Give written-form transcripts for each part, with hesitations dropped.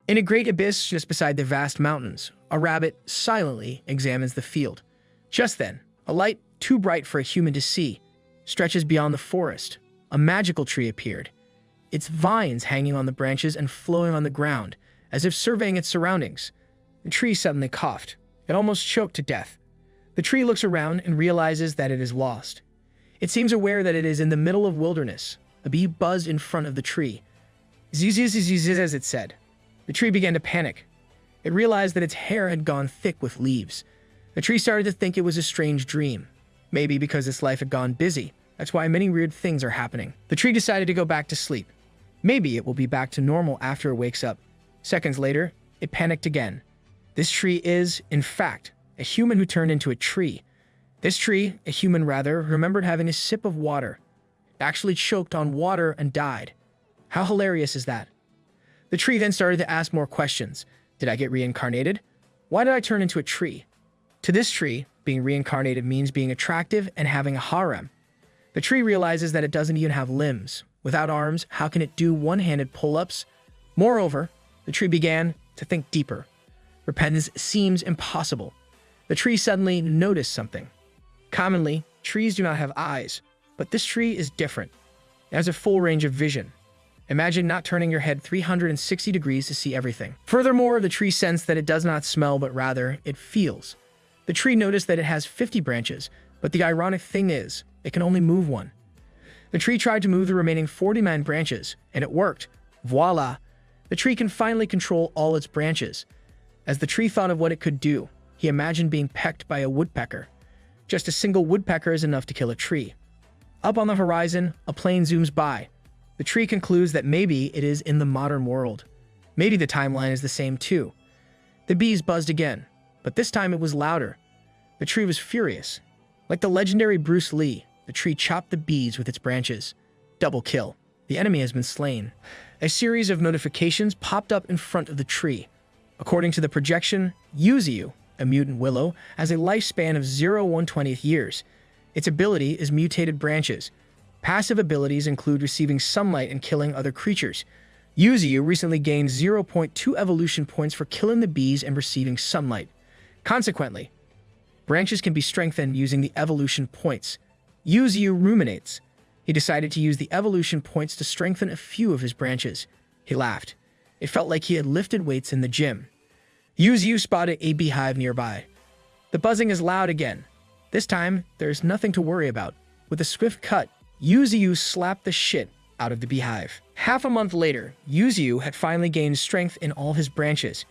In a great abyss just beside the vast mountains, a rabbit silently examines the field. Just then, a light too bright for a human to see stretches beyond the forest. A magical tree appeared, its vines hanging on the branches and flowing on the ground, as if surveying its surroundings. The tree suddenly coughed. It almost choked to death. The tree looks around and realizes that it is lost. It seems aware that it is in the middle of wilderness. A bee buzzed in front of the tree. Zzz, as it said. The tree began to panic. It realized that its hair had gone thick with leaves. The tree started to think it was a strange dream. Maybe because its life had gone busy. That's why many weird things are happening. The tree decided to go back to sleep. Maybe it will be back to normal after it wakes up. Seconds later, it panicked again. This tree is, in fact, a human who turned into a tree. This tree, a human rather, remembered having a sip of water. It actually choked on water and died. How hilarious is that? The tree then started to ask more questions. Did I get reincarnated? Why did I turn into a tree? To this tree, being reincarnated means being attractive and having a harem. The tree realizes that it doesn't even have limbs. Without arms, how can it do one-handed pull-ups? Moreover, the tree began to think deeper. Repentance seems impossible. The tree suddenly noticed something. Commonly, trees do not have eyes, but this tree is different. It has a full range of vision. Imagine not turning your head 360 degrees to see everything. Furthermore, the tree sensed that it does not smell, but rather it feels. The tree noticed that it has 50 branches, but the ironic thing is, it can only move one. The tree tried to move the remaining 49 branches, and it worked. Voila! The tree can finally control all its branches. As the tree thought of what it could do, he imagined being pecked by a woodpecker. Just a single woodpecker is enough to kill a tree. Up on the horizon, a plane zooms by. The tree concludes that maybe it is in the modern world. Maybe the timeline is the same too. The bees buzzed again, but this time it was louder. The tree was furious. Like the legendary Bruce Lee, the tree chopped the bees with its branches. Double kill. The enemy has been slain. A series of notifications popped up in front of the tree. According to the projection, Yuzu, a mutant willow, has a lifespan of 0.120 years. Its ability is mutated branches. Passive abilities include receiving sunlight and killing other creatures. Yuzu recently gained 0.2 evolution points for killing the bees and receiving sunlight. Consequently, branches can be strengthened using the evolution points. Yuzu ruminates. He decided to use the evolution points to strengthen a few of his branches. He laughed. It felt like he had lifted weights in the gym. Yuzu spotted a beehive nearby. The buzzing is loud again. This time, there's nothing to worry about. With a swift cut, Yuzu slapped the shit out of the beehive. Half a month later, Yuzu had finally gained strength in all his branches.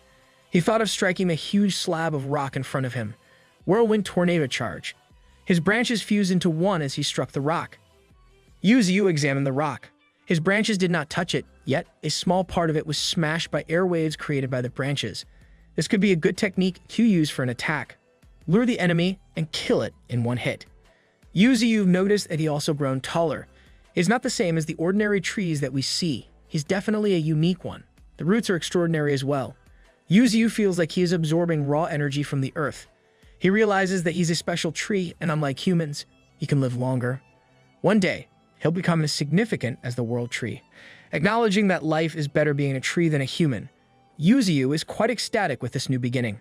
He thought of striking a huge slab of rock in front of him. Whirlwind tornado charge. His branches fused into one as he struck the rock. Yuzu examined the rock. His branches did not touch it, yet a small part of it was smashed by airwaves created by the branches. This could be a good technique to use for an attack. Lure the enemy and kill it in one hit. Yuzu noticed that he also grown taller. He's not the same as the ordinary trees that we see. He's definitely a unique one. The roots are extraordinary as well. Yuzu feels like he is absorbing raw energy from the earth. He realizes that he's a special tree, and unlike humans, he can live longer. One day, he'll become as significant as the world tree. Acknowledging that life is better being a tree than a human, Yuzu is quite ecstatic with this new beginning.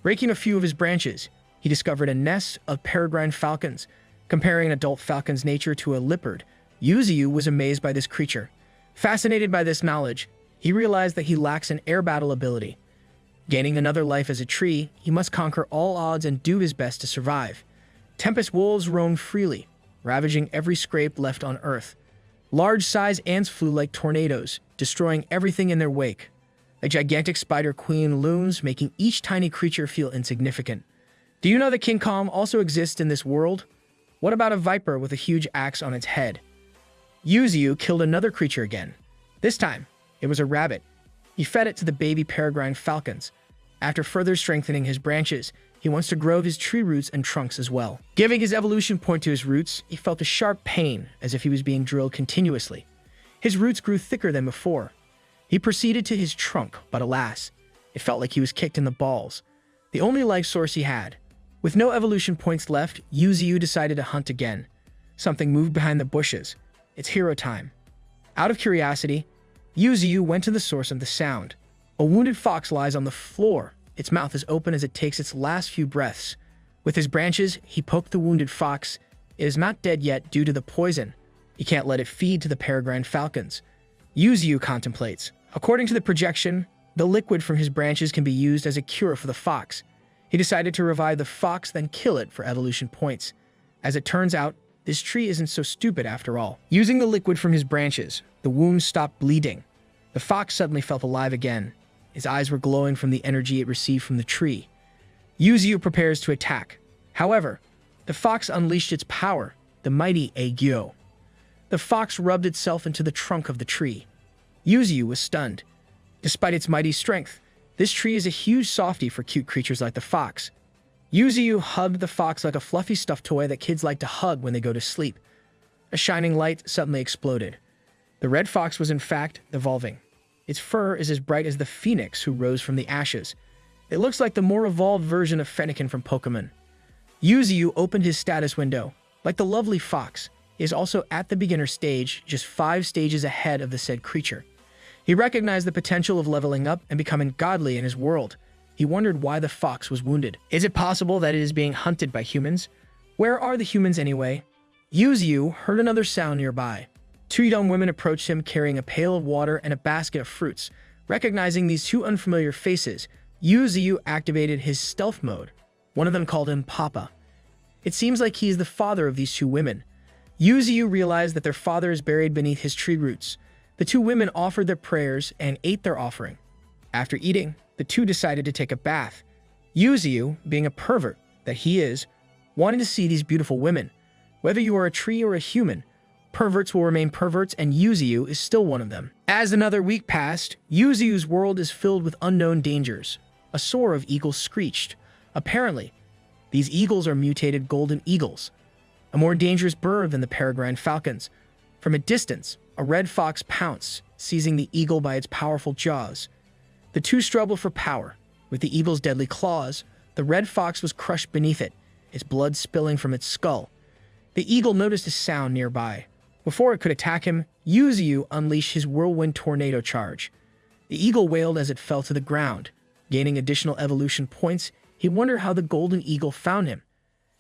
Breaking a few of his branches, he discovered a nest of peregrine falcons. Comparing an adult falcon's nature to a leopard, Yuzu was amazed by this creature. Fascinated by this knowledge, he realized that he lacks an air battle ability. Gaining another life as a tree, he must conquer all odds and do his best to survive. Tempest wolves roamed freely, ravaging every scrape left on Earth. Large-sized ants flew like tornadoes, destroying everything in their wake. A gigantic spider queen looms, making each tiny creature feel insignificant. Do you know that King Kong also exists in this world? What about a viper with a huge axe on its head? Yuzu killed another creature again. This time, it was a rabbit. He fed it to the baby peregrine falcons. After further strengthening his branches, he wants to grow his tree roots and trunks as well. Giving his evolution point to his roots, he felt a sharp pain as if he was being drilled continuously. His roots grew thicker than before. He proceeded to his trunk, but alas, it felt like he was kicked in the balls. The only life source he had. With no evolution points left, Yuzu decided to hunt again. Something moved behind the bushes. It's hero time. Out of curiosity, Yuzu went to the source of the sound. A wounded fox lies on the floor. Its mouth is open as it takes its last few breaths. With his branches, he poked the wounded fox. It is not dead yet due to the poison. He can't let it feed to the peregrine falcons. Yuzu contemplates. According to the projection, the liquid from his branches can be used as a cure for the fox. He decided to revive the fox, then kill it for evolution points. As it turns out, this tree isn't so stupid after all. Using the liquid from his branches, the wound stopped bleeding. The fox suddenly felt alive again. His eyes were glowing from the energy it received from the tree. Yuzu prepares to attack. However, the fox unleashed its power, the mighty Aegyo. The fox rubbed itself into the trunk of the tree. Yuzu was stunned. Despite its mighty strength, this tree is a huge softie for cute creatures like the fox. Yuzu hugged the fox like a fluffy stuffed toy that kids like to hug when they go to sleep. A shining light suddenly exploded. The red fox was in fact evolving. Its fur is as bright as the phoenix who rose from the ashes. It looks like the more evolved version of Fennekin from Pokemon. Yuzu opened his status window. Like the lovely fox, he is also at the beginner stage, just 5 stages ahead of the said creature. He recognized the potential of leveling up and becoming godly in his world. He wondered why the fox was wounded. Is it possible that it is being hunted by humans? Where are the humans anyway? Yuzu heard another sound nearby. 2 young women approached him carrying a pail of water and a basket of fruits. Recognizing these 2 unfamiliar faces, Yuzu activated his stealth mode. One of them called him Papa. It seems like he is the father of these 2 women. Yuzu realized that their father is buried beneath his tree roots. The 2 women offered their prayers and ate their offering. After eating, the 2 decided to take a bath. Yuzu, being a pervert that he is, wanted to see these beautiful women. Whether you are a tree or a human, perverts will remain perverts, and Yuzu is still one of them. As another week passed, Yuzu's world is filled with unknown dangers. A soar of eagles screeched. Apparently, these eagles are mutated golden eagles, a more dangerous bird than the peregrine falcons. From a distance, a red fox pounced, seizing the eagle by its powerful jaws. The 2 struggled for power. With the eagle's deadly claws, the red fox was crushed beneath it, its blood spilling from its skull. The eagle noticed a sound nearby. Before it could attack him, Yuzu unleashed his whirlwind tornado charge. The eagle wailed as it fell to the ground. Gaining additional evolution points, he wondered how the golden eagle found him.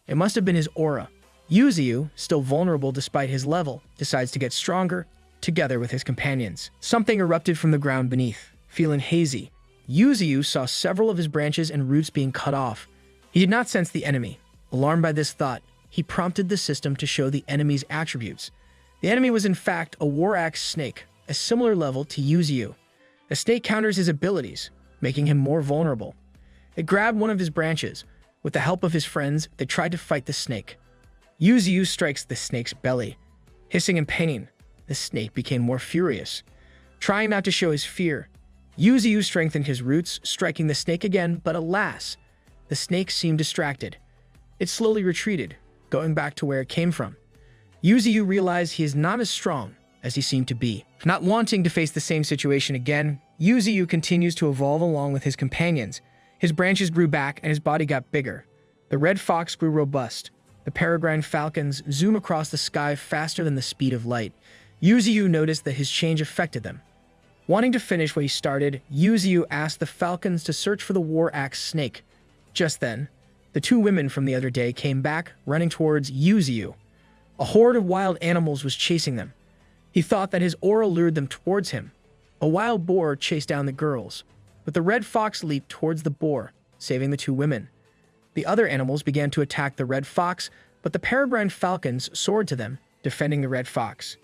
It must have been his aura. Yuzu, still vulnerable despite his level, decides to get stronger, together with his companions. Something erupted from the ground beneath. Feeling hazy, Yuzu saw several of his branches and roots being cut off. He did not sense the enemy. Alarmed by this thought, he prompted the system to show the enemy's attributes. The enemy was in fact a war axe snake, a similar level to Yuzu. The snake counters his abilities, making him more vulnerable. It grabbed one of his branches. With the help of his friends, they tried to fight the snake. Yuzu strikes the snake's belly. Hissing in pain, the snake became more furious. Trying not to show his fear, Yuzu strengthened his roots, striking the snake again, but alas, the snake seemed distracted. It slowly retreated, going back to where it came from. Yuzu realized he is not as strong as he seemed to be. Not wanting to face the same situation again, Yuzu continues to evolve along with his companions. His branches grew back and his body got bigger. The red fox grew robust. The peregrine falcons zoom across the sky faster than the speed of light. Yuzu noticed that his change affected them. Wanting to finish what he started, Yuzu asked the falcons to search for the war axe snake. Just then, the 2 women from the other day came back, running towards Yuzu. A horde of wild animals was chasing them. He thought that his aura lured them towards him. A wild boar chased down the girls, but the red fox leaped towards the boar, saving the 2 women. The other animals began to attack the red fox, but the peregrine falcons soared to them, defending the red fox.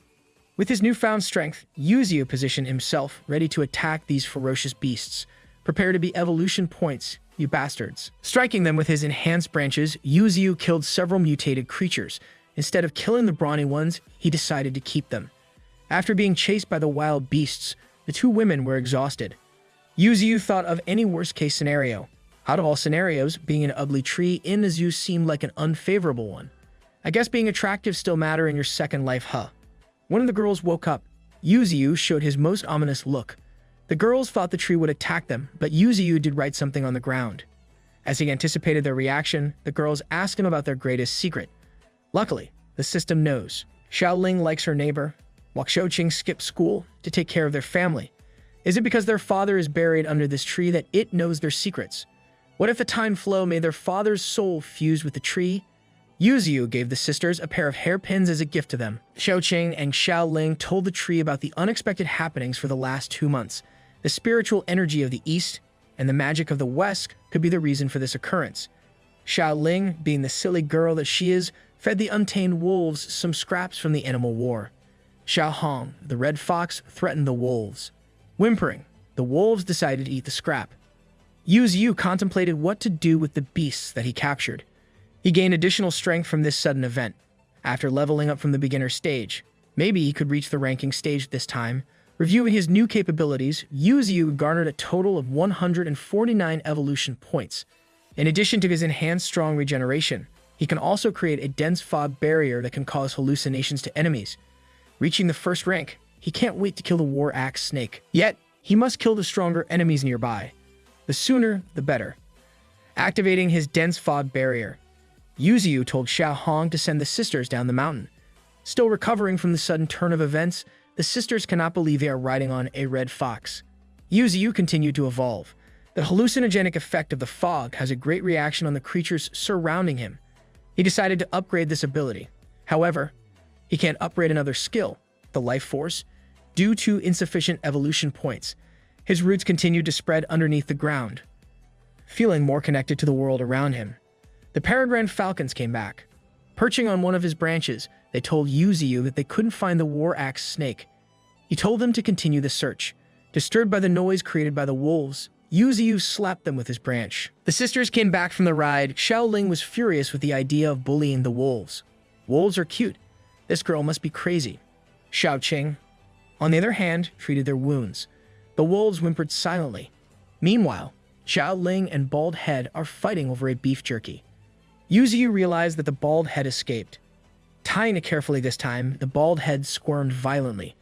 With his newfound strength, Yuzu positioned himself ready to attack these ferocious beasts. Prepare to be evolution points, you bastards. Striking them with his enhanced branches, Yuzu killed several mutated creatures. Instead of killing the brawny ones, he decided to keep them. After being chased by the wild beasts, the 2 women were exhausted. Yuzu thought of any worst-case scenario. Out of all scenarios, being an ugly tree in the zoo seemed like an unfavorable one. I guess being attractive still matter in your second life, huh? One of the girls woke up. Yuzu showed his most ominous look. The girls thought the tree would attack them, but Yuzu did write something on the ground. As he anticipated their reaction, the girls asked him about their greatest secret. Luckily, the system knows. Xiaoling likes her neighbor, while Xiaoqing skipped school to take care of their family. Is it because their father is buried under this tree that it knows their secrets? What if the time flow made their father's soul fuse with the tree? Yuzu gave the sisters a pair of hairpins as a gift to them. Xiaoqing and Xiaoling told the tree about the unexpected happenings for the last 2 months. The spiritual energy of the East and the magic of the West could be the reason for this occurrence. Xiaoling, being the silly girl that she is, fed the untamed wolves some scraps from the animal war. Xiaohong, the red fox, threatened the wolves. Whimpering, the wolves decided to eat the scrap. Yuzu contemplated what to do with the beasts that he captured. He gained additional strength from this sudden event. After leveling up from the beginner stage, maybe he could reach the ranking stage this time. Reviewing his new capabilities, Yuzu garnered a total of 149 evolution points. In addition to his enhanced strong regeneration, he can also create a dense fog barrier that can cause hallucinations to enemies. Reaching the first rank, he can't wait to kill the War Axe Snake. Yet, he must kill the stronger enemies nearby. The sooner, the better. Activating his dense fog barrier, Yuzu told Xiaohong to send the sisters down the mountain. Still recovering from the sudden turn of events, the sisters cannot believe they are riding on a red fox. Yuzu continued to evolve. The hallucinogenic effect of the fog has a great reaction on the creatures surrounding him. He decided to upgrade this ability. However, he can't upgrade another skill, the life force, due to insufficient evolution points. His roots continued to spread underneath the ground. Feeling more connected to the world around him, the peregrine falcons came back. Perching on one of his branches, they told Yuzu that they couldn't find the War Axe Snake. He told them to continue the search. Disturbed by the noise created by the wolves, Yuzu slapped them with his branch. The sisters came back from the ride. Xiaoling was furious with the idea of bullying the wolves. Wolves are cute. This girl must be crazy. Xiaoqing, on the other hand, treated their wounds. The wolves whimpered silently. Meanwhile, Xiaoling and Bald Head are fighting over a beef jerky. Yuzu realized that the Bald Head escaped. Tying it carefully this time, the Bald Head squirmed violently.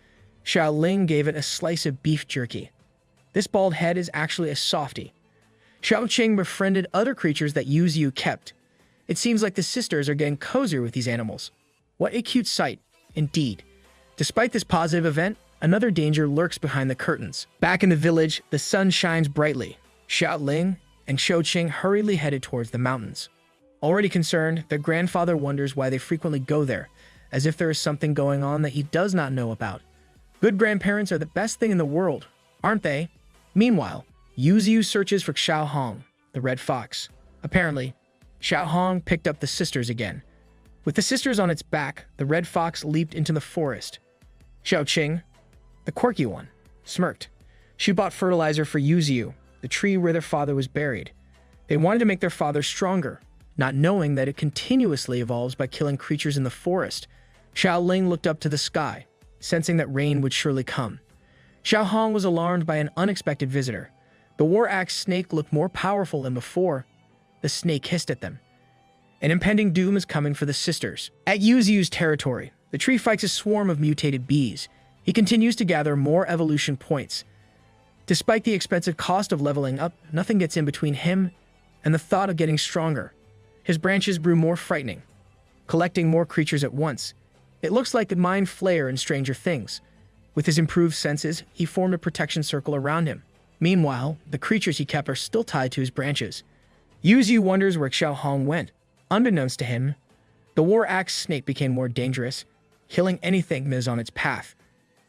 Xiaoling gave it a slice of beef jerky. This Bald Head is actually a softie. Xiaoqing befriended other creatures that Yuzu kept. It seems like the sisters are getting cozier with these animals. What a cute sight, indeed. Despite this positive event, another danger lurks behind the curtains. Back in the village, the sun shines brightly. Xiaoling and Xiaoqing hurriedly headed towards the mountains. Already concerned, their grandfather wonders why they frequently go there, as if there is something going on that he does not know about. Good grandparents are the best thing in the world, aren't they? Meanwhile, Yuzu searches for Xiaohong, the red fox. Apparently, Xiaohong picked up the sisters again. With the sisters on its back, the red fox leaped into the forest. Xiaoqing, the quirky one, smirked. She bought fertilizer for Yuzu, the tree where their father was buried. They wanted to make their father stronger, not knowing that it continuously evolves by killing creatures in the forest. Xiaoling looked up to the sky, sensing that rain would surely come. Xiaohong was alarmed by an unexpected visitor. The War Axe Snake looked more powerful than before. The snake hissed at them. An impending doom is coming for the sisters. At Yuzu's territory, the tree fights a swarm of mutated bees. He continues to gather more evolution points. Despite the expensive cost of leveling up, nothing gets in between him and the thought of getting stronger. His branches grew more frightening, collecting more creatures at once. It looks like the Mind Flayer in Stranger Things. With his improved senses, he formed a protection circle around him. Meanwhile, the creatures he kept are still tied to his branches. Yuzu wonders where Xiaohong went. Unbeknownst to him, the War Axe Snake became more dangerous, killing anything that is on its path.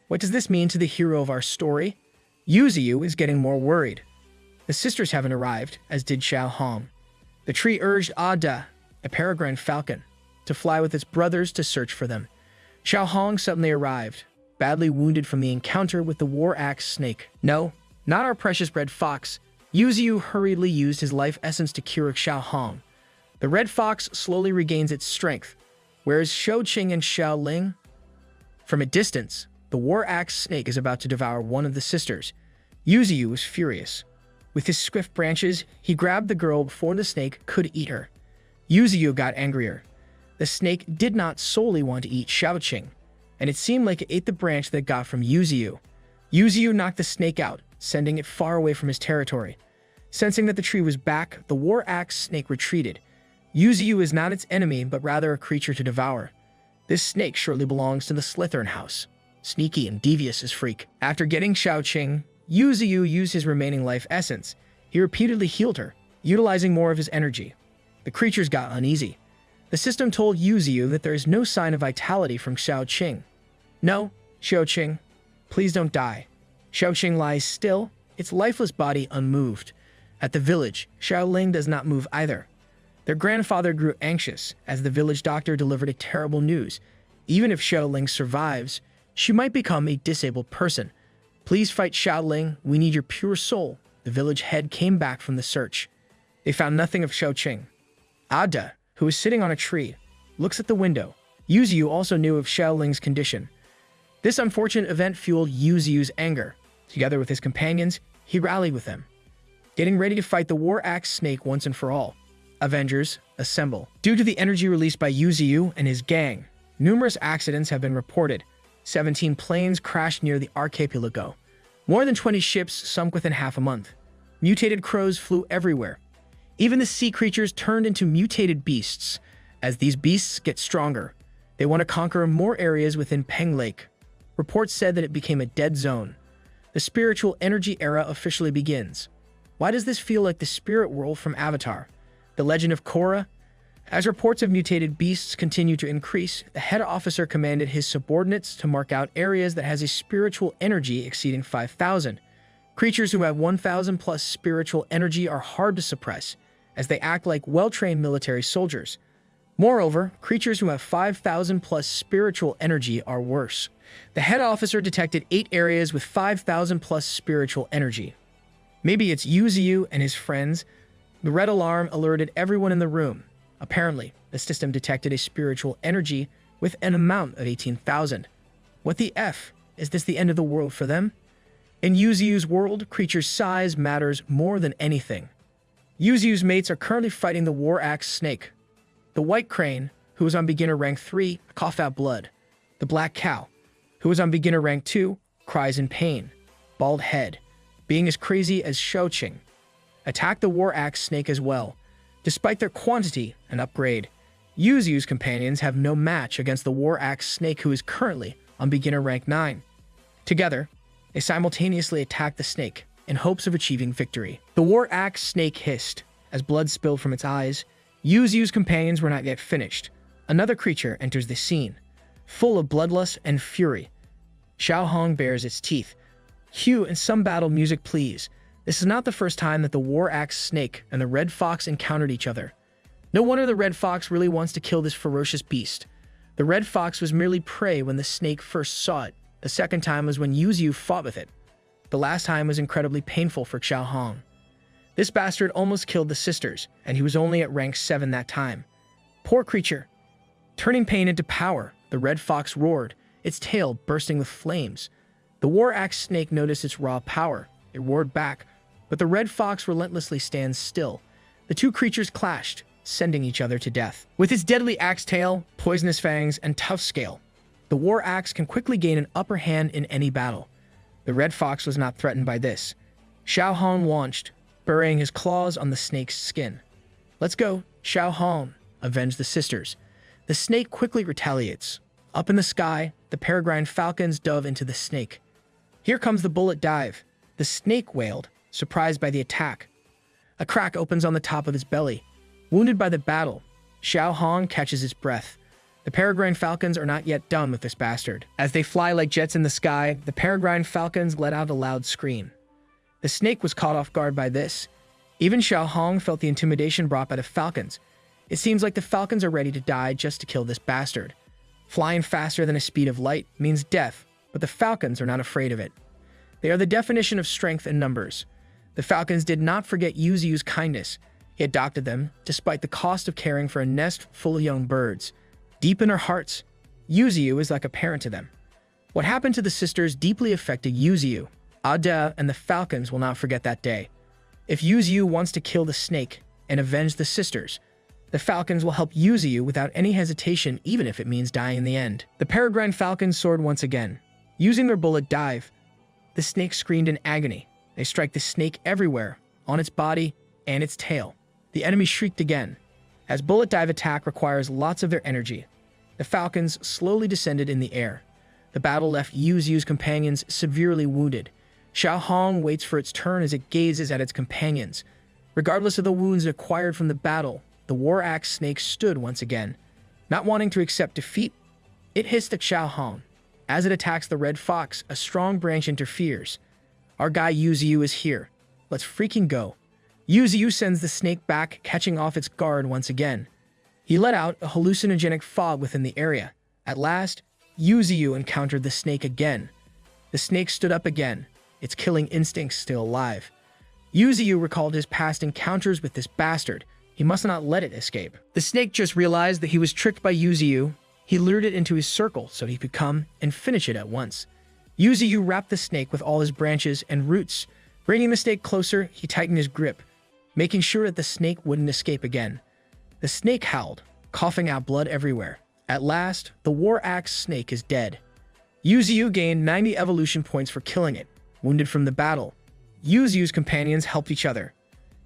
What does this mean to the hero of our story? Yuzu is getting more worried. The sisters haven't arrived, as did Xiaohong. The tree urged Ada, a peregrine falcon, to fly with its brothers to search for them. Xiaohong suddenly arrived, badly wounded from the encounter with the War Axe Snake. No, not our precious red fox. Yuzu hurriedly used his life essence to cure Xiaohong. The red fox slowly regains its strength, whereas Xiaoqing and Xiaoling. From a distance, the War Axe Snake is about to devour one of the sisters. Yuzu was furious. With his swift branches, he grabbed the girl before the snake could eat her. Yuzu got angrier. The snake did not solely want to eat Xiaoqing, and it seemed like it ate the branch that it got from Yuzu. Yuzu knocked the snake out, sending it far away from his territory. Sensing that the tree was back, the War Axe Snake retreated. Yuzu is not its enemy, but rather a creature to devour. This snake surely belongs to the Slytherin house. Sneaky and devious as freak. After getting Xiaoqing, Yuzuyu used his remaining life essence. He repeatedly healed her, utilizing more of his energy. The creatures got uneasy. The system told Yuzuyu that there is no sign of vitality from Xiaoqing. No, Xiaoqing, please don't die. Xiaoqing lies still, its lifeless body unmoved. At the village, Xiaoling does not move either. Their grandfather grew anxious as the village doctor delivered a terrible news. Even if Xiaoling survives, she might become a disabled person. Please fight Xiaoling, we need your pure soul. The village head came back from the search. They found nothing of Xiaoqing. Ada, who was sitting on a tree, looks at the window. Yuzuyu also knew of Xiaoling's condition. This unfortunate event fueled Yuzuyu's anger. Together with his companions, he rallied with them, getting ready to fight the War Axe Snake once and for all. Avengers, assemble. Due to the energy released by Yuzuyu and his gang, numerous accidents have been reported. 17 planes crashed near the archipelago. More than 20 ships sunk within half a month. Mutated crows flew everywhere. Even the sea creatures turned into mutated beasts. As these beasts get stronger, they want to conquer more areas within Peng Lake. Reports said that it became a dead zone. The spiritual energy era officially begins. Why does this feel like the spirit world from Avatar? The Legend of Korra? As reports of mutated beasts continue to increase, the head officer commanded his subordinates to mark out areas that has a spiritual energy exceeding 5,000. Creatures who have 1,000 plus spiritual energy are hard to suppress, as they act like well-trained military soldiers. Moreover, creatures who have 5,000 plus spiritual energy are worse. The head officer detected 8 areas with 5,000 plus spiritual energy. Maybe it's Yuzuyu and his friends. The red alarm alerted everyone in the room. Apparently, the system detected a spiritual energy with an amount of 18,000. What the F? Is this the end of the world for them? In Yuzuyu's world, creature size matters more than anything. Yuzuyu's mates are currently fighting the War Axe Snake. The White Crane, who was on beginner rank 3, coughed out blood. The Black Cow, who was on beginner rank 2, cries in pain. Bald Head, being as crazy as Xiaoqing, attacked the War Axe Snake as well. Despite their quantity and upgrade, Yuzuyu's companions have no match against the War Axe Snake, who is currently on beginner rank 9. Together, they simultaneously attack the snake in hopes of achieving victory. The War Axe Snake hissed as blood spilled from its eyes. Yuzuyu's companions were not yet finished. Another creature enters the scene, full of bloodlust and fury. Xiao Hong bares its teeth. Cue and some battle music, please. This is not the first time that the War Axe Snake and the Red Fox encountered each other. No wonder the Red Fox really wants to kill this ferocious beast. The Red Fox was merely prey when the snake first saw it. The second time was when Yuzuyu fought with it. The last time was incredibly painful for Xiao Hong. This bastard almost killed the sisters, and he was only at rank 7 that time. Poor creature. Turning pain into power, the Red Fox roared, its tail bursting with flames. The War Axe Snake noticed its raw power. It roared back, but the Red Fox relentlessly stands still. The two creatures clashed, sending each other to death. With its deadly axe tail, poisonous fangs, and tough scale, the War Axe can quickly gain an upper hand in any battle. The Red Fox was not threatened by this. Xiao Hong launched, burying his claws on the snake's skin. Let's go, Xiao Hong, avenge the sisters. The snake quickly retaliates. Up in the sky, the peregrine falcons dove into the snake. Here comes the bullet dive. The snake wailed, surprised by the attack. A crack opens on the top of his belly. Wounded by the battle, Xiao Hong catches his breath. The peregrine falcons are not yet done with this bastard. As they fly like jets in the sky, the peregrine falcons let out a loud scream. The snake was caught off guard by this. Even Xiao Hong felt the intimidation brought by the falcons. It seems like the falcons are ready to die just to kill this bastard. Flying faster than the speed of light means death, but the falcons are not afraid of it. They are the definition of strength in numbers. The falcons did not forget Yuzuyu's kindness. He adopted them, despite the cost of caring for a nest full of young birds. Deep in their hearts, Yuzuyu is like a parent to them. What happened to the sisters deeply affected Yuzuyu. Ada and the falcons will not forget that day. If Yuzuyu wants to kill the snake and avenge the sisters, the falcons will help Yuzuyu without any hesitation, even if it means dying in the end. The peregrine falcons soared once again. Using their bullet dive, the snake screamed in agony. They strike the snake everywhere, on its body and its tail. The enemy shrieked again. As bullet dive attack requires lots of their energy, the falcons slowly descended in the air. The battle left Yuzuyu's companions severely wounded. Xiao Hong waits for its turn as it gazes at its companions. Regardless of the wounds acquired from the battle, the war axe snake stood once again. Not wanting to accept defeat, it hissed at Xiao Hong. As it attacks the red fox, a strong branch interferes. Our guy Yuziu is here. Let's freaking go. Yuziu sends the snake back, catching off its guard once again. He let out a hallucinogenic fog within the area. At last, Yuziu encountered the snake again. The snake stood up again, its killing instincts still alive. Yuziu recalled his past encounters with this bastard. He must not let it escape. The snake just realized that he was tricked by Yuziu. He lured it into his circle so he could come and finish it at once. Yuziu wrapped the snake with all his branches and roots. Bringing the snake closer, he tightened his grip, making sure that the snake wouldn't escape again. The snake howled, coughing out blood everywhere. At last, the war axe snake is dead. Yuziu gained 90 evolution points for killing it. Wounded from the battle, Yuziu's companions helped each other.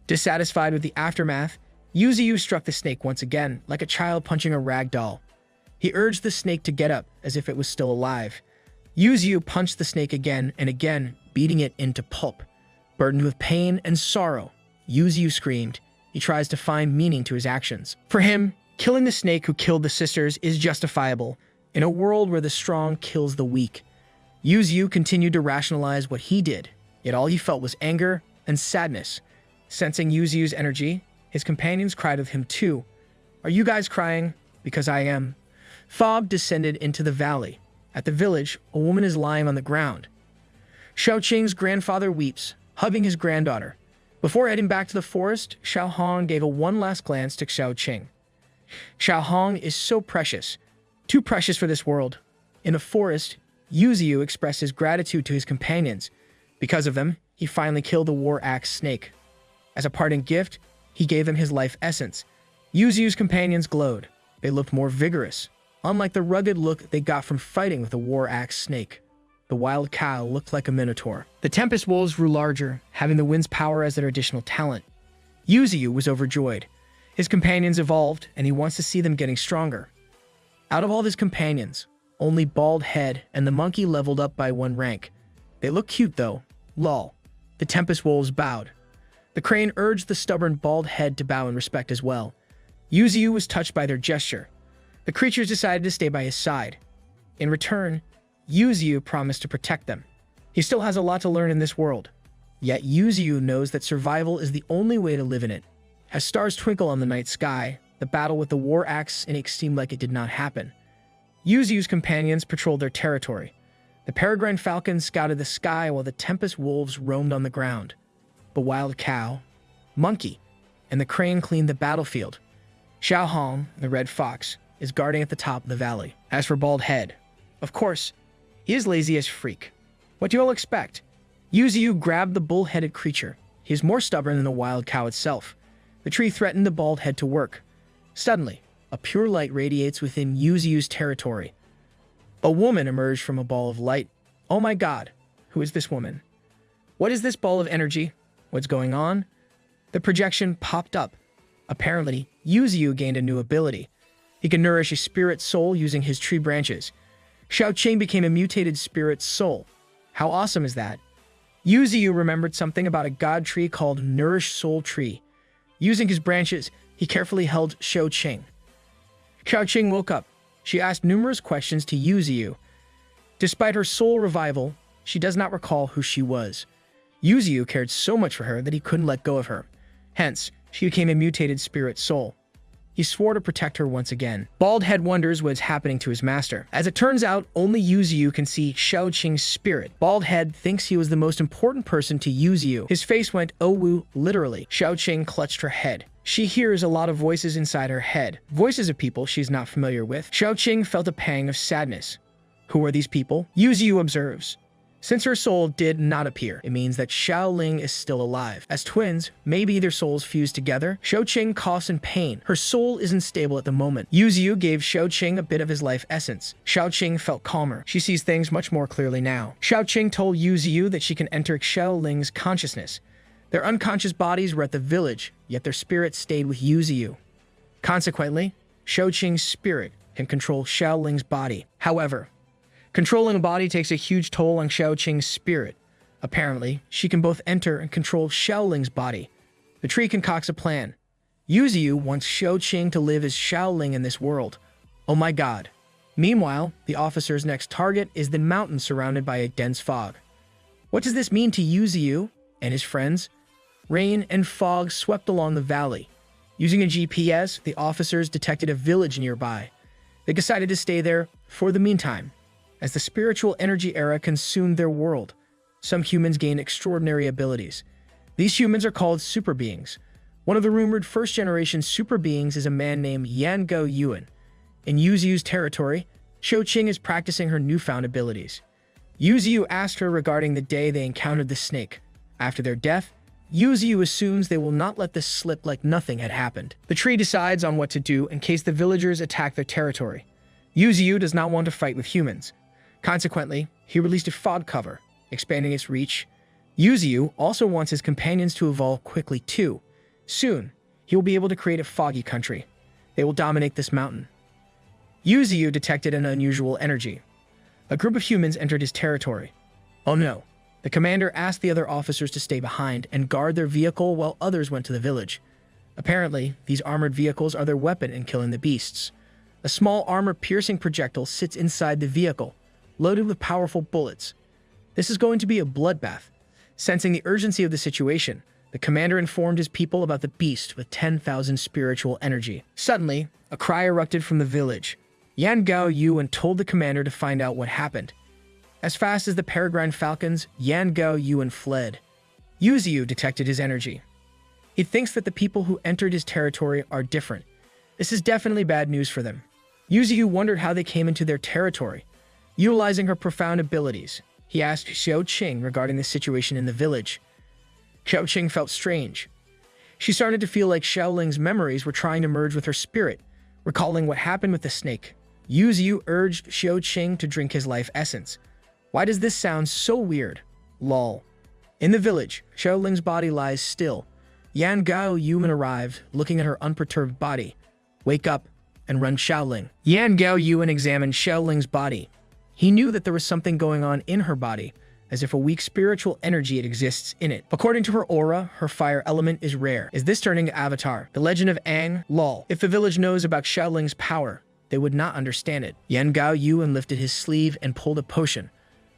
Dissatisfied with the aftermath, Yuziu struck the snake once again, like a child punching a rag doll. He urged the snake to get up, as if it was still alive. Yuziu punched the snake again and again, beating it into pulp. Burdened with pain and sorrow, Yuziu screamed. He tries to find meaning to his actions. For him, killing the snake who killed the sisters is justifiable, in a world where the strong kills the weak. Yuziu continued to rationalize what he did, yet all he felt was anger and sadness. Sensing Yuziu's energy, his companions cried with him too. Are you guys crying? Because I am. Fog descended into the valley. At the village, a woman is lying on the ground. Xiao Qing's grandfather weeps, hugging his granddaughter. Before heading back to the forest, Xiao Hong gave a one last glance to Xiao Qing. Xiao Hong is so precious, too precious for this world. In the forest, Yuziu expressed his gratitude to his companions. Because of them, he finally killed the war axe snake. As a parting gift, he gave them his life essence. Yuziu's companions glowed. They looked more vigorous, unlike the rugged look they got from fighting with the war axe snake. The wild cow looked like a minotaur. The tempest wolves grew larger, having the wind's power as their additional talent. Yuziu was overjoyed. His companions evolved, and he wants to see them getting stronger. Out of all his companions, only Bald Head and the monkey leveled up by 1 rank. They look cute though. Lol. The tempest wolves bowed. The crane urged the stubborn Bald Head to bow in respect as well. Yuziu was touched by their gesture. The creatures decided to stay by his side. In return, Yuziu promised to protect them. He still has a lot to learn in this world. Yet Yuziu knows that survival is the only way to live in it. As stars twinkle on the night sky, the battle with the war axe snake seemed like it did not happen. Yuziu's companions patrolled their territory. The peregrine falcon scouted the sky while the tempest wolves roamed on the ground. The wild cow, monkey, and the crane cleaned the battlefield. Xiao Hong, the red fox, is guarding at the top of the valley. As for Bald Head, of course, he is lazy as freak. What do you all expect? Yuziu grabbed the bull-headed creature. He is more stubborn than the wild cow itself. The tree threatened the Bald Head to work. Suddenly, a pure light radiates within Yuziu's territory. A woman emerged from a ball of light. Oh my god, who is this woman? What is this ball of energy? What's going on? The projection popped up. Apparently, Yuziu gained a new ability. He can nourish a spirit soul using his tree branches. Xiao Qing became a mutated spirit soul. How awesome is that? Yuziu remembered something about a god tree called Nourish Soul Tree. Using his branches, he carefully held Xiao Qing. Xiao Qing woke up. She asked numerous questions to Yuziu. Despite her soul revival, she does not recall who she was. Yuziu cared so much for her that he couldn't let go of her. Hence, she became a mutated spirit soul. He swore to protect her once again. Bald Head wonders what's happening to his master. As it turns out, only Yuziu can see Xiao Qing's spirit. Bald Head thinks he was the most important person to Yuziu. His face went oh woo, literally. Xiao Qing clutched her head. She hears a lot of voices inside her head. Voices of people she's not familiar with. Xiao Qing felt a pang of sadness. Who are these people? Yuziu observes. Since her soul did not appear, it means that Xiaoling is still alive. As twins, maybe their souls fused together. Xiao Qing coughs in pain. Her soul isn't stable at the moment. Yuziu gave Xiao Qing a bit of his life essence. Xiao Qing felt calmer. She sees things much more clearly now. Xiao Qing told Yuziu that she can enter Xiaoling's consciousness. Their unconscious bodies were at the village, yet their spirits stayed with Yuziu. Consequently, Xiao Qing's spirit can control Xiaoling's body. However, controlling a body takes a huge toll on Xiao Qing's spirit. Apparently, she can both enter and control Xiaoling's body. The tree concocts a plan. Yuziu wants Xiaoqing to live as Xiaoling in this world. Oh my god. Meanwhile, the officer's next target is the mountain surrounded by a dense fog. What does this mean to Yuziu and his friends? Rain and fog swept along the valley. Using a GPS, the officers detected a village nearby. They decided to stay there for the meantime. As the spiritual energy era consumed their world, some humans gained extraordinary abilities. These humans are called super beings. One of the rumored first-generation super beings is a man named Yango Yuan. In Yuziu's territory, Xiaoqing is practicing her newfound abilities. Yuziu asked her regarding the day they encountered the snake. After their death, Yuziu assumes they will not let this slip like nothing had happened. The tree decides on what to do in case the villagers attack their territory. Yuziu does not want to fight with humans. Consequently, he released a fog cover, expanding its reach. Yuziu also wants his companions to evolve quickly too. Soon, he will be able to create a foggy country. They will dominate this mountain. Yuziu detected an unusual energy. A group of humans entered his territory. Oh no. The commander asked the other officers to stay behind and guard their vehicle while others went to the village. Apparently, these armored vehicles are their weapon in killing the beasts. A small armor-piercing projectile sits inside the vehicle, loaded with powerful bullets. This is going to be a bloodbath. Sensing the urgency of the situation, the commander informed his people about the beast with 10,000 spiritual energy. Suddenly, a cry erupted from the village. Yan Gao Yuan told the commander to find out what happened. As fast as the peregrine falcons, Yan Gao Yuan fled. Yuziu detected his energy. He thinks that the people who entered his territory are different. This is definitely bad news for them. Yuziu wondered how they came into their territory. Utilizing her profound abilities, he asked Xiaoqing regarding the situation in the village. Xiaoqing felt strange. She started to feel like Xiaoling's memories were trying to merge with her spirit, recalling what happened with the snake. Yuziu urged Xiaoqing to drink his life essence. Why does this sound so weird? Lol. In the village, Xiaoling's body lies still. Yan Gao Yuan arrived, looking at her unperturbed body. Wake up and run, Xiaoling. Yan Gao Yuan examined Xiaoling's body. He knew that there was something going on in her body, as if a weak spiritual energy exists in it. According to her aura, her fire element is rare. Is this turning to Avatar? The Legend of Aang? Lol. If the village knows about Xiaoling's power, they would not understand it. Yan Gao Yuan lifted his sleeve and pulled a potion.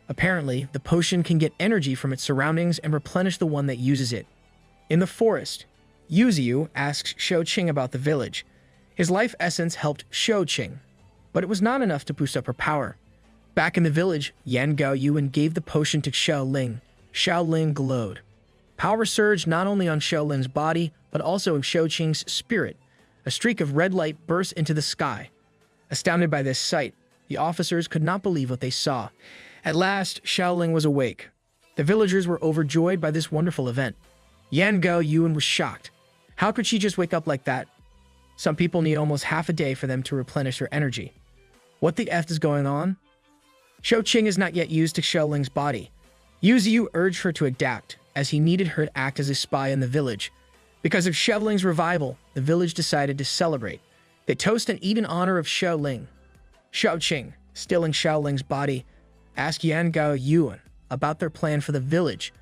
Apparently, the potion can get energy from its surroundings and replenish the one that uses it. In the forest, Yuziu asked Xiaoqing about the village. His life essence helped Xiaoqing, but it was not enough to boost up her power. Back in the village, Yan Gao Yuan gave the potion to Xiaoling. Xiaoling glowed. Power surged not only on Xiaoling's body, but also in Xiaoqing's spirit. A streak of red light burst into the sky. Astounded by this sight, the officers could not believe what they saw. At last, Xiaoling was awake. The villagers were overjoyed by this wonderful event. Yan Gao Yuan was shocked. How could she just wake up like that? Some people need almost half a day for them to replenish their energy. What the F is going on? Xiaoqing is not yet used to Xiaoling's body. Yuziu urged her to adapt, as he needed her to act as a spy in the village. Because of Xiaoling's revival, the village decided to celebrate. They toast and eat in honor of Xiaoling. Xiaoqing, still in Xiaoling's body, asked Yan Gao Yuan about their plan for the village.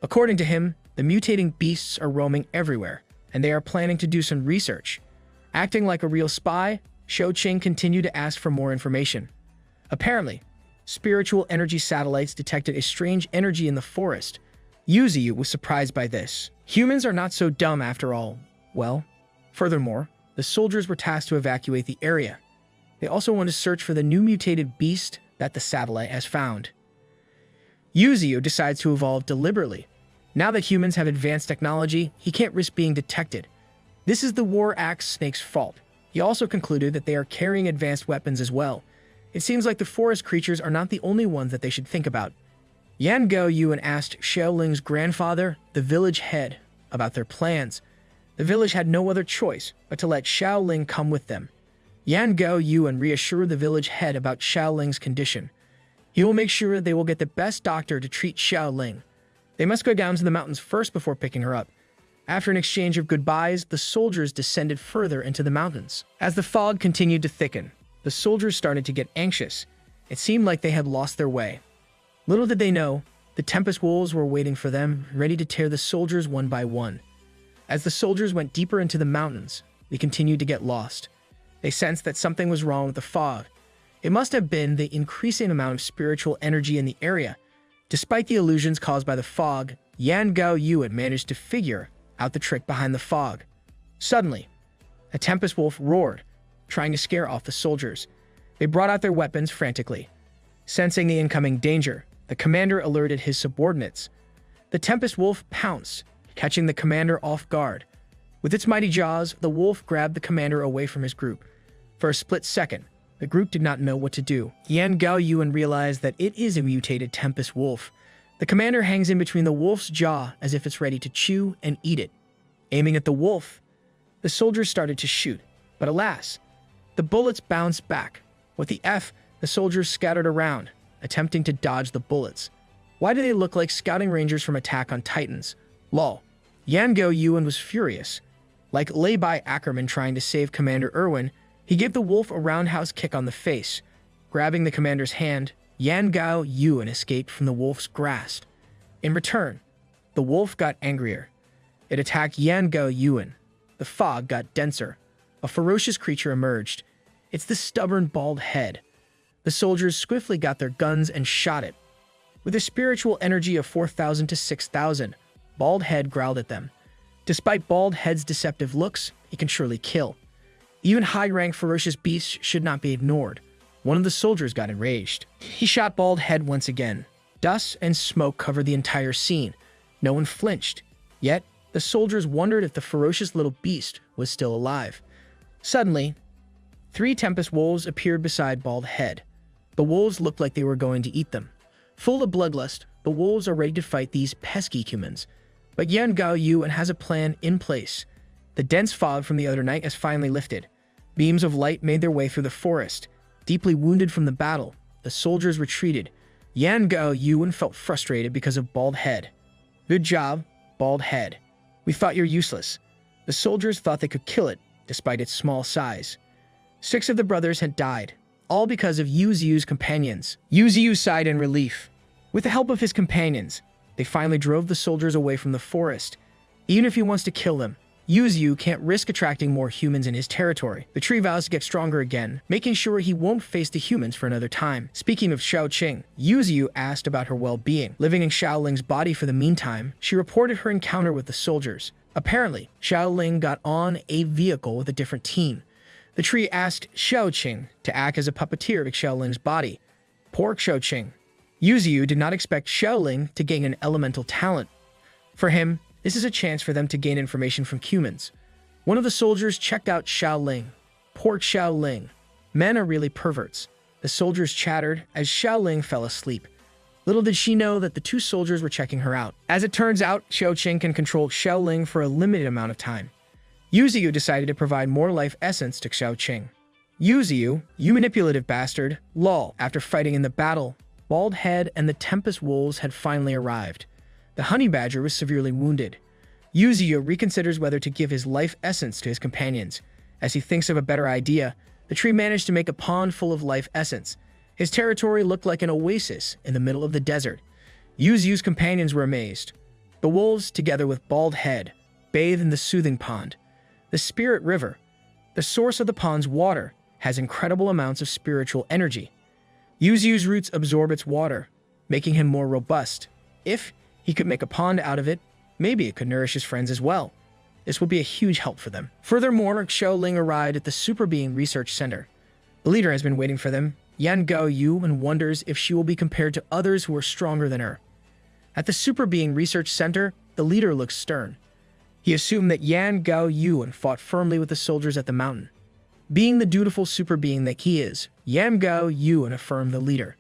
According to him, the mutating beasts are roaming everywhere, and they are planning to do some research. Acting like a real spy, Xiaoqing continued to ask for more information. Apparently, spiritual energy satellites detected a strange energy in the forest. Yuziu was surprised by this. Humans are not so dumb after all. Well, furthermore, the soldiers were tasked to evacuate the area. They also want to search for the new mutated beast that the satellite has found. Yuziu decides to evolve deliberately. Now that humans have advanced technology, he can't risk being detected. This is the War Axe Snake's fault. He also concluded that they are carrying advanced weapons as well. It seems like the forest creatures are not the only ones that they should think about. Yan Gao Yuan asked Xiaoling's grandfather, the village head, about their plans. The village had no other choice but to let Xiaoling come with them. Yan Gao Yuan reassured the village head about Xiaoling's condition. He will make sure they will get the best doctor to treat Xiaoling. They must go down to the mountains first before picking her up. After an exchange of goodbyes, the soldiers descended further into the mountains. As the fog continued to thicken, the soldiers started to get anxious. It seemed like they had lost their way. Little did they know, The Tempest Wolves were waiting for them, ready to tear the soldiers one by one. As the soldiers went deeper into the mountains, they continued to get lost. They sensed that something was wrong with the fog. It must have been the increasing amount of spiritual energy in the area. Despite the illusions caused by the fog, Yan Gao Yuan managed to figure out the trick behind the fog. Suddenly, a Tempest Wolf roared, trying to scare off the soldiers. They brought out their weapons frantically. Sensing the incoming danger, the commander alerted his subordinates. The Tempest Wolf pounced, catching the commander off guard. With its mighty jaws, the wolf grabbed the commander away from his group. For a split second, the group did not know what to do. Yan Gao Yuan realized that it is a mutated Tempest Wolf. The commander hangs in between the wolf's jaw as if it's ready to chew and eat it. Aiming at the wolf, the soldiers started to shoot, but alas, the bullets bounced back. With the the soldiers scattered around, attempting to dodge the bullets. Why do they look like scouting rangers from Attack on Titans? Lol. Yan Gao Yuan was furious. Like Lay-by Ackerman trying to save Commander Irwin, he gave the wolf a roundhouse kick on the face. Grabbing the commander's hand, Yan Gao Yuan escaped from the wolf's grasp. In return, the wolf got angrier. It attacked Yan Gao Yuan. The fog got denser. A ferocious creature emerged. It's the stubborn bald head. The soldiers swiftly got their guns and shot it. With a spiritual energy of 4,000 to 6,000, Bald Head growled at them. Despite Bald Head's deceptive looks, he can surely kill. Even high-rank ferocious beasts should not be ignored. One of the soldiers got enraged. He shot Bald Head once again. Dust and smoke covered the entire scene. No one flinched. Yet, the soldiers wondered if the ferocious little beast was still alive. Suddenly, 3 Tempest Wolves appeared beside Bald Head. The wolves looked like they were going to eat them. Full of bloodlust, the wolves are ready to fight these pesky humans. But Yan Gao Yuan has a plan in place. The dense fog from the other night has finally lifted. Beams of light made their way through the forest. Deeply wounded from the battle, the soldiers retreated. Yan Gao Yuan felt frustrated because of Bald Head. Good job, Bald Head. We thought you're useless. The soldiers thought they could kill it, despite its small size. 6 of the brothers had died, all because of Yu Ziyu's companions. Yu Ziyu sighed in relief. With the help of his companions, they finally drove the soldiers away from the forest. Even if he wants to kill them, Yu Ziyu can't risk attracting more humans in his territory. The tree vows to get stronger again, making sure he won't face the humans for another time. Speaking of Xiaoqing, Yu Ziyu asked about her well-being. Living in Xiaoling's body for the meantime, she reported her encounter with the soldiers. Apparently, Xiaoling got on a vehicle with a different team. The tree asked Xiaoqing to act as a puppeteer of Xiaoling's body. Poor Xiaoqing. Yu Ziyu did not expect Xiaoling to gain an elemental talent. For him, this is a chance for them to gain information from humans. One of the soldiers checked out Xiaoling. Poor Xiaoling. Men are really perverts. The soldiers chattered as Xiaoling fell asleep. Little did she know that the 2 soldiers were checking her out. As it turns out, Xiaoqing can control Xiaoling for a limited amount of time. Yu Ziyu decided to provide more life essence to Xiaoqing. Yu Ziyu, you manipulative bastard, lol. After fighting in the battle, Bald Head and the Tempest Wolves had finally arrived. The honey badger was severely wounded. Yu Ziyu reconsiders whether to give his life essence to his companions. As he thinks of a better idea, the tree managed to make a pond full of life essence. His territory looked like an oasis in the middle of the desert. Yu Ziyu's companions were amazed. The wolves, together with Bald Head, bathed in the soothing pond. The Spirit River, the source of the pond's water, has incredible amounts of spiritual energy. Yu Ziyu's roots absorb its water, making him more robust. If he could make a pond out of it, maybe it could nourish his friends as well. This would be a huge help for them. Furthermore, Xiaoling arrived at the Super Being Research Center. The leader has been waiting for them. Yan Gao Yuan wonders if she will be compared to others who are stronger than her. At the Super Being Research Center, the leader looks stern. He assumed that Yan Gao Yuan fought firmly with the soldiers at the mountain. Being the dutiful super being that he is, Yan Gao Yuan affirmed the leader.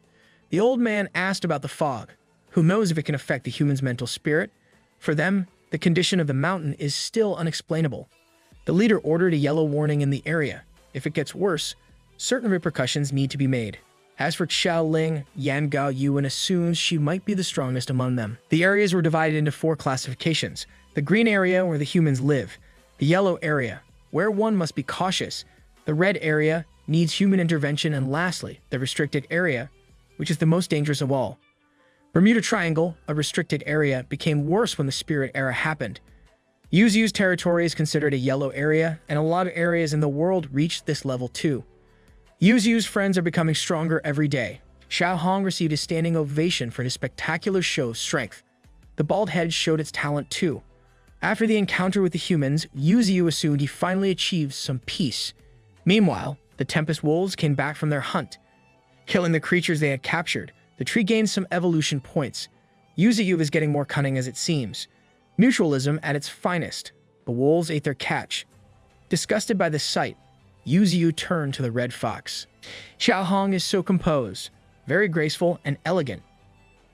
The old man asked about the fog. Who knows if it can affect the human's mental spirit? For them, the condition of the mountain is still unexplainable. The leader ordered a yellow warning in the area. If it gets worse, certain repercussions need to be made. As for Xiaoling, Yan Gao Yuan assumes she might be the strongest among them. The areas were divided into 4 classifications. The green area, where the humans live. The yellow area, where one must be cautious. The red area needs human intervention. And lastly, the restricted area, which is the most dangerous of all. Bermuda Triangle, a restricted area, became worse when the Spirit Era happened. Yuzu's territory is considered a yellow area, and a lot of areas in the world reached this level too. Yuzu's friends are becoming stronger every day. Xiao Hong received a standing ovation for his spectacular show of strength. The bald head showed its talent too. After the encounter with the humans, Yuzu assumed he finally achieved some peace. Meanwhile, the Tempest Wolves came back from their hunt. Killing the creatures they had captured, the tree gained some evolution points. Yuzu is getting more cunning as it seems. Mutualism at its finest. The wolves ate their catch. Disgusted by the sight, Yuzu turned to the red fox. Xiao Hong is so composed, very graceful and elegant.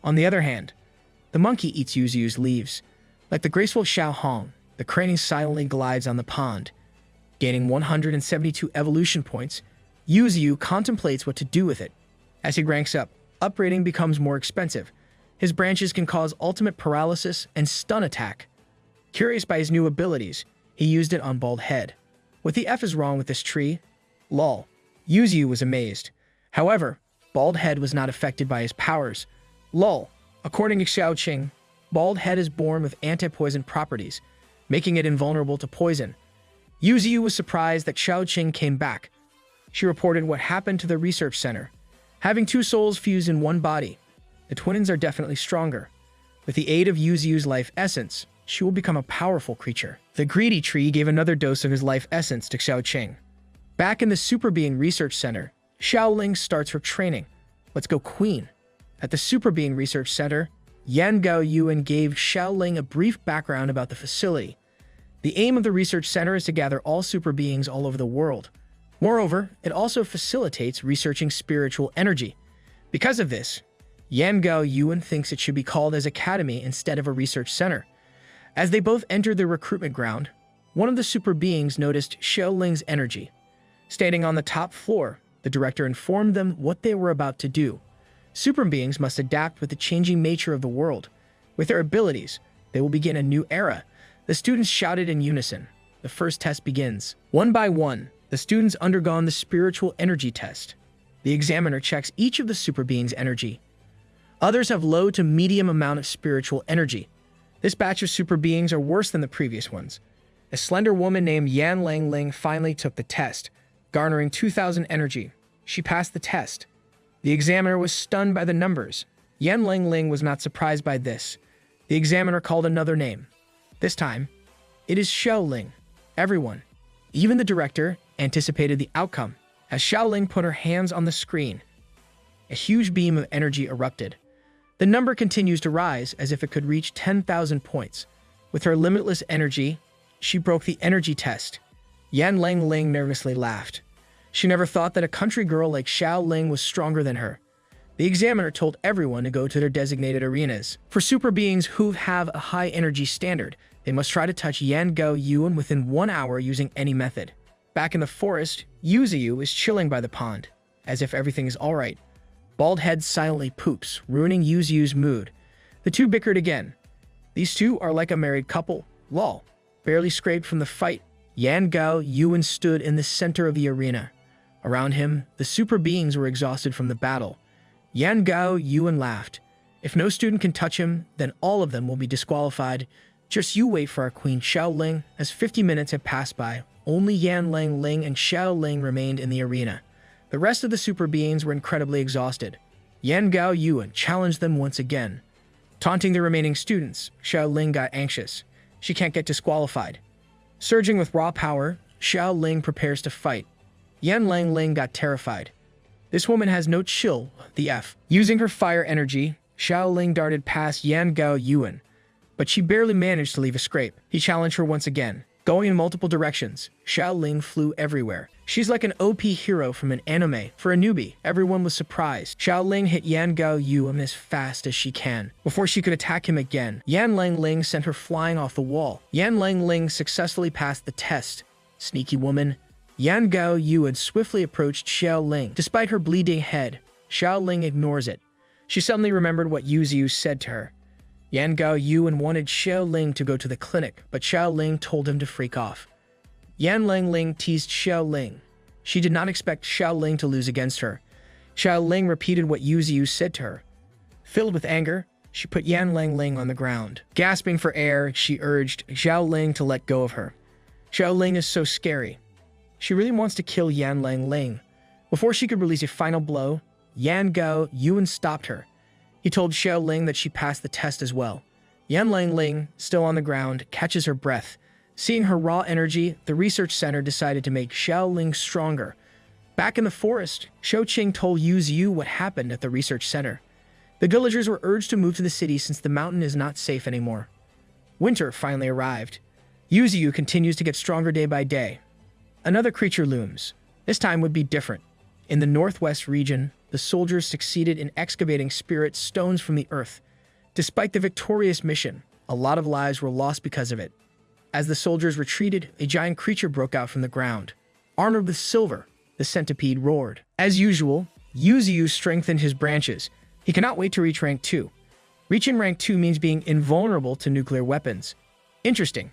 On the other hand, the monkey eats Yuzu's leaves. Like the graceful Xiao Hong, the crane silently glides on the pond. Gaining 172 evolution points, Yuzu contemplates what to do with it. As he ranks up, upgrading becomes more expensive. His branches can cause ultimate paralysis and stun attack. Curious by his new abilities, he used it on Bald Head. What the F is wrong with this tree? Lol. Yuzu was amazed. However, Bald Head was not affected by his powers. Lol. According to Xiao Qing, Bald Head is born with anti-poison properties, making it invulnerable to poison. Yuzu was surprised that Xiao Qing came back. She reported what happened to the research center. Having two souls fused in one body, the twins are definitely stronger. With the aid of Yuzu's life essence, she will become a powerful creature. The greedy tree gave another dose of his life essence to Xiao Qing. Back in the Super Being Research Center, Xiaoling starts her training. Let's go Queen. At the Super Being Research Center, Yan Gao Yuan gave Xiaoling a brief background about the facility. The aim of the research center is to gather all super beings all over the world. Moreover, it also facilitates researching spiritual energy. Because of this, Yan Gao Yuan thinks it should be called as Academy instead of a research center. As they both entered the recruitment ground, one of the super beings noticed Xiaoling's energy. Standing on the top floor, the director informed them what they were about to do. Super beings must adapt with the changing nature of the world. With their abilities, they will begin a new era. The students shouted in unison. The first test begins. One by one, the students undergone the spiritual energy test. The examiner checks each of the super beings' energy. Others have low to medium amount of spiritual energy. This batch of super beings are worse than the previous ones. A slender woman named Yan Lang Ling finally took the test, garnering 2,000 energy. She passed the test. The examiner was stunned by the numbers. Yan Lang Ling was not surprised by this. The examiner called another name. This time, it is Xiaoling. Everyone, even the director, anticipated the outcome. As Xiaoling put her hands on the screen, a huge beam of energy erupted. The number continues to rise as if it could reach 10,000 points. With her limitless energy, she broke the energy test. Yan Lang Ling nervously laughed. She never thought that a country girl like Xiaoling was stronger than her. The examiner told everyone to go to their designated arenas. For super beings who have a high energy standard, they must try to touch Yan Gao Yuan within 1 hour using any method. Back in the forest, Yuzu is chilling by the pond, as if everything is alright. Bald Head silently poops, ruining Yuzu's mood. The two bickered again. These two are like a married couple. Lol. Barely scraped from the fight, Yan Gao Yuan stood in the center of the arena. Around him, the super beings were exhausted from the battle. Yan Gao Yuan laughed. If no student can touch him, then all of them will be disqualified. Just you wait for our queen Xiaoling. As 50 minutes had passed by, only Yan Lang Ling and Xiaoling remained in the arena. The rest of the super beings were incredibly exhausted. Yan Gao Yuan challenged them once again. Taunting the remaining students, Xiaoling got anxious. She can't get disqualified. Surging with raw power, Xiaoling prepares to fight. Yan Lang Ling got terrified. This woman has no chill, the F. Using her fire energy, Xiaoling darted past Yan Gao Yuan, but she barely managed to leave a scrape. He challenged her once again. Going in multiple directions, Xiaoling flew everywhere. She's like an OP hero from an anime. For a newbie, everyone was surprised. Xiaoling hit Yan Gao Yuan as fast as she can. Before she could attack him again, Yan Lang Ling sent her flying off the wall. Yan Lang Ling successfully passed the test. Sneaky woman. Yan Gao Yuan swiftly approached Xiaoling. Despite her bleeding head, Xiaoling ignores it. She suddenly remembered what Yuzu said to her. Yan Gao Yuan wanted Xiaoling to go to the clinic, but Xiaoling told him to freak off. Yan Lang Ling teased Xiaoling. She did not expect Xiaoling to lose against her. Xiaoling repeated what Yuzu said to her. Filled with anger, she put Yan Lang Ling on the ground. Gasping for air, she urged Xiao Ling to let go of her. Xiao Ling is so scary. She really wants to kill Yan Lang Ling. Before she could release a final blow, Yan Gao Yuan stopped her. He told Xiao Ling that she passed the test as well. Yan Lang Ling, still on the ground, catches her breath. Seeing her raw energy, the research center decided to make Xiao Ling stronger. Back in the forest, Shou Qing told Yu Ziyu what happened at the research center. The villagers were urged to move to the city since the mountain is not safe anymore. Winter finally arrived. Yu Ziyu continues to get stronger day by day. Another creature looms. This time would be different. In the northwest region, the soldiers succeeded in excavating spirit stones from the earth. Despite the victorious mission, a lot of lives were lost because of it. As the soldiers retreated, a giant creature broke out from the ground. Armored with silver, the centipede roared. As usual, Yu Ziyu strengthened his branches. He cannot wait to reach rank 2. Reaching rank 2 means being invulnerable to nuclear weapons. Interesting.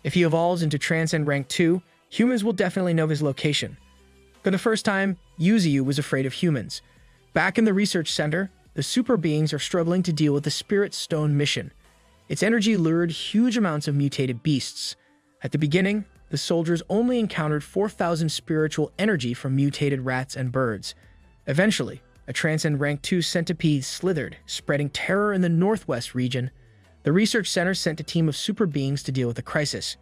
If he evolves into Transcend rank 2, humans will definitely know his location. For the first time, Yu Ziyu was afraid of humans. Back in the research center, the super beings are struggling to deal with the Spirit Stone mission. Its energy lured huge amounts of mutated beasts. At the beginning, the soldiers only encountered 4,000 spiritual energy from mutated rats and birds. Eventually, a Transcend rank 2 centipede slithered, spreading terror in the northwest region. The research center sent a team of super beings to deal with the crisis.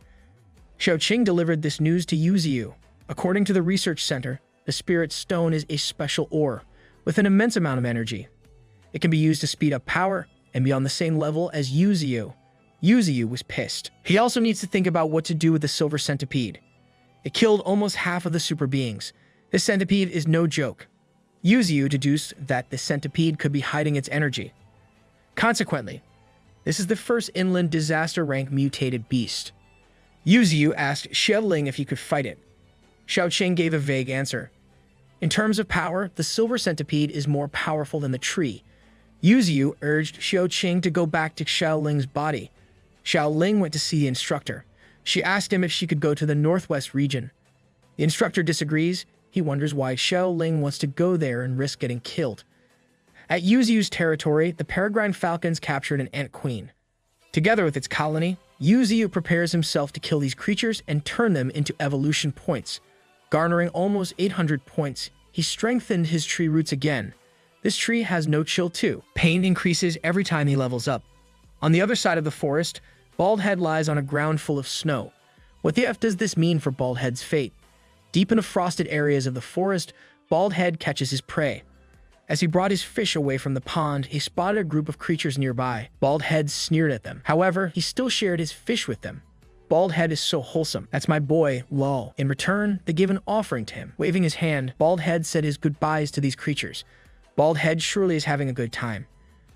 Shou Qing delivered this news to Yu Ziyu. According to the research center, the Spirit Stone is a special ore with an immense amount of energy. It can be used to speed up power and be on the same level as Yu Ziyu. Yu Ziyu was pissed. He also needs to think about what to do with the silver centipede. It killed almost half of the super beings. This centipede is no joke. Yu Ziyu deduced that the centipede could be hiding its energy. Consequently, this is the first inland disaster rank mutated beast. Yu Ziyu asked Xiao Ling if he could fight it. Shou Qing gave a vague answer. In terms of power, the silver centipede is more powerful than the tree. Yu Ziyu urged Xiao Qing to go back to Xiao Ling's body. Xiao Ling went to see the instructor. She asked him if she could go to the northwest region. The instructor disagrees. He wonders why Xiao Ling wants to go there and risk getting killed. At Yu Ziyu's territory, the peregrine falcons captured an ant queen. Together with its colony, Yu Ziyu prepares himself to kill these creatures and turn them into evolution points. Garnering almost 800 points, he strengthened his tree roots again. This tree has no chill too. Pain increases every time he levels up. On the other side of the forest, Baldhead lies on a ground full of snow. What the F does this mean for Baldhead's fate? Deep in the frosted areas of the forest, Baldhead catches his prey. As he brought his fish away from the pond, he spotted a group of creatures nearby. Baldhead sneered at them. However, he still shared his fish with them. Baldhead is so wholesome. That's my boy, lol. In return, they give an offering to him. Waving his hand, Baldhead said his goodbyes to these creatures. Baldhead surely is having a good time.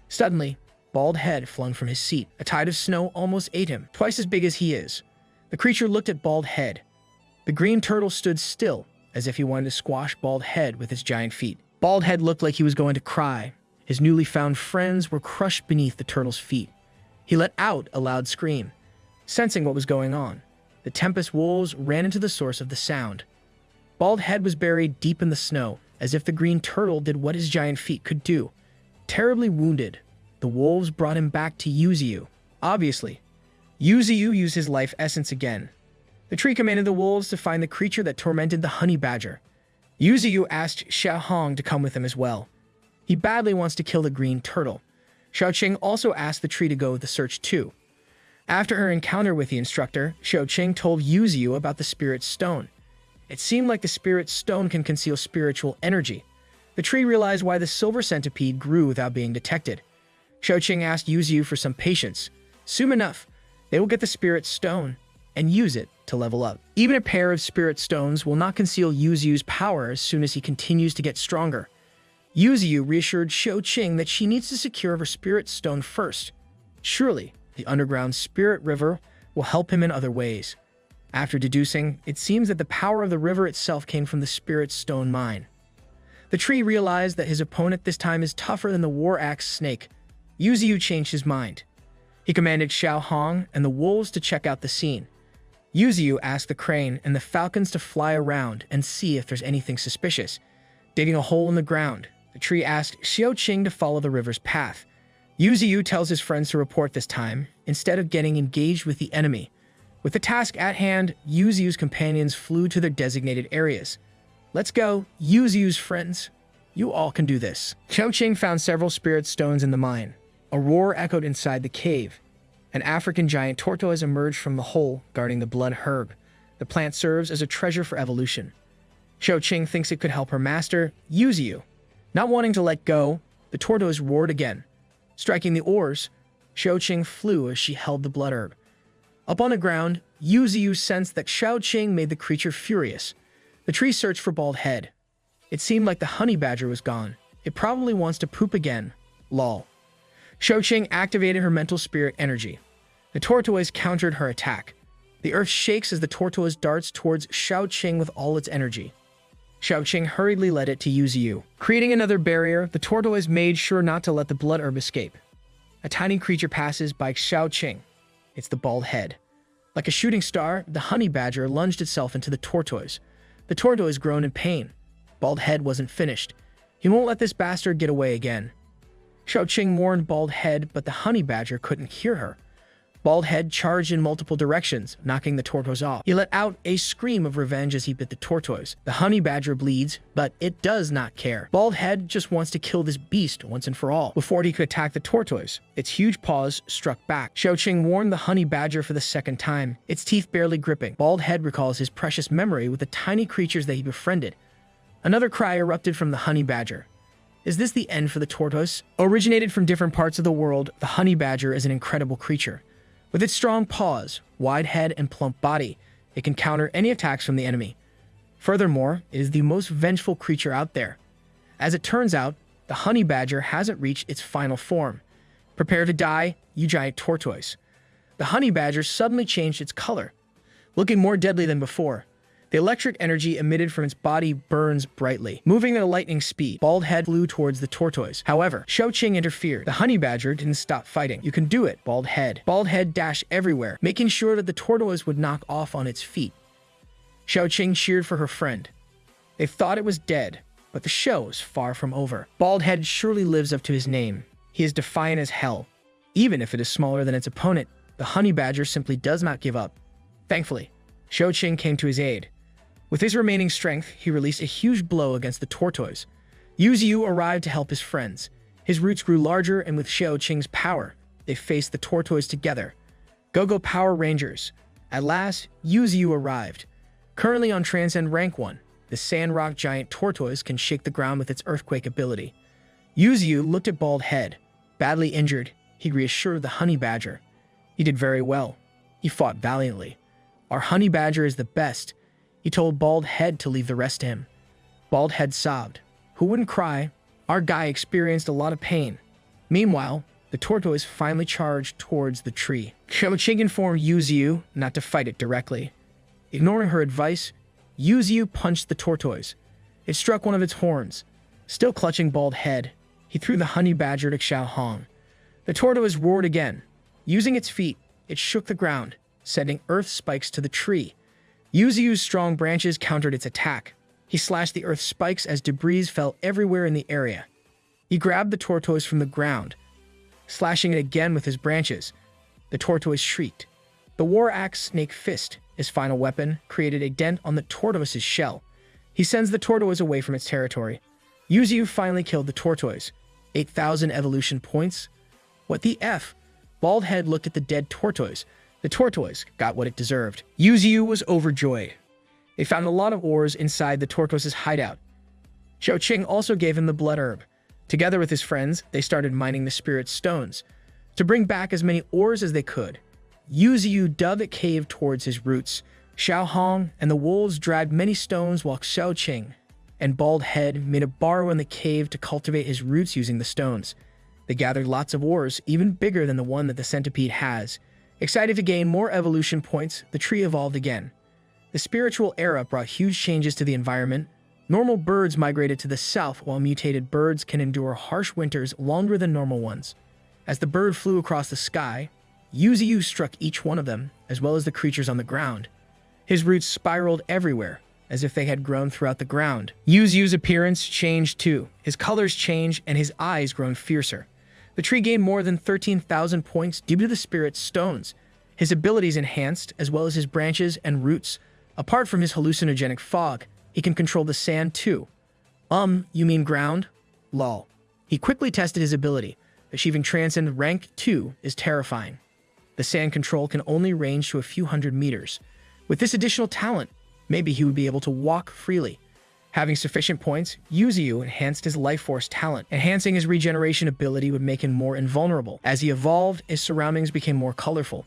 Suddenly, Baldhead flung from his seat. A tide of snow almost ate him, twice as big as he is. The creature looked at Baldhead. The green turtle stood still, as if he wanted to squash Baldhead with its giant feet. Baldhead looked like he was going to cry. His newly found friends were crushed beneath the turtle's feet. He let out a loud scream. Sensing what was going on, the Tempest wolves ran into the source of the sound. Baldhead was buried deep in the snow, as if the green turtle did what his giant feet could do. Terribly wounded, the wolves brought him back to Yu Ziyu. Obviously, Yu Ziyu used his life essence again. The tree commanded the wolves to find the creature that tormented the honey badger. Yu Ziyu asked Xiao Hong to come with him as well. He badly wants to kill the green turtle. Shou Qing also asked the tree to go with the search too. After her encounter with the instructor, Shou Qing told Yu Ziyu about the Spirit Stone. It seemed like the Spirit Stone can conceal spiritual energy. The tree realized why the silver centipede grew without being detected. Shou Qing asked Yu Ziyu for some patience. Soon enough, they will get the Spirit Stone and use it to level up. Even a pair of Spirit Stones will not conceal Yu Ziyu's power as soon as he continues to get stronger. Yu Ziyu reassured Shou Qing that she needs to secure her Spirit Stone first. Surely, the underground Spirit River will help him in other ways. After deducing, it seems that the power of the river itself came from the Spirit Stone mine. The tree realized that his opponent this time is tougher than the War Axe Snake. Yu Ziyu changed his mind. He commanded Xiao Hong and the wolves to check out the scene. Yu Ziyu asked the crane and the falcons to fly around and see if there's anything suspicious. Digging a hole in the ground, the tree asked Xiao Qing to follow the river's path. Yuzu tells his friends to report this time, instead of getting engaged with the enemy. With the task at hand, Yuzu's companions flew to their designated areas. Let's go, Yuzu's friends. You all can do this. Xiaoqing found several spirit stones in the mine. A roar echoed inside the cave. An African giant tortoise emerged from the hole, guarding the blood herb. The plant serves as a treasure for evolution. Xiaoqing thinks it could help her master, Yuzu. Not wanting to let go, the tortoise roared again. Striking the oars, Xiaoqing flew as she held the blood herb. Up on the ground, Yuzu sensed that Xiaoqing made the creature furious. The tree searched for Bald Head. It seemed like the honey badger was gone. It probably wants to poop again. Lol. Xiaoqing activated her mental spirit energy. The tortoise countered her attack. The earth shakes as the tortoise darts towards Xiaoqing with all its energy. Xiaoqing hurriedly led it to Yuzu. Creating another barrier, the tortoise made sure not to let the blood herb escape. A tiny creature passes by Xiaoqing. It's the Bald Head. Like a shooting star, the honey badger lunged itself into the tortoise. The tortoise groaned in pain. Bald Head wasn't finished. He won't let this bastard get away again. Xiaoqing warned Bald Head, but the honey badger couldn't hear her. Bald Head charged in multiple directions, knocking the tortoise off. He let out a scream of revenge as he bit the tortoise. The honey badger bleeds, but it does not care. Bald Head just wants to kill this beast once and for all. Before he could attack the tortoise, its huge paws struck back. Xiaoqing warned the honey badger for the second time, its teeth barely gripping. Bald Head recalls his precious memory with the tiny creatures that he befriended. Another cry erupted from the honey badger. Is this the end for the tortoise? Originated from different parts of the world, the honey badger is an incredible creature. With its strong paws, wide head, and plump body, it can counter any attacks from the enemy. Furthermore, it is the most vengeful creature out there. As it turns out, the honey badger hasn't reached its final form. Prepare to die, you giant tortoise. The honey badger suddenly changed its color, looking more deadly than before. The electric energy emitted from its body burns brightly. Moving at a lightning speed, Bald Head flew towards the tortoise. However, Xiaoqing interfered. The honey badger didn't stop fighting. You can do it, Bald Head. Bald Head dashed everywhere, making sure that the tortoise would knock off on its feet. Xiaoqing cheered for her friend. They thought it was dead, but the show is far from over. Bald Head surely lives up to his name. He is defiant as hell. Even if it is smaller than its opponent, the honey badger simply does not give up. Thankfully, Xiaoqing came to his aid. With his remaining strength, he released a huge blow against the tortoise. Yuzu arrived to help his friends. His roots grew larger, and with Xiaoqing's power, they faced the tortoise together. Go-Go Power Rangers. At last, Yuzu arrived. Currently on Transcend Rank 1, the Sandrock Giant Tortoise can shake the ground with its earthquake ability. Yuzu looked at Bald Head. Badly injured, he reassured the honey badger. He did very well. He fought valiantly. Our honey badger is the best. He told Bald Head to leave the rest to him. Bald Head sobbed. Who wouldn't cry? Our guy experienced a lot of pain. Meanwhile, the tortoise finally charged towards the tree. Xiaoqing informed Yuzu not to fight it directly. Ignoring her advice, Yuzu punched the tortoise. It struck one of its horns. Still clutching Bald Head, he threw the honey badger to Xiaohong. The tortoise roared again. Using its feet, it shook the ground, sending earth spikes to the tree. Yuzu's strong branches countered its attack. He slashed the earth spikes as debris fell everywhere in the area. He grabbed the tortoise from the ground, slashing it again with his branches. The tortoise shrieked. The War Axe Snake Fist, his final weapon, created a dent on the tortoise's shell. He sends the tortoise away from its territory. Yuzu finally killed the tortoise. 8,000 evolution points? What the F? Bald Head looked at the dead tortoise. The tortoise got what it deserved. Yuzu was overjoyed. They found a lot of ores inside the tortoise's hideout. Xiaoqing also gave him the blood herb. Together with his friends, they started mining the spirit stones to bring back as many ores as they could. Yuzu dug a cave towards his roots. Xiaohong and the wolves dragged many stones while Xiaoqing and Bald Head made a burrow in the cave to cultivate his roots using the stones. They gathered lots of ores, even bigger than the one that the centipede has. Excited to gain more evolution points, the tree evolved again. The spiritual era brought huge changes to the environment. Normal birds migrated to the south, while mutated birds can endure harsh winters longer than normal ones. As the bird flew across the sky, Yuzu struck each one of them, as well as the creatures on the ground. His roots spiraled everywhere, as if they had grown throughout the ground. Yuzu's appearance changed too. His colors changed, and his eyes grown fiercer. The tree gained more than 13,000 points due to the spirit's stones. His abilities enhanced, as well as his branches and roots. Apart from his hallucinogenic fog, he can control the sand too. You mean ground? Lol. He quickly tested his ability. Achieving Transcend Rank 2 is terrifying. The sand control can only range to a few hundred meters. With this additional talent, maybe he would be able to walk freely. Having sufficient points, Yuzu enhanced his life force talent. Enhancing his regeneration ability would make him more invulnerable. As he evolved, his surroundings became more colorful.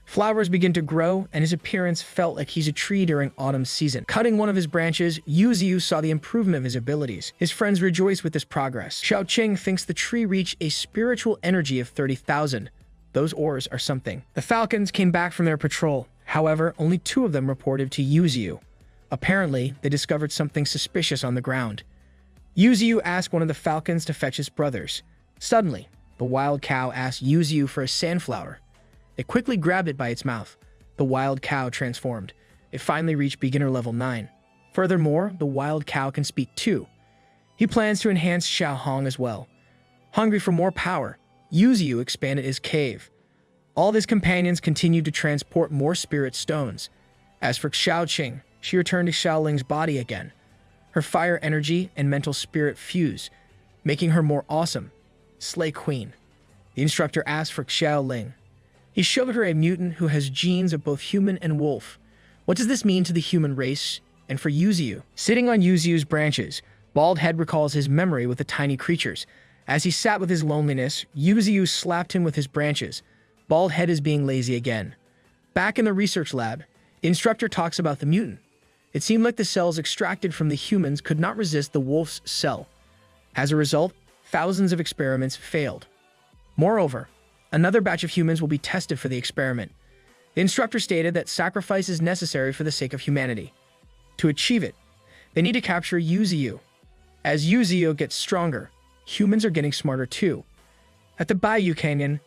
Flowers began to grow, and his appearance felt like he's a tree during autumn season. Cutting one of his branches, Yuzu saw the improvement of his abilities. His friends rejoiced with this progress. Xiaoqing thinks the tree reached a spiritual energy of 30,000. Those ores are something. The falcons came back from their patrol. However, only 2 of them reported to Yuzu. Apparently, they discovered something suspicious on the ground. Yuzu asked one of the falcons to fetch his brothers. Suddenly, the wild cow asked Yuzu for a sandflower. It quickly grabbed it by its mouth. The wild cow transformed. It finally reached beginner level 9. Furthermore, the wild cow can speak too. He plans to enhance Xiaohong as well. Hungry for more power, Yuzu expanded his cave. All his companions continued to transport more spirit stones. As for Xiaoqing, she returned to Xiaoling's body again. Her fire energy and mental spirit fuse, making her more awesome. Slay Queen. The instructor asked for Xiaoling. He showed her a mutant who has genes of both human and wolf. What does this mean to the human race and for Yuzu? Sitting on Yuzu's branches, Bald Head recalls his memory with the tiny creatures. As he sat with his loneliness, Yuzu slapped him with his branches. Bald Head is being lazy again. Back in the research lab, the instructor talks about the mutant. It seemed like the cells extracted from the humans could not resist the wolf's cell. As a result, thousands of experiments failed. Moreover, another batch of humans will be tested for the experiment. The instructor stated that sacrifice is necessary for the sake of humanity. To achieve it, they need to capture Yuzu. As Yuzu gets stronger, humans are getting smarter too. At the Bayou Canyon,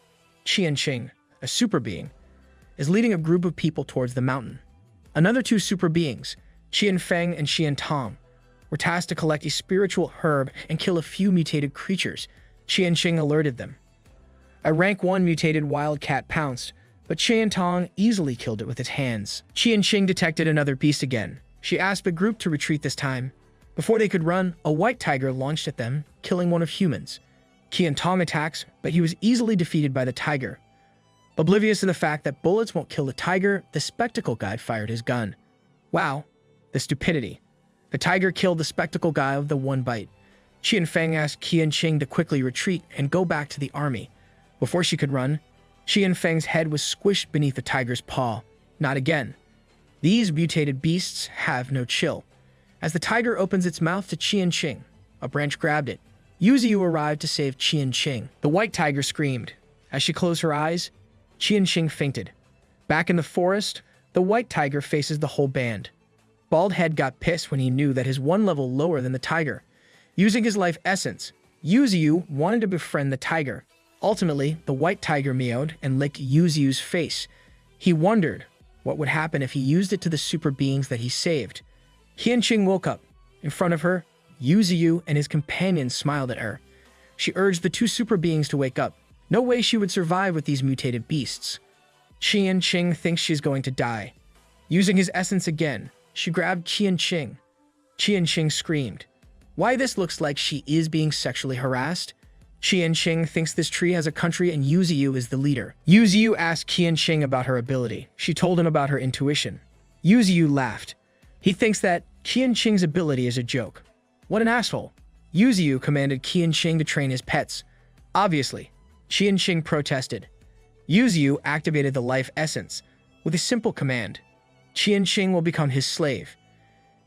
Qianqing, a super being, is leading a group of people towards the mountain. Another 2 super beings, Qianfeng and Qiantong, were tasked to collect a spiritual herb and kill a few mutated creatures. Qianqing alerted them. A rank 1 mutated wildcat pounced, but Qiantong easily killed it with its hands. Qianqing detected another beast again. She asked the group to retreat this time. Before they could run, a white tiger launched at them, killing one of humans. Qiantong attacks, but he was easily defeated by the tiger. Oblivious to the fact that bullets won't kill the tiger, the spectacle guy fired his gun. Wow, the stupidity. The tiger killed the spectacle guy with the 1 bite. Qianfeng asked Qianqing to quickly retreat and go back to the army. Before she could run, Qianfeng's head was squished beneath the tiger's paw. Not again. These mutated beasts have no chill. As the tiger opens its mouth to Qianqing, a branch grabbed it. Yuzu arrived to save Qianqing. The white tiger screamed. As she closed her eyes, Qianqing fainted. Back in the forest, the white tiger faces the whole band. Bald Head got pissed when he knew that his 1 level lower than the tiger. Using his life essence, Yuzu wanted to befriend the tiger. Ultimately, the white tiger meowed and licked Yuzu's face. He wondered what would happen if he used it to the super beings that he saved. Qianqing woke up. In front of her, Yuzu and his companions smiled at her. She urged the 2 super beings to wake up. No way she would survive with these mutated beasts. Qianqing thinks she's going to die. Using his essence again, she grabbed Qianqing. Qianqing screamed. Why, this looks like she is being sexually harassed? Qianqing thinks this tree has a country and Yuzu is the leader. Yuzu asked Qianqing about her ability. She told him about her intuition. Yuzu laughed. He thinks that Qianqing's ability is a joke. What an asshole. Yuzu commanded Qianqing to train his pets. Obviously, Qianqing protested. Yuzu activated the life essence with a simple command. Qianqing will become his slave.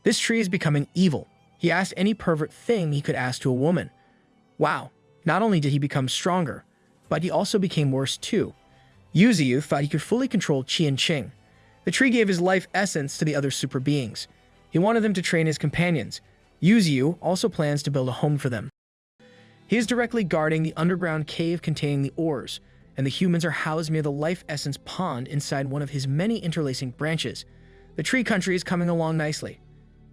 This tree is becoming evil. He asked any pervert thing he could ask to a woman. Wow. Not only did he become stronger, but he also became worse too. Yuzu thought he could fully control Qianqing. The tree gave his life essence to the other super beings. He wanted them to train his companions. Yuzu also plans to build a home for them. He is directly guarding the underground cave containing the ores, and the humans are housed near the life essence pond inside one of his many interlacing branches. The tree country is coming along nicely.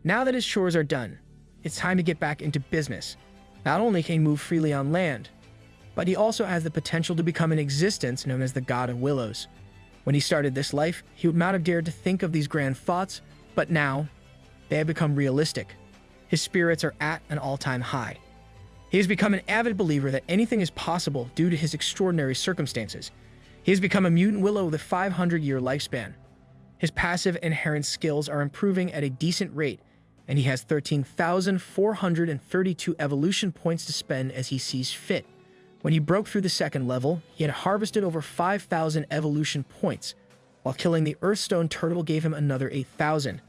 Now that his chores are done, it's time to get back into business. Not only can he move freely on land, but he also has the potential to become an existence known as the God of Willows. When he started this life, he would not have dared to think of these grand thoughts, but now they have become realistic. His spirits are at an all-time high. He has become an avid believer that anything is possible due to his extraordinary circumstances. He has become a mutant willow with a 500-year lifespan. His passive inherent skills are improving at a decent rate, and he has 13,432 evolution points to spend as he sees fit. When he broke through the second level, he had harvested over 5,000 evolution points, while killing the Earthstone turtle gave him another 8,000.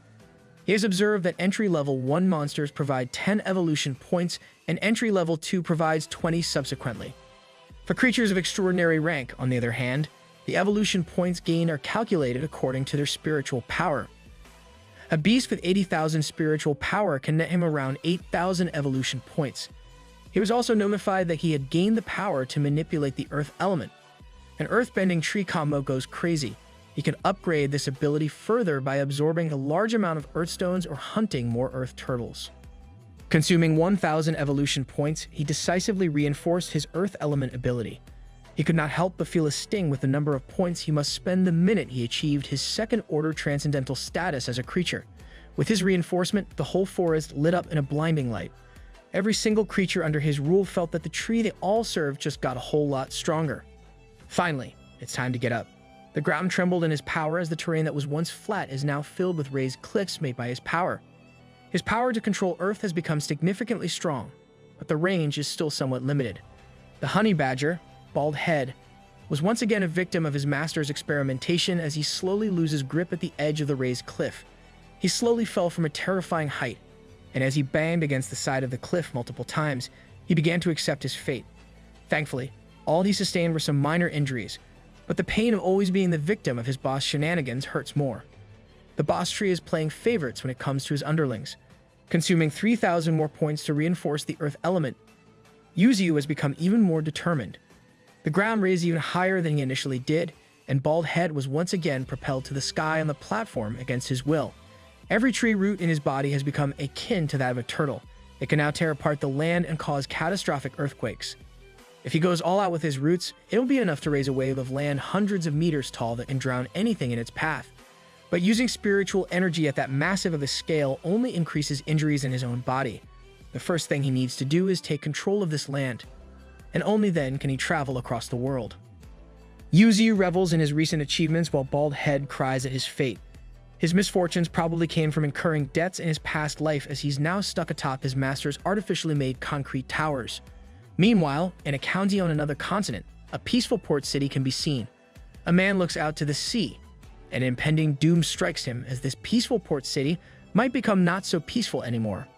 He has observed that entry-level 1 monsters provide 10 evolution points, and entry-level 2 provides 20 subsequently. For creatures of extraordinary rank, on the other hand, the evolution points gained are calculated according to their spiritual power. A beast with 80,000 spiritual power can net him around 8,000 evolution points. He was also notified that he had gained the power to manipulate the earth element. An earthbending tree combo goes crazy. He can upgrade this ability further by absorbing a large amount of earthstones or hunting more earth turtles. Consuming 1,000 evolution points, he decisively reinforced his earth element ability. He could not help but feel a sting with the number of points he must spend the minute he achieved his second-order transcendental status as a creature. With his reinforcement, the whole forest lit up in a blinding light. Every single creature under his rule felt that the tree they all served just got a whole lot stronger. Finally, it's time to get up. The ground trembled in his power as the terrain that was once flat is now filled with raised cliffs made by his power. His power to control Earth has become significantly strong, but the range is still somewhat limited. The honey badger, Bald Head, was once again a victim of his master's experimentation as he slowly loses grip at the edge of the raised cliff. He slowly fell from a terrifying height, and as he banged against the side of the cliff multiple times, he began to accept his fate. Thankfully, all he sustained were some minor injuries, but the pain of always being the victim of his boss' shenanigans hurts more. The boss tree is playing favorites when it comes to his underlings, consuming 3,000 more points to reinforce the earth element. Yuzu has become even more determined. The ground raised even higher than he initially did, and Bald Head was once again propelled to the sky on the platform against his will. Every tree root in his body has become akin to that of a turtle. It can now tear apart the land and cause catastrophic earthquakes. If he goes all out with his roots, it'll be enough to raise a wave of land hundreds of meters tall that can drown anything in its path. But using spiritual energy at that massive of a scale only increases injuries in his own body. The first thing he needs to do is take control of this land, and only then can he travel across the world. Yuzu revels in his recent achievements while Bald Head cries at his fate. His misfortunes probably came from incurring debts in his past life as he's now stuck atop his master's artificially made concrete towers. Meanwhile, in a county on another continent, a peaceful port city can be seen. A man looks out to the sea, and impending doom strikes him as this peaceful port city might become not so peaceful anymore.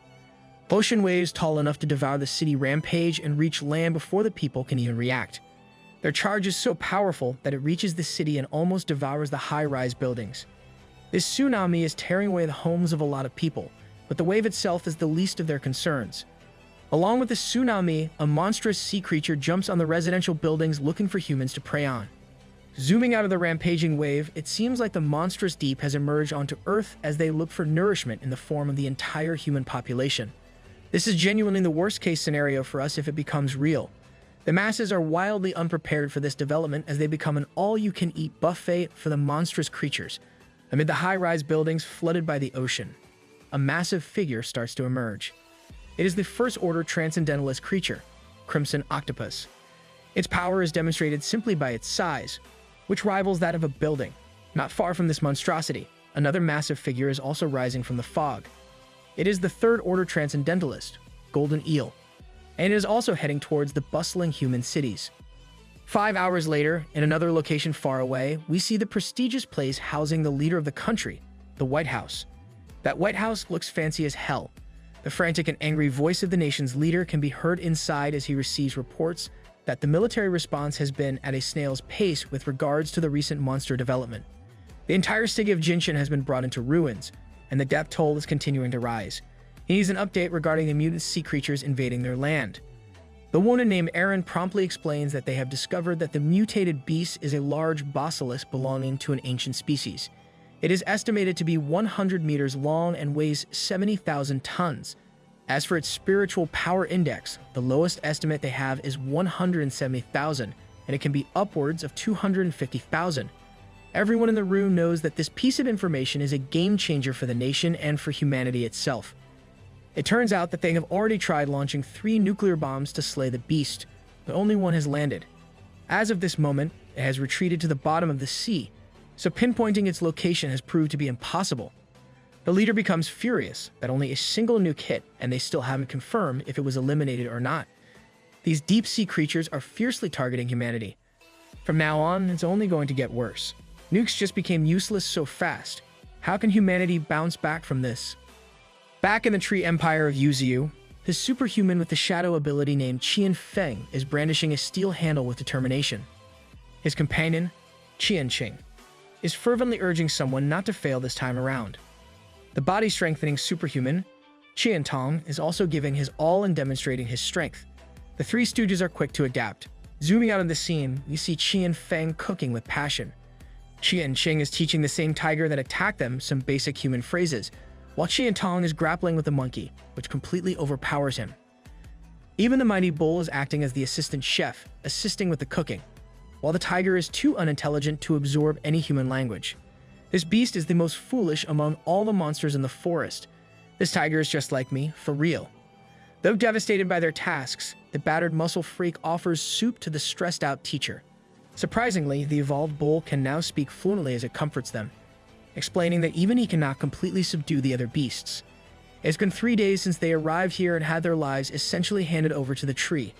Ocean waves tall enough to devour the city rampage and reach land before the people can even react. Their charge is so powerful that it reaches the city and almost devours the high-rise buildings. This tsunami is tearing away the homes of a lot of people, but the wave itself is the least of their concerns. Along with the tsunami, a monstrous sea creature jumps on the residential buildings looking for humans to prey on. Zooming out of the rampaging wave, it seems like the monstrous deep has emerged onto Earth as they look for nourishment in the form of the entire human population. This is genuinely the worst-case scenario for us if it becomes real. The masses are wildly unprepared for this development as they become an all-you-can-eat buffet for the monstrous creatures. Amid the high-rise buildings flooded by the ocean, a massive figure starts to emerge. It is the first-order transcendentalist creature, Crimson Octopus. Its power is demonstrated simply by its size, which rivals that of a building. Not far from this monstrosity, another massive figure is also rising from the fog. It is the third-order transcendentalist, Golden Eel, and it is also heading towards the bustling human cities. 5 hours later, in another location far away, we see the prestigious place housing the leader of the country, the White House. That White House looks fancy as hell. The frantic and angry voice of the nation's leader can be heard inside as he receives reports that the military response has been at a snail's pace with regards to the recent monster development. The entire city of Jinshin has been brought into ruins, and the death toll is continuing to rise. He needs an update regarding the mutant sea creatures invading their land. The woman named Erin promptly explains that they have discovered that the mutated beast is a large basilisk belonging to an ancient species. It is estimated to be 100 meters long and weighs 70,000 tons. As for its spiritual power index, the lowest estimate they have is 170,000, and it can be upwards of 250,000. Everyone in the room knows that this piece of information is a game changer for the nation and for humanity itself. It turns out that they have already tried launching 3 nuclear bombs to slay the beast, but only one has landed. As of this moment, it has retreated to the bottom of the sea, so pinpointing its location has proved to be impossible. The leader becomes furious that only a single nuke hit, and they still haven't confirmed if it was eliminated or not. These deep-sea creatures are fiercely targeting humanity. From now on, it's only going to get worse. Nukes just became useless so fast. How can humanity bounce back from this? Back in the Tree Empire of Yuzu, his superhuman with the shadow ability named Qian Feng is brandishing a steel handle with determination. His companion, Qian Qing, is fervently urging someone not to fail this time around. The body-strengthening superhuman, Qian Tong, is also giving his all and demonstrating his strength. The 3 stooges are quick to adapt. Zooming out of the scene, you see Qian Feng cooking with passion. Qian Qing is teaching the same tiger that attacked them some basic human phrases, while Qian Tong is grappling with the monkey, which completely overpowers him. Even the mighty bull is acting as the assistant chef, assisting with the cooking, while the tiger is too unintelligent to absorb any human language. This beast is the most foolish among all the monsters in the forest. This tiger is just like me, for real. Though devastated by their tasks, the battered muscle freak offers soup to the stressed-out teacher. Surprisingly, the evolved bull can now speak fluently as it comforts them, explaining that even he cannot completely subdue the other beasts. It's been 3 days since they arrived here and had their lives essentially handed over to the tree.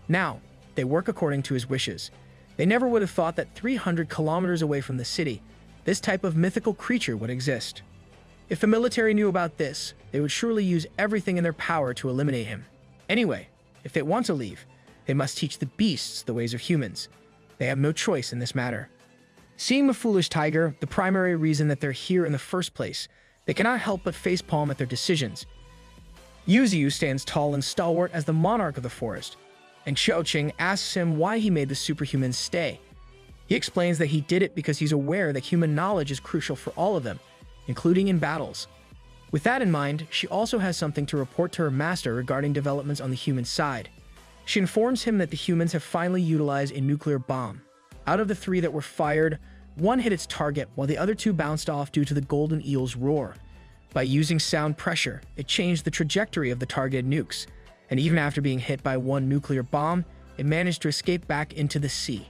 Now, they work according to his wishes. They never would have thought that 300 kilometers away from the city, this type of mythical creature would exist. If the military knew about this, they would surely use everything in their power to eliminate him. Anyway, if they want to leave, they must teach the beasts the ways of humans. They have no choice in this matter. Seeing the foolish tiger, the primary reason that they're here in the first place, they cannot help but facepalm at their decisions. Yuzu stands tall and stalwart as the monarch of the forest, and Xiaoqing asks him why he made the superhumans stay. He explains that he did it because he's aware that human knowledge is crucial for all of them, including in battles. With that in mind, she also has something to report to her master regarding developments on the human side. She informs him that the humans have finally utilized a nuclear bomb. Out of the 3 that were fired, 1 hit its target while the other 2 bounced off due to the golden eel's roar. By using sound pressure, it changed the trajectory of the targeted nukes, and even after being hit by 1 nuclear bomb, it managed to escape back into the sea.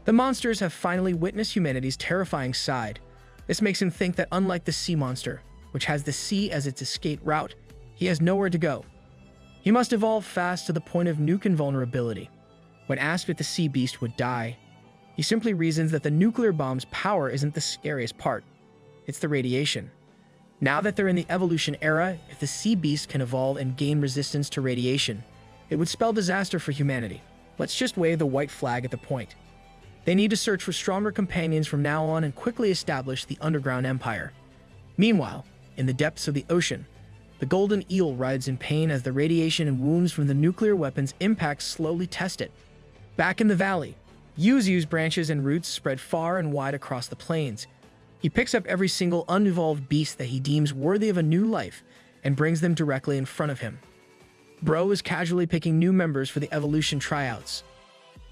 The monsters have finally witnessed humanity's terrifying side. This makes him think that unlike the sea monster, which has the sea as its escape route, he has nowhere to go. He must evolve fast to the point of nuke invulnerability. When asked if the sea beast would die, he simply reasons that the nuclear bomb's power isn't the scariest part. It's the radiation. Now that they're in the evolution era, if the sea beast can evolve and gain resistance to radiation, it would spell disaster for humanity. Let's just wave the white flag at the point. They need to search for stronger companions from now on and quickly establish the underground empire. Meanwhile, in the depths of the ocean, the golden eel writhes in pain as the radiation and wounds from the nuclear weapon's impact slowly test it. Back in the valley, Yuzu's branches and roots spread far and wide across the plains. He picks up every single unevolved beast that he deems worthy of a new life and brings them directly in front of him. Bro is casually picking new members for the evolution tryouts.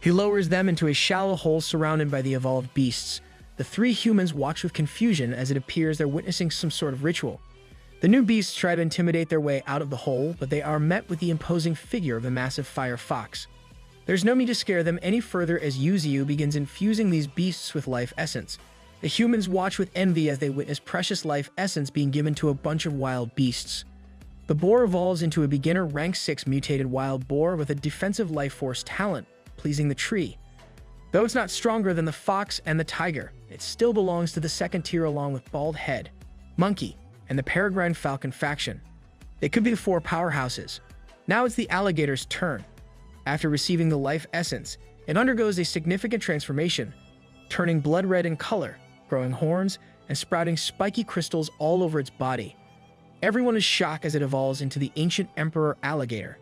He lowers them into a shallow hole surrounded by the evolved beasts. The 3 humans watch with confusion as it appears they're witnessing some sort of ritual. The new beasts try to intimidate their way out of the hole, but they are met with the imposing figure of a massive fire fox. There's no need to scare them any further as Yuzu begins infusing these beasts with life essence. The humans watch with envy as they witness precious life essence being given to a bunch of wild beasts. The boar evolves into a beginner rank 6 mutated wild boar with a defensive life force talent, pleasing the tree. Though it's not stronger than the fox and the tiger, it still belongs to the second tier along with Bald Head, Monkey, and the Peregrine Falcon faction. They could be the 4 powerhouses. Now it's the alligator's turn. After receiving the life essence, it undergoes a significant transformation, turning blood red in color, growing horns, and sprouting spiky crystals all over its body. Everyone is shocked as it evolves into the ancient emperor alligator.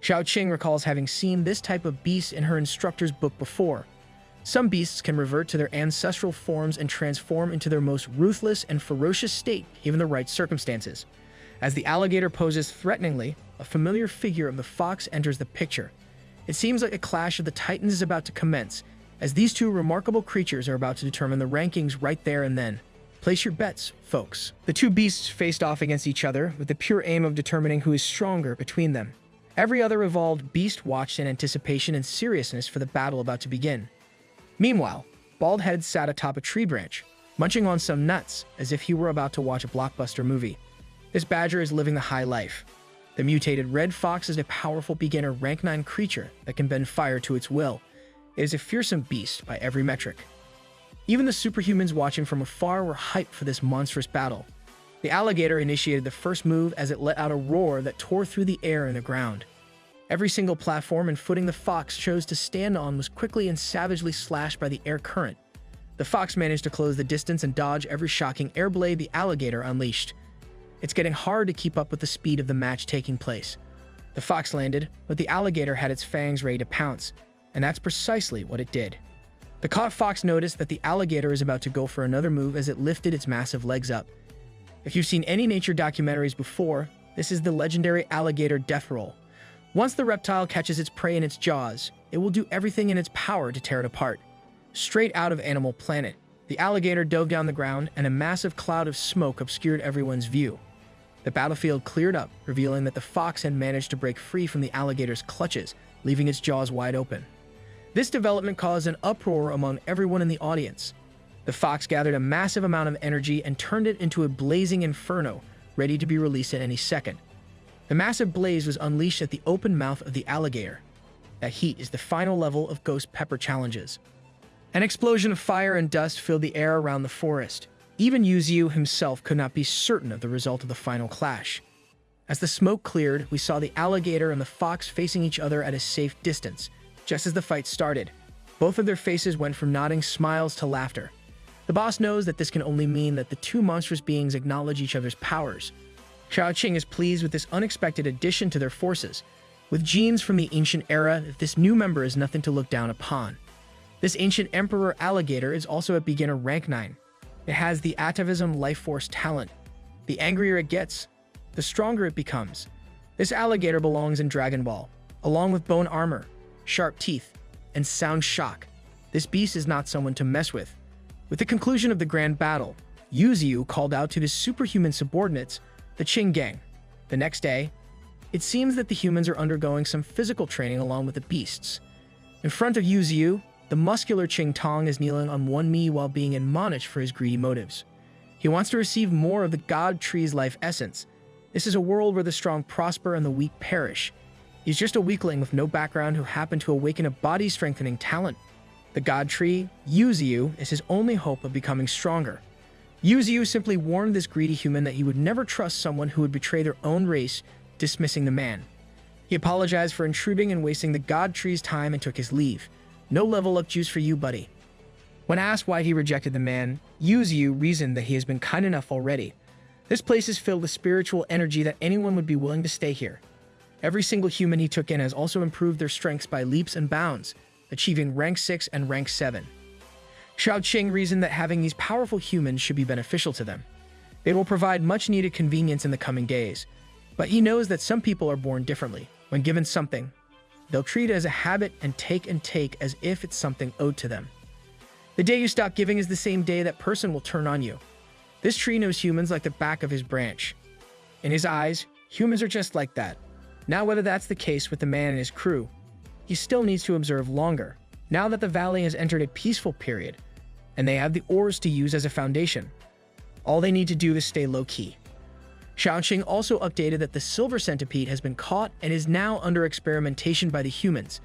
Xiaoqing recalls having seen this type of beast in her instructor's book before. Some beasts can revert to their ancestral forms and transform into their most ruthless and ferocious state given the right circumstances. As the alligator poses threateningly, a familiar figure of the fox enters the picture. It seems like a clash of the titans is about to commence, as these two remarkable creatures are about to determine the rankings right there and then. Place your bets, folks. The two beasts faced off against each other with the pure aim of determining who is stronger between them. Every other evolved beast watched in anticipation and seriousness for the battle about to begin. Meanwhile, Baldhead sat atop a tree branch, munching on some nuts as if he were about to watch a blockbuster movie. This badger is living the high life. The mutated red fox is a powerful beginner rank 9 creature that can bend fire to its will. It is a fearsome beast by every metric. Even the superhumans watching from afar were hyped for this monstrous battle. The alligator initiated the first move as it let out a roar that tore through the air and the ground. Every single platform and footing the fox chose to stand on was quickly and savagely slashed by the air current. The fox managed to close the distance and dodge every shocking air blade the alligator unleashed. It's getting hard to keep up with the speed of the match taking place. The fox landed, but the alligator had its fangs ready to pounce, and that's precisely what it did. The caught fox noticed that the alligator is about to go for another move as it lifted its massive legs up. If you've seen any nature documentaries before, this is the legendary alligator death roll. Once the reptile catches its prey in its jaws, it will do everything in its power to tear it apart. Straight out of Animal Planet, the alligator dove down the ground and a massive cloud of smoke obscured everyone's view. The battlefield cleared up, revealing that the fox had managed to break free from the alligator's clutches, leaving its jaws wide open. This development caused an uproar among everyone in the audience. The fox gathered a massive amount of energy and turned it into a blazing inferno, ready to be released at any second. The massive blaze was unleashed at the open mouth of the alligator. That heat is the final level of Ghost Pepper challenges. An explosion of fire and dust filled the air around the forest. Even Yuzu himself could not be certain of the result of the final clash. As the smoke cleared, we saw the alligator and the fox facing each other at a safe distance. Just as the fight started, both of their faces went from nodding smiles to laughter. The boss knows that this can only mean that the two monstrous beings acknowledge each other's powers. Xiaoqing is pleased with this unexpected addition to their forces. With genes from the ancient era, this new member is nothing to look down upon. This ancient emperor alligator is also at beginner rank 9. It has the atavism life force talent. The angrier it gets, the stronger it becomes. This alligator belongs in Dragon Ball, along with bone armor, sharp teeth, and sound shock. This beast is not someone to mess with. With the conclusion of the grand battle, Yuzu called out to his superhuman subordinates, the Qing gang. The next day, it seems that the humans are undergoing some physical training along with the beasts. In front of Yuzu, the muscular Qing Tong is kneeling on one knee while being admonished for his greedy motives. He wants to receive more of the God Tree's life essence. This is a world where the strong prosper and the weak perish. He's just a weakling with no background who happened to awaken a body-strengthening talent. The God Tree, Yuzu, is his only hope of becoming stronger. Yuzu simply warned this greedy human that he would never trust someone who would betray their own race, dismissing the man. He apologized for intruding and wasting the God Tree's time and took his leave. No level up juice for you, buddy. When asked why he rejected the man, Yuzu reasoned that he has been kind enough already. This place is filled with spiritual energy that anyone would be willing to stay here. Every single human he took in has also improved their strengths by leaps and bounds, achieving rank 6 and rank 7. Xiaoqing reasoned that having these powerful humans should be beneficial to them. They will provide much needed convenience in the coming days, but he knows that some people are born differently. When given something, they'll treat it as a habit and take as if it's something owed to them. The day you stop giving is the same day that person will turn on you. This tree knows humans like the back of his branch. In his eyes, humans are just like that. Now, whether that's the case with the man and his crew, he still needs to observe longer, now that the valley has entered a peaceful period, and they have the ores to use as a foundation. All they need to do is stay low-key. Xiaoqing also updated that the silver centipede has been caught and is now under experimentation by the humans.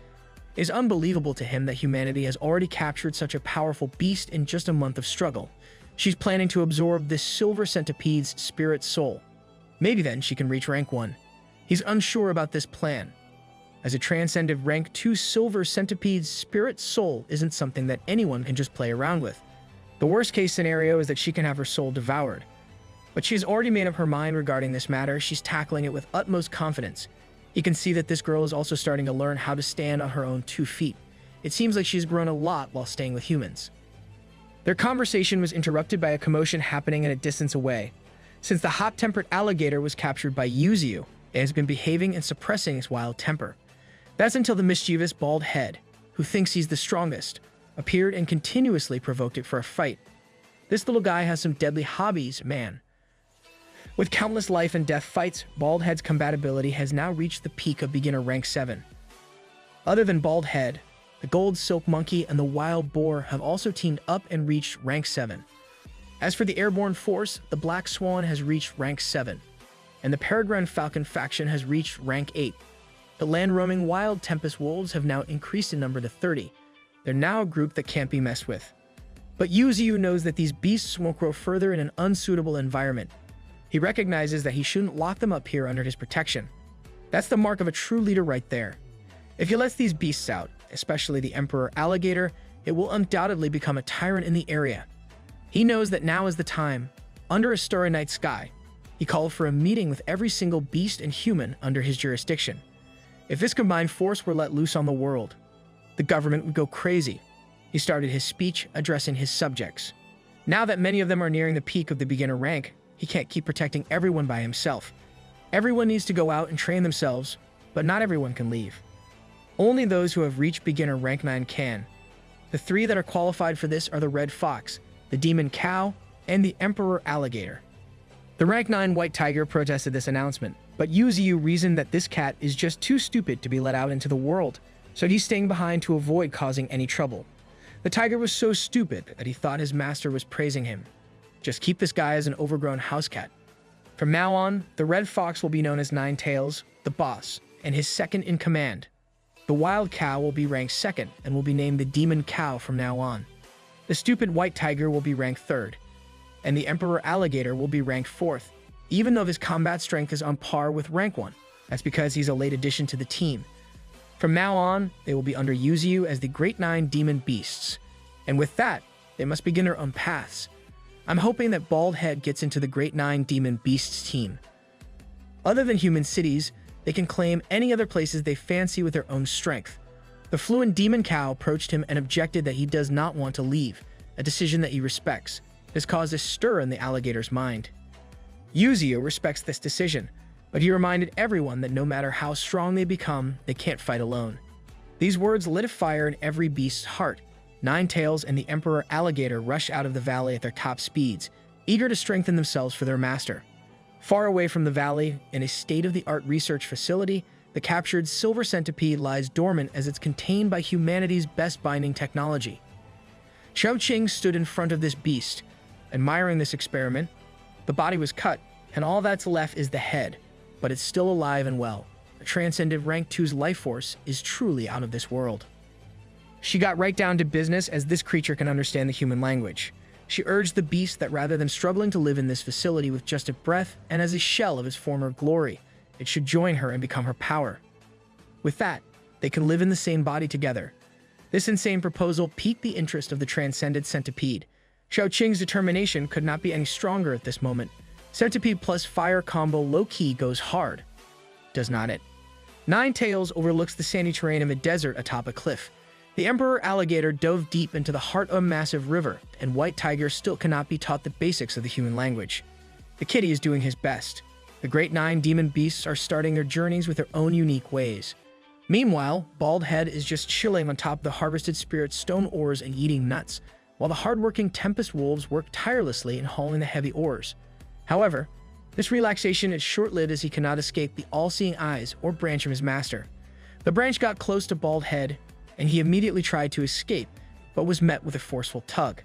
It is unbelievable to him that humanity has already captured such a powerful beast in just a month of struggle. She's planning to absorb this silver centipede's spirit soul. Maybe then she can reach rank 1. He's unsure about this plan, as a transcended rank 2 silver centipede's spirit soul isn't something that anyone can just play around with. The worst case scenario is that she can have her soul devoured. But she has already made up her mind regarding this matter. She's tackling it with utmost confidence. You can see that this girl is also starting to learn how to stand on her own 2 feet. It seems like she's grown a lot while staying with humans. Their conversation was interrupted by a commotion happening at a distance away. Since the hot-tempered alligator was captured by Yuzu, it has been behaving and suppressing its wild temper. That's until the mischievous bald head, who thinks he's the strongest, appeared and continuously provoked it for a fight. This little guy has some deadly hobbies, man. With countless life and death fights, Bald Head's compatibility has now reached the peak of beginner rank 7. Other than Bald Head, the Gold Silk Monkey and the Wild Boar have also teamed up and reached rank 7. As for the Airborne Force, the Black Swan has reached rank 7, and the Peregrine Falcon faction has reached rank 8. The land-roaming Wild Tempest Wolves have now increased in number to 30. They're now a group that can't be messed with. But Yuzu knows that these beasts won't grow further in an unsuitable environment. He recognizes that he shouldn't lock them up here under his protection. That's the mark of a true leader right there. If he lets these beasts out, especially the Emperor Alligator, it will undoubtedly become a tyrant in the area. He knows that now is the time. Under a starry night sky, he called for a meeting with every single beast and human under his jurisdiction. If this combined force were let loose on the world, the government would go crazy. He started his speech addressing his subjects. Now that many of them are nearing the peak of the beginner rank, he can't keep protecting everyone by himself. Everyone needs to go out and train themselves, but not everyone can leave. Only those who have reached beginner rank 9 can. The 3 that are qualified for this are the Red Fox, the Demon Cow, and the Emperor Alligator. The rank 9 White Tiger protested this announcement, but Yuzu reasoned that this cat is just too stupid to be let out into the world, so he's staying behind to avoid causing any trouble. The tiger was so stupid that he thought his master was praising him. Just keep this guy as an overgrown house cat. From now on, the Red Fox will be known as Nine Tails, the boss, and his second in command. The Wild Cow will be ranked 2nd and will be named the Demon Cow from now on. The stupid White Tiger will be ranked 3rd, and the Emperor Alligator will be ranked 4th, even though his combat strength is on par with rank 1. That's because he's a late addition to the team. From now on, they will be under Yuzu as the Great 9 Demon Beasts, and with that, they must begin their own paths. I'm hoping that Bald Head gets into the Great 9 Demon Beasts team. Other than human cities, they can claim any other places they fancy with their own strength. The fluent Demon Cow approached him and objected that he does not want to leave, a decision that he respects. This caused a stir in the alligator's mind. Yuzu respects this decision, but he reminded everyone that no matter how strong they become, they can't fight alone. These words lit a fire in every beast's heart. Nine Tails and the Emperor Alligator rush out of the valley at their top speeds, eager to strengthen themselves for their master. Far away from the valley, in a state-of-the-art research facility, the captured silver centipede lies dormant as it's contained by humanity's best binding technology. Xiaoqing stood in front of this beast, admiring this experiment. The body was cut, and all that's left is the head, but it's still alive and well. A transcendent rank 2's life force is truly out of this world. She got right down to business as this creature can understand the human language. She urged the beast that rather than struggling to live in this facility with just a breath and as a shell of its former glory, it should join her and become her power. With that, they can live in the same body together. This insane proposal piqued the interest of the transcended centipede. Xiaoqing's determination could not be any stronger at this moment. Centipede plus fire combo low-key goes hard. Does not it? Nine Tails overlooks the sandy terrain of a desert atop a cliff. The Emperor Alligator dove deep into the heart of a massive river, and White Tiger still cannot be taught the basics of the human language. The kitty is doing his best. The Great 9 Demon Beasts are starting their journeys with their own unique ways. Meanwhile, Bald Head is just chilling on top of the harvested spirit's stone ores and eating nuts, while the hardworking Tempest Wolves work tirelessly in hauling the heavy ores. However, this relaxation is short-lived as he cannot escape the all-seeing eyes or branch of his master. The branch got close to Bald Head, and he immediately tried to escape, but was met with a forceful tug.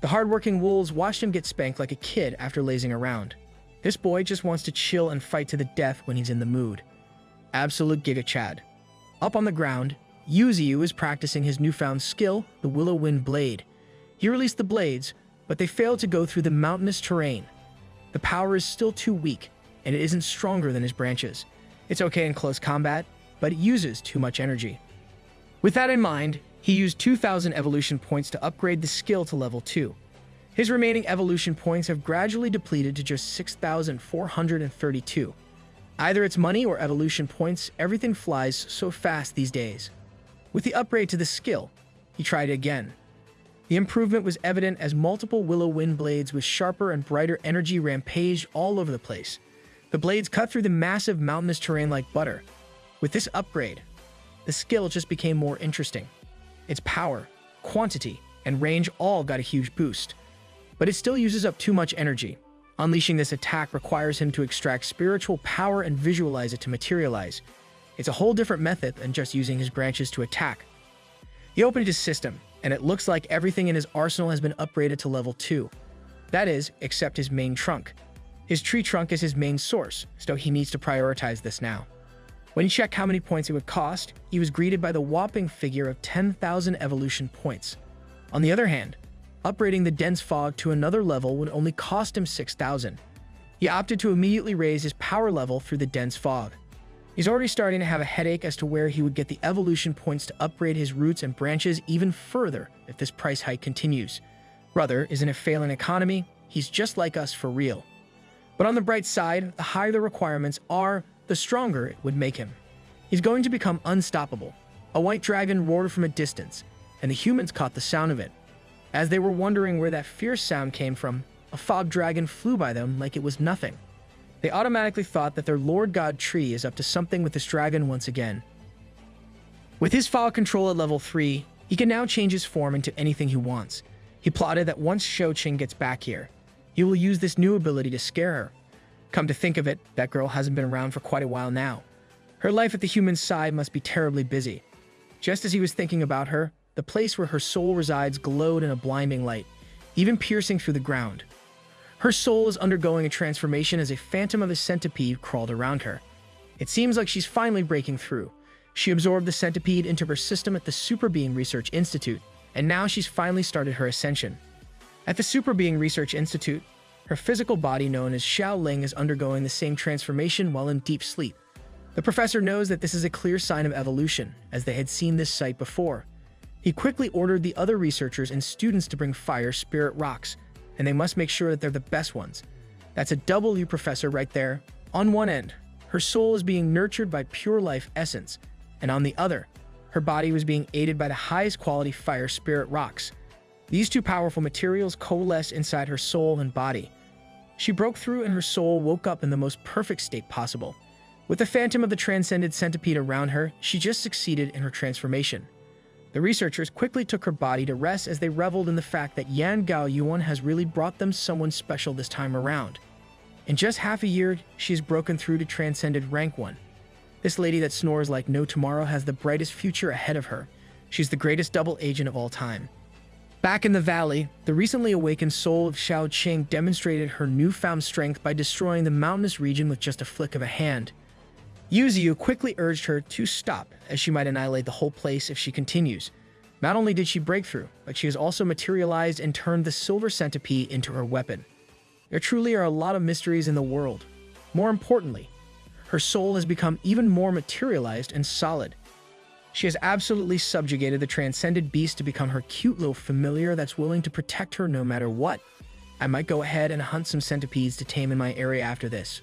The hardworking wolves watched him get spanked like a kid after lazing around. This boy just wants to chill and fight to the death when he's in the mood. Absolute Giga Chad. Up on the ground, Yuzu is practicing his newfound skill, the Willow Wind Blade. He released the blades, but they failed to go through the mountainous terrain. The power is still too weak, and it isn't stronger than his branches. It's okay in close combat, but it uses too much energy. With that in mind, he used 2,000 evolution points to upgrade the skill to level 2. His remaining evolution points have gradually depleted to just 6,432. Either it's money or evolution points, everything flies so fast these days. With the upgrade to the skill, he tried again. The improvement was evident as multiple willow wind blades with sharper and brighter energy rampaged all over the place. The blades cut through the massive mountainous terrain like butter. With this upgrade, the skill just became more interesting. Its power, quantity, and range all got a huge boost. But it still uses up too much energy. Unleashing this attack requires him to extract spiritual power and visualize it to materialize. It's a whole different method than just using his branches to attack. He opened his system, and it looks like everything in his arsenal has been upgraded to level 2. That is, except his main trunk. His tree trunk is his main source, so he needs to prioritize this now. When he checked how many points it would cost, he was greeted by the whopping figure of 10,000 evolution points. On the other hand, upgrading the dense fog to another level would only cost him 6,000. He opted to immediately raise his power level through the dense fog. He's already starting to have a headache as to where he would get the evolution points to upgrade his roots and branches even further if this price hike continues. Brother is in a failing economy, he's just like us for real. But on the bright side, the higher the requirements are, the stronger it would make him. He's going to become unstoppable. A white dragon roared from a distance, and the humans caught the sound of it. As they were wondering where that fierce sound came from, a fog dragon flew by them like it was nothing. They automatically thought that their Lord God Tree is up to something with this dragon once again. With his fog control at level 3, he can now change his form into anything he wants. He plotted that once Shouchen gets back here, he will use this new ability to scare her. Come to think of it, that girl hasn't been around for quite a while now. Her life at the human side must be terribly busy. Just as he was thinking about her, the place where her soul resides glowed in a blinding light, even piercing through the ground. Her soul is undergoing a transformation as a phantom of a centipede crawled around her. It seems like she's finally breaking through. She absorbed the centipede into her system at the Super Being Research Institute, and now she's finally started her ascension. At the Super Being Research Institute, her physical body known as Xiaoling is undergoing the same transformation while in deep sleep. The professor knows that this is a clear sign of evolution, as they had seen this sight before. He quickly ordered the other researchers and students to bring fire spirit rocks, and they must make sure that they're the best ones. That's a W professor right there. On one end, her soul is being nurtured by pure life essence, and on the other, her body was being aided by the highest quality fire spirit rocks. These two powerful materials coalesce inside her soul and body. She broke through and her soul woke up in the most perfect state possible. With the phantom of the transcended centipede around her, she just succeeded in her transformation. The researchers quickly took her body to rest as they reveled in the fact that Yan Gao Yuan has really brought them someone special this time around. In just half a year, she has broken through to transcended rank 1. This lady that snores like no tomorrow has the brightest future ahead of her. She's the greatest double agent of all time. Back in the valley, the recently awakened soul of Xiao Qing demonstrated her newfound strength by destroying the mountainous region with just a flick of a hand. Yuzu quickly urged her to stop, as she might annihilate the whole place if she continues. Not only did she break through, but she has also materialized and turned the silver centipede into her weapon. There truly are a lot of mysteries in the world. More importantly, her soul has become even more materialized and solid. She has absolutely subjugated the transcended beast to become her cute little familiar that's willing to protect her no matter what. I might go ahead and hunt some centipedes to tame in my area after this.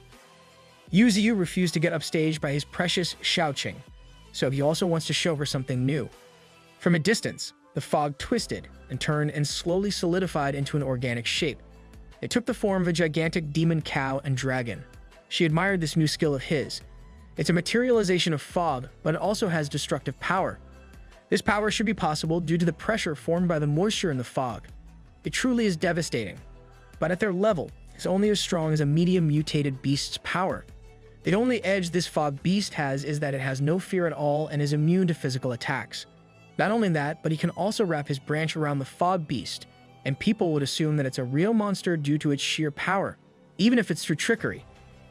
Yuzu refused to get upstaged by his precious Xiaoqing, so he also wants to show her something new. From a distance, the fog twisted and turned and slowly solidified into an organic shape. It took the form of a gigantic demon cow and dragon. She admired this new skill of his. It's a materialization of fog, but it also has destructive power. This power should be possible due to the pressure formed by the moisture in the fog. It truly is devastating, but at their level, it's only as strong as a medium mutated beast's power. The only edge this fog beast has is that it has no fear at all and is immune to physical attacks. Not only that, but he can also wrap his branch around the fog beast, and people would assume that it's a real monster due to its sheer power. Even if it's through trickery,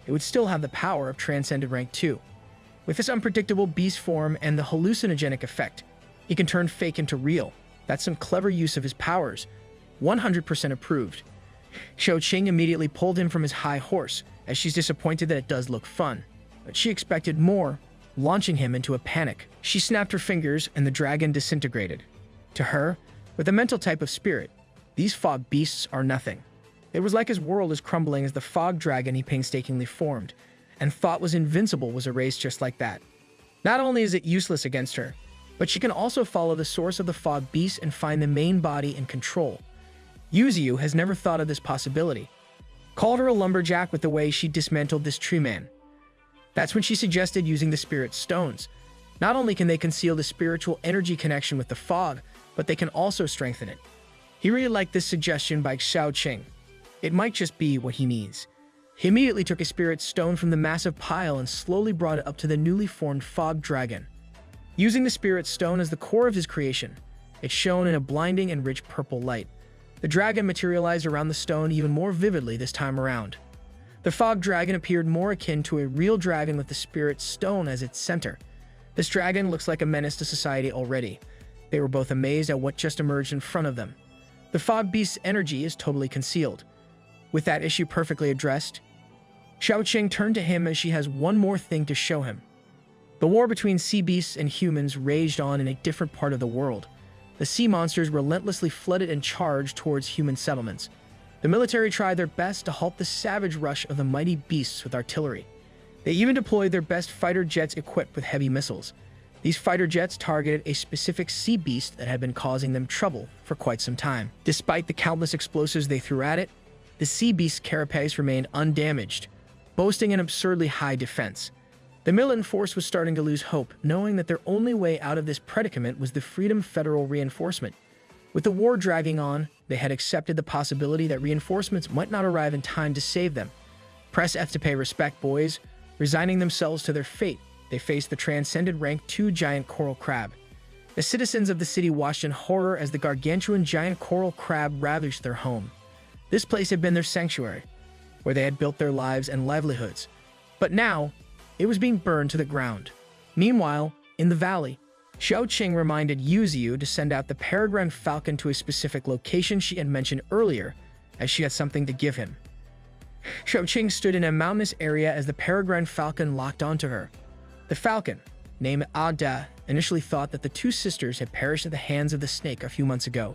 it would still have the power of Transcended Rank 2. With this unpredictable beast form and the hallucinogenic effect, he can turn fake into real. That's some clever use of his powers. 100% approved. Xiao Qing immediately pulled him from his high horse, as she's disappointed that it does look fun. But she expected more, launching him into a panic. She snapped her fingers and the dragon disintegrated. To her, with the mental type of spirit, these fog beasts are nothing. It was like his world is crumbling as the fog dragon he painstakingly formed, and thought was invincible was erased just like that. Not only is it useless against her, But she can also follow the source of the fog beast and find the main body in control. Yuzu has never thought of this possibility. Called her a lumberjack with the way she dismantled this tree man. That's when she suggested using the spirit stones. Not only can they conceal the spiritual energy connection with the fog, but they can also strengthen it. He really liked this suggestion by Xiaoqing. It might just be what he needs. He immediately took a spirit stone from the massive pile and slowly brought it up to the newly formed fog dragon. Using the spirit stone as the core of his creation, it shone in a blinding and rich purple light. The dragon materialized around the stone even more vividly this time around. The fog dragon appeared more akin to a real dragon with the spirit stone as its center. This dragon looks like a menace to society already. They were both amazed at what just emerged in front of them. The fog beast's energy is totally concealed. With that issue perfectly addressed, Xiaoqing turned to him as she has one more thing to show him. The war between sea beasts and humans raged on in a different part of the world. The sea monsters relentlessly flooded and charged towards human settlements. The military tried their best to halt the savage rush of the mighty beasts with artillery. They even deployed their best fighter jets equipped with heavy missiles. These fighter jets targeted a specific sea beast that had been causing them trouble for quite some time. Despite the countless explosives they threw at it, the sea beast's carapace remained undamaged, boasting an absurdly high defense. The militant force was starting to lose hope, knowing that their only way out of this predicament was the Freedom Federal reinforcement. With the war dragging on, they had accepted the possibility that reinforcements might not arrive in time to save them. Press F to pay respect, boys. Resigning themselves to their fate, they faced the transcended rank 2 giant coral crab. The citizens of the city watched in horror as the gargantuan giant coral crab ravaged their home. This place had been their sanctuary, where they had built their lives and livelihoods. But now, it was being burned to the ground. Meanwhile, in the valley, Xiaoqing reminded Yuzu to send out the peregrine falcon to a specific location she had mentioned earlier, as she had something to give him. Xiaoqing stood in a mountainous area as the peregrine falcon locked onto her. The falcon, named Ada, initially thought that the two sisters had perished at the hands of the snake a few months ago,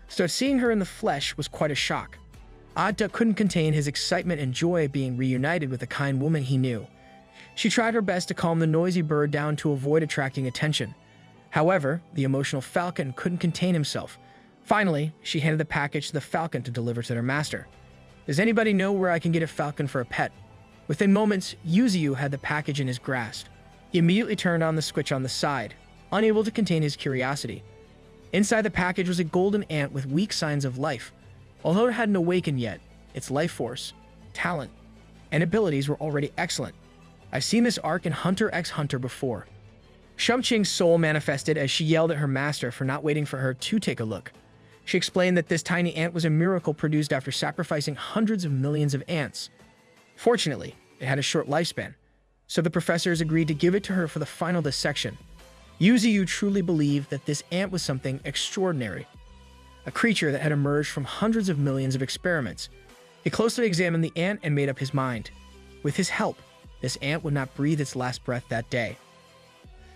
so seeing her in the flesh was quite a shock. Ada couldn't contain his excitement and joy at being reunited with a kind woman he knew. She tried her best to calm the noisy bird down to avoid attracting attention. However, the emotional falcon couldn't contain himself. Finally, she handed the package to the falcon to deliver to their master. Does anybody know where I can get a falcon for a pet? Within moments, Yuzu had the package in his grasp. He immediately turned on the switch on the side, unable to contain his curiosity. Inside the package was a golden ant with weak signs of life. Although it hadn't awakened yet, its life force, talent, and abilities were already excellent. I've seen this arc in Hunter x Hunter before. Xiaoqing's soul manifested as she yelled at her master for not waiting for her to take a look. She explained that this tiny ant was a miracle produced after sacrificing hundreds of millions of ants. Fortunately, it had a short lifespan, so the professors agreed to give it to her for the final dissection. Yuzu truly believed that this ant was something extraordinary, a creature that had emerged from hundreds of millions of experiments. He closely examined the ant and made up his mind. With his help, this ant would not breathe its last breath that day.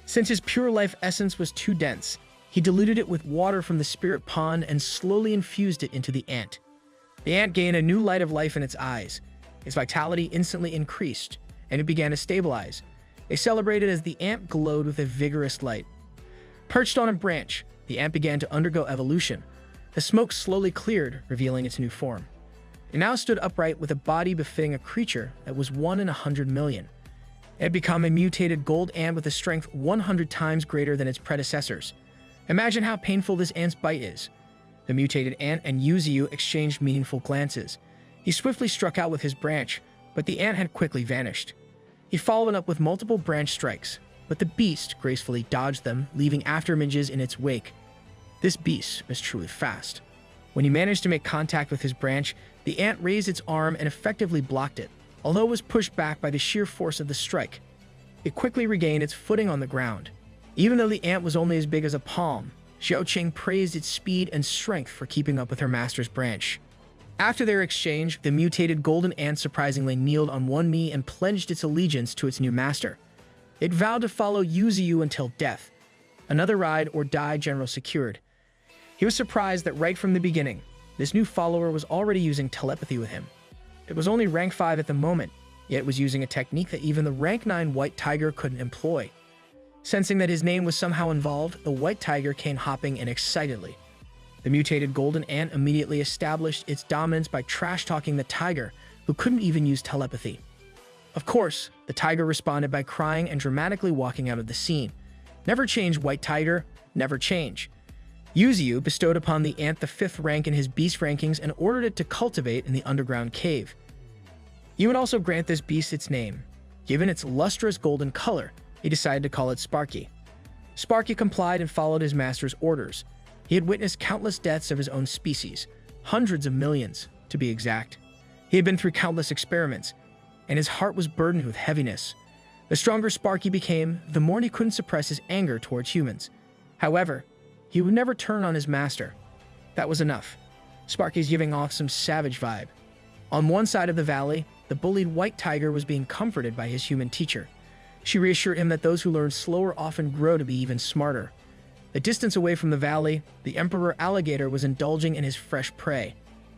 Since his pure life essence was too dense, he diluted it with water from the spirit pond and slowly infused it into the ant. The ant gained a new light of life in its eyes. Its vitality instantly increased, and it began to stabilize. They celebrated as the ant glowed with a vigorous light. Perched on a branch, the ant began to undergo evolution. The smoke slowly cleared, revealing its new form. It now stood upright with a body befitting a creature that was 1 in 100 million. It had become a mutated gold ant with a strength 100 times greater than its predecessors. Imagine how painful this ant's bite is. The mutated ant and Yuzu exchanged meaningful glances. He swiftly struck out with his branch, but the ant had quickly vanished. He followed it up with multiple branch strikes, but the beast gracefully dodged them, leaving afterimages in its wake. This beast was truly fast. When he managed to make contact with his branch, the ant raised its arm and effectively blocked it, although it was pushed back by the sheer force of the strike. It quickly regained its footing on the ground. Even though the ant was only as big as a palm, Xiaoqing praised its speed and strength for keeping up with her master's branch. After their exchange, the mutated golden ant surprisingly kneeled on one knee and pledged its allegiance to its new master. It vowed to follow Yuzu until death. Another ride or die general secured. He was surprised that right from the beginning, this new follower was already using telepathy with him. It was only rank 5 at the moment, yet it was using a technique that even the rank 9 white tiger couldn't employ. Sensing that his name was somehow involved, the white tiger came hopping in excitedly. The mutated golden ant immediately established its dominance by trash-talking the tiger, who couldn't even use telepathy. Of course, the tiger responded by crying and dramatically walking out of the scene. Never change, white tiger, never change. Yuzu bestowed upon the ant the 5th rank in his beast rankings and ordered it to cultivate in the underground cave. He would also grant this beast its name. Given its lustrous golden color, he decided to call it Sparky. Sparky complied and followed his master's orders. He had witnessed countless deaths of his own species, hundreds of millions, to be exact. He had been through countless experiments, and his heart was burdened with heaviness. The stronger Sparky became, the more he couldn't suppress his anger towards humans. However, he would never turn on his master. That was enough. Sparky's giving off some savage vibe. On one side of the valley, the bullied white tiger was being comforted by his human teacher. She reassured him that those who learn slower often grow to be even smarter. A distance away from the valley, the emperor alligator was indulging in his fresh prey.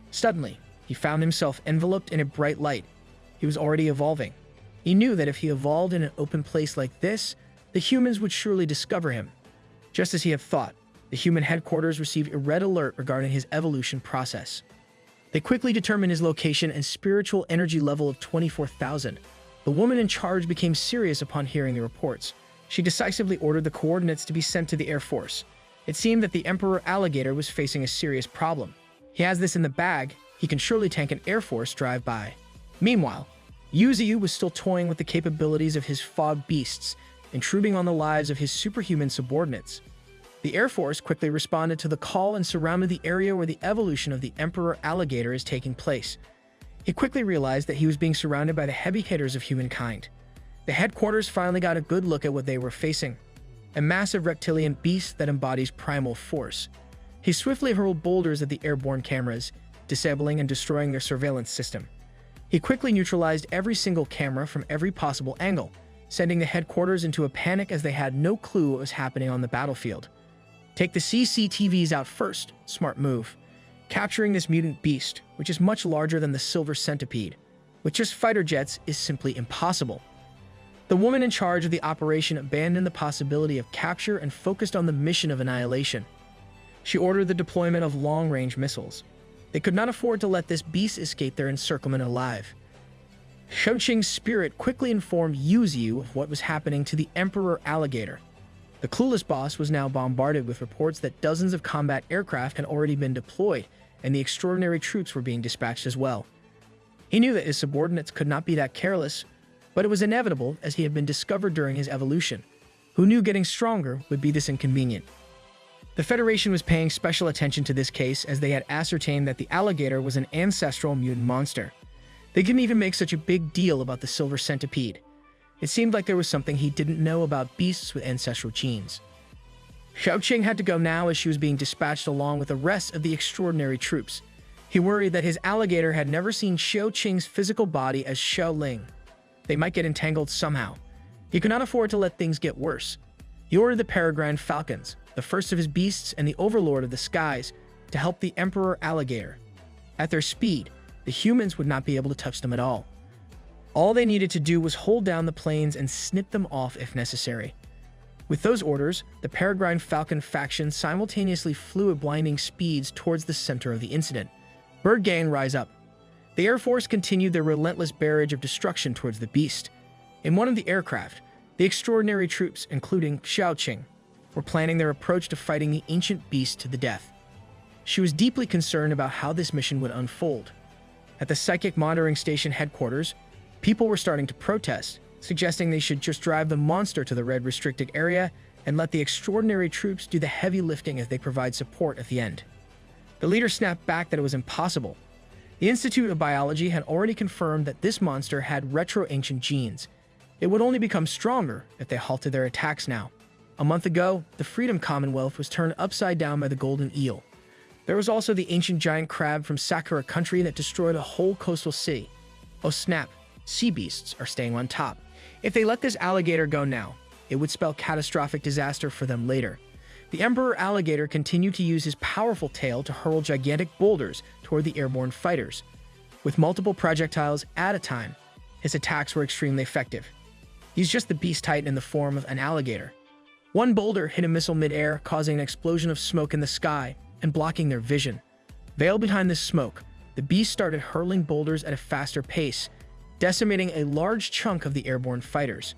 Suddenly, he found himself enveloped in a bright light. He was already evolving. He knew that if he evolved in an open place like this, the humans would surely discover him. Just as he had thought, the human headquarters received a red alert regarding his evolution process. They quickly determined his location and spiritual energy level of 24,000. The woman in charge became serious upon hearing the reports. She decisively ordered the coordinates to be sent to the Air Force. It seemed that the Emperor Alligator was facing a serious problem. He has this in the bag, he can surely tank an Air Force drive-by. Meanwhile, Yuzu was still toying with the capabilities of his fog beasts, intruding on the lives of his superhuman subordinates. The Air Force quickly responded to the call and surrounded the area where the evolution of the Emperor Alligator is taking place. He quickly realized that he was being surrounded by the heavy hitters of humankind. The headquarters finally got a good look at what they were facing. A massive reptilian beast that embodies primal force. He swiftly hurled boulders at the airborne cameras, disabling and destroying their surveillance system. He quickly neutralized every single camera from every possible angle, sending the headquarters into a panic as they had no clue what was happening on the battlefield. Take the CCTVs out first, smart move. Capturing this mutant beast, which is much larger than the silver centipede, with just fighter jets is simply impossible. The woman in charge of the operation abandoned the possibility of capture and focused on the mission of annihilation. She ordered the deployment of long-range missiles. They could not afford to let this beast escape their encirclement alive. Shoucheng's spirit quickly informed Yuzu of what was happening to the Emperor Alligator. The clueless boss was now bombarded with reports that dozens of combat aircraft had already been deployed, and the extraordinary troops were being dispatched as well. He knew that his subordinates could not be that careless, but it was inevitable as he had been discovered during his evolution. Who knew getting stronger would be this inconvenient? The Federation was paying special attention to this case as they had ascertained that the alligator was an ancestral mutant monster. They didn't even make such a big deal about the silver centipede. It seemed like there was something he didn't know about beasts with ancestral genes. Shoucheng had to go now as she was being dispatched along with the rest of the extraordinary troops. He worried that his alligator had never seen Shoucheng's physical body as Xiaoling. They might get entangled somehow. He could not afford to let things get worse. He ordered the peregrine falcons, the first of his beasts and the overlord of the skies, to help the Emperor Alligator. At their speed, the humans would not be able to touch them at all. All they needed to do was hold down the planes and snip them off if necessary. With those orders, the peregrine falcon faction simultaneously flew at blinding speeds towards the center of the incident. Bird Gang, rise up. The Air Force continued their relentless barrage of destruction towards the beast. In one of the aircraft, the extraordinary troops, including Shoucheng, were planning their approach to fighting the ancient beast to the death. She was deeply concerned about how this mission would unfold. At the psychic monitoring station headquarters, people were starting to protest, suggesting they should just drive the monster to the red restricted area and let the extraordinary troops do the heavy lifting as they provide support at the end. The leader snapped back that it was impossible. The Institute of Biology had already confirmed that this monster had retro-ancient genes. It would only become stronger if they halted their attacks now. A month ago, the Freedom Commonwealth was turned upside down by the golden eel. There was also the ancient giant crab from Sakura country that destroyed a whole coastal city. Oh snap, sea beasts are staying on top. If they let this alligator go now, it would spell catastrophic disaster for them later. The Emperor Alligator continued to use his powerful tail to hurl gigantic boulders toward the airborne fighters. With multiple projectiles at a time, his attacks were extremely effective. He's just the beast titan in the form of an alligator. One boulder hit a missile mid-air, causing an explosion of smoke in the sky and blocking their vision. Veiled behind this smoke, the beast started hurling boulders at a faster pace, decimating a large chunk of the airborne fighters.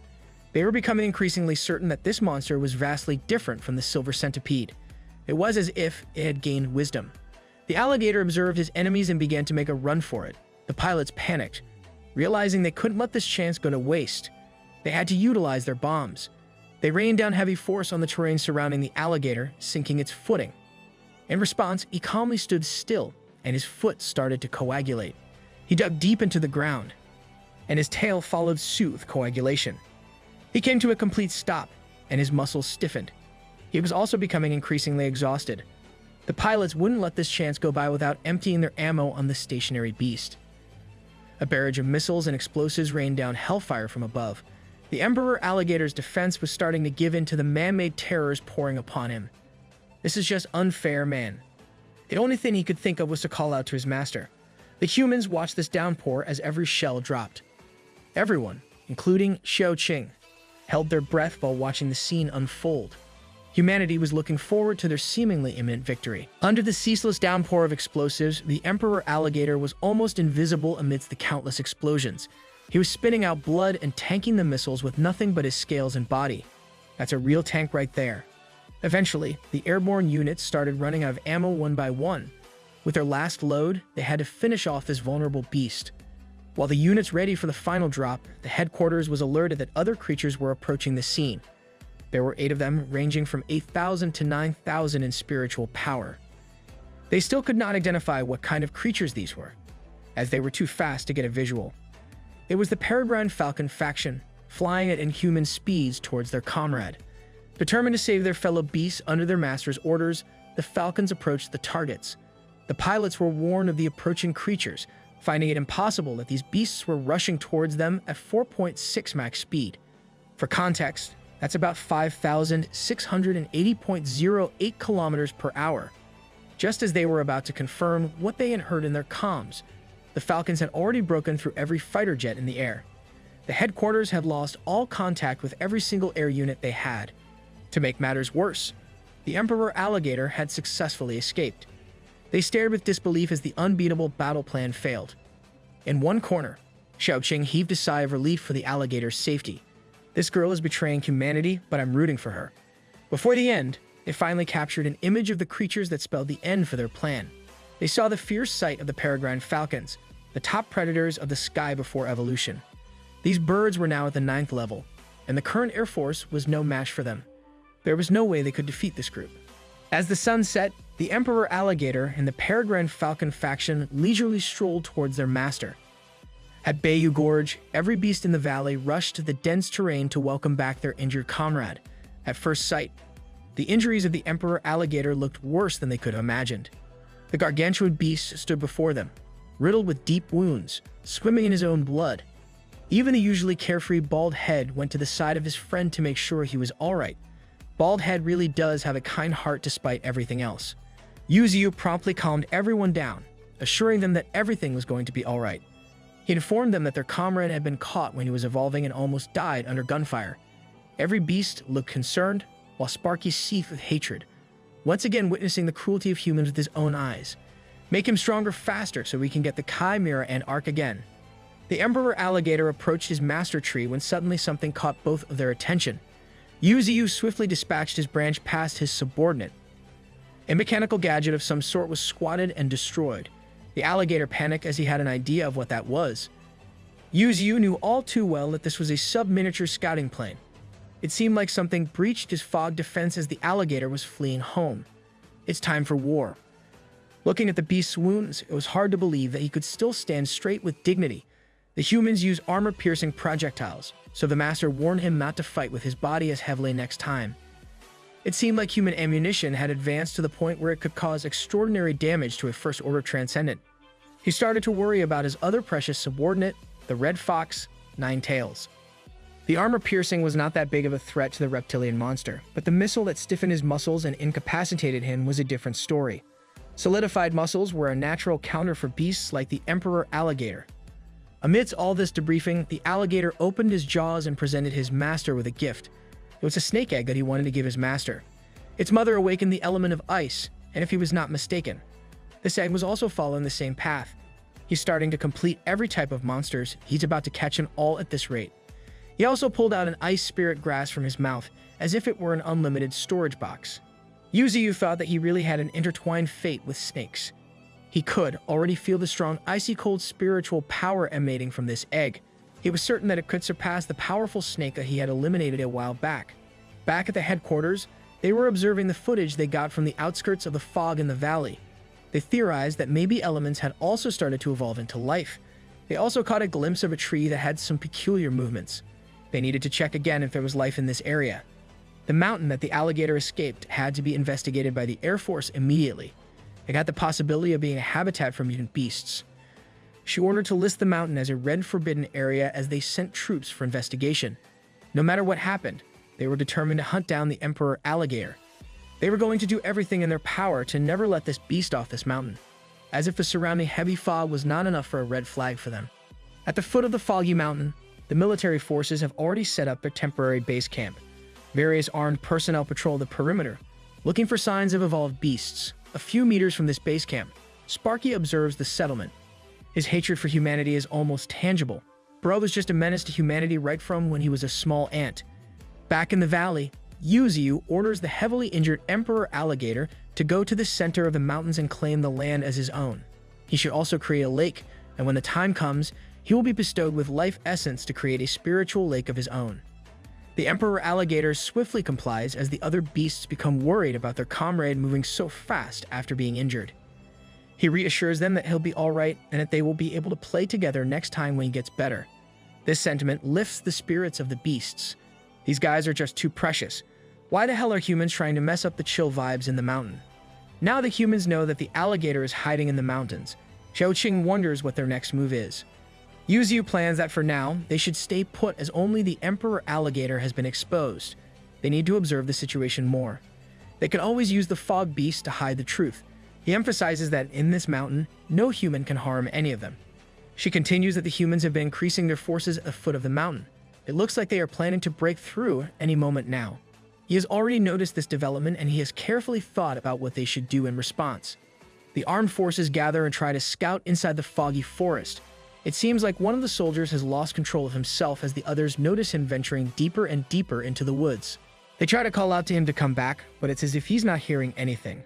They were becoming increasingly certain that this monster was vastly different from the silver centipede. It was as if it had gained wisdom. The alligator observed his enemies and began to make a run for it. The pilots panicked, realizing they couldn't let this chance go to waste. They had to utilize their bombs. They rained down heavy force on the terrain surrounding the alligator, sinking its footing. In response, he calmly stood still, and his foot started to coagulate. He dug deep into the ground, and his tail followed suit with coagulation. He came to a complete stop, and his muscles stiffened. He was also becoming increasingly exhausted. The pilots wouldn't let this chance go by without emptying their ammo on the stationary beast. A barrage of missiles and explosives rained down hellfire from above. The Emperor Alligator's defense was starting to give in to the man-made terrors pouring upon him. This is just unfair, man. The only thing he could think of was to call out to his master. The humans watched this downpour as every shell dropped. Everyone, including Xiaoqing, held their breath while watching the scene unfold. Humanity was looking forward to their seemingly imminent victory. Under the ceaseless downpour of explosives, the Emperor Alligator was almost invisible amidst the countless explosions. He was spitting out blood and tanking the missiles with nothing but his scales and body. That's a real tank right there. Eventually, the airborne units started running out of ammo one by one. With their last load, they had to finish off this vulnerable beast. While the units ready for the final drop, the headquarters was alerted that other creatures were approaching the scene. There were 8 of them, ranging from 8,000 to 9,000 in spiritual power. They still could not identify what kind of creatures these were, as they were too fast to get a visual. It was the peregrine falcon faction, flying at inhuman speeds towards their comrade. Determined to save their fellow beasts under their master's orders, the falcons approached the targets. The pilots were warned of the approaching creatures, finding it impossible that these beasts were rushing towards them at 4.6 max speed. For context, that's about 5,680.08 kilometers per hour. Just as they were about to confirm what they had heard in their comms, the Falcons had already broken through every fighter jet in the air. The headquarters had lost all contact with every single air unit they had. To make matters worse, the Emperor Alligator had successfully escaped. They stared with disbelief as the unbeatable battle plan failed. In one corner, Xiaoqing heaved a sigh of relief for the alligator's safety. This girl is betraying humanity, but I'm rooting for her. Before the end, they finally captured an image of the creatures that spelled the end for their plan. They saw the fierce sight of the peregrine falcons, the top predators of the sky before evolution. These birds were now at the 9th level, and the current Air Force was no match for them. There was no way they could defeat this group. As the sun set, the Emperor Alligator and the peregrine falcon faction leisurely strolled towards their master. At Bayou Gorge, every beast in the valley rushed to the dense terrain to welcome back their injured comrade. At first sight, the injuries of the Emperor Alligator looked worse than they could have imagined. The gargantuan beast stood before them, riddled with deep wounds, swimming in his own blood. Even the usually carefree Bald Head went to the side of his friend to make sure he was alright. Bald Head really does have a kind heart despite everything else. Yuzu promptly calmed everyone down, assuring them that everything was going to be alright. He informed them that their comrade had been caught when he was evolving and almost died under gunfire. Every beast looked concerned, while Sparky seethed with hatred, once again witnessing the cruelty of humans with his own eyes. Make him stronger faster so we can get the Chimera and Ark again. The Emperor Alligator approached his master tree when suddenly something caught both of their attention. Yuzu swiftly dispatched his branch past his subordinate. A mechanical gadget of some sort was squatted and destroyed. The alligator panicked as he had an idea of what that was. Yuzu knew all too well that this was a sub-miniature scouting plane. It seemed like something breached his fog defense as the alligator was fleeing home. It's time for war. Looking at the beast's wounds, it was hard to believe that he could still stand straight with dignity. The humans use armor-piercing projectiles, so the master warned him not to fight with his body as heavily next time. It seemed like human ammunition had advanced to the point where it could cause extraordinary damage to a First-Order Transcendent. He started to worry about his other precious subordinate, the Red Fox, Nine Tails. The armor-piercing was not that big of a threat to the reptilian monster, but the missile that stiffened his muscles and incapacitated him was a different story. Solidified muscles were a natural counter for beasts like the Emperor Alligator. Amidst all this debriefing, the alligator opened his jaws and presented his master with a gift. It It was a snake egg that he wanted to give his master. Its mother awakened the element of ice, and if he was not mistaken, this egg was also following the same path. He's starting to complete every type of monsters. He's about to catch them all at this rate. He also pulled out an ice spirit grass from his mouth, as if it were an unlimited storage box. Yuzu thought that he really had an intertwined fate with snakes. He could already feel the strong icy-cold spiritual power emanating from this egg. He was certain that it could surpass the powerful snake that he had eliminated a while back. Back at the headquarters, they were observing the footage they got from the outskirts of the fog in the valley. They theorized that maybe elements had also started to evolve into life. They also caught a glimpse of a tree that had some peculiar movements. They needed to check again if there was life in this area. The mountain that the alligator escaped had to be investigated by the Air Force immediately. It had the possibility of being a habitat for mutant beasts. She ordered to list the mountain as a red forbidden area as they sent troops for investigation. No matter what happened, they were determined to hunt down the Emperor Alligator. They were going to do everything in their power to never let this beast off this mountain, as if the surrounding heavy fog was not enough for a red flag for them. At the foot of the foggy mountain, the military forces have already set up their temporary base camp. Various armed personnel patrol the perimeter, looking for signs of evolved beasts. A few meters from this base camp, Sparky observes the settlement. His hatred for humanity is almost tangible. Bro was just a menace to humanity right from when he was a small ant. Back in the valley, Yuzu orders the heavily injured Emperor Alligator to go to the center of the mountains and claim the land as his own. He should also create a lake, and when the time comes, he will be bestowed with life essence to create a spiritual lake of his own. The Emperor Alligator swiftly complies as the other beasts become worried about their comrade moving so fast after being injured. He reassures them that he'll be alright and that they will be able to play together next time when he gets better. This sentiment lifts the spirits of the beasts. These guys are just too precious. Why the hell are humans trying to mess up the chill vibes in the mountain? Now the humans know that the alligator is hiding in the mountains. Xiaoqing wonders what their next move is. Yuzu plans that for now, they should stay put as only the Emperor Alligator has been exposed. They need to observe the situation more. They can always use the fog beast to hide the truth. He emphasizes that in this mountain, no human can harm any of them. She continues that the humans have been increasing their forces at the foot of the mountain. It looks like they are planning to break through any moment now. He has already noticed this development and he has carefully thought about what they should do in response. The armed forces gather and try to scout inside the foggy forest. It seems like one of the soldiers has lost control of himself as the others notice him venturing deeper and deeper into the woods. They try to call out to him to come back, but it's as if he's not hearing anything.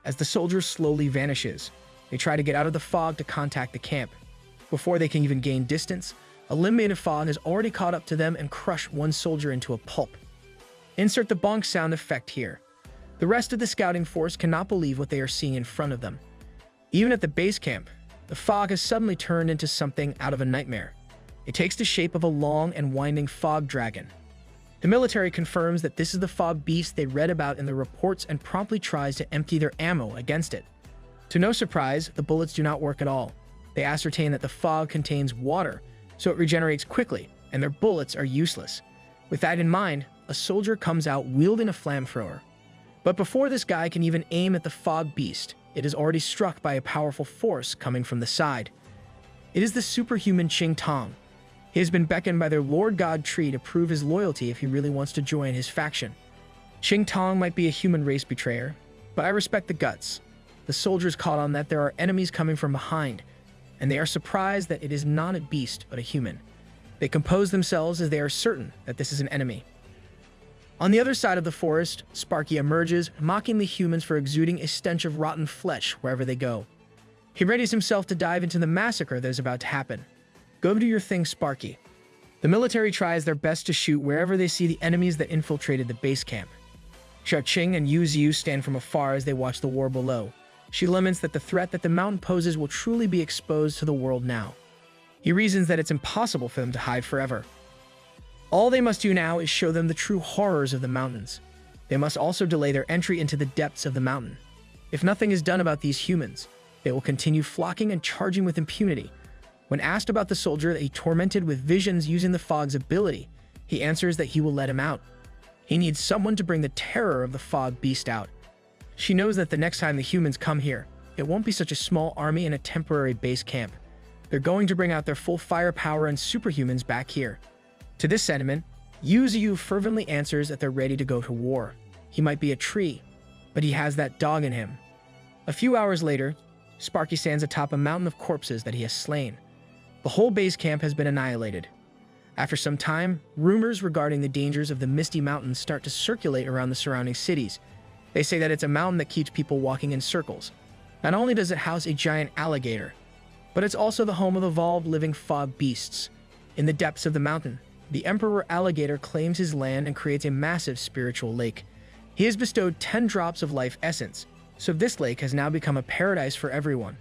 As the soldier slowly vanishes, they try to get out of the fog to contact the camp. Before they can even gain distance, a limb made of fog has already caught up to them and crushed one soldier into a pulp. Insert the bonk sound effect here. The rest of the scouting force cannot believe what they are seeing in front of them. Even at the base camp, the fog has suddenly turned into something out of a nightmare. It takes the shape of a long and winding fog dragon. The military confirms that this is the fog beast they read about in the reports and promptly tries to empty their ammo against it. To no surprise, the bullets do not work at all. They ascertain that the fog contains water, so it regenerates quickly, and their bullets are useless. With that in mind, a soldier comes out wielding a flamethrower. But before this guy can even aim at the fog beast, it is already struck by a powerful force coming from the side. It is the superhuman Qing Tong. He has been beckoned by their Lord God Tree to prove his loyalty if he really wants to join his faction. Qing Tong might be a human race betrayer, but I respect the guts. The soldiers caught on that there are enemies coming from behind, and they are surprised that it is not a beast but a human. They compose themselves as they are certain that this is an enemy. On the other side of the forest, Sparky emerges, mocking the humans for exuding a stench of rotten flesh wherever they go. He readies himself to dive into the massacre that is about to happen. Go do your thing, Sparky. The military tries their best to shoot wherever they see the enemies that infiltrated the base camp. Xiaoqing and Yuzu stand from afar as they watch the war below. She laments that the threat that the mountain poses will truly be exposed to the world now. He reasons that it's impossible for them to hide forever. All they must do now is show them the true horrors of the mountains. They must also delay their entry into the depths of the mountain. If nothing is done about these humans, they will continue flocking and charging with impunity. When asked about the soldier that he tormented with visions using the fog's ability, he answers that he will let him out. He needs someone to bring the terror of the fog beast out. She knows that the next time the humans come here, it won't be such a small army in a temporary base camp. They're going to bring out their full firepower and superhumans back here. To this sentiment, Yuzu fervently answers that they're ready to go to war. He might be a tree, but he has that dog in him. A few hours later, Sparky stands atop a mountain of corpses that he has slain. The whole base camp has been annihilated. After some time, rumors regarding the dangers of the Misty Mountains start to circulate around the surrounding cities. They say that it's a mountain that keeps people walking in circles. Not only does it house a giant alligator, but it's also the home of evolved living fog beasts. In the depths of the mountain, the Emperor Alligator claims his land and creates a massive spiritual lake. He has bestowed 10 drops of life essence, so this lake has now become a paradise for everyone.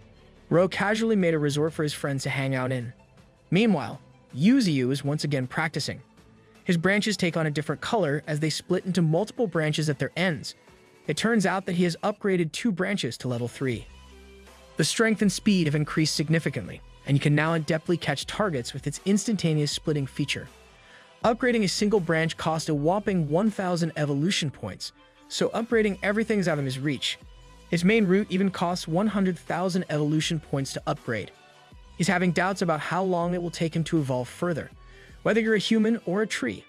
Ro casually made a resort for his friends to hang out in. Meanwhile, Yuzu is once again practicing. His branches take on a different color as they split into multiple branches at their ends. It turns out that he has upgraded 2 branches to level 3. The strength and speed have increased significantly, and you can now adeptly catch targets with its instantaneous splitting feature. Upgrading a single branch cost a whopping 1,000 evolution points, so upgrading everything's out of his reach. His main route even costs 100,000 evolution points to upgrade. He's having doubts about how long it will take him to evolve further. Whether you're a human or a tree,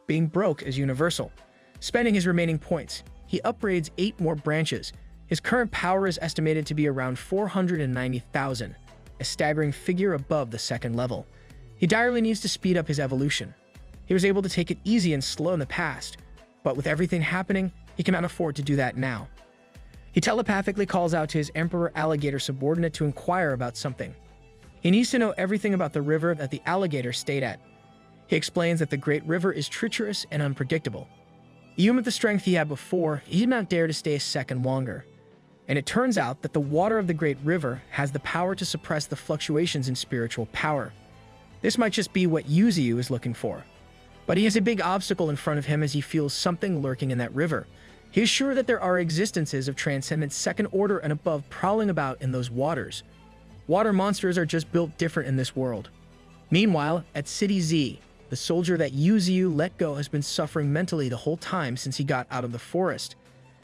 being broke is universal. Spending his remaining points, he upgrades 8 more branches. His current power is estimated to be around 490,000, a staggering figure above the 2nd level. He direly needs to speed up his evolution. He was able to take it easy and slow in the past, but with everything happening, he cannot afford to do that now. He telepathically calls out to his Emperor Alligator subordinate to inquire about something. He needs to know everything about the river that the alligator stayed at. He explains that the Great River is treacherous and unpredictable. Even with the strength he had before, he did not dare to stay a second longer. And it turns out that the water of the Great River has the power to suppress the fluctuations in spiritual power. This might just be what Yuzu is looking for. But he has a big obstacle in front of him as he feels something lurking in that river. He is sure that there are existences of transcendent 2nd order and above prowling about in those waters. Water monsters are just built different in this world. Meanwhile, at City Z, the soldier that Yuzu let go has been suffering mentally the whole time since he got out of the forest.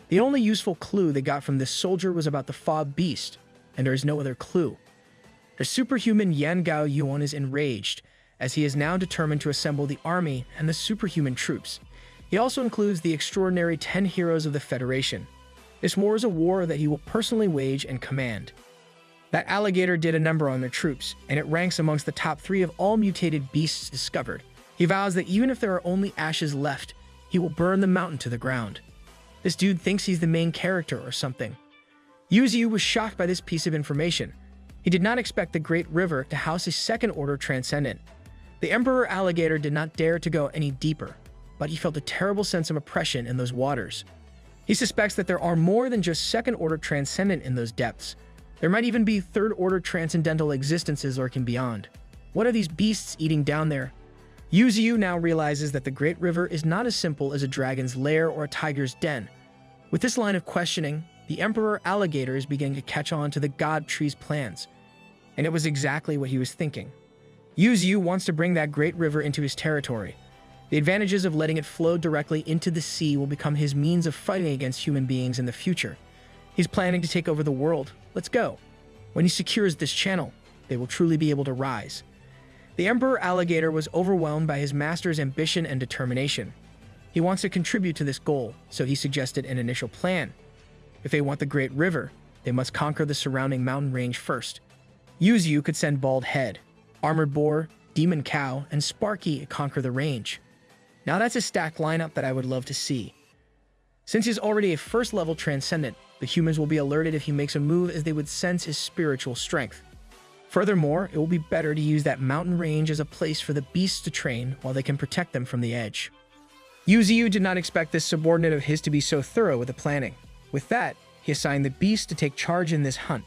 The only useful clue they got from this soldier was about the Fog Beast, and there is no other clue. The superhuman Yan Gao Yuan is enraged, as he is now determined to assemble the army and the superhuman troops. He also includes the extraordinary 10 heroes of the Federation. This war is a war that he will personally wage and command. That alligator did a number on their troops, and it ranks amongst the top 3 of all mutated beasts discovered. He vows that even if there are only ashes left, he will burn the mountain to the ground. This dude thinks he's the main character or something. Yuzu was shocked by this piece of information. He did not expect the Great River to house a 2nd order transcendent. The Emperor Alligator did not dare to go any deeper, but he felt a terrible sense of oppression in those waters. He suspects that there are more than just 2nd order transcendent in those depths. There might even be 3rd order transcendental existences lurking beyond. What are these beasts eating down there? Yuzu now realizes that the Great River is not as simple as a dragon's lair or a tiger's den. With this line of questioning, the Emperor Alligator is beginning to catch on to the God Tree's plans. And it was exactly what he was thinking. Yuzu wants to bring that Great River into his territory. The advantages of letting it flow directly into the sea will become his means of fighting against human beings in the future. He's planning to take over the world. Let's go. When he secures this channel, they will truly be able to rise. The Emperor Alligator was overwhelmed by his master's ambition and determination. He wants to contribute to this goal, so he suggested an initial plan. If they want the Great River, they must conquer the surrounding mountain range first. Yuzu could send Bald Head, Armored Boar, Demon Cow, and Sparky to conquer the range. Now that's a stacked lineup that I would love to see. Since he's already a 1st level transcendent, the humans will be alerted if he makes a move as they would sense his spiritual strength. Furthermore, it will be better to use that mountain range as a place for the beasts to train while they can protect them from the edge. Yuzu did not expect this subordinate of his to be so thorough with the planning. With that, he assigned the beast to take charge in this hunt.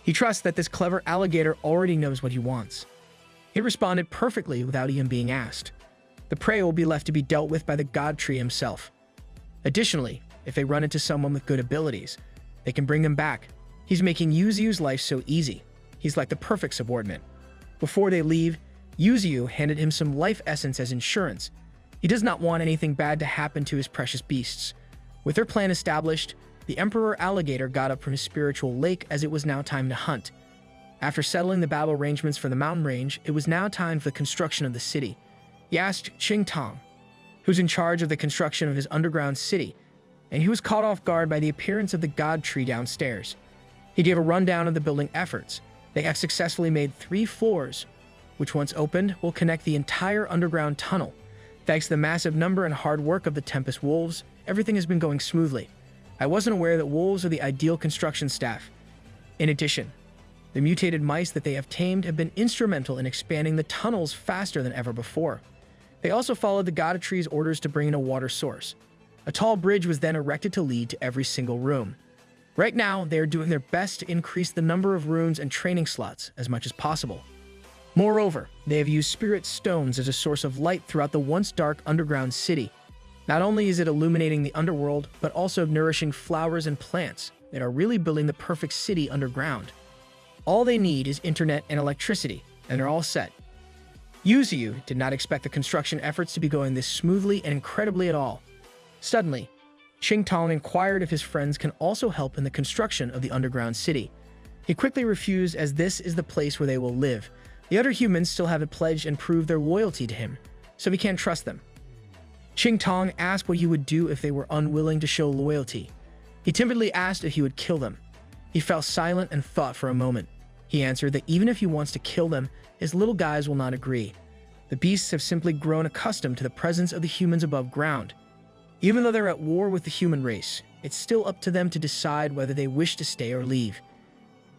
He trusts that this clever alligator already knows what he wants. It responded perfectly without even being asked. The prey will be left to be dealt with by the God Tree himself. Additionally, if they run into someone with good abilities, they can bring them back. He's making Yuzu's life so easy. He's like the perfect subordinate. Before they leave, Yuzu handed him some life essence as insurance. He does not want anything bad to happen to his precious beasts. With their plan established, the Emperor Alligator got up from his spiritual lake as it was now time to hunt. After settling the battle arrangements for the mountain range, it was now time for the construction of the city. He asked Qing Tong, who's in charge of the construction of his underground city, and he was caught off guard by the appearance of the god tree downstairs. He gave a rundown of the building efforts. They have successfully made 3 floors, which once opened will connect the entire underground tunnel. Thanks to the massive number and hard work of the Tempest Wolves, everything has been going smoothly. I wasn't aware that wolves are the ideal construction staff. In addition, the mutated mice that they have tamed have been instrumental in expanding the tunnels faster than ever before. They also followed the god tree's orders to bring in a water source. A tall bridge was then erected to lead to every single room. Right now, they are doing their best to increase the number of rooms and training slots as much as possible. Moreover, they have used spirit stones as a source of light throughout the once dark underground city. Not only is it illuminating the underworld, but also nourishing flowers and plants that are really building the perfect city underground. All they need is internet and electricity, and they're all set. Yuzu did not expect the construction efforts to be going this smoothly and incredibly at all. Suddenly, Qingtong inquired if his friends can also help in the construction of the underground city. He quickly refused, as this is the place where they will live. The other humans still haven't pledged and proved their loyalty to him, so he can't trust them. Qingtong asked what he would do if they were unwilling to show loyalty. He timidly asked if he would kill them. He fell silent and thought for a moment. He answered that even if he wants to kill them, his little guys will not agree. The beasts have simply grown accustomed to the presence of the humans above ground. Even though they're at war with the human race, it's still up to them to decide whether they wish to stay or leave.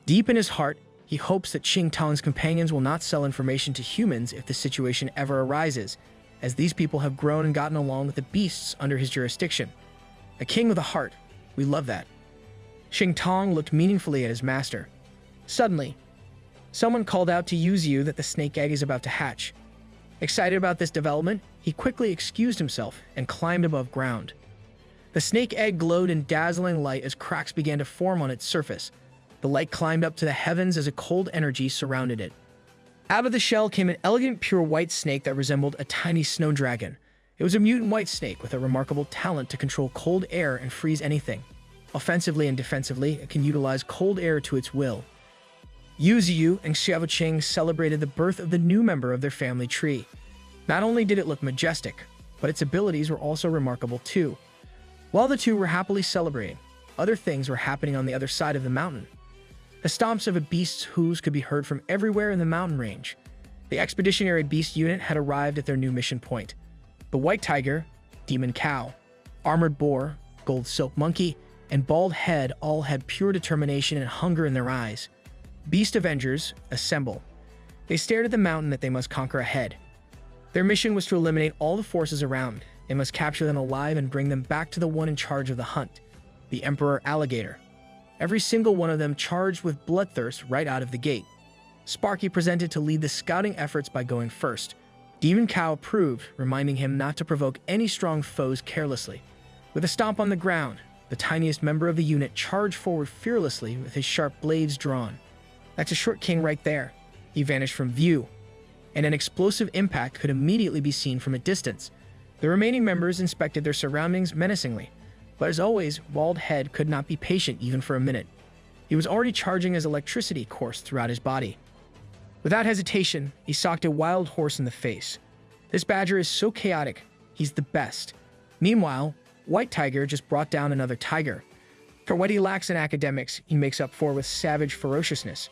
Deep in his heart, he hopes that Qingtong's companions will not sell information to humans if the situation ever arises, as these people have grown and gotten along with the beasts under his jurisdiction. A king with a heart. We love that. Qingtong looked meaningfully at his master. Suddenly, someone called out to Yuzu that the snake egg is about to hatch. Excited about this development, he quickly excused himself and climbed above ground. The snake egg glowed in dazzling light as cracks began to form on its surface. The light climbed up to the heavens as a cold energy surrounded it. Out of the shell came an elegant, pure white snake that resembled a tiny snow dragon. It was a mutant white snake with a remarkable talent to control cold air and freeze anything. Offensively and defensively, it can utilize cold air to its will. Yuzu and Xiaoqing celebrated the birth of the new member of their family tree. Not only did it look majestic, but its abilities were also remarkable too. While the two were happily celebrating, other things were happening on the other side of the mountain. The stomps of a beast's hooves could be heard from everywhere in the mountain range. The Expeditionary Beast Unit had arrived at their new mission point. The White Tiger, Demon Cow, Armored Boar, Gold Silk Monkey, and Bald Head all had pure determination and hunger in their eyes. Beast Avengers, assemble. They stared at the mountain that they must conquer ahead. Their mission was to eliminate all the forces around. They must capture them alive and bring them back to the one in charge of the hunt, the Emperor Alligator. Every single one of them charged with bloodthirst right out of the gate. Sparky presented to lead the scouting efforts by going first. Demon Cow approved, reminding him not to provoke any strong foes carelessly. With a stomp on the ground, the tiniest member of the unit charged forward fearlessly with his sharp blades drawn. That's a short king right there. He vanished from view, and an explosive impact could immediately be seen from a distance. The remaining members inspected their surroundings menacingly, but as always, Bald Head could not be patient even for a minute. He was already charging his electricity course throughout his body. Without hesitation, he socked a wild horse in the face. This badger is so chaotic, he's the best. Meanwhile, White Tiger just brought down another tiger. For what he lacks in academics, he makes up for with savage ferociousness.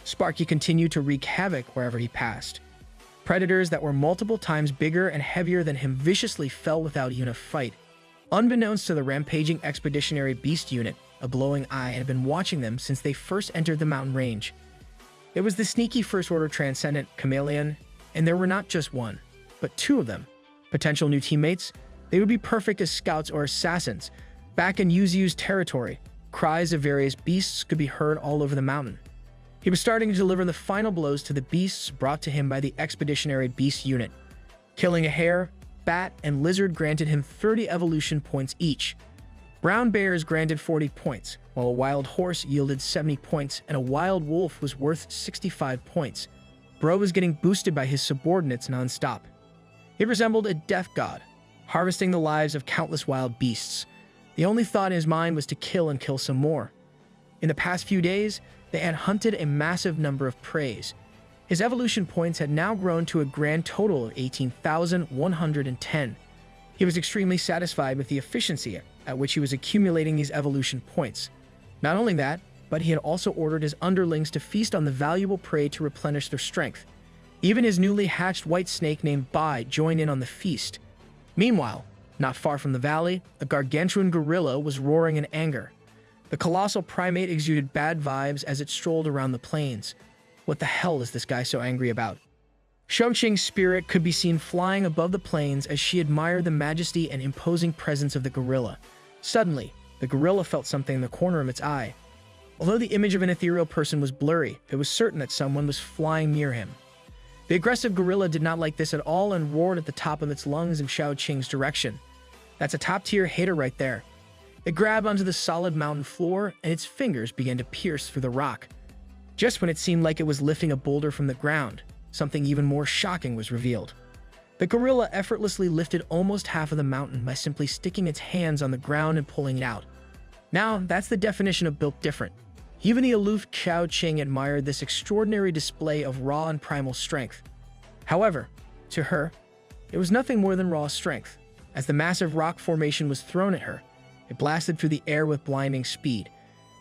Sparky continued to wreak havoc wherever he passed. Predators that were multiple times bigger and heavier than him viciously fell without even a fight. Unbeknownst to the rampaging Expeditionary Beast Unit, a glowing eye had been watching them since they first entered the mountain range. It was the sneaky First Order Transcendent Chameleon, and there were not just one, but 2 of them. Potential new teammates, they would be perfect as scouts or assassins. Back in Yuzu's territory, cries of various beasts could be heard all over the mountain. He was starting to deliver the final blows to the beasts brought to him by the Expeditionary Beast Unit. Killing a hare, bat, and lizard granted him 30 evolution points each. Brown bears granted 40 points, while a wild horse yielded 70 points and a wild wolf was worth 65 points. Bro was getting boosted by his subordinates non-stop. He resembled a death god, harvesting the lives of countless wild beasts. The only thought in his mind was to kill and kill some more. In the past few days, they had hunted a massive number of preys. His evolution points had now grown to a grand total of 18,110. He was extremely satisfied with the efficiency at which he was accumulating these evolution points. Not only that, but he had also ordered his underlings to feast on the valuable prey to replenish their strength. Even his newly hatched white snake named Bai joined in on the feast. Meanwhile, not far from the valley, a gargantuan gorilla was roaring in anger. The colossal primate exuded bad vibes as it strolled around the plains. What the hell is this guy so angry about? Xiaoqing's spirit could be seen flying above the plains as she admired the majesty and imposing presence of the gorilla. Suddenly, the gorilla felt something in the corner of its eye. Although the image of an ethereal person was blurry, it was certain that someone was flying near him. The aggressive gorilla did not like this at all and roared at the top of its lungs in Xiaoqing's direction. That's a top-tier hater right there. It grabbed onto the solid mountain floor, and its fingers began to pierce through the rock. Just when it seemed like it was lifting a boulder from the ground, something even more shocking was revealed. The gorilla effortlessly lifted almost half of the mountain by simply sticking its hands on the ground and pulling it out. Now, that's the definition of built different. Even the aloof Xiaoqing admired this extraordinary display of raw and primal strength. However, to her, it was nothing more than raw strength. As the massive rock formation was thrown at her, it blasted through the air with blinding speed.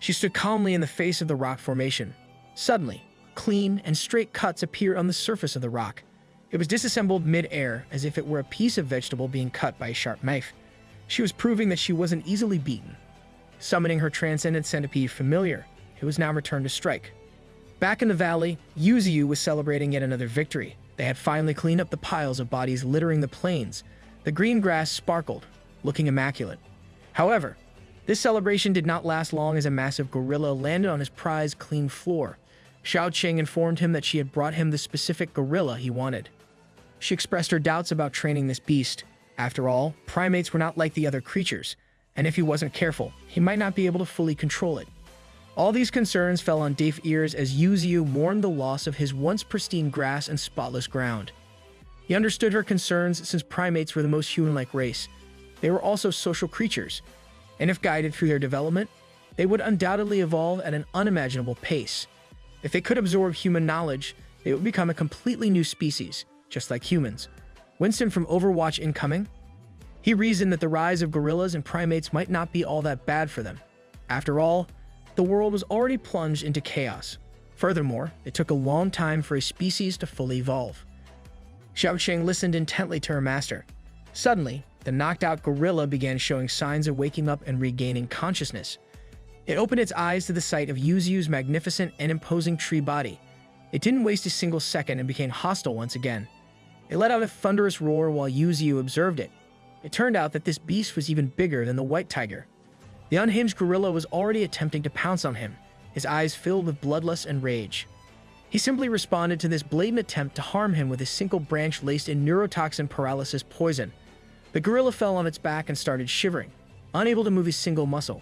She stood calmly in the face of the rock formation. Suddenly, clean and straight cuts appeared on the surface of the rock. It was disassembled mid-air, as if it were a piece of vegetable being cut by a sharp knife. She was proving that she wasn't easily beaten. Summoning her transcendent centipede familiar, it was now returned to strike. Back in the valley, Yuzu was celebrating yet another victory. They had finally cleaned up the piles of bodies littering the plains. The green grass sparkled, looking immaculate. However, this celebration did not last long as a massive gorilla landed on his prized clean floor. Xiaoqing informed him that she had brought him the specific gorilla he wanted. She expressed her doubts about training this beast. After all, primates were not like the other creatures, and if he wasn't careful, he might not be able to fully control it. All these concerns fell on deaf ears as Yuzu mourned the loss of his once pristine grass and spotless ground. He understood her concerns since primates were the most human-like race. They were also social creatures, and if guided through their development, they would undoubtedly evolve at an unimaginable pace. If they could absorb human knowledge, they would become a completely new species, just like humans. Winston from Overwatch incoming? He reasoned that the rise of gorillas and primates might not be all that bad for them. After all, the world was already plunged into chaos. Furthermore, it took a long time for a species to fully evolve. Xiaoqing listened intently to her master. Suddenly, the knocked-out gorilla began showing signs of waking up and regaining consciousness. It opened its eyes to the sight of Yuzu's magnificent and imposing tree body. It didn't waste a single second and became hostile once again. It let out a thunderous roar while Yuzu observed it. It turned out that this beast was even bigger than the white tiger. The unhinged gorilla was already attempting to pounce on him, his eyes filled with bloodlust and rage. He simply responded to this blatant attempt to harm him with a single branch laced in neurotoxin paralysis poison. The gorilla fell on its back and started shivering, unable to move a single muscle.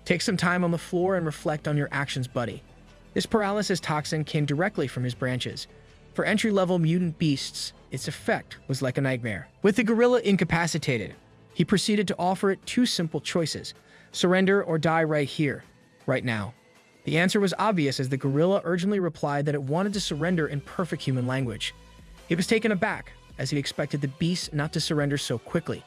Take some time on the floor and reflect on your actions, buddy. This paralysis toxin came directly from his branches. For entry-level mutant beasts, its effect was like a nightmare. With the gorilla incapacitated, he proceeded to offer it two simple choices: surrender or die right here, right now. The answer was obvious as the gorilla urgently replied that it wanted to surrender in perfect human language. He was taken aback, as he expected the beast not to surrender so quickly.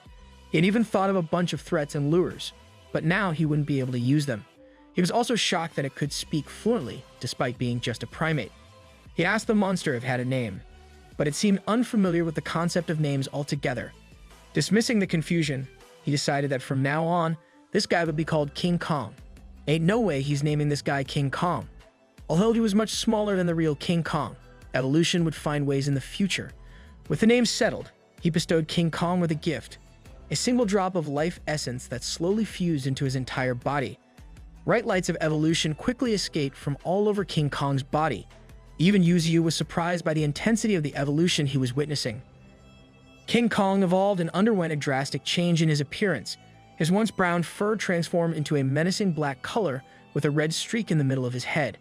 He had even thought of a bunch of threats and lures, but now he wouldn't be able to use them. He was also shocked that it could speak fluently, despite being just a primate. He asked the monster if it had a name, but it seemed unfamiliar with the concept of names altogether. Dismissing the confusion, he decided that from now on, this guy would be called King Kong. Ain't no way he's naming this guy King Kong. Although he was much smaller than the real King Kong, evolution would find ways in the future. With the name settled, he bestowed King Kong with a gift, a single drop of life essence that slowly fused into his entire body. Bright lights of evolution quickly escaped from all over King Kong's body. Even Yuzu was surprised by the intensity of the evolution he was witnessing. King Kong evolved and underwent a drastic change in his appearance. His once brown fur transformed into a menacing black color with a red streak in the middle of his head.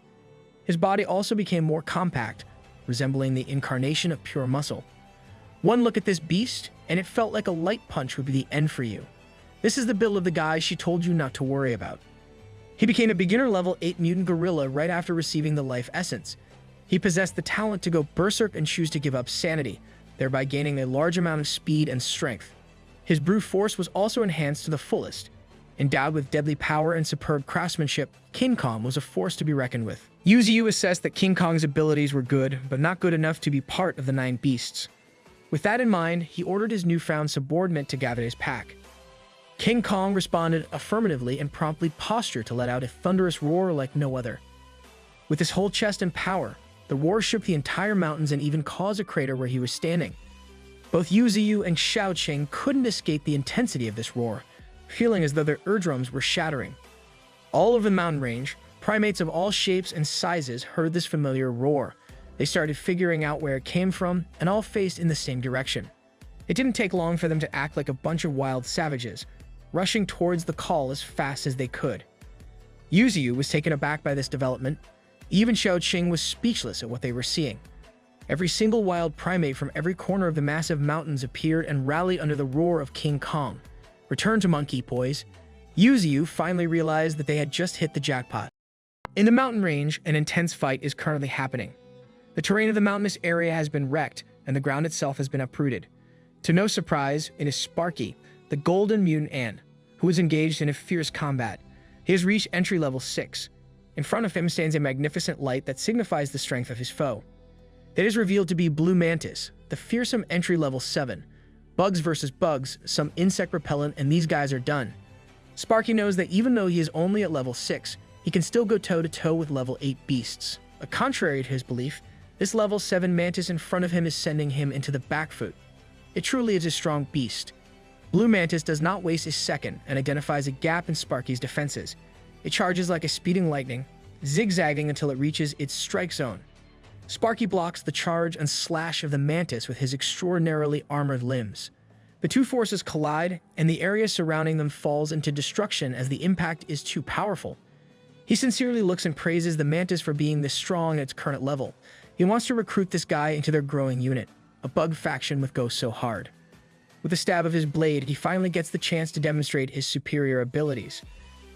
His body also became more compact, resembling the incarnation of pure muscle. One look at this beast, and it felt like a light punch would be the end for you. This is the build of the guy she told you not to worry about. He became a beginner level 8 mutant gorilla right after receiving the life essence. He possessed the talent to go berserk and choose to give up sanity, thereby gaining a large amount of speed and strength. His brute force was also enhanced to the fullest. Endowed with deadly power and superb craftsmanship, King Kong was a force to be reckoned with. Yuzu assessed that King Kong's abilities were good, but not good enough to be part of the 9 beasts. With that in mind, he ordered his newfound subordinate to gather his pack. King Kong responded affirmatively and promptly postured to let out a thunderous roar like no other. With his whole chest and power, the roar shook the entire mountains and even caused a crater where he was standing. Both Yuzu and Xiaoqing couldn't escape the intensity of this roar, feeling as though their eardrums were shattering. All over the mountain range, primates of all shapes and sizes heard this familiar roar. They started figuring out where it came from, and all faced in the same direction. It didn't take long for them to act like a bunch of wild savages, rushing towards the call as fast as they could. Yuzu was taken aback by this development. Even Xiaoqing was speechless at what they were seeing. Every single wild primate from every corner of the massive mountains appeared and rallied under the roar of King Kong. Return to monkey, boys. Yuzu finally realized that they had just hit the jackpot. In the mountain range, an intense fight is currently happening. The terrain of the mountainous area has been wrecked, and the ground itself has been uprooted. To no surprise, it is Sparky, the golden mutant ant, who is engaged in a fierce combat. He has reached entry level 6. In front of him stands a magnificent light that signifies the strength of his foe. It is revealed to be Blue Mantis, the fearsome entry level 7. Bugs versus bugs, some insect repellent, and these guys are done. Sparky knows that even though he is only at level 6, he can still go toe-to-toe with level 8 beasts. Contrary to his belief, this level 7 mantis in front of him is sending him into the back foot. It truly is a strong beast. Blue Mantis does not waste a second and identifies a gap in Sparky's defenses. It charges like a speeding lightning, zigzagging until it reaches its strike zone. Sparky blocks the charge and slash of the mantis with his extraordinarily armored limbs. The two forces collide, and the area surrounding them falls into destruction as the impact is too powerful. He sincerely looks and praises the mantis for being this strong at its current level. He wants to recruit this guy into their growing unit, a bug faction with Go So Hard. With a stab of his blade, he finally gets the chance to demonstrate his superior abilities.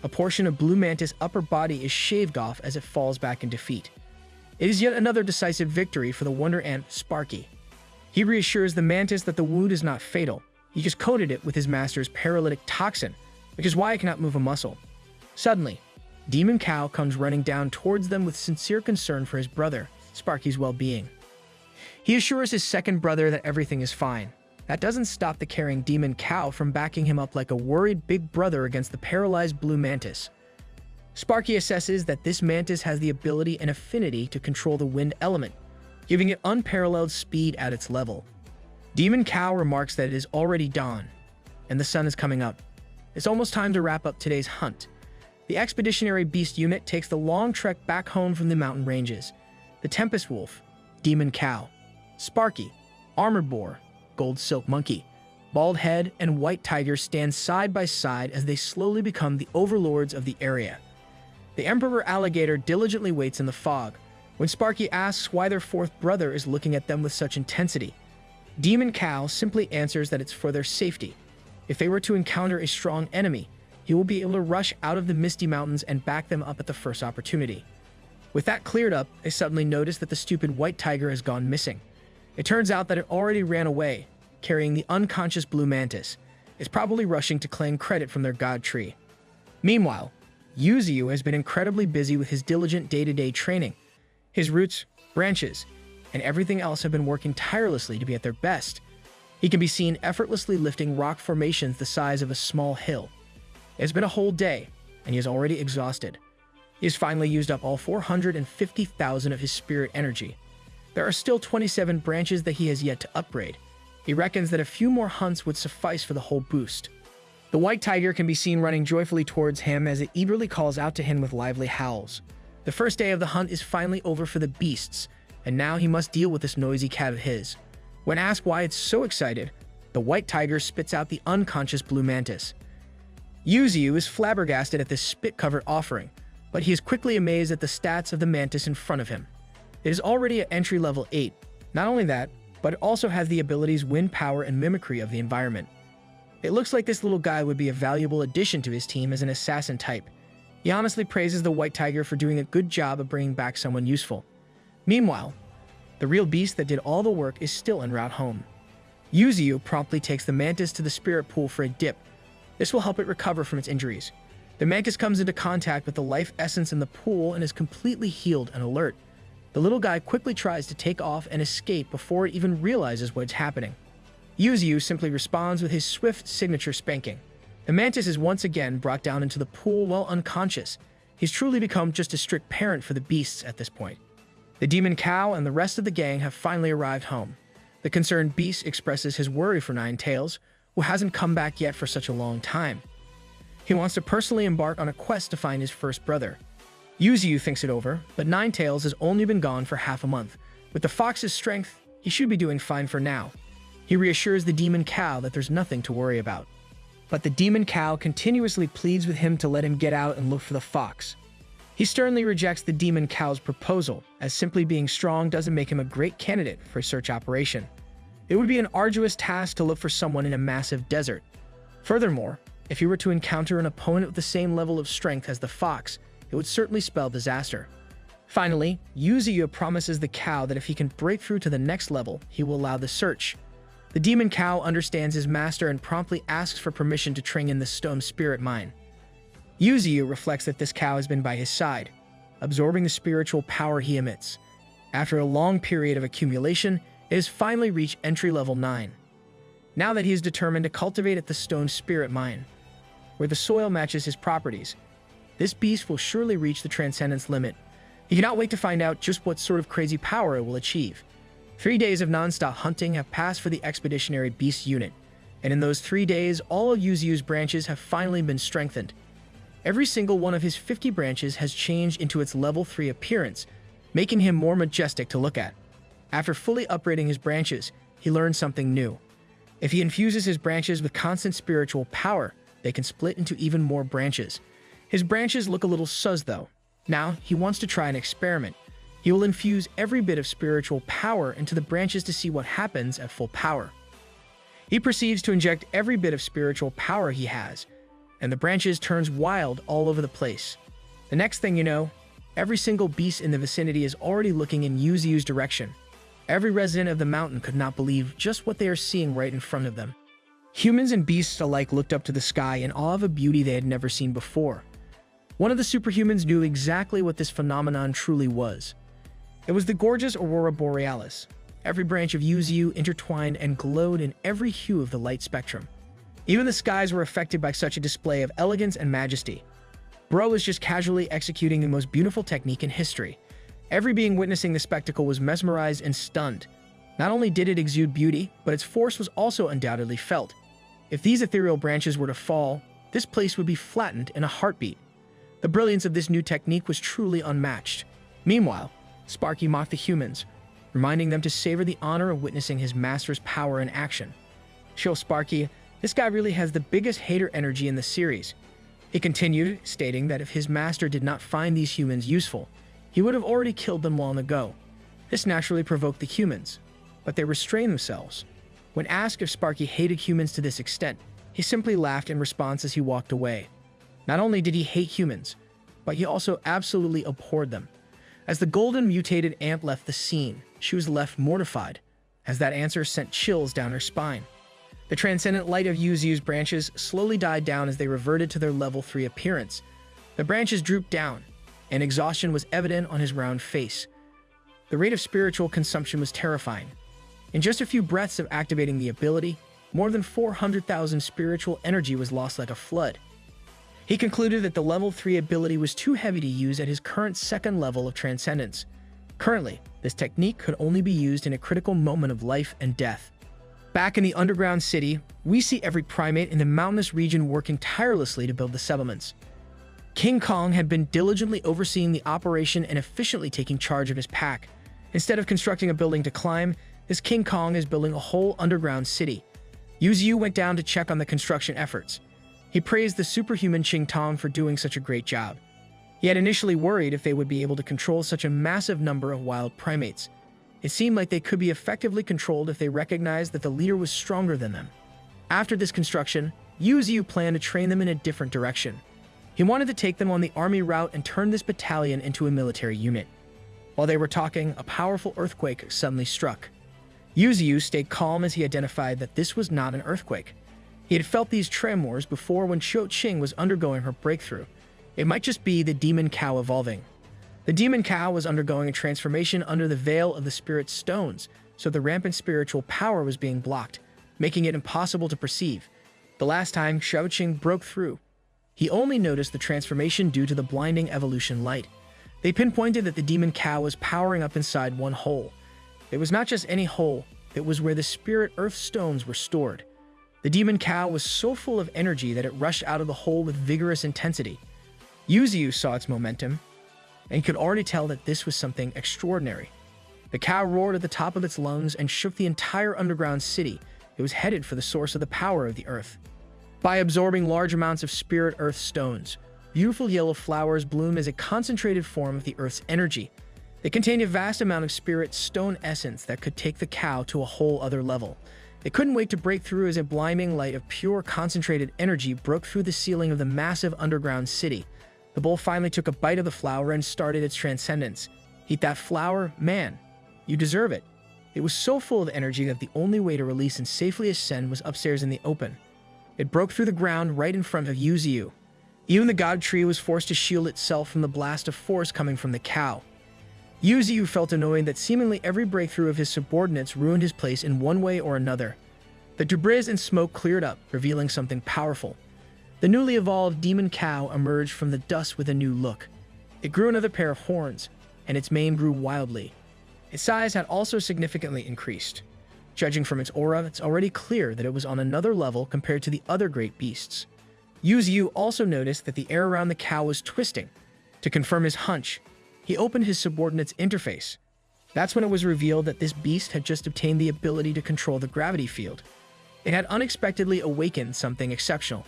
A portion of Blue Mantis' upper body is shaved off as it falls back in defeat. It is yet another decisive victory for the Wonder Ant Sparky. He reassures the mantis that the wound is not fatal. He just coated it with his master's paralytic toxin, which is why it cannot move a muscle. Suddenly, Demon Cow comes running down towards them with sincere concern for his brother, Sparky's well-being. He assures his second brother that everything is fine. That doesn't stop the caring Demon Cow from backing him up like a worried big brother against the paralyzed Blue Mantis. Sparky assesses that this mantis has the ability and affinity to control the wind element, giving it unparalleled speed at its level. Demon Cow remarks that it is already dawn, and the sun is coming up. It's almost time to wrap up today's hunt. The Expeditionary Beast unit takes the long trek back home from the mountain ranges. The Tempest Wolf, Demon Cow, Sparky, Armored Boar, Gold Silk Monkey, Bald Head, and White Tiger stand side by side as they slowly become the overlords of the area. The Emperor Alligator diligently waits in the fog. When Sparky asks why their fourth brother is looking at them with such intensity, Demon Cow simply answers that it's for their safety. If they were to encounter a strong enemy, he will be able to rush out of the Misty Mountains and back them up at the first opportunity. With that cleared up, they suddenly notice that the stupid White Tiger has gone missing. It turns out that it already ran away, carrying the unconscious Blue Mantis. It's probably rushing to claim credit from their god tree. Meanwhile, Yuzu has been incredibly busy with his diligent day-to-day training. His roots, branches, and everything else have been working tirelessly to be at their best. He can be seen effortlessly lifting rock formations the size of a small hill. It has been a whole day, and he is already exhausted. He has finally used up all 450,000 of his spirit energy. There are still 27 branches that he has yet to upgrade. He reckons that a few more hunts would suffice for the whole boost. The White Tiger can be seen running joyfully towards him as it eagerly calls out to him with lively howls. The first day of the hunt is finally over for the beasts, and now he must deal with this noisy cat of his. When asked why it's so excited, the White Tiger spits out the unconscious Blue Mantis. Yuzu is flabbergasted at this spit-covered offering, but he is quickly amazed at the stats of the mantis in front of him. It is already at entry level 8. Not only that, but it also has the abilities Wind Power and Mimicry of the environment. It looks like this little guy would be a valuable addition to his team as an assassin type. He honestly praises the White Tiger for doing a good job of bringing back someone useful. Meanwhile, the real beast that did all the work is still en route home. Yuzu promptly takes the mantis to the spirit pool for a dip. This will help it recover from its injuries. The mantis comes into contact with the life essence in the pool and is completely healed and alert. The little guy quickly tries to take off and escape before it even realizes what's happening. Yuzu simply responds with his swift signature spanking. The mantis is once again brought down into the pool while unconscious. He's truly become just a strict parent for the beasts at this point. The demon cow and the rest of the gang have finally arrived home. The concerned beast expresses his worry for Nine Tails, who hasn't come back yet for such a long time. He wants to personally embark on a quest to find his first brother. Yuzu thinks it over, but Nine Tails has only been gone for half a month. With the fox's strength, he should be doing fine for now. He reassures the demon cow that there's nothing to worry about. But the demon cow continuously pleads with him to let him get out and look for the fox. He sternly rejects the demon cow's proposal, as simply being strong doesn't make him a great candidate for a search operation. It would be an arduous task to look for someone in a massive desert. Furthermore, if he were to encounter an opponent with the same level of strength as the fox, it would certainly spell disaster. Finally, Yuzu promises the cow that if he can break through to the next level, he will allow the search. The demon cow understands his master and promptly asks for permission to train in the stone spirit mine. Yuzu reflects that this cow has been by his side, absorbing the spiritual power he emits. After a long period of accumulation, it has finally reached entry level 9. Now that he is determined to cultivate at the stone spirit mine, where the soil matches his properties, this beast will surely reach the transcendence limit. He cannot wait to find out just what sort of crazy power it will achieve. 3 days of non-stop hunting have passed for the Expeditionary Beast unit, and in those 3 days, all of Yuzu's branches have finally been strengthened. Every single one of his 50 branches has changed into its level 3 appearance, making him more majestic to look at. After fully upgrading his branches, he learned something new. If he infuses his branches with constant spiritual power, they can split into even more branches. His branches look a little sus though. Now, he wants to try an experiment. He will infuse every bit of spiritual power into the branches to see what happens at full power. He proceeds to inject every bit of spiritual power he has, and the branches turns wild all over the place. The next thing you know, every single beast in the vicinity is already looking in Yuzu's direction. Every resident of the mountain could not believe just what they are seeing right in front of them. Humans and beasts alike looked up to the sky in awe of a beauty they had never seen before. One of the superhumans knew exactly what this phenomenon truly was. It was the gorgeous Aurora Borealis. Every branch of Yuzu intertwined and glowed in every hue of the light spectrum. Even the skies were affected by such a display of elegance and majesty. Bro was just casually executing the most beautiful technique in history. Every being witnessing the spectacle was mesmerized and stunned. Not only did it exude beauty, but its force was also undoubtedly felt. If these ethereal branches were to fall, this place would be flattened in a heartbeat. The brilliance of this new technique was truly unmatched. Meanwhile, Sparky mocked the humans, reminding them to savor the honor of witnessing his master's power in action. Show Sparky, this guy really has the biggest hater energy in the series. He continued, stating that if his master did not find these humans useful, he would have already killed them long ago. This naturally provoked the humans, but they restrained themselves. When asked if Sparky hated humans to this extent, he simply laughed in response as he walked away. Not only did he hate humans, but he also absolutely abhorred them. As the golden mutated ant left the scene, she was left mortified, as that answer sent chills down her spine. The transcendent light of Yuzu's branches slowly died down as they reverted to their level 3 appearance. The branches drooped down, and exhaustion was evident on his round face. The rate of spiritual consumption was terrifying. In just a few breaths of activating the ability, more than 400,000 spiritual energy was lost like a flood. He concluded that the level 3 ability was too heavy to use at his current second level of transcendence. Currently, this technique could only be used in a critical moment of life and death. Back in the underground city, we see every primate in the mountainous region working tirelessly to build the settlements. King Kong had been diligently overseeing the operation and efficiently taking charge of his pack. Instead of constructing a building to climb, this King Kong is building a whole underground city. Yuzu went down to check on the construction efforts. He praised the superhuman Ching Tong for doing such a great job. He had initially worried if they would be able to control such a massive number of wild primates. It seemed like they could be effectively controlled if they recognized that the leader was stronger than them. After this construction, Yuzu planned to train them in a different direction. He wanted to take them on the army route and turn this battalion into a military unit. While they were talking, a powerful earthquake suddenly struck. Yuzu stayed calm as he identified that this was not an earthquake. He had felt these tremors before when Shou-Ching was undergoing her breakthrough. It might just be the demon cow evolving. The demon cow was undergoing a transformation under the veil of the spirit stones, so the rampant spiritual power was being blocked, making it impossible to perceive. The last time Shou-Ching broke through, he only noticed the transformation due to the blinding evolution light. They pinpointed that the demon cow was powering up inside one hole. It was not just any hole, it was where the spirit earth stones were stored. The demon cow was so full of energy that it rushed out of the hole with vigorous intensity. Yuzu saw its momentum, and could already tell that this was something extraordinary. The cow roared at the top of its lungs and shook the entire underground city. It was headed for the source of the power of the earth. By absorbing large amounts of spirit earth stones, beautiful yellow flowers bloom as a concentrated form of the earth's energy. They contained a vast amount of spirit stone essence that could take the cow to a whole other level. They couldn't wait to break through as a blinding light of pure concentrated energy broke through the ceiling of the massive underground city. The bull finally took a bite of the flower and started its transcendence. Eat that flower, man. You deserve it. It was so full of energy that the only way to release and safely ascend was upstairs in the open. It broke through the ground right in front of Yuzu. Even the god tree was forced to shield itself from the blast of force coming from the cow. Yuzu felt annoyed that seemingly every breakthrough of his subordinates ruined his place in one way or another. The debris and smoke cleared up, revealing something powerful. The newly evolved demon cow emerged from the dust with a new look. It grew another pair of horns, and its mane grew wildly. Its size had also significantly increased. Judging from its aura, it's already clear that it was on another level compared to the other great beasts. Yuzu also noticed that the air around the cow was twisting. To confirm his hunch, he opened his subordinate's interface. That's when it was revealed that this beast had just obtained the ability to control the gravity field. It had unexpectedly awakened something exceptional.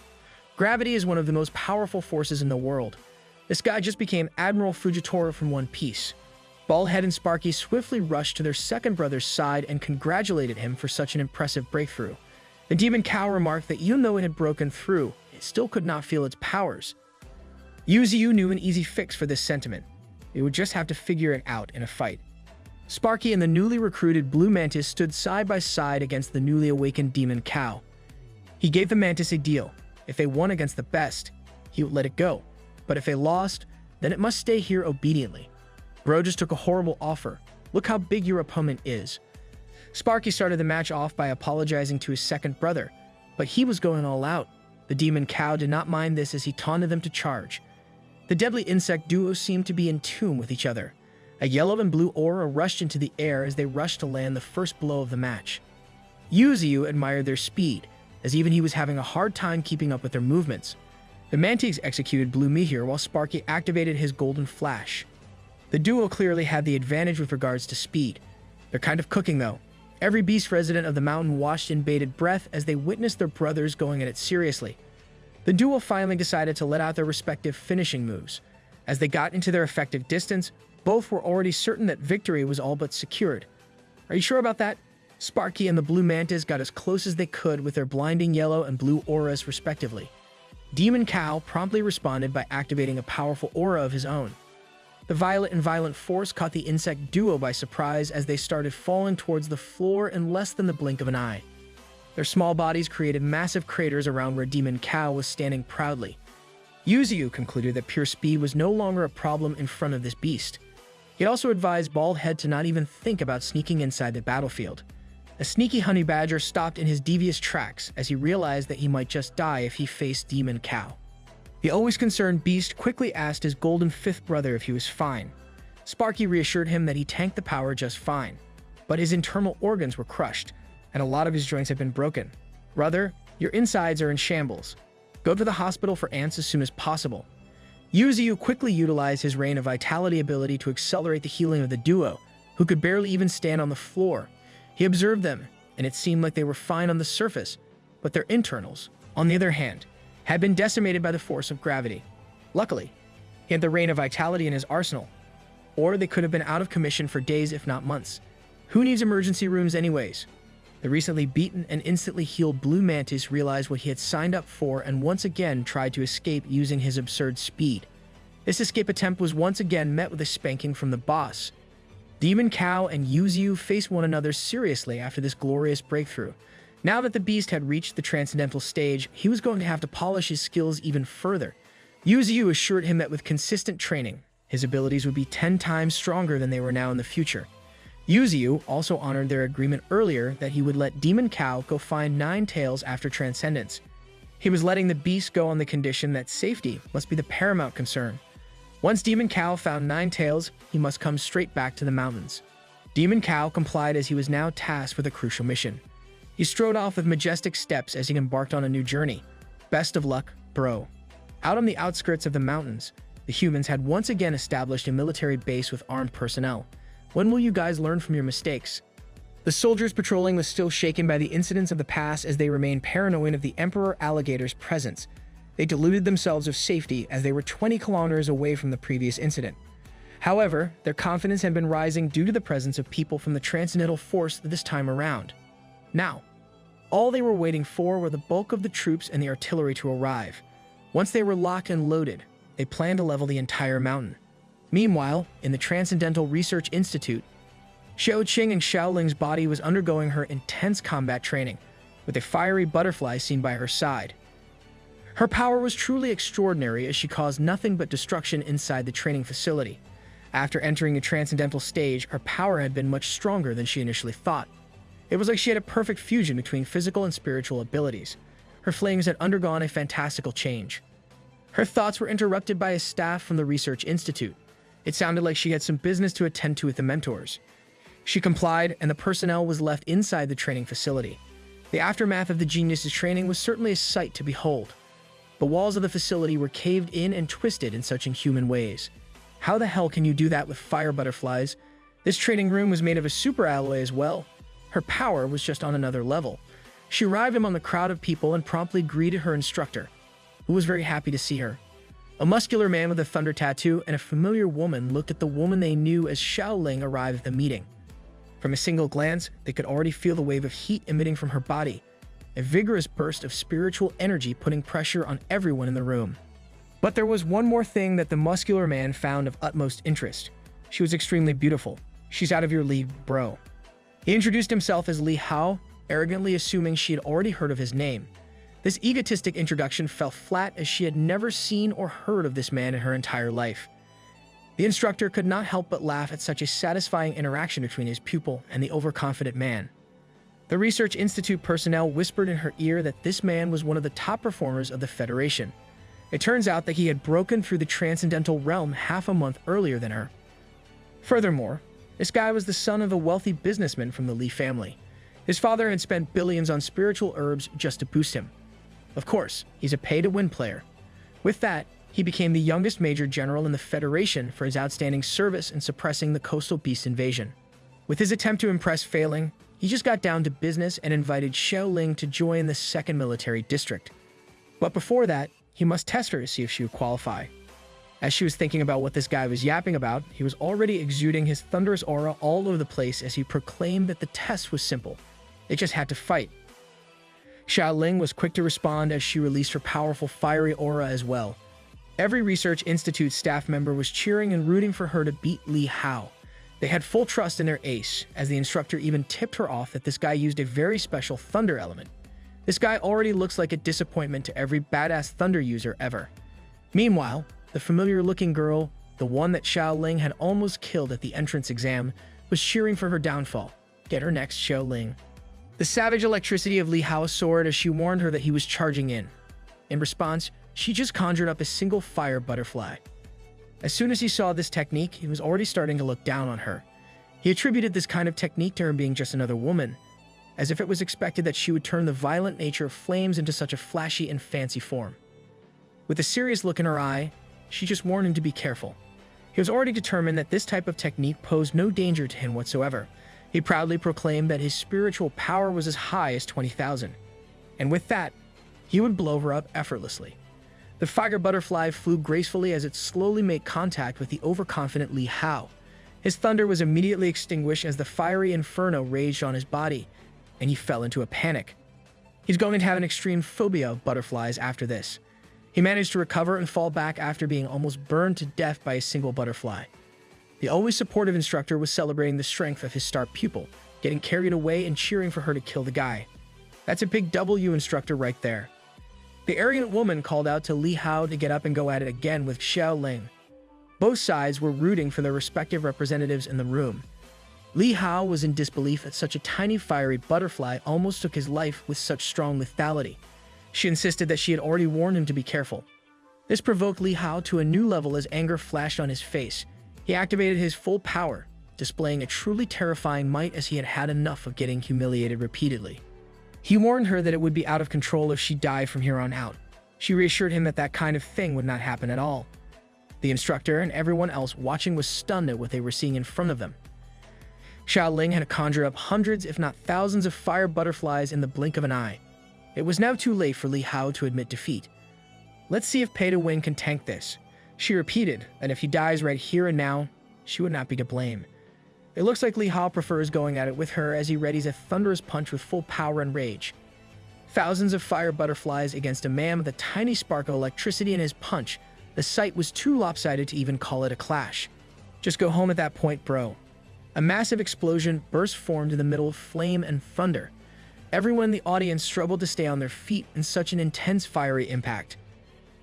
Gravity is one of the most powerful forces in the world. This guy just became Admiral Fujitora from One Piece. Baldhead and Sparky swiftly rushed to their second brother's side and congratulated him for such an impressive breakthrough. The demon cow remarked that even though it had broken through, it still could not feel its powers. Yuzu knew an easy fix for this sentiment. It would just have to figure it out in a fight. Sparky and the newly recruited Blue Mantis stood side by side against the newly awakened demon cow. He gave the Mantis a deal. If they won against the best, he would let it go. But if they lost, then it must stay here obediently. Bro just took a horrible offer. Look how big your opponent is. Sparky started the match off by apologizing to his second brother, but he was going all out. The demon cow did not mind this as he taunted them to charge. The deadly insect duo seemed to be in tune with each other. A yellow and blue aura rushed into the air as they rushed to land the first blow of the match. Yuzu admired their speed, as even he was having a hard time keeping up with their movements. The Mantis executed Blue Meteor while Sparky activated his Golden Flash. The duo clearly had the advantage with regards to speed. They're kind of cooking though. Every beast resident of the mountain watched in bated breath as they witnessed their brothers going at it seriously. The duo finally decided to let out their respective finishing moves. As they got into their effective distance, both were already certain that victory was all but secured. Are you sure about that? Sparky and the Blue Mantis got as close as they could with their blinding yellow and blue auras respectively. Demon Cow promptly responded by activating a powerful aura of his own. The violet and violent force caught the insect duo by surprise as they started falling towards the floor in less than the blink of an eye. Their small bodies created massive craters around where Demon Cow was standing proudly. Yuzu concluded that pure speed was no longer a problem in front of this beast. He also advised Baldhead to not even think about sneaking inside the battlefield. A sneaky honey badger stopped in his devious tracks as he realized that he might just die if he faced Demon Cow. The always concerned beast quickly asked his golden fifth brother if he was fine. Sparky reassured him that he tanked the power just fine, but his internal organs were crushed, and a lot of his joints had been broken. Brother, your insides are in shambles. Go to the hospital for ants as soon as possible. Yuzu quickly utilized his Rain of Vitality ability to accelerate the healing of the duo, who could barely even stand on the floor. He observed them, and it seemed like they were fine on the surface, but their internals, on the other hand, had been decimated by the force of gravity. Luckily, he had the Rain of Vitality in his arsenal, or they could have been out of commission for days if not months. Who needs emergency rooms anyways? The recently beaten and instantly healed Blue Mantis realized what he had signed up for and once again tried to escape using his absurd speed. This escape attempt was once again met with a spanking from the boss. Demon Cow and Yuzu faced one another seriously after this glorious breakthrough. Now that the beast had reached the transcendental stage, he was going to have to polish his skills even further. Yuzu assured him that with consistent training, his abilities would be 10 times stronger than they were now in the future. Yuzu also honored their agreement earlier that he would let Demon Cow go find 9 tails after Transcendence. He was letting the beast go on the condition that safety must be the paramount concern. Once Demon Cow found 9 tails, he must come straight back to the mountains. Demon Cow complied as he was now tasked with a crucial mission. He strode off with majestic steps as he embarked on a new journey. Best of luck, bro. Out on the outskirts of the mountains, the humans had once again established a military base with armed personnel. When will you guys learn from your mistakes? The soldiers patrolling was still shaken by the incidents of the past as they remained paranoid of the Emperor Alligator's presence. They deluded themselves of safety as they were 20 kilometers away from the previous incident. However, their confidence had been rising due to the presence of people from the Transcendental Force this time around. Now, all they were waiting for were the bulk of the troops and the artillery to arrive. Once they were locked and loaded, they planned to level the entire mountain. Meanwhile, in the Transcendental Research Institute, Xiao Qing and Xiao Ling's body was undergoing her intense combat training, with a fiery butterfly seen by her side. Her power was truly extraordinary as she caused nothing but destruction inside the training facility. After entering the Transcendental stage, her power had been much stronger than she initially thought. It was like she had a perfect fusion between physical and spiritual abilities. Her flames had undergone a fantastical change. Her thoughts were interrupted by a staff from the Research Institute. It sounded like she had some business to attend to with the mentors. She complied, and the personnel was left inside the training facility. The aftermath of the genius's training was certainly a sight to behold. The walls of the facility were caved in and twisted in such inhuman ways. How the hell can you do that with fire butterflies? This training room was made of a super alloy as well. Her power was just on another level. She arrived among the crowd of people and promptly greeted her instructor, who was very happy to see her. A muscular man with a thunder tattoo and a familiar woman looked at the woman they knew as Xiao Ling arrived at the meeting. From a single glance, they could already feel the wave of heat emitting from her body, a vigorous burst of spiritual energy putting pressure on everyone in the room. But there was one more thing that the muscular man found of utmost interest. She was extremely beautiful. She's out of your league, bro. He introduced himself as Li Hao, arrogantly assuming she had already heard of his name. This egotistic introduction fell flat as she had never seen or heard of this man in her entire life. The instructor could not help but laugh at such a satisfying interaction between his pupil and the overconfident man. The Research Institute personnel whispered in her ear that this man was one of the top performers of the Federation. It turns out that he had broken through the Transcendental Realm half a month earlier than her. Furthermore, this guy was the son of a wealthy businessman from the Li family. His father had spent billions on spiritual herbs just to boost him. Of course, he's a pay-to-win player. With that, he became the youngest Major General in the Federation for his outstanding service in suppressing the Coastal Beast invasion. With his attempt to impress failing, he just got down to business and invited Xiao Ling to join the 2nd Military District. But before that, he must test her to see if she would qualify. As she was thinking about what this guy was yapping about, he was already exuding his thunderous aura all over the place as he proclaimed that the test was simple. They just had to fight. Xiao Ling was quick to respond as she released her powerful fiery aura as well. Every Research Institute staff member was cheering and rooting for her to beat Li Hao. They had full trust in their ace, as the instructor even tipped her off that this guy used a very special thunder element. This guy already looks like a disappointment to every badass thunder user ever. Meanwhile, the familiar-looking girl, the one that Xiao Ling had almost killed at the entrance exam, was cheering for her downfall. Get her next, Xiao Ling. The savage electricity of Li Hao soared as she warned her that he was charging in. In response, she just conjured up a single fire butterfly. As soon as he saw this technique, he was already starting to look down on her. He attributed this kind of technique to her being just another woman, as if it was expected that she would turn the violent nature of flames into such a flashy and fancy form. With a serious look in her eye, she just warned him to be careful. He was already determined that this type of technique posed no danger to him whatsoever. He proudly proclaimed that his spiritual power was as high as 20,000. And with that, he would blow her up effortlessly. The fire butterfly flew gracefully as it slowly made contact with the overconfident Li Hao. His thunder was immediately extinguished as the fiery inferno raged on his body, and he fell into a panic. He's going to have an extreme phobia of butterflies after this. He managed to recover and fall back after being almost burned to death by a single butterfly. The always supportive instructor was celebrating the strength of his star pupil, getting carried away and cheering for her to kill the guy. That's a big W instructor right there. The arrogant woman called out to Li Hao to get up and go at it again with Xiao Ling. Both sides were rooting for their respective representatives in the room. Li Hao was in disbelief that such a tiny fiery butterfly almost took his life with such strong lethality. She insisted that she had already warned him to be careful. This provoked Li Hao to a new level as anger flashed on his face. He activated his full power, displaying a truly terrifying might as he had had enough of getting humiliated repeatedly. He warned her that it would be out of control if she died from here on out. She reassured him that that kind of thing would not happen at all. The instructor and everyone else watching was stunned at what they were seeing in front of them. Xiao Ling had conjured up hundreds, if not thousands, of fire butterflies in the blink of an eye. It was now too late for Li Hao to admit defeat. Let's see if pay to win can tank this. She repeated that if he dies right here and now, she would not be to blame. It looks like Li Hao prefers going at it with her as he readies a thunderous punch with full power and rage. Thousands of fire butterflies against a man with a tiny spark of electricity in his punch. The sight was too lopsided to even call it a clash. Just go home at that point, bro. A massive explosion burst formed in the middle of flame and thunder. Everyone in the audience struggled to stay on their feet in such an intense fiery impact.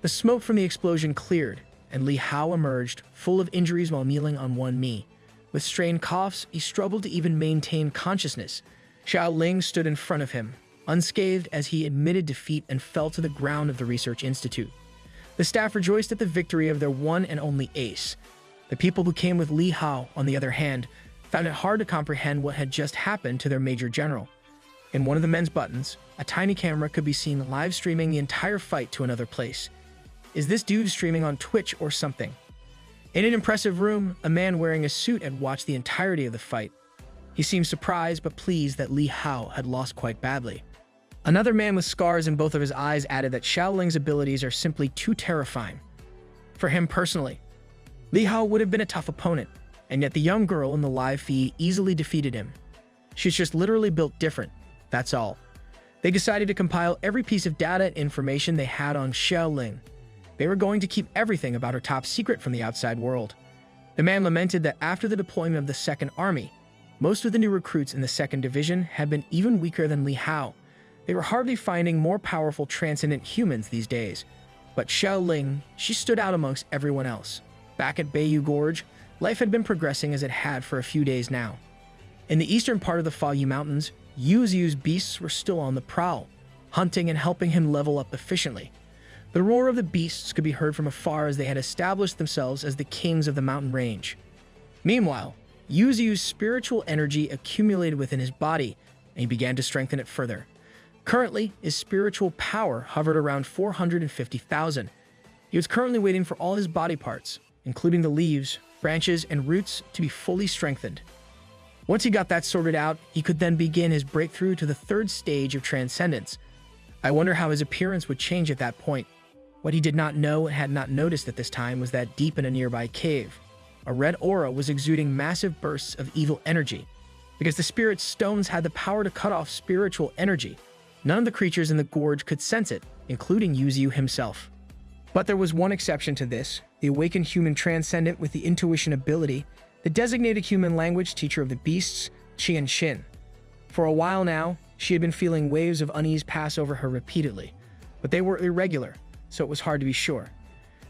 The smoke from the explosion cleared, and Li Hao emerged, full of injuries while kneeling on one knee. With strained coughs, he struggled to even maintain consciousness. Xiao Ling stood in front of him, unscathed as he admitted defeat and fell to the ground of the research institute. The staff rejoiced at the victory of their one and only ace. The people who came with Li Hao, on the other hand, found it hard to comprehend what had just happened to their major general. In one of the men's buttons, a tiny camera could be seen live streaming the entire fight to another place. Is this dude streaming on Twitch or something? In an impressive room, a man wearing a suit had watched the entirety of the fight. He seemed surprised but pleased that Li Hao had lost quite badly. Another man with scars in both of his eyes added that Xiao Ling's abilities are simply too terrifying. For him personally, Li Hao would have been a tough opponent, and yet the young girl in the live feed easily defeated him. She's just literally built different, that's all. They decided to compile every piece of data and information they had on Xiao Ling. They were going to keep everything about her top secret from the outside world. The man lamented that after the deployment of the Second Army, most of the new recruits in the Second Division had been even weaker than Li Hao. They were hardly finding more powerful transcendent humans these days. But Xiao Ling, she stood out amongst everyone else. Back at Bayou Gorge, life had been progressing as it had for a few days now. In the eastern part of the Fayu Mountains, Yu's beasts were still on the prowl, hunting and helping him level up efficiently. The roar of the beasts could be heard from afar as they had established themselves as the kings of the mountain range. Meanwhile, Yu's spiritual energy accumulated within his body, and he began to strengthen it further. Currently, his spiritual power hovered around 450,000. He was currently waiting for all his body parts, including the leaves, branches, and roots, to be fully strengthened. Once he got that sorted out, he could then begin his breakthrough to the third stage of transcendence. I wonder how his appearance would change at that point. What he did not know and had not noticed at this time was that deep in a nearby cave, a red aura was exuding massive bursts of evil energy. Because the spirit stones had the power to cut off spiritual energy, none of the creatures in the gorge could sense it, including Yuzu himself. But there was one exception to this, the awakened human transcendent with the intuition ability, the designated human language teacher of the beasts, Qian Xin. For a while now, she had been feeling waves of unease pass over her repeatedly, but they were irregular, so it was hard to be sure.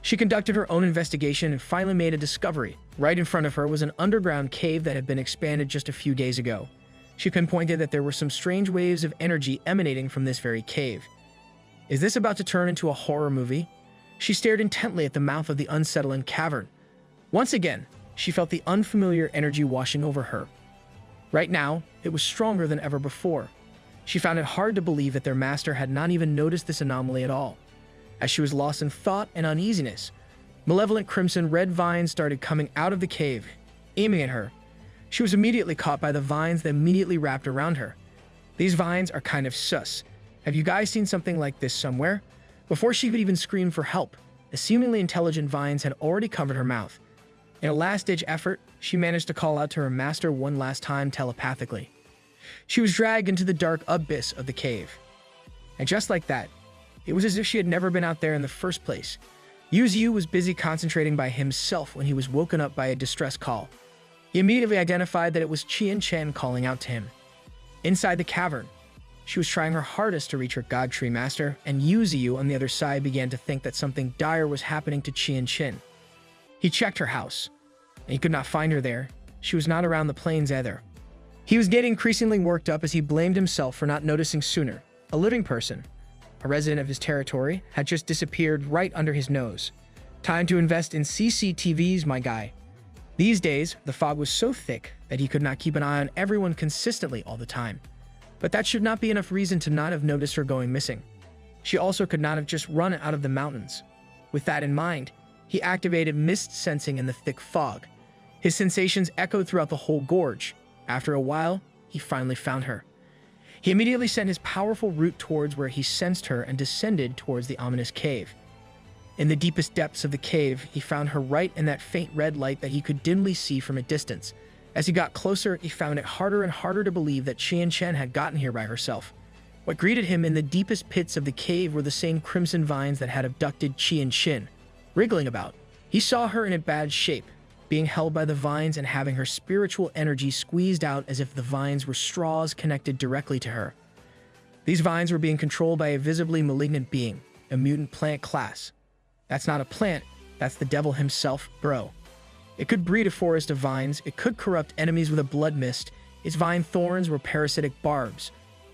She conducted her own investigation and finally made a discovery. Right in front of her was an underground cave that had been expanded just a few days ago. She pinpointed that there were some strange waves of energy emanating from this very cave. Is this about to turn into a horror movie? She stared intently at the mouth of the unsettling cavern. Once again, she felt the unfamiliar energy washing over her. Right now, it was stronger than ever before. She found it hard to believe that their master had not even noticed this anomaly at all. As she was lost in thought and uneasiness, malevolent crimson-red vines started coming out of the cave, aiming at her. She was immediately caught by the vines that immediately wrapped around her. These vines are kind of sus. Have you guys seen something like this somewhere? Before she could even scream for help, the seemingly intelligent vines had already covered her mouth. In a last-ditch effort, she managed to call out to her master one last time telepathically. She was dragged into the dark abyss of the cave. And just like that, it was as if she had never been out there in the first place. Yuzu was busy concentrating by himself when he was woken up by a distress call. He immediately identified that it was Qian Chen calling out to him. Inside the cavern, she was trying her hardest to reach her God Tree Master, and Yuzu on the other side began to think that something dire was happening to Qian Chen. He checked her house, and he could not find her there. She was not around the plains either. He was getting increasingly worked up as he blamed himself for not noticing sooner. A living person, a resident of his territory, had just disappeared right under his nose. Time to invest in CCTVs, my guy. These days, the fog was so thick that he could not keep an eye on everyone consistently all the time. But that should not be enough reason to not have noticed her going missing. She also could not have just run out of the mountains. With that in mind, he activated mist sensing in the thick fog. His sensations echoed throughout the whole gorge. After a while, he finally found her. He immediately sent his powerful root towards where he sensed her and descended towards the ominous cave. In the deepest depths of the cave, he found her right in that faint red light that he could dimly see from a distance. As he got closer, he found it harder and harder to believe that Qian Chen had gotten here by herself. What greeted him in the deepest pits of the cave were the same crimson vines that had abducted Qian Chen. Wriggling about, he saw her in a bad shape, being held by the vines and having her spiritual energy squeezed out as if the vines were straws connected directly to her. These vines were being controlled by a visibly malignant being, a mutant plant class. That's not a plant, that's the devil himself, bro. It could breed a forest of vines, it could corrupt enemies with a blood mist, its vine thorns were parasitic barbs,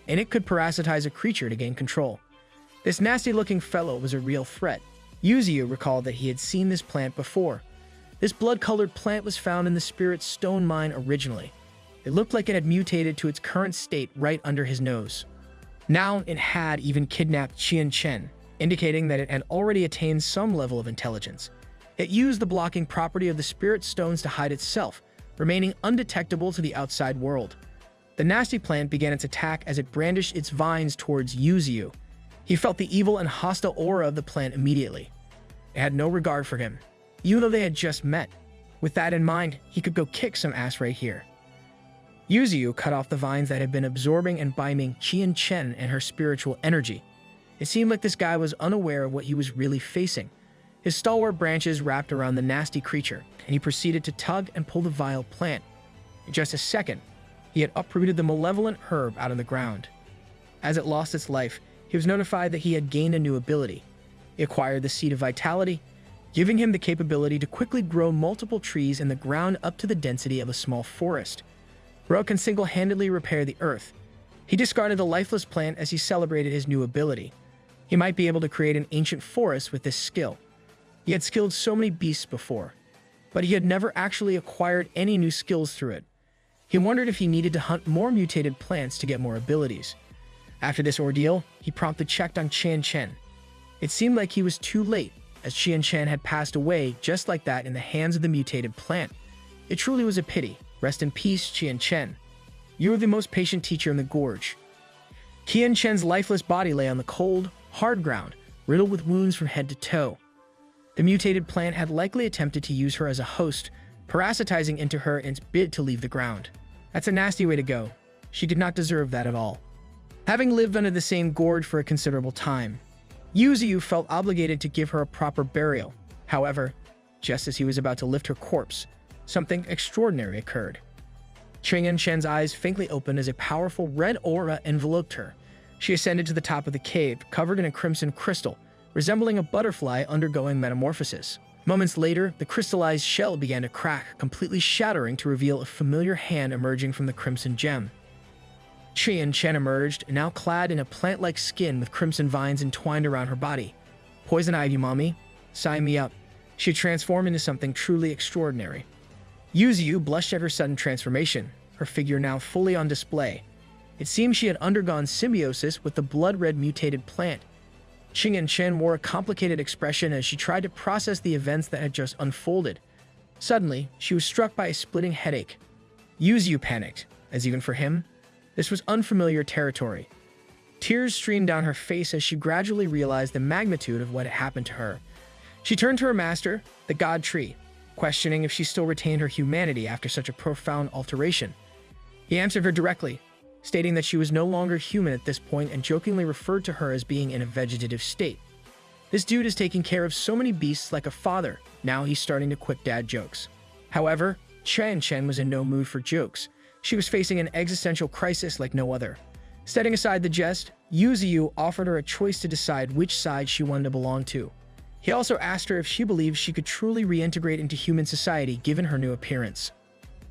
and it could parasitize a creature to gain control. This nasty-looking fellow was a real threat. Yuzu recalled that he had seen this plant before. This blood-colored plant was found in the Spirit Stone mine originally. It looked like it had mutated to its current state right under his nose. Now it had even kidnapped Qian Chen, indicating that it had already attained some level of intelligence. It used the blocking property of the Spirit Stones to hide itself, remaining undetectable to the outside world. The nasty plant began its attack as it brandished its vines towards Yuzu. He felt the evil and hostile aura of the plant immediately. It had no regard for him, even though they had just met. With that in mind, he could go kick some ass right here. Yuzu cut off the vines that had been absorbing and binding Qian Chen and her spiritual energy. It seemed like this guy was unaware of what he was really facing. His stalwart branches wrapped around the nasty creature, and he proceeded to tug and pull the vile plant. In just a second, he had uprooted the malevolent herb out of the ground. As it lost its life, he was notified that he had gained a new ability. He acquired the Seed of Vitality, giving him the capability to quickly grow multiple trees in the ground up to the density of a small forest. Bro can single-handedly repair the earth. He discarded the lifeless plant as he celebrated his new ability. He might be able to create an ancient forest with this skill. He had skilled so many beasts before, but he had never actually acquired any new skills through it. He wondered if he needed to hunt more mutated plants to get more abilities. After this ordeal, he promptly checked on Qian Chen. It seemed like he was too late, as Qian Chen had passed away just like that in the hands of the mutated plant. It truly was a pity. Rest in peace, Qian Chen. You were the most patient teacher in the gorge. Qian Chen's lifeless body lay on the cold, hard ground, riddled with wounds from head to toe. The mutated plant had likely attempted to use her as a host, parasitizing into her in its bid to leave the ground. That's a nasty way to go. She did not deserve that at all. Having lived under the same gorge for a considerable time, Yuzu felt obligated to give her a proper burial. However, just as he was about to lift her corpse, something extraordinary occurred. Qian Chen's eyes faintly opened as a powerful red aura enveloped her. She ascended to the top of the cave, covered in a crimson crystal, resembling a butterfly undergoing metamorphosis. Moments later, the crystallized shell began to crack, completely shattering to reveal a familiar hand emerging from the crimson gem. Qian Chen emerged, now clad in a plant-like skin with crimson vines entwined around her body. Poison ivy, mommy. Sign me up. She had transformed into something truly extraordinary. Yuzu blushed at her sudden transformation, her figure now fully on display. It seemed she had undergone symbiosis with the blood-red mutated plant. Qian Chen wore a complicated expression as she tried to process the events that had just unfolded. Suddenly, she was struck by a splitting headache. Yuzu panicked, as even for him, this was unfamiliar territory. Tears streamed down her face as she gradually realized the magnitude of what had happened to her. She turned to her master, the God Tree, questioning if she still retained her humanity after such a profound alteration. He answered her directly, stating that she was no longer human at this point and jokingly referred to her as being in a vegetative state. This dude is taking care of so many beasts like a father. Now he's starting to quip dad jokes. However, Chen was in no mood for jokes. She was facing an existential crisis like no other. Setting aside the jest, Yuzu offered her a choice to decide which side she wanted to belong to. He also asked her if she believed she could truly reintegrate into human society given her new appearance.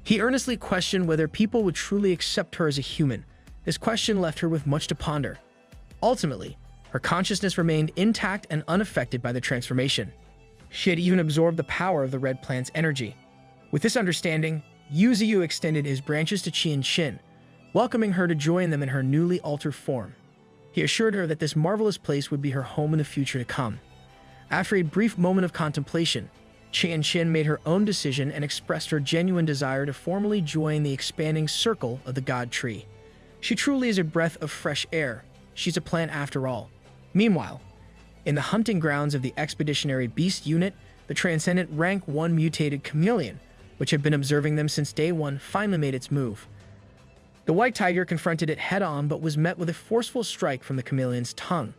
He earnestly questioned whether people would truly accept her as a human. This question left her with much to ponder. Ultimately, her consciousness remained intact and unaffected by the transformation. She had even absorbed the power of the red plant's energy. With this understanding, Yuzu extended his branches to Qian, welcoming her to join them in her newly altered form. He assured her that this marvelous place would be her home in the future to come. After a brief moment of contemplation, Qian made her own decision and expressed her genuine desire to formally join the expanding circle of the God Tree. She truly is a breath of fresh air. She's a plant after all. Meanwhile, in the hunting grounds of the Expeditionary Beast Unit, the transcendent Rank 1 mutated chameleon, which had been observing them since day one, finally made its move. The white tiger confronted it head-on but was met with a forceful strike from the chameleon's tongue.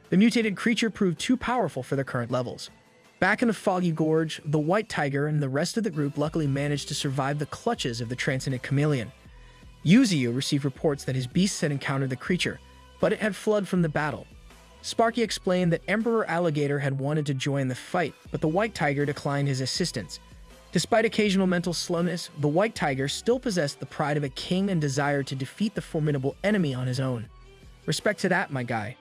The mutated creature proved too powerful for their current levels. Back in the foggy gorge, the white tiger and the rest of the group luckily managed to survive the clutches of the transcendent chameleon. Yuzu received reports that his beasts had encountered the creature, but it had fled from the battle. Sparky explained that Emperor Alligator had wanted to join the fight, but the white tiger declined his assistance. Despite occasional mental slowness, the white tiger still possessed the pride of a king and desired to defeat the formidable enemy on his own. Respect to that, my guy.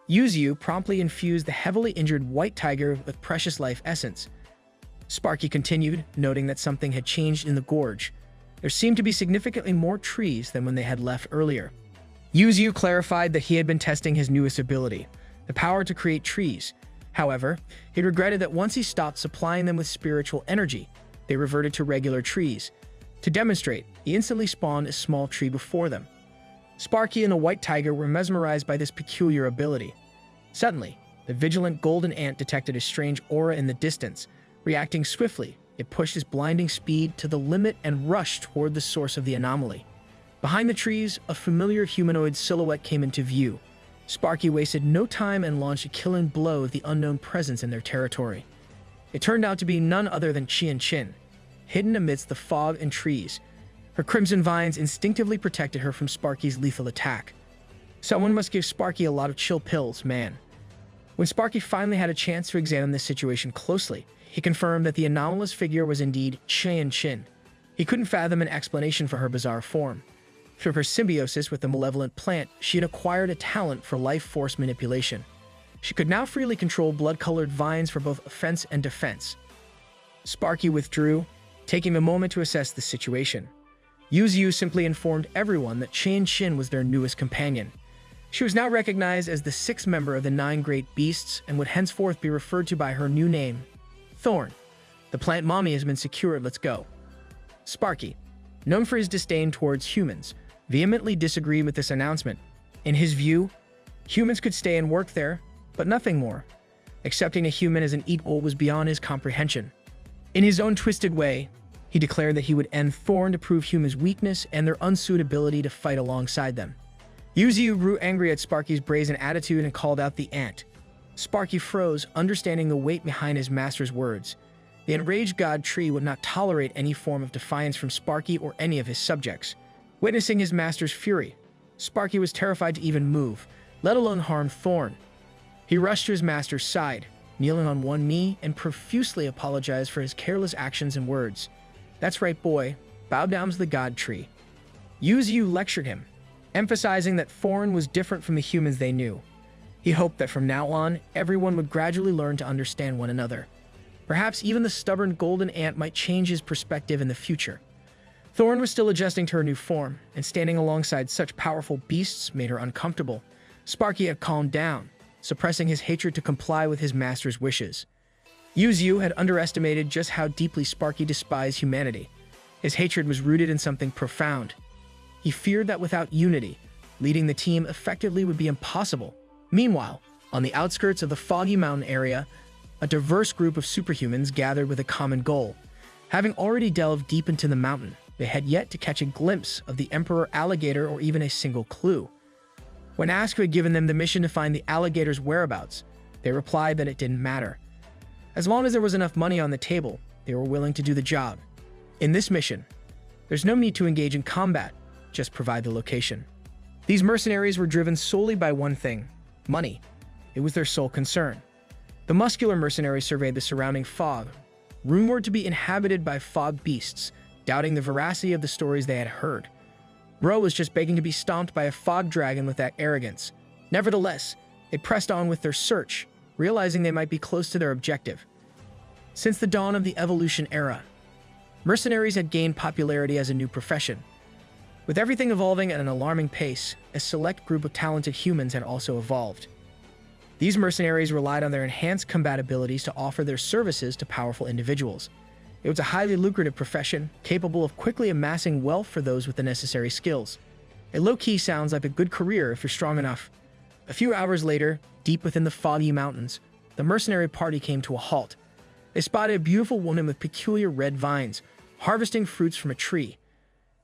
Yuzu promptly infused the heavily injured white tiger with precious life essence. Sparky continued, noting that something had changed in the gorge. There seemed to be significantly more trees than when they had left earlier. Yuzu clarified that he had been testing his newest ability, the power to create trees. However, he regretted that once he stopped supplying them with spiritual energy, they reverted to regular trees. To demonstrate, he instantly spawned a small tree before them. Sparky and the white tiger were mesmerized by this peculiar ability. Suddenly, the vigilant golden ant detected a strange aura in the distance. Reacting swiftly, it pushed its blinding speed to the limit and rushed toward the source of the anomaly. Behind the trees, a familiar humanoid silhouette came into view. Sparky wasted no time and launched a killing blow at the unknown presence in their territory. It turned out to be none other than Qian, hidden amidst the fog and trees. Her crimson vines instinctively protected her from Sparky's lethal attack. Someone must give Sparky a lot of chill pills, man. When Sparky finally had a chance to examine this situation closely, he confirmed that the anomalous figure was indeed Qian. He couldn't fathom an explanation for her bizarre form. Through her symbiosis with the malevolent plant, she had acquired a talent for life force manipulation. She could now freely control blood-colored vines for both offense and defense. Sparky withdrew, taking a moment to assess the situation. Yuzu simply informed everyone that Qian was their newest companion. She was now recognized as the sixth member of the 9 great beasts and would henceforth be referred to by her new name, Thorn. The plant mommy has been secured, let's go. Sparky, known for his disdain towards humans, vehemently disagreed with this announcement. In his view, humans could stay and work there, but nothing more. Accepting a human as an equal was beyond his comprehension. In his own twisted way, he declared that he would end Thorn to prove humans' weakness and their unsuitability to fight alongside them. Yuzu grew angry at Sparky's brazen attitude and called out the ant. Sparky froze, understanding the weight behind his master's words. The enraged god tree would not tolerate any form of defiance from Sparky or any of his subjects. Witnessing his master's fury, Sparky was terrified to even move, let alone harm Thorn. He rushed to his master's side, kneeling on one knee and profusely apologized for his careless actions and words. That's right, boy. Bow down to the god tree. Yuzu lectured him, emphasizing that Thorn was different from the humans they knew. He hoped that from now on, everyone would gradually learn to understand one another. Perhaps even the stubborn golden ant might change his perspective in the future. Thorn was still adjusting to her new form, and standing alongside such powerful beasts made her uncomfortable. Sparky had calmed down, suppressing his hatred to comply with his master's wishes. Yuzu had underestimated just how deeply Sparky despised humanity. His hatred was rooted in something profound. He feared that without unity, leading the team effectively would be impossible. Meanwhile, on the outskirts of the foggy mountain area, a diverse group of superhumans gathered with a common goal. Having already delved deep into the mountain, they had yet to catch a glimpse of the Emperor Alligator or even a single clue. When asked who had given them the mission to find the alligator's whereabouts, They replied that it didn't matter. As long as there was enough money on the table, they were willing to do the job. In this mission, there's no need to engage in combat, just provide the location. These mercenaries were driven solely by one thing: money. It was their sole concern. The muscular mercenaries surveyed the surrounding fog, rumored to be inhabited by fog beasts, doubting the veracity of the stories they had heard. Bro was just begging to be stomped by a fog dragon with that arrogance. Nevertheless, they pressed on with their search, realizing they might be close to their objective. Since the dawn of the evolution era, mercenaries had gained popularity as a new profession. With everything evolving at an alarming pace, a select group of talented humans had also evolved. These mercenaries relied on their enhanced combat abilities to offer their services to powerful individuals. It was a highly lucrative profession, capable of quickly amassing wealth for those with the necessary skills. It low-key sounds like a good career if you're strong enough. A few hours later, deep within the foggy mountains, the mercenary party came to a halt. They spotted a beautiful woman with peculiar red vines, harvesting fruits from a tree.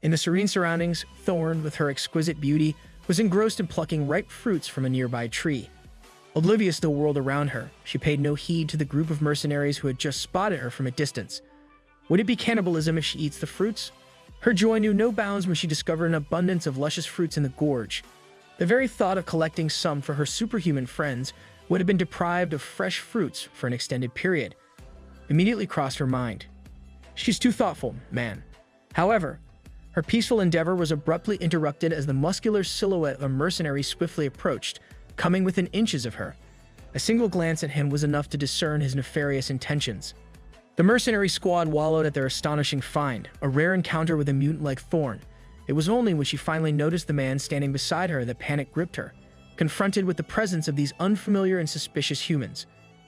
In the serene surroundings, Thorn, with her exquisite beauty, was engrossed in plucking ripe fruits from a nearby tree. Oblivious to the world around her, she paid no heed to the group of mercenaries who had just spotted her from a distance. Would it be cannibalism if she eats the fruits? Her joy knew no bounds when she discovered an abundance of luscious fruits in the gorge. The very thought of collecting some for her superhuman friends would have been deprived of fresh fruits for an extended period. Immediately crossed her mind. She's too thoughtful, man. However, her peaceful endeavor was abruptly interrupted as the muscular silhouette of a mercenary swiftly approached, coming within inches of her. A single glance at him was enough to discern his nefarious intentions. The mercenary squad wallowed at their astonishing find, a rare encounter with a mutant like Thorn. It was only when she finally noticed the man standing beside her that panic gripped her, confronted with the presence of these unfamiliar and suspicious humans.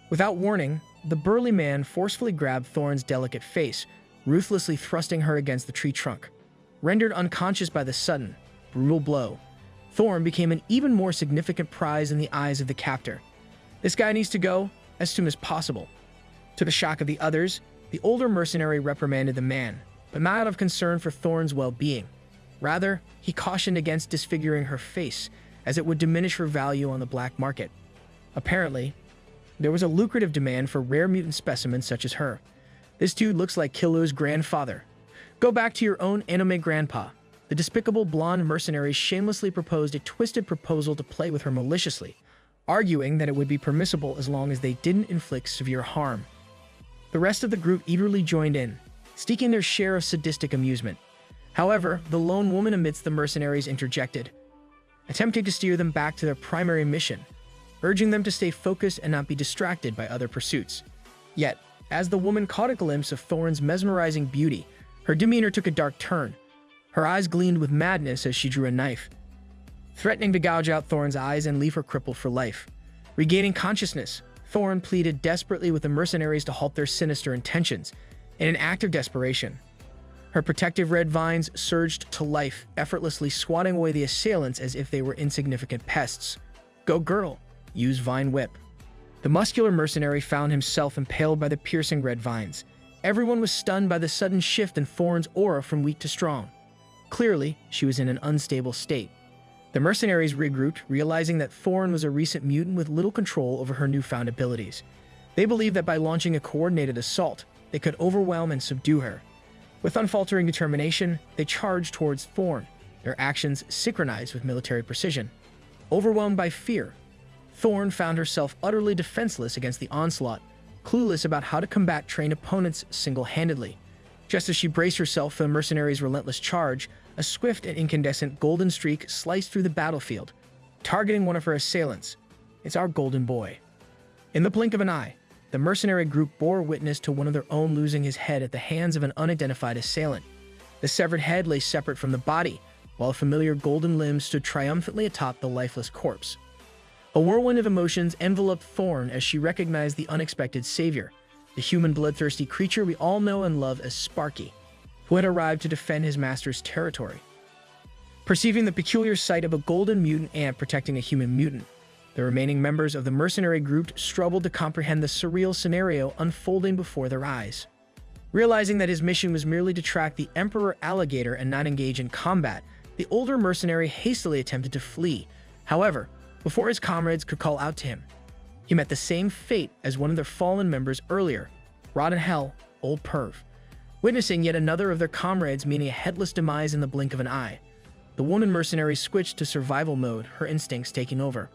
Without warning, the burly man forcefully grabbed Thorn's delicate face, ruthlessly thrusting her against the tree trunk. Rendered unconscious by the sudden, brutal blow, Thorn became an even more significant prize in the eyes of the captor. This guy needs to go as soon as possible. To the shock of the others, the older mercenary reprimanded the man, but not out of concern for Thorn's well-being. Rather, he cautioned against disfiguring her face, as it would diminish her value on the black market. Apparently, there was a lucrative demand for rare mutant specimens such as her. This dude looks like Killu's grandfather. Go back to your own anime grandpa. The despicable blonde mercenary shamelessly proposed a twisted proposal to play with her maliciously, arguing that it would be permissible as long as they didn't inflict severe harm. The rest of the group eagerly joined in, seeking their share of sadistic amusement. However, the lone woman amidst the mercenaries interjected, attempting to steer them back to their primary mission, urging them to stay focused and not be distracted by other pursuits. Yet, as the woman caught a glimpse of Thorn's mesmerizing beauty, her demeanor took a dark turn. Her eyes gleamed with madness as she drew a knife, threatening to gouge out Thorn's eyes and leave her crippled for life. Regaining consciousness, Thorn pleaded desperately with the mercenaries to halt their sinister intentions. In an act of desperation, her protective red vines surged to life, effortlessly swatting away the assailants as if they were insignificant pests. Go girl, use Vine Whip. The muscular mercenary found himself impaled by the piercing red vines. Everyone was stunned by the sudden shift in Thorn's aura from weak to strong. Clearly, she was in an unstable state. The mercenaries regrouped, realizing that Thorn was a recent mutant with little control over her newfound abilities. They believed that by launching a coordinated assault, they could overwhelm and subdue her. With unfaltering determination, they charged towards Thorn, their actions synchronized with military precision. Overwhelmed by fear, Thorn found herself utterly defenseless against the onslaught, clueless about how to combat trained opponents single-handedly. Just as she braced herself for the mercenaries' relentless charge, a swift and incandescent golden streak sliced through the battlefield, targeting one of her assailants. It's our golden boy. In the blink of an eye, the mercenary group bore witness to one of their own losing his head at the hands of an unidentified assailant. The severed head lay separate from the body, while a familiar golden limb stood triumphantly atop the lifeless corpse. A whirlwind of emotions enveloped Thorn as she recognized the unexpected savior, the human bloodthirsty creature we all know and love as Sparky, who had arrived to defend his master's territory. Perceiving the peculiar sight of a golden mutant ant protecting a human mutant, the remaining members of the mercenary group struggled to comprehend the surreal scenario unfolding before their eyes. Realizing that his mission was merely to track the Emperor Alligator and not engage in combat, the older mercenary hastily attempted to flee. However, before his comrades could call out to him, He met the same fate as one of their fallen members earlier, rot in hell, old perv. Witnessing yet another of their comrades meeting a headless demise in the blink of an eye, the woman mercenary switched to survival mode, her instincts taking over.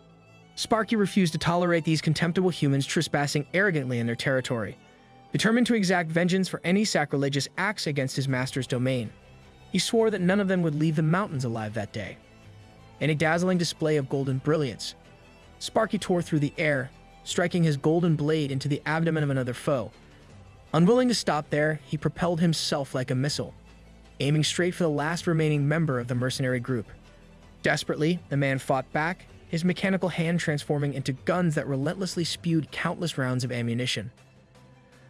Sparky refused to tolerate these contemptible humans trespassing arrogantly in their territory, determined to exact vengeance for any sacrilegious acts against his master's domain. He swore that none of them would leave the mountains alive that day. In a dazzling display of golden brilliance, Sparky tore through the air, striking his golden blade into the abdomen of another foe. Unwilling to stop there, he propelled himself like a missile, aiming straight for the last remaining member of the mercenary group. Desperately, the man fought back, his mechanical hand transforming into guns that relentlessly spewed countless rounds of ammunition.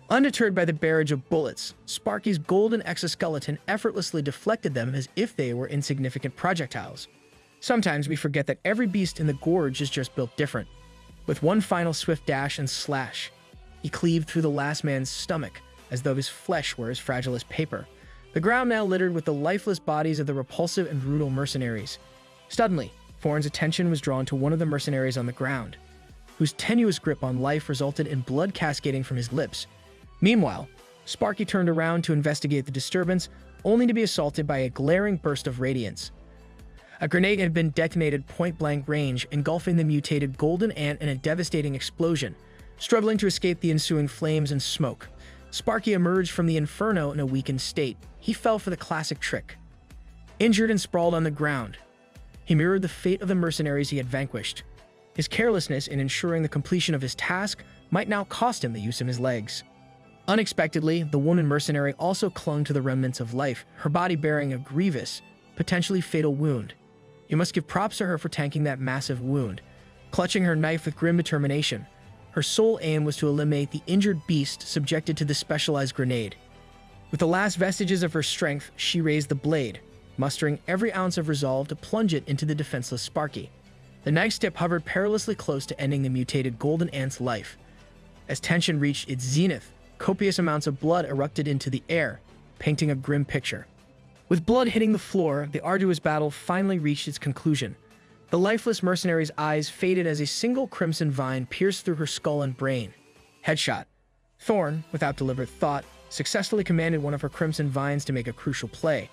Undeterred by the barrage of bullets, Sparky's golden exoskeleton effortlessly deflected them as if they were insignificant projectiles. Sometimes we forget that every beast in the gorge is just built different. With one final swift dash and slash, he cleaved through the last man's stomach as though his flesh were as fragile as paper. The ground now littered with the lifeless bodies of the repulsive and brutal mercenaries. Suddenly, Thorn's attention was drawn to one of the mercenaries on the ground, whose tenuous grip on life resulted in blood cascading from his lips. Meanwhile, Sparky turned around to investigate the disturbance, only to be assaulted by a glaring burst of radiance. A grenade had been detonated point-blank range, engulfing the mutated golden ant in a devastating explosion. Struggling to escape the ensuing flames and smoke, Sparky emerged from the inferno in a weakened state. He fell for the classic trick. Injured and sprawled on the ground, he mirrored the fate of the mercenaries he had vanquished. His carelessness in ensuring the completion of his task might now cost him the use of his legs. Unexpectedly, the woman mercenary also clung to the remnants of life, her body bearing a grievous, potentially fatal wound. You must give props to her for tanking that massive wound. Clutching her knife with grim determination, her sole aim was to eliminate the injured beast subjected to the specialized grenade. With the last vestiges of her strength, she raised the blade, mustering every ounce of resolve to plunge it into the defenseless Sparky. The knife's tip hovered perilously close to ending the mutated golden ant's life. As tension reached its zenith, copious amounts of blood erupted into the air, painting a grim picture. With blood hitting the floor, the arduous battle finally reached its conclusion. The lifeless mercenary's eyes faded as a single crimson vine pierced through her skull and brain. Headshot. Thorn, without deliberate thought, successfully commanded one of her crimson vines to make a crucial play.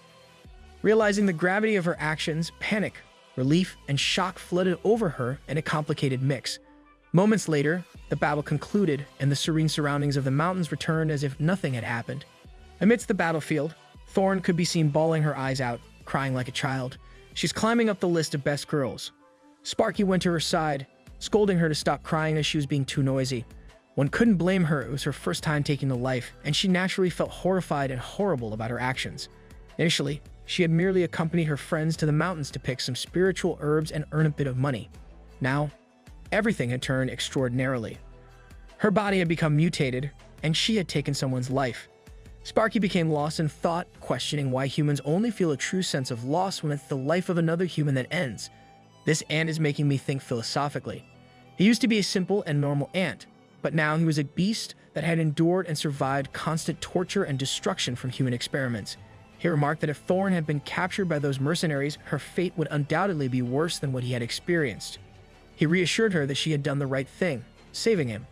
Realizing the gravity of her actions, panic, relief, and shock flooded over her in a complicated mix. Moments later, the battle concluded, and the serene surroundings of the mountains returned as if nothing had happened. Amidst the battlefield, Thorn could be seen bawling her eyes out, crying like a child. She's climbing up the list of best girls. Sparky went to her side, scolding her to stop crying as she was being too noisy. One couldn't blame her, it was her first time taking to life, and she naturally felt horrified and horrible about her actions. Initially, she had merely accompanied her friends to the mountains to pick some spiritual herbs and earn a bit of money. Now, everything had turned extraordinarily. Her body had become mutated, and she had taken someone's life. Sparky became lost in thought, questioning why humans only feel a true sense of loss when it's the life of another human that ends. This ant is making me think philosophically. He used to be a simple and normal ant, but now he was a beast that had endured and survived constant torture and destruction from human experiments. He remarked that if Thorn had been captured by those mercenaries, her fate would undoubtedly be worse than what he had experienced. He reassured her that she had done the right thing, saving him.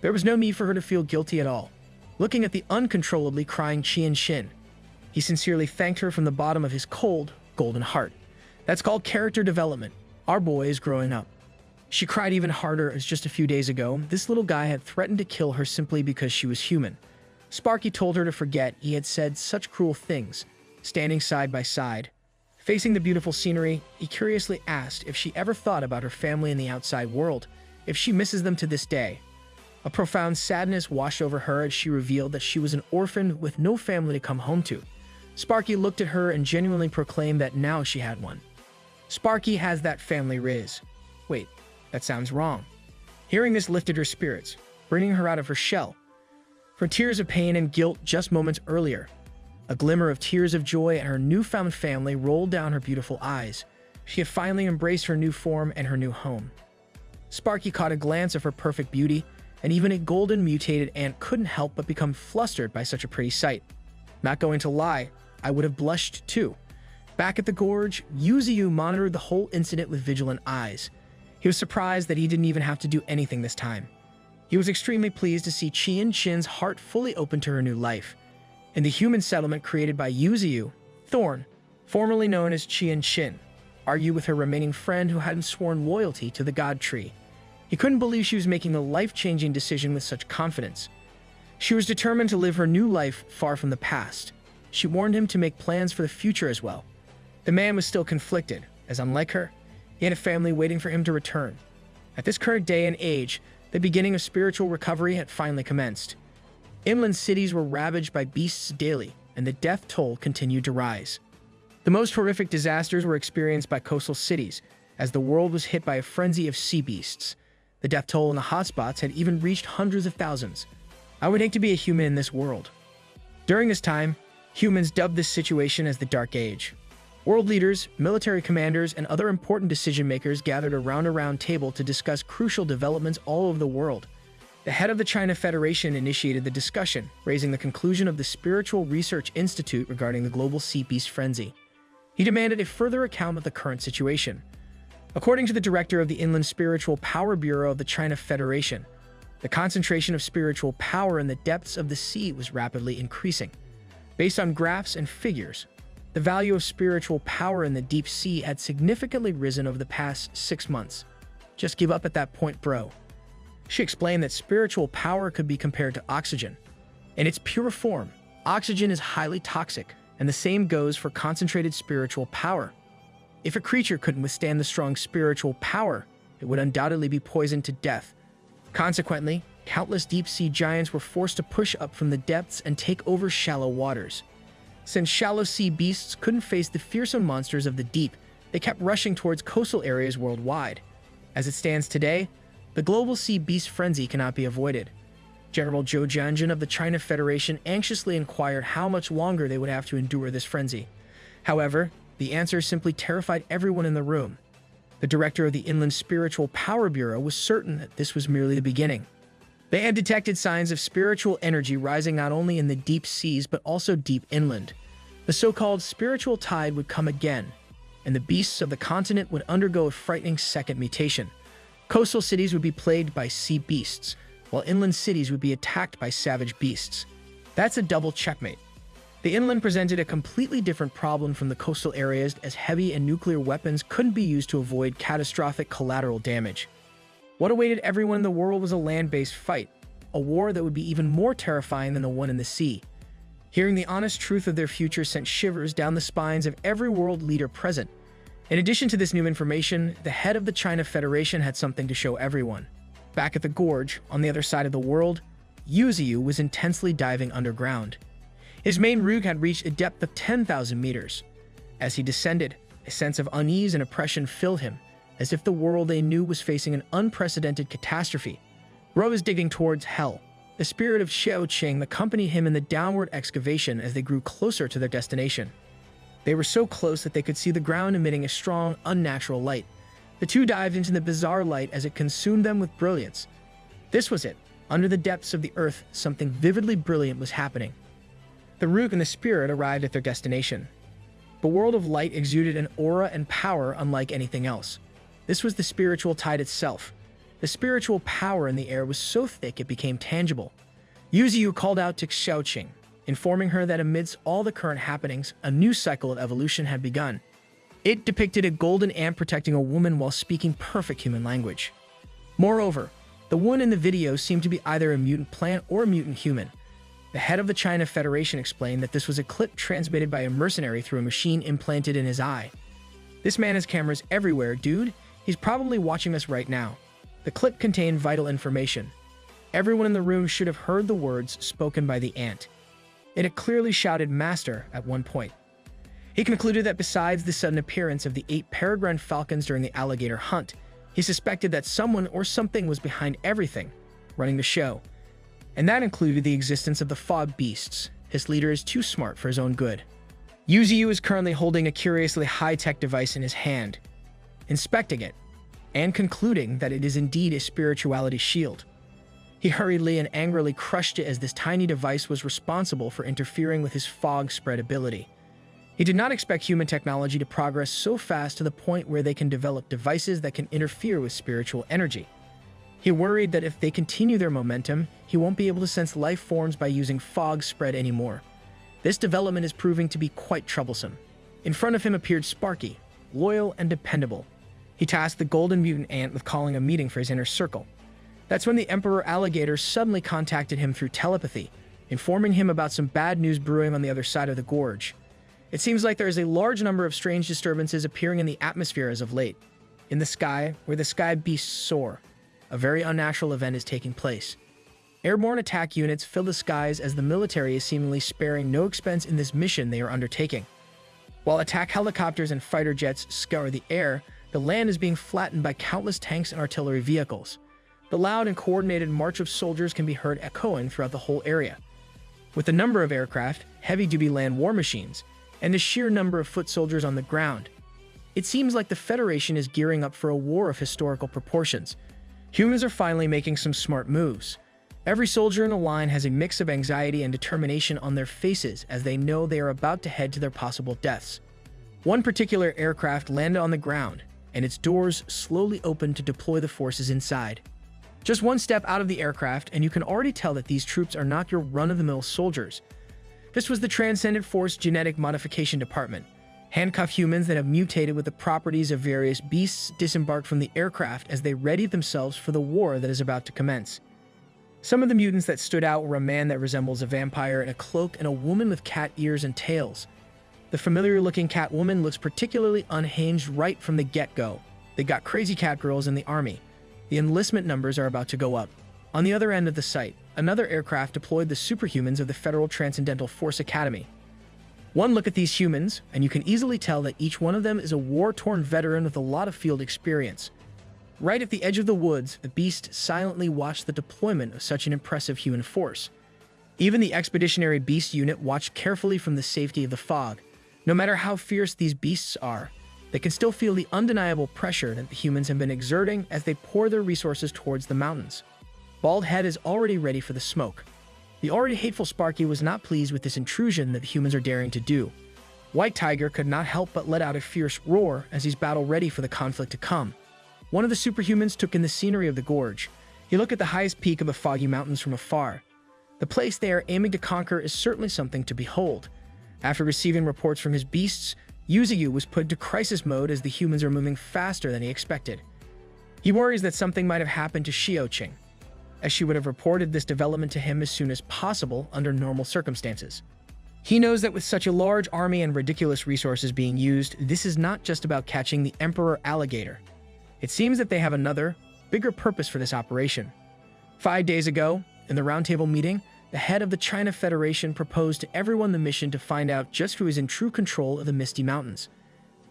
There was no need for her to feel guilty at all. Looking at the uncontrollably crying Shin, he sincerely thanked her from the bottom of his cold, golden heart. That's called character development. Our boy is growing up. She cried even harder as just a few days ago, this little guy had threatened to kill her simply because she was human. Sparky told her to forget he had said such cruel things. Standing side by side, facing the beautiful scenery, he curiously asked if she ever thought about her family in the outside world, if she misses them to this day. A profound sadness washed over her as she revealed that she was an orphan with no family to come home to. Sparky looked at her and genuinely proclaimed that now she had one. Sparky has that family riz. Wait, that sounds wrong. Hearing this lifted her spirits, bringing her out of her shell. From tears of pain and guilt just moments earlier, a glimmer of tears of joy at her newfound family rolled down her beautiful eyes. She had finally embraced her new form and her new home. Sparky caught a glance of her perfect beauty, and even a golden mutated ant couldn't help but become flustered by such a pretty sight. Not going to lie, I would have blushed too. Back at the gorge, Yuziu monitored the whole incident with vigilant eyes. He was surprised that he didn't even have to do anything this time. He was extremely pleased to see Chien Chin's heart fully open to her new life. In the human settlement created by Yuzu, Thorn, formerly known as Chien Chin, argued with her remaining friend who hadn't sworn loyalty to the God Tree. He couldn't believe she was making a life-changing decision with such confidence. She was determined to live her new life far from the past. She warned him to make plans for the future as well. The man was still conflicted, as unlike her, he had a family waiting for him to return. At this current day and age, the beginning of spiritual recovery had finally commenced. Inland cities were ravaged by beasts daily, and the death toll continued to rise. The most horrific disasters were experienced by coastal cities, as the world was hit by a frenzy of sea beasts. The death toll in the hotspots had even reached hundreds of thousands. I would hate to be a human in this world. During this time, humans dubbed this situation as the Dark Age. World leaders, military commanders, and other important decision-makers gathered around a round table to discuss crucial developments all over the world. The head of the China Federation initiated the discussion, raising the conclusion of the Spiritual Research Institute regarding the global sea beast frenzy. He demanded a further account of the current situation. According to the director of the Inland Spiritual Power Bureau of the China Federation, the concentration of spiritual power in the depths of the sea was rapidly increasing. Based on graphs and figures, the value of spiritual power in the deep sea had significantly risen over the past 6 months. Just give up at that point, bro. She explained that spiritual power could be compared to oxygen. In its pure form, oxygen is highly toxic, and the same goes for concentrated spiritual power. If a creature couldn't withstand the strong spiritual power, it would undoubtedly be poisoned to death. Consequently, countless deep-sea giants were forced to push up from the depths and take over shallow waters. Since shallow sea beasts couldn't face the fearsome monsters of the deep, they kept rushing towards coastal areas worldwide. As it stands today, the global sea beast frenzy cannot be avoided. General Zhou Jianjun of the China Federation anxiously inquired how much longer they would have to endure this frenzy. However, the answer simply terrified everyone in the room. The director of the Inland Spiritual Power Bureau was certain that this was merely the beginning. They had detected signs of spiritual energy rising not only in the deep seas but also deep inland. The so-called spiritual tide would come again, and the beasts of the continent would undergo a frightening second mutation. Coastal cities would be plagued by sea beasts, while inland cities would be attacked by savage beasts. That's a double checkmate. The inland presented a completely different problem from the coastal areas, as heavy and nuclear weapons couldn't be used to avoid catastrophic collateral damage. What awaited everyone in the world was a land-based fight, a war that would be even more terrifying than the one in the sea. Hearing the honest truth of their future sent shivers down the spines of every world leader present. In addition to this new information, the head of the China Federation had something to show everyone. Back at the gorge, on the other side of the world, Yuzu was intensely diving underground. His main route had reached a depth of 10,000 meters. As he descended, a sense of unease and oppression filled him, as if the world they knew was facing an unprecedented catastrophe. Ro was digging towards hell. The spirit of Xiao Qing accompanied him in the downward excavation as they grew closer to their destination. They were so close that they could see the ground emitting a strong, unnatural light. The two dived into the bizarre light as it consumed them with brilliance. This was it. Under the depths of the earth, something vividly brilliant was happening. The Rook and the Spirit arrived at their destination. The world of light exuded an aura and power unlike anything else. This was the spiritual tide itself. The spiritual power in the air was so thick it became tangible. Yuzu called out to Xiaoqing, informing her that amidst all the current happenings, a new cycle of evolution had begun. It depicted a golden ant protecting a woman while speaking perfect human language. Moreover, the woman in the video seemed to be either a mutant plant or a mutant human. The head of the China Federation explained that this was a clip transmitted by a mercenary through a machine implanted in his eye. This man has cameras everywhere, dude. He's probably watching us right now. The clip contained vital information. Everyone in the room should have heard the words spoken by the ant. It had clearly shouted "Master" at one point. He concluded that besides the sudden appearance of the 8 peregrine falcons during the alligator hunt, he suspected that someone or something was behind everything, running the show. And that included the existence of the fog beasts. His leader is too smart for his own good. Yuzu is currently holding a curiously high-tech device in his hand, inspecting it, and concluding that it is indeed a spirituality shield. He hurriedly and angrily crushed it as this tiny device was responsible for interfering with his fog spread ability. He did not expect human technology to progress so fast to the point where they can develop devices that can interfere with spiritual energy. He worried that if they continue their momentum, he won't be able to sense life forms by using fog spread anymore. This development is proving to be quite troublesome. In front of him appeared Sparky, loyal and dependable. He tasked the golden mutant ant with calling a meeting for his inner circle. That's when the Emperor Alligator suddenly contacted him through telepathy, informing him about some bad news brewing on the other side of the gorge. It seems like there is a large number of strange disturbances appearing in the atmosphere as of late. In the sky, where the sky beasts soar, a very unnatural event is taking place. Airborne attack units fill the skies as the military is seemingly sparing no expense in this mission they are undertaking. While attack helicopters and fighter jets scour the air, the land is being flattened by countless tanks and artillery vehicles. The loud and coordinated march of soldiers can be heard echoing throughout the whole area. With the number of aircraft, heavy-duty land war machines, and the sheer number of foot soldiers on the ground, it seems like the Federation is gearing up for a war of historical proportions. Humans are finally making some smart moves. Every soldier in the line has a mix of anxiety and determination on their faces as they know they are about to head to their possible deaths. One particular aircraft landed on the ground, and its doors slowly opened to deploy the forces inside. Just one step out of the aircraft, and you can already tell that these troops are not your run-of-the-mill soldiers. This was the Transcendent Force Genetic Modification Department. Handcuffed humans that have mutated with the properties of various beasts disembarked from the aircraft as they readied themselves for the war that is about to commence. Some of the mutants that stood out were a man that resembles a vampire in a cloak and a woman with cat ears and tails. The familiar-looking cat woman looks particularly unhinged right from the get-go. They got crazy cat girls in the army. The enlistment numbers are about to go up. On the other end of the site, another aircraft deployed the superhumans of the Federal Transcendental Force Academy. One look at these humans, and you can easily tell that each one of them is a war-torn veteran with a lot of field experience. Right at the edge of the woods, the beast silently watched the deployment of such an impressive human force. Even the Expeditionary Beast Unit watched carefully from the safety of the fog. No matter how fierce these beasts are, they can still feel the undeniable pressure that the humans have been exerting as they pour their resources towards the mountains. Bald Head is already ready for the smoke. The already hateful Sparky was not pleased with this intrusion that the humans are daring to do. White Tiger could not help but let out a fierce roar as he's battle-ready for the conflict to come. One of the superhumans took in the scenery of the gorge. He looked at the highest peak of the foggy mountains from afar. The place they are aiming to conquer is certainly something to behold. After receiving reports from his beasts, Yuzuyu was put into crisis mode as the humans are moving faster than he expected. He worries that something might have happened to Shioqing, as she would have reported this development to him as soon as possible under normal circumstances. He knows that with such a large army and ridiculous resources being used, this is not just about catching the Emperor Alligator. It seems that they have another, bigger purpose for this operation. 5 days ago, in the roundtable meeting, the head of the China Federation proposed to everyone the mission to find out just who is in true control of the Misty Mountains.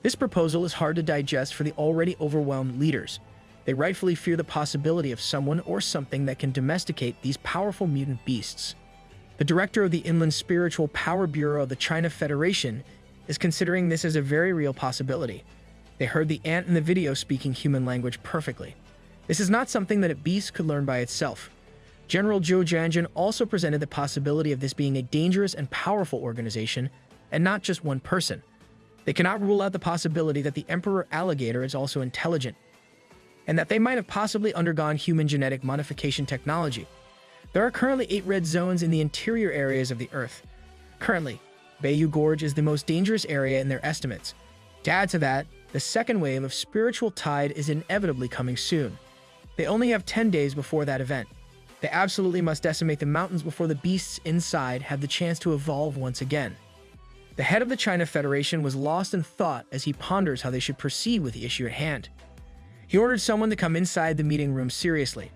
This proposal is hard to digest for the already overwhelmed leaders. They rightfully fear the possibility of someone or something that can domesticate these powerful mutant beasts. The director of the Inland Spiritual Power Bureau of the China Federation is considering this as a very real possibility. They heard the ant in the video speaking human language perfectly. This is not something that a beast could learn by itself. General Zhou Jianjun also presented the possibility of this being a dangerous and powerful organization, and not just one person. They cannot rule out the possibility that the Emperor Alligator is also intelligent, and that they might have possibly undergone human genetic modification technology. There are currently 8 red zones in the interior areas of the Earth. Currently, Bayou Gorge is the most dangerous area in their estimates. To add to that, the second wave of spiritual tide is inevitably coming soon. They only have 10 days before that event. They absolutely must decimate the mountains before the beasts inside have the chance to evolve once again. The head of the China Federation was lost in thought as he ponders how they should proceed with the issue at hand. He ordered someone to come inside the meeting room seriously.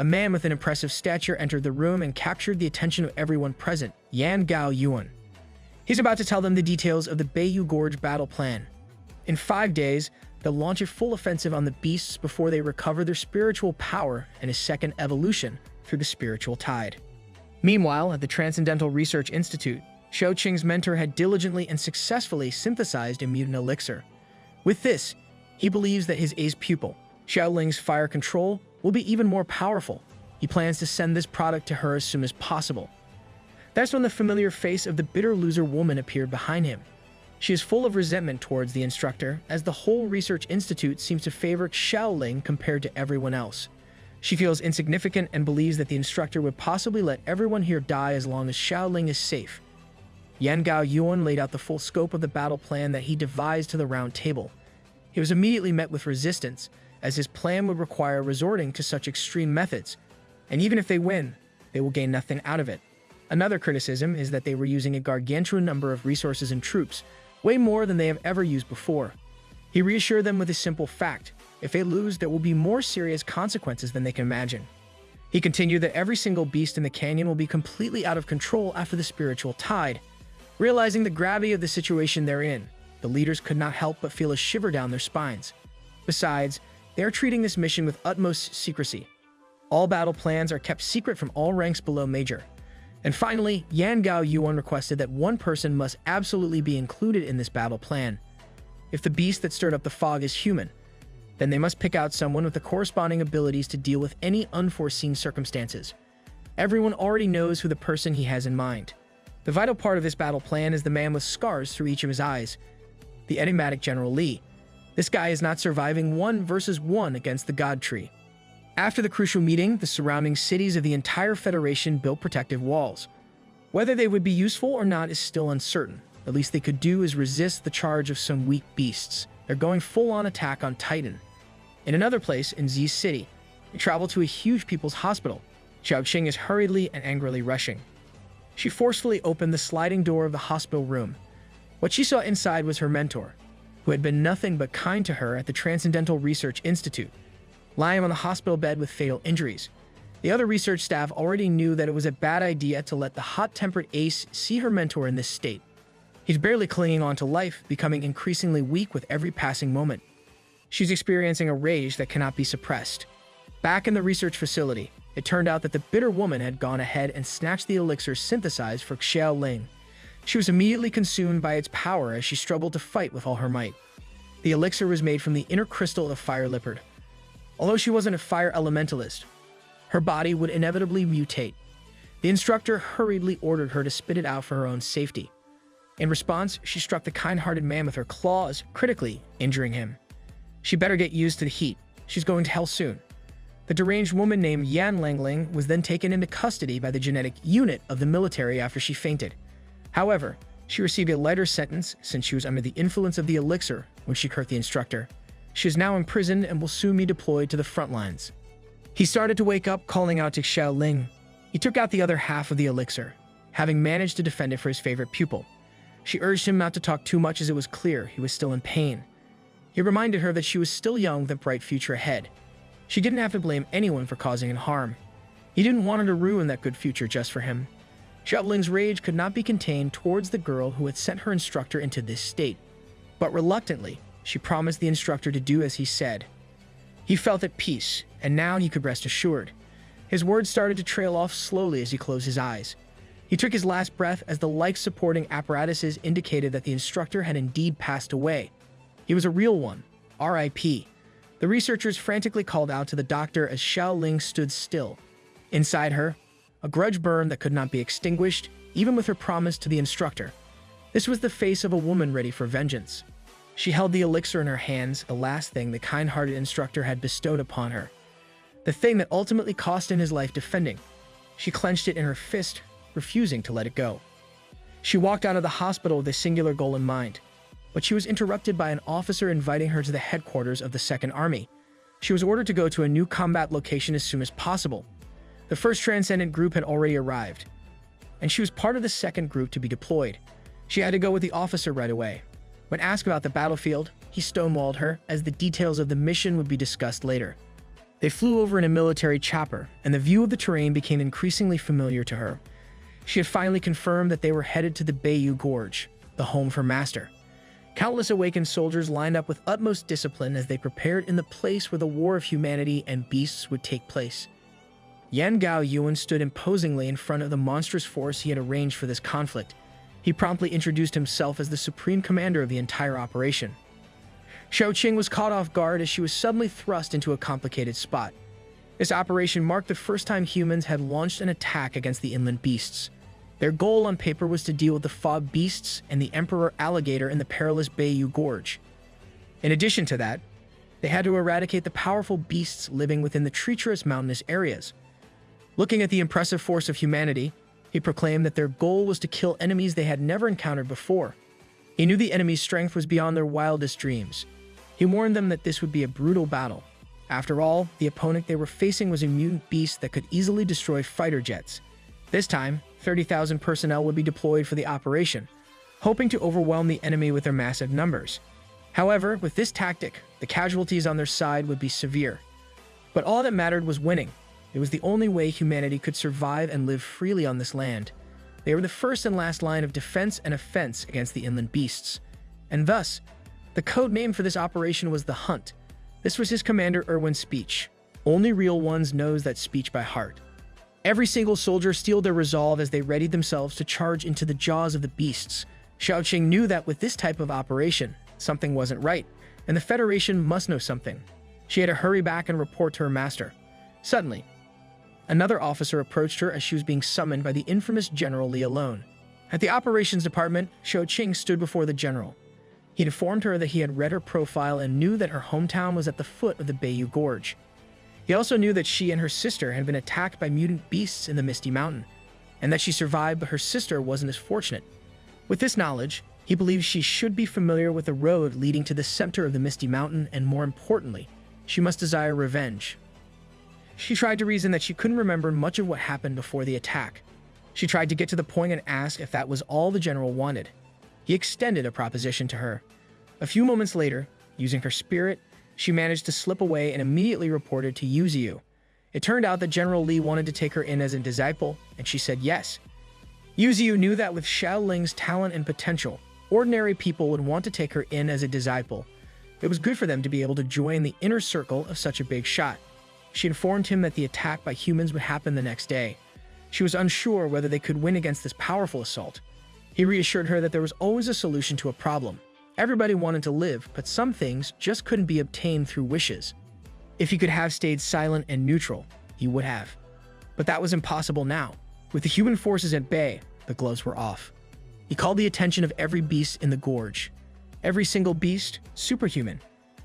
A man with an impressive stature entered the room and captured the attention of everyone present, Yan Gao Yuan. He's about to tell them the details of the Bayou Gorge battle plan. In 5 days, they'll launch a full offensive on the beasts before they recover their spiritual power and a second evolution through the spiritual tide. Meanwhile, at the Transcendental Research Institute, Shouqing's mentor had diligently and successfully synthesized a mutant elixir. With this, he believes that his ace pupil, Xiaoling's fire control, will be even more powerful. He plans to send this product to her as soon as possible. That's when the familiar face of the bitter loser woman appeared behind him. She is full of resentment towards the instructor, as the whole research institute seems to favor Xiaoling compared to everyone else. She feels insignificant and believes that the instructor would possibly let everyone here die as long as Xiaoling is safe. Yan Gao Yuan laid out the full scope of the battle plan that he devised to the round table. He was immediately met with resistance, as his plan would require resorting to such extreme methods, and even if they win, they will gain nothing out of it. Another criticism is that they were using a gargantuan number of resources and troops, way more than they have ever used before. He reassured them with a simple fact: if they lose, there will be more serious consequences than they can imagine. He continued that every single beast in the canyon will be completely out of control after the spiritual tide. Realizing the gravity of the situation they're in, the leaders could not help but feel a shiver down their spines. Besides, they are treating this mission with utmost secrecy. All battle plans are kept secret from all ranks below Major. And finally, Yan Gao Yuan requested that one person must absolutely be included in this battle plan. If the beast that stirred up the fog is human, then they must pick out someone with the corresponding abilities to deal with any unforeseen circumstances. Everyone already knows who the person he has in mind. The vital part of this battle plan is the man with scars through each of his eyes, the enigmatic General Li. This guy is not surviving 1 versus 1 against the God Tree. After the crucial meeting, the surrounding cities of the entire Federation built protective walls. Whether they would be useful or not is still uncertain. The least they could do is resist the charge of some weak beasts. They're going full-on attack on Titan. In another place, in Z City, they travel to a huge people's hospital. Xiaoqing is hurriedly and angrily rushing. She forcefully opened the sliding door of the hospital room. What she saw inside was her mentor, who had been nothing but kind to her at the Transcendental Research Institute, lying on the hospital bed with fatal injuries. The other research staff already knew that it was a bad idea to let the hot-tempered ace see her mentor in this state. He's barely clinging on to life, becoming increasingly weak with every passing moment. She's experiencing a rage that cannot be suppressed. Back in the research facility, it turned out that the bitter woman had gone ahead and snatched the elixir synthesized for Xiaoling. She was immediately consumed by its power as she struggled to fight with all her might. The elixir was made from the inner crystal of Fire Leopard. Although she wasn't a fire elementalist, her body would inevitably mutate. The instructor hurriedly ordered her to spit it out for her own safety. In response, she struck the kind-hearted man with her claws, critically injuring him. She better get used to the heat. She's going to hell soon. The deranged woman named Yan Langling was then taken into custody by the genetic unit of the military after she fainted. However, she received a lighter sentence since she was under the influence of the elixir when she hurt the instructor. She is now imprisoned and will soon be deployed to the front lines. He started to wake up, calling out to Xiaoling. He took out the other half of the elixir, having managed to defend it for his favorite pupil. She urged him not to talk too much as it was clear he was still in pain. He reminded her that she was still young with a bright future ahead. She didn't have to blame anyone for causing him harm. He didn't want her to ruin that good future just for him. Xiaoling's rage could not be contained towards the girl who had sent her instructor into this state. But reluctantly, she promised the instructor to do as he said. He felt at peace, and now he could rest assured. His words started to trail off slowly as he closed his eyes. He took his last breath as the life-supporting apparatuses indicated that the instructor had indeed passed away. He was a real one. R.I.P. The researchers frantically called out to the doctor as Xiaoling stood still. Inside her, a grudge burned that could not be extinguished, even with her promise to the instructor. This was the face of a woman ready for vengeance. She held the elixir in her hands, the last thing the kind-hearted instructor had bestowed upon her. The thing that ultimately cost him his life defending. She clenched it in her fist, refusing to let it go. She walked out of the hospital with a singular goal in mind, but she was interrupted by an officer inviting her to the headquarters of the Second Army. She was ordered to go to a new combat location as soon as possible. The first Transcendent group had already arrived, and she was part of the second group to be deployed. She had to go with the officer right away. When asked about the battlefield, he stonewalled her, as the details of the mission would be discussed later. They flew over in a military chopper, and the view of the terrain became increasingly familiar to her. She had finally confirmed that they were headed to the Bayou Gorge, the home for Master. Countless awakened soldiers lined up with utmost discipline as they prepared in the place where the war of humanity and beasts would take place. Yan Gao Yuan stood imposingly in front of the monstrous force he had arranged for this conflict. He promptly introduced himself as the supreme commander of the entire operation. Xiaoqing was caught off guard as she was suddenly thrust into a complicated spot. This operation marked the first time humans had launched an attack against the inland beasts. Their goal on paper was to deal with the fog beasts and the emperor alligator in the perilous Bayou Gorge. In addition to that, they had to eradicate the powerful beasts living within the treacherous mountainous areas. Looking at the impressive force of humanity, he proclaimed that their goal was to kill enemies they had never encountered before. He knew the enemy's strength was beyond their wildest dreams. He warned them that this would be a brutal battle. After all, the opponent they were facing was a mutant beast that could easily destroy fighter jets. This time, 30,000 personnel would be deployed for the operation, hoping to overwhelm the enemy with their massive numbers. However, with this tactic, the casualties on their side would be severe. But all that mattered was winning. It was the only way humanity could survive and live freely on this land. They were the first and last line of defense and offense against the inland beasts. And thus, the code name for this operation was the Hunt. This was his commander Erwin's speech. Only real ones knows that speech by heart. Every single soldier steeled their resolve as they readied themselves to charge into the jaws of the beasts. Xiaoqing knew that with this type of operation, something wasn't right, and the Federation must know something. She had to hurry back and report to her master. Suddenly, another officer approached her as she was being summoned by the infamous General Li alone. At the operations department, Xiaoqing stood before the general. He informed her that he had read her profile and knew that her hometown was at the foot of the Bayou Gorge. He also knew that she and her sister had been attacked by mutant beasts in the Misty Mountain, and that she survived but her sister wasn't as fortunate. With this knowledge, he believed she should be familiar with the road leading to the center of the Misty Mountain, and more importantly, she must desire revenge. She tried to reason that she couldn't remember much of what happened before the attack. She tried to get to the point and ask if that was all the general wanted. He extended a proposition to her. A few moments later, using her spirit, she managed to slip away and immediately reported to Yuziu. It turned out that General Li wanted to take her in as a disciple, and she said yes. Yuziu knew that with Xiaoling's talent and potential, ordinary people would want to take her in as a disciple. It was good for them to be able to join the inner circle of such a big shot. She informed him that the attack by humans would happen the next day. She was unsure whether they could win against this powerful assault. He reassured her that there was always a solution to a problem. Everybody wanted to live, but some things just couldn't be obtained through wishes. If he could have stayed silent and neutral, he would have. But that was impossible now. With the human forces at bay, the gloves were off. He called the attention of every beast in the gorge. Every single beast, superhuman,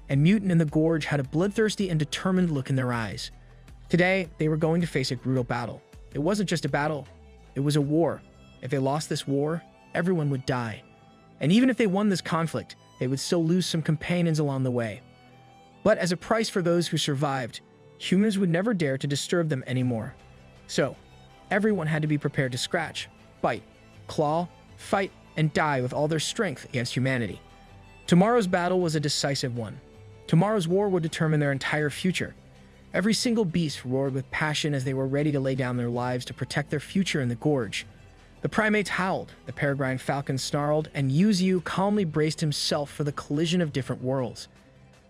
and mutant in the gorge had a bloodthirsty and determined look in their eyes. Today, they were going to face a brutal battle. It wasn't just a battle, it was a war. If they lost this war, everyone would die. And even if they won this conflict, they would still lose some companions along the way. But as a price for those who survived, humans would never dare to disturb them anymore. So, everyone had to be prepared to scratch, bite, claw, fight, and die with all their strength against humanity. Tomorrow's battle was a decisive one. Tomorrow's war would determine their entire future. Every single beast roared with passion as they were ready to lay down their lives to protect their future in the gorge. The primates howled, the peregrine falcons snarled, and Yuziu calmly braced himself for the collision of different worlds.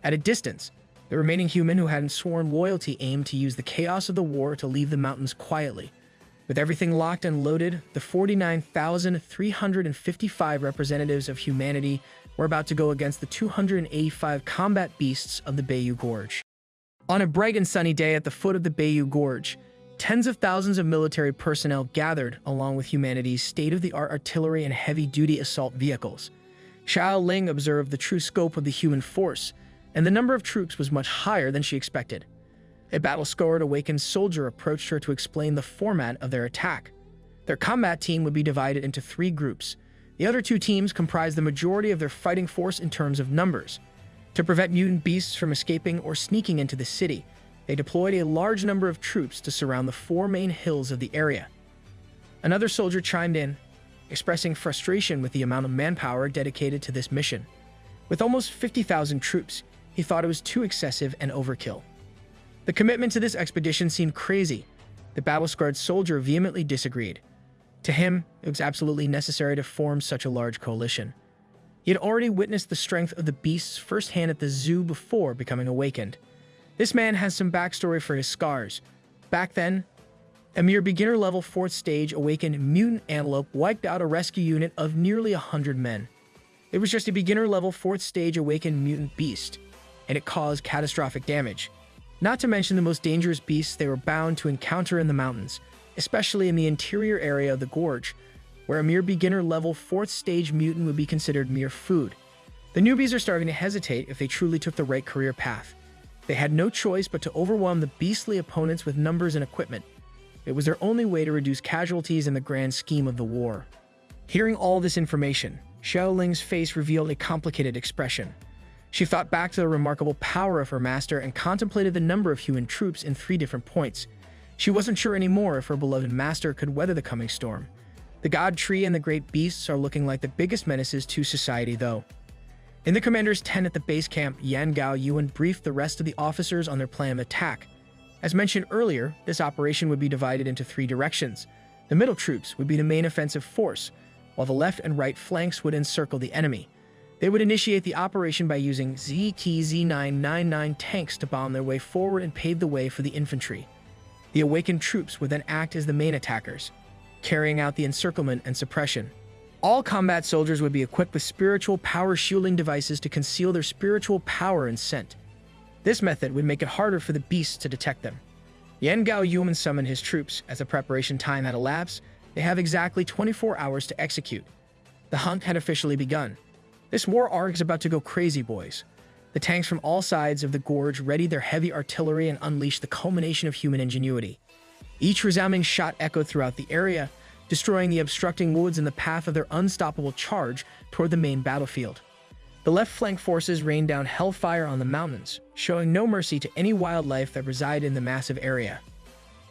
At a distance, the remaining human who hadn't sworn loyalty aimed to use the chaos of the war to leave the mountains quietly. With everything locked and loaded, the 49,355 representatives of humanity were about to go against the 285 combat beasts of the Bayou Gorge. On a bright and sunny day at the foot of the Bayou Gorge, tens of thousands of military personnel gathered along with humanity's state-of-the-art artillery and heavy-duty assault vehicles. Xiaoling observed the true scope of the human force, and the number of troops was much higher than she expected. A battle-scarred awakened soldier approached her to explain the format of their attack. Their combat team would be divided into 3 groups. The other 2 teams comprised the majority of their fighting force in terms of numbers. To prevent mutant beasts from escaping or sneaking into the city, they deployed a large number of troops to surround the 4 main hills of the area. Another soldier chimed in, expressing frustration with the amount of manpower dedicated to this mission. With almost 50,000 troops, he thought it was too excessive and overkill. The commitment to this expedition seemed crazy. The battle-scarred soldier vehemently disagreed. To him, it was absolutely necessary to form such a large coalition. He had already witnessed the strength of the beasts firsthand at the zoo before becoming awakened. This man has some backstory for his scars. Back then, a mere beginner-level 4th stage awakened mutant antelope wiped out a rescue unit of nearly 100 men. It was just a beginner-level 4th stage awakened mutant beast, and it caused catastrophic damage. Not to mention the most dangerous beasts they were bound to encounter in the mountains, especially in the interior area of the gorge. where a mere beginner-level 4th stage mutant would be considered mere food. The newbies are starting to hesitate if they truly took the right career path. They had no choice but to overwhelm the beastly opponents with numbers and equipment. It was their only way to reduce casualties in the grand scheme of the war. Hearing all this information, Xiaoling's face revealed a complicated expression. She thought back to the remarkable power of her master and contemplated the number of human troops in 3 different points. She wasn't sure anymore if her beloved master could weather the coming storm. The god tree and the great beasts are looking like the biggest menaces to society, though. In the commander's tent at the base camp, Yan Gao Yuan briefed the rest of the officers on their plan of attack. As mentioned earlier, this operation would be divided into 3 directions. The middle troops would be the main offensive force, while the left and right flanks would encircle the enemy. They would initiate the operation by using ZT-Z999 tanks to bomb their way forward and pave the way for the infantry. The awakened troops would then act as the main attackers, carrying out the encirclement and suppression. All combat soldiers would be equipped with spiritual power shielding devices to conceal their spiritual power and scent. This method would make it harder for the beasts to detect them. Yan Gao Yuan summoned his troops. As the preparation time had elapsed, they have exactly 24 hours to execute. The hunt had officially begun. This war arc is about to go crazy, boys. The tanks from all sides of the gorge readied their heavy artillery and unleashed the culmination of human ingenuity. Each resounding shot echoed throughout the area, destroying the obstructing woods in the path of their unstoppable charge toward the main battlefield. The left flank forces rained down hellfire on the mountains, showing no mercy to any wildlife that reside in the massive area.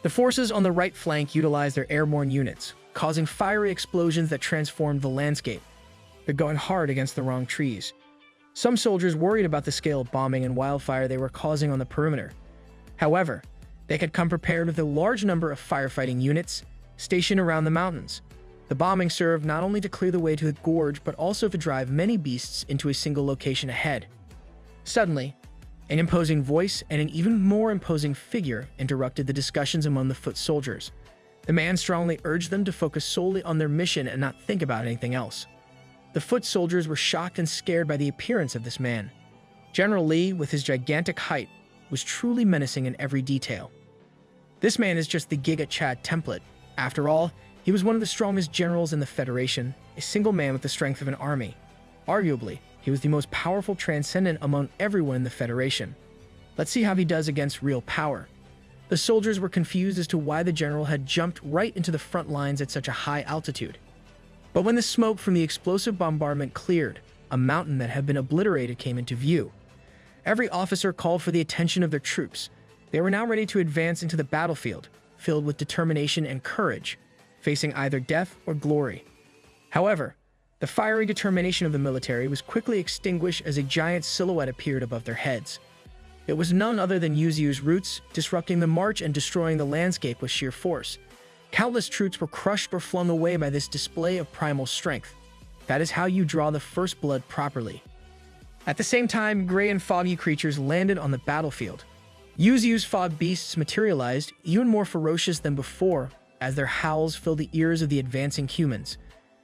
The forces on the right flank utilized their airborne units, causing fiery explosions that transformed the landscape. They're going hard against the wrong trees. Some soldiers worried about the scale of bombing and wildfire they were causing on the perimeter. However, they had come prepared with a large number of firefighting units stationed around the mountains. The bombing served not only to clear the way to the gorge, but also to drive many beasts into a single location ahead. Suddenly, an imposing voice and an even more imposing figure interrupted the discussions among the foot soldiers. The man strongly urged them to focus solely on their mission and not think about anything else. The foot soldiers were shocked and scared by the appearance of this man. General Li, with his gigantic height, was truly menacing in every detail. This man is just the Giga Chad template. After all, he was one of the strongest generals in the Federation, a single man with the strength of an army. Arguably, he was the most powerful transcendent among everyone in the Federation. Let's see how he does against real power. The soldiers were confused as to why the general had jumped right into the front lines at such a high altitude. But when the smoke from the explosive bombardment cleared, a mountain that had been obliterated came into view. Every officer called for the attention of their troops. They were now ready to advance into the battlefield, filled with determination and courage, facing either death or glory. However, the fiery determination of the military was quickly extinguished as a giant silhouette appeared above their heads. It was none other than Yuzu's roots, disrupting the march and destroying the landscape with sheer force. Countless troops were crushed or flung away by this display of primal strength. That is how you draw the first blood properly. At the same time, gray and foggy creatures landed on the battlefield. Yuzu's fog beasts materialized, even more ferocious than before, as their howls filled the ears of the advancing humans.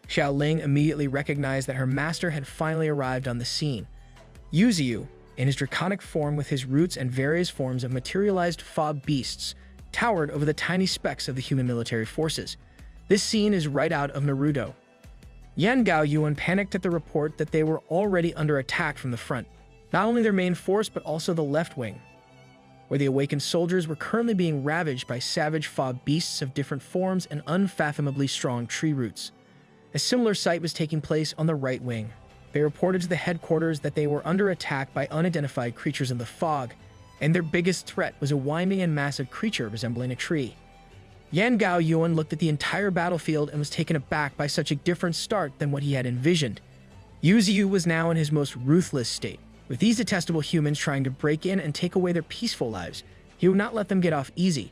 Xiaoling immediately recognized that her master had finally arrived on the scene. Yuzu, in his draconic form with his roots and various forms of materialized fog beasts, towered over the tiny specks of the human military forces. This scene is right out of Naruto. Yan Gao Yuan panicked at the report that they were already under attack from the front, not only their main force but also the left wing, where the awakened soldiers were currently being ravaged by savage fog beasts of different forms and unfathomably strong tree roots. A similar sight was taking place on the right wing. They reported to the headquarters that they were under attack by unidentified creatures in the fog, and their biggest threat was a winding and massive creature resembling a tree. Yan Gao Yuan looked at the entire battlefield and was taken aback by such a different start than what he had envisioned. Yuzu was now in his most ruthless state. With these detestable humans trying to break in and take away their peaceful lives, he would not let them get off easy.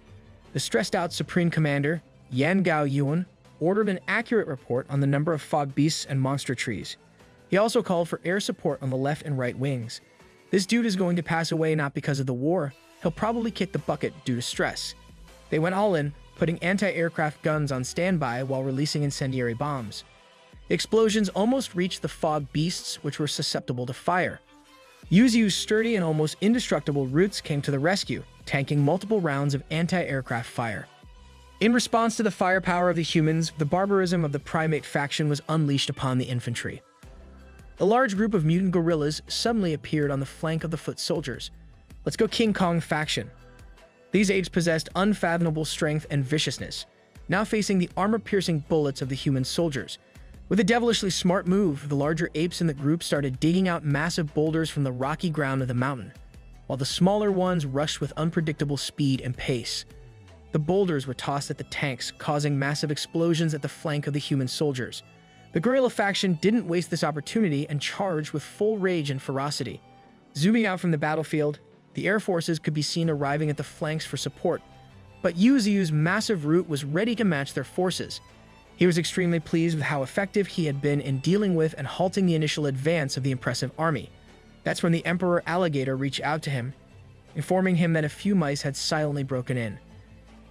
The stressed-out Supreme Commander, Yan Gao Yuan, ordered an accurate report on the number of fog beasts and monster trees. He also called for air support on the left and right wings. This dude is going to pass away not because of the war. He'll probably kick the bucket due to stress. They went all in, putting anti-aircraft guns on standby while releasing incendiary bombs. The explosions almost reached the fog beasts, which were susceptible to fire. Yuzu's sturdy and almost indestructible roots came to the rescue, tanking multiple rounds of anti-aircraft fire. In response to the firepower of the humans, the barbarism of the primate faction was unleashed upon the infantry. A large group of mutant gorillas suddenly appeared on the flank of the foot soldiers. Let's go King Kong faction. These apes possessed unfathomable strength and viciousness, now facing the armor-piercing bullets of the human soldiers. With a devilishly smart move, the larger apes in the group started digging out massive boulders from the rocky ground of the mountain, while the smaller ones rushed with unpredictable speed and pace. The boulders were tossed at the tanks, causing massive explosions at the flank of the human soldiers. The gorilla faction didn't waste this opportunity and charged with full rage and ferocity. Zooming out from the battlefield, the air forces could be seen arriving at the flanks for support, but Yuzu's massive root was ready to match their forces. He was extremely pleased with how effective he had been in dealing with and halting the initial advance of the impressive army. That's when the Emperor Alligator reached out to him, informing him that a few mice had silently broken in.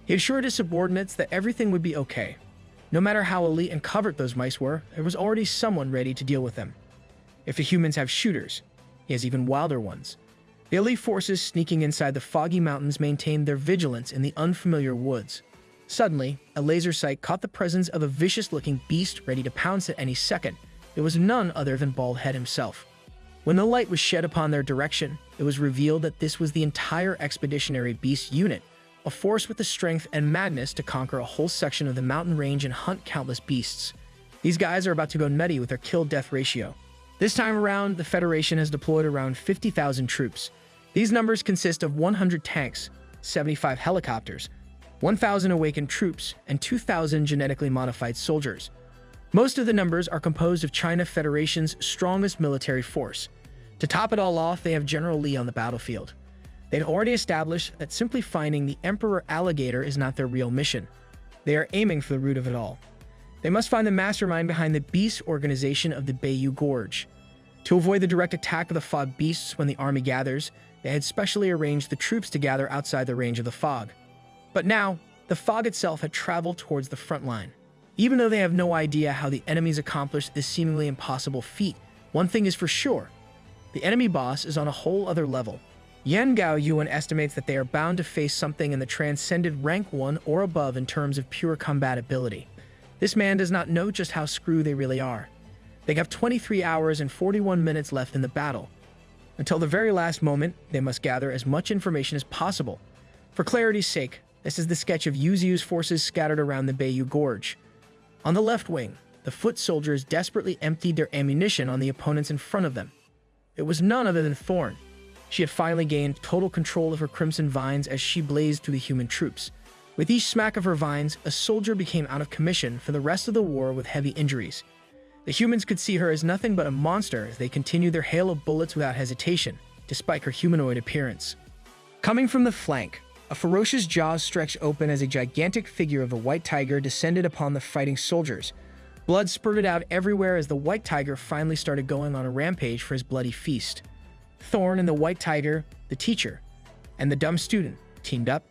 He assured his subordinates that everything would be okay. No matter how elite and covert those mice were, there was already someone ready to deal with them. If the humans have shooters, he has even wilder ones. The elite forces sneaking inside the foggy mountains maintained their vigilance in the unfamiliar woods. Suddenly, a laser sight caught the presence of a vicious-looking beast ready to pounce at any second. It was none other than Baldhead himself. When the light was shed upon their direction, it was revealed that this was the entire Expeditionary Beast unit, a force with the strength and madness to conquer a whole section of the mountain range and hunt countless beasts. These guys are about to go nutty with their kill-death ratio. This time around, the Federation has deployed around 50,000 troops. These numbers consist of 100 tanks, 75 helicopters, 1,000 awakened troops, and 2,000 genetically modified soldiers. Most of the numbers are composed of China Federation's strongest military force. To top it all off, they have General Li on the battlefield. They've already established that simply finding the Emperor Alligator is not their real mission. They are aiming for the root of it all. They must find the mastermind behind the beast organization of the Bayou Gorge. To avoid the direct attack of the fog beasts when the army gathers, they had specially arranged the troops to gather outside the range of the fog. But now, the fog itself had traveled towards the front line. Even though they have no idea how the enemies accomplished this seemingly impossible feat, one thing is for sure. The enemy boss is on a whole other level. Yan Gao Yuan estimates that they are bound to face something in the transcended rank 1 or above in terms of pure combat ability. This man does not know just how screwed they really are. They have 23 hours and 41 minutes left in the battle. Until the very last moment, they must gather as much information as possible. For clarity's sake, this is the sketch of Yuzu's forces scattered around the Bayou Gorge. On the left wing, the foot soldiers desperately emptied their ammunition on the opponents in front of them. It was none other than Thorn. She had finally gained total control of her crimson vines as she blazed through the human troops. With each smack of her vines, a soldier became out of commission for the rest of the war with heavy injuries. The humans could see her as nothing but a monster as they continued their hail of bullets without hesitation, despite her humanoid appearance. Coming from the flank, a ferocious jaws stretched open as a gigantic figure of the white tiger descended upon the fighting soldiers. Blood spurted out everywhere as the white tiger finally started going on a rampage for his bloody feast. Thorn and the white tiger, the teacher, and the dumb student teamed up.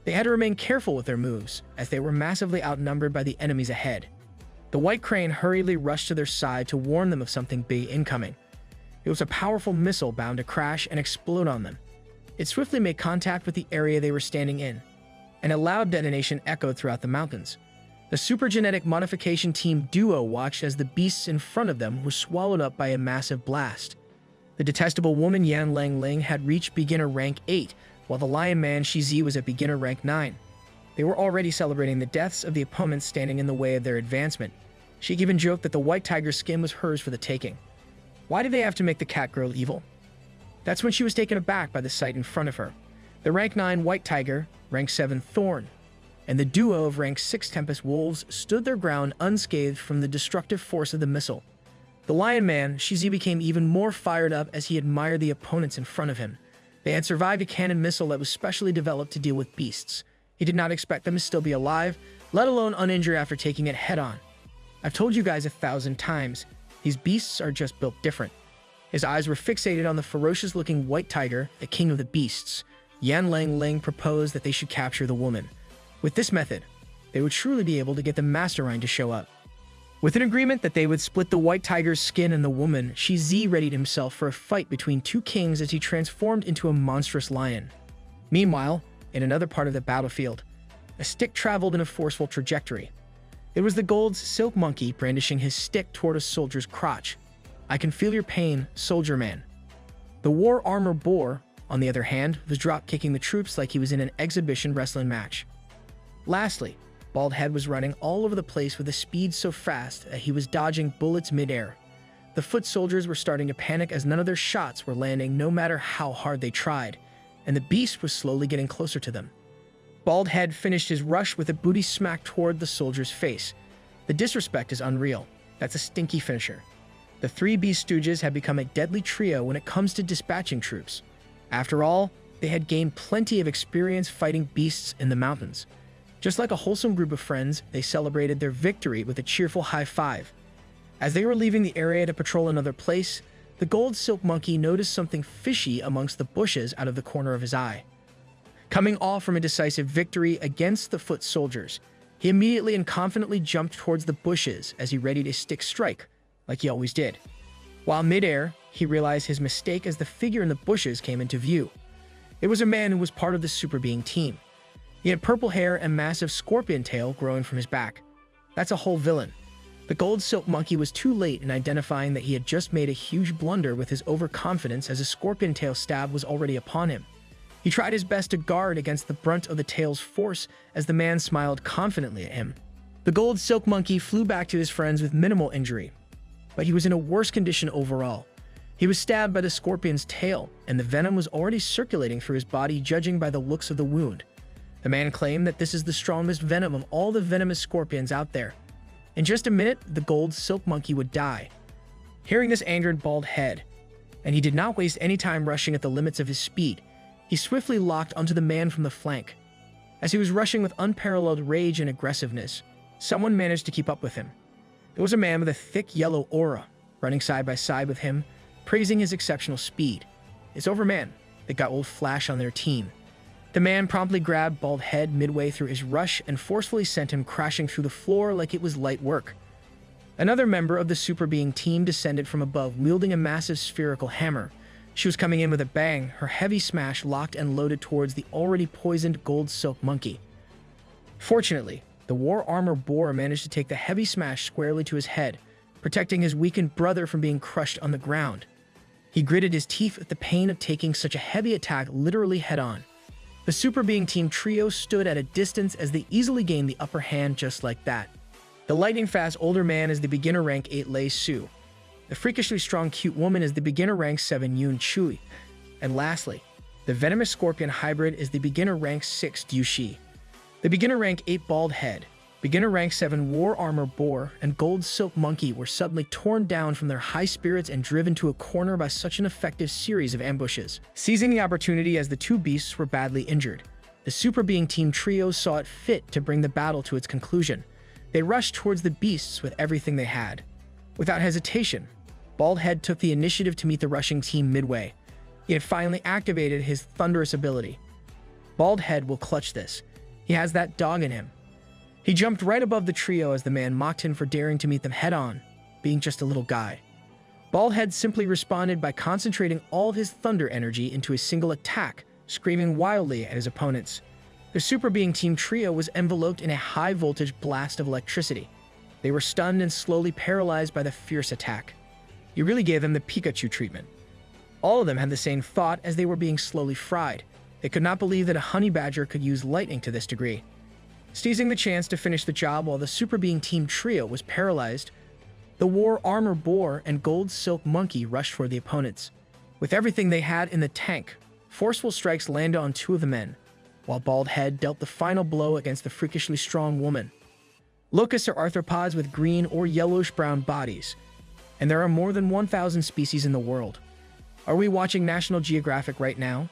They had to remain careful with their moves, as they were massively outnumbered by the enemies ahead. The white crane hurriedly rushed to their side to warn them of something big incoming. It was a powerful missile bound to crash and explode on them. It swiftly made contact with the area they were standing in, and a loud detonation echoed throughout the mountains. The supergenetic modification team duo watched as the beasts in front of them were swallowed up by a massive blast. The detestable woman Yan Lang Ling had reached beginner rank 8, while the lion man Shizi was at beginner rank 9. They were already celebrating the deaths of the opponents standing in the way of their advancement. She even joked that the white tiger's skin was hers for the taking. Why did they have to make the cat girl evil? That's when she was taken aback by the sight in front of her. The rank 9 white tiger, rank 7 Thorn, and the duo of rank 6 Tempest Wolves stood their ground unscathed from the destructive force of the missile. The lion man, Shizi, became even more fired up as he admired the opponents in front of him. They had survived a cannon missile that was specially developed to deal with beasts. He did not expect them to still be alive, let alone uninjured after taking it head-on. I've told you guys 1,000 times, these beasts are just built different. His eyes were fixated on the ferocious-looking white tiger, the king of the beasts. Yan Lang Ling proposed that they should capture the woman. With this method, they would truly be able to get the mastermind to show up. With an agreement that they would split the white tiger's skin and the woman, Shizi readied himself for a fight between two kings as he transformed into a monstrous lion. Meanwhile, in another part of the battlefield, A stick traveled in a forceful trajectory. It was the gold silk monkey brandishing his stick toward a soldier's crotch. "I can feel your pain, soldier man." The war armor boar, on the other hand, was drop-kicking the troops like he was in an exhibition wrestling match. Lastly, Baldhead was running all over the place with a speed so fast that he was dodging bullets mid-air. The foot soldiers were starting to panic as none of their shots were landing no matter how hard they tried, and the beast was slowly getting closer to them. Baldhead finished his rush with a booty smack toward the soldier's face. The disrespect is unreal. That's a stinky finisher. The three Beast Stooges had become a deadly trio when it comes to dispatching troops. After all, they had gained plenty of experience fighting beasts in the mountains. Just like a wholesome group of friends, they celebrated their victory with a cheerful high five. As they were leaving the area to patrol another place, the gold silk monkey noticed something fishy amongst the bushes out of the corner of his eye. Coming off from a decisive victory against the foot soldiers, he immediately and confidently jumped towards the bushes as he readied a stick strike, like he always did. While midair, he realized his mistake as the figure in the bushes came into view. It was a man who was part of the super being team. He had purple hair and massive scorpion tail growing from his back. That's a whole villain. The gold silk monkey was too late in identifying that he had just made a huge blunder with his overconfidence as a scorpion tail stab was already upon him. He tried his best to guard against the brunt of the tail's force as the man smiled confidently at him. The gold silk monkey flew back to his friends with minimal injury, but he was in a worse condition overall. He was stabbed by the scorpion's tail, and the venom was already circulating through his body, judging by the looks of the wound. The man claimed that this is the strongest venom of all the venomous scorpions out there. In just a minute, the gold silk monkey would die. Hearing this angered Baldhead, and he did not waste any time rushing at the limits of his speed. He swiftly locked onto the man from the flank. As he was rushing with unparalleled rage and aggressiveness, someone managed to keep up with him. It was a man with a thick yellow aura, running side by side with him, praising his exceptional speed. It's Overman that got old Flash on their team. The man promptly grabbed Baldhead midway through his rush and forcefully sent him crashing through the floor like it was light work. Another member of the Super Being team descended from above, wielding a massive spherical hammer. She was coming in with a bang, her heavy smash locked and loaded towards the already poisoned gold silk monkey. Fortunately, the war armor boar managed to take the heavy smash squarely to his head, protecting his weakened brother from being crushed on the ground. He gritted his teeth at the pain of taking such a heavy attack literally head-on. The Super Being Team trio stood at a distance as they easily gained the upper hand just like that. The lightning-fast older man is the beginner rank 8 Lei Su. The freakishly strong cute woman is the beginner rank 7 Yun Chui. And lastly, the venomous scorpion hybrid is the beginner rank 6 Du Shi. The beginner rank 8 Baldhead, beginner rank 7 War Armor Boar, and Gold Silk Monkey were suddenly torn down from their high spirits and driven to a corner by such an effective series of ambushes. Seizing the opportunity as the two beasts were badly injured, the Super Being Team trio saw it fit to bring the battle to its conclusion. They rushed towards the beasts with everything they had. Without hesitation, Baldhead took the initiative to meet the rushing team midway. He had finally activated his thunderous ability. Baldhead will clutch this. He has that dog in him. He jumped right above the trio as the man mocked him for daring to meet them head-on, being just a little guy. Baldhead simply responded by concentrating all of his thunder energy into a single attack, screaming wildly at his opponents. The Super Being Team trio was enveloped in a high-voltage blast of electricity. They were stunned and slowly paralyzed by the fierce attack. You really gave them the Pikachu treatment. All of them had the same thought as they were being slowly fried. They could not believe that a honey badger could use lightning to this degree. Seizing the chance to finish the job while the Super Being Team trio was paralyzed, the War Armor Boar and Gold Silk Monkey rushed for the opponents. With everything they had in the tank, forceful strikes landed on two of the men, while Baldhead dealt the final blow against the freakishly strong woman. Locusts are arthropods with green or yellowish-brown bodies, and there are more than 1,000 species in the world. Are we watching National Geographic right now?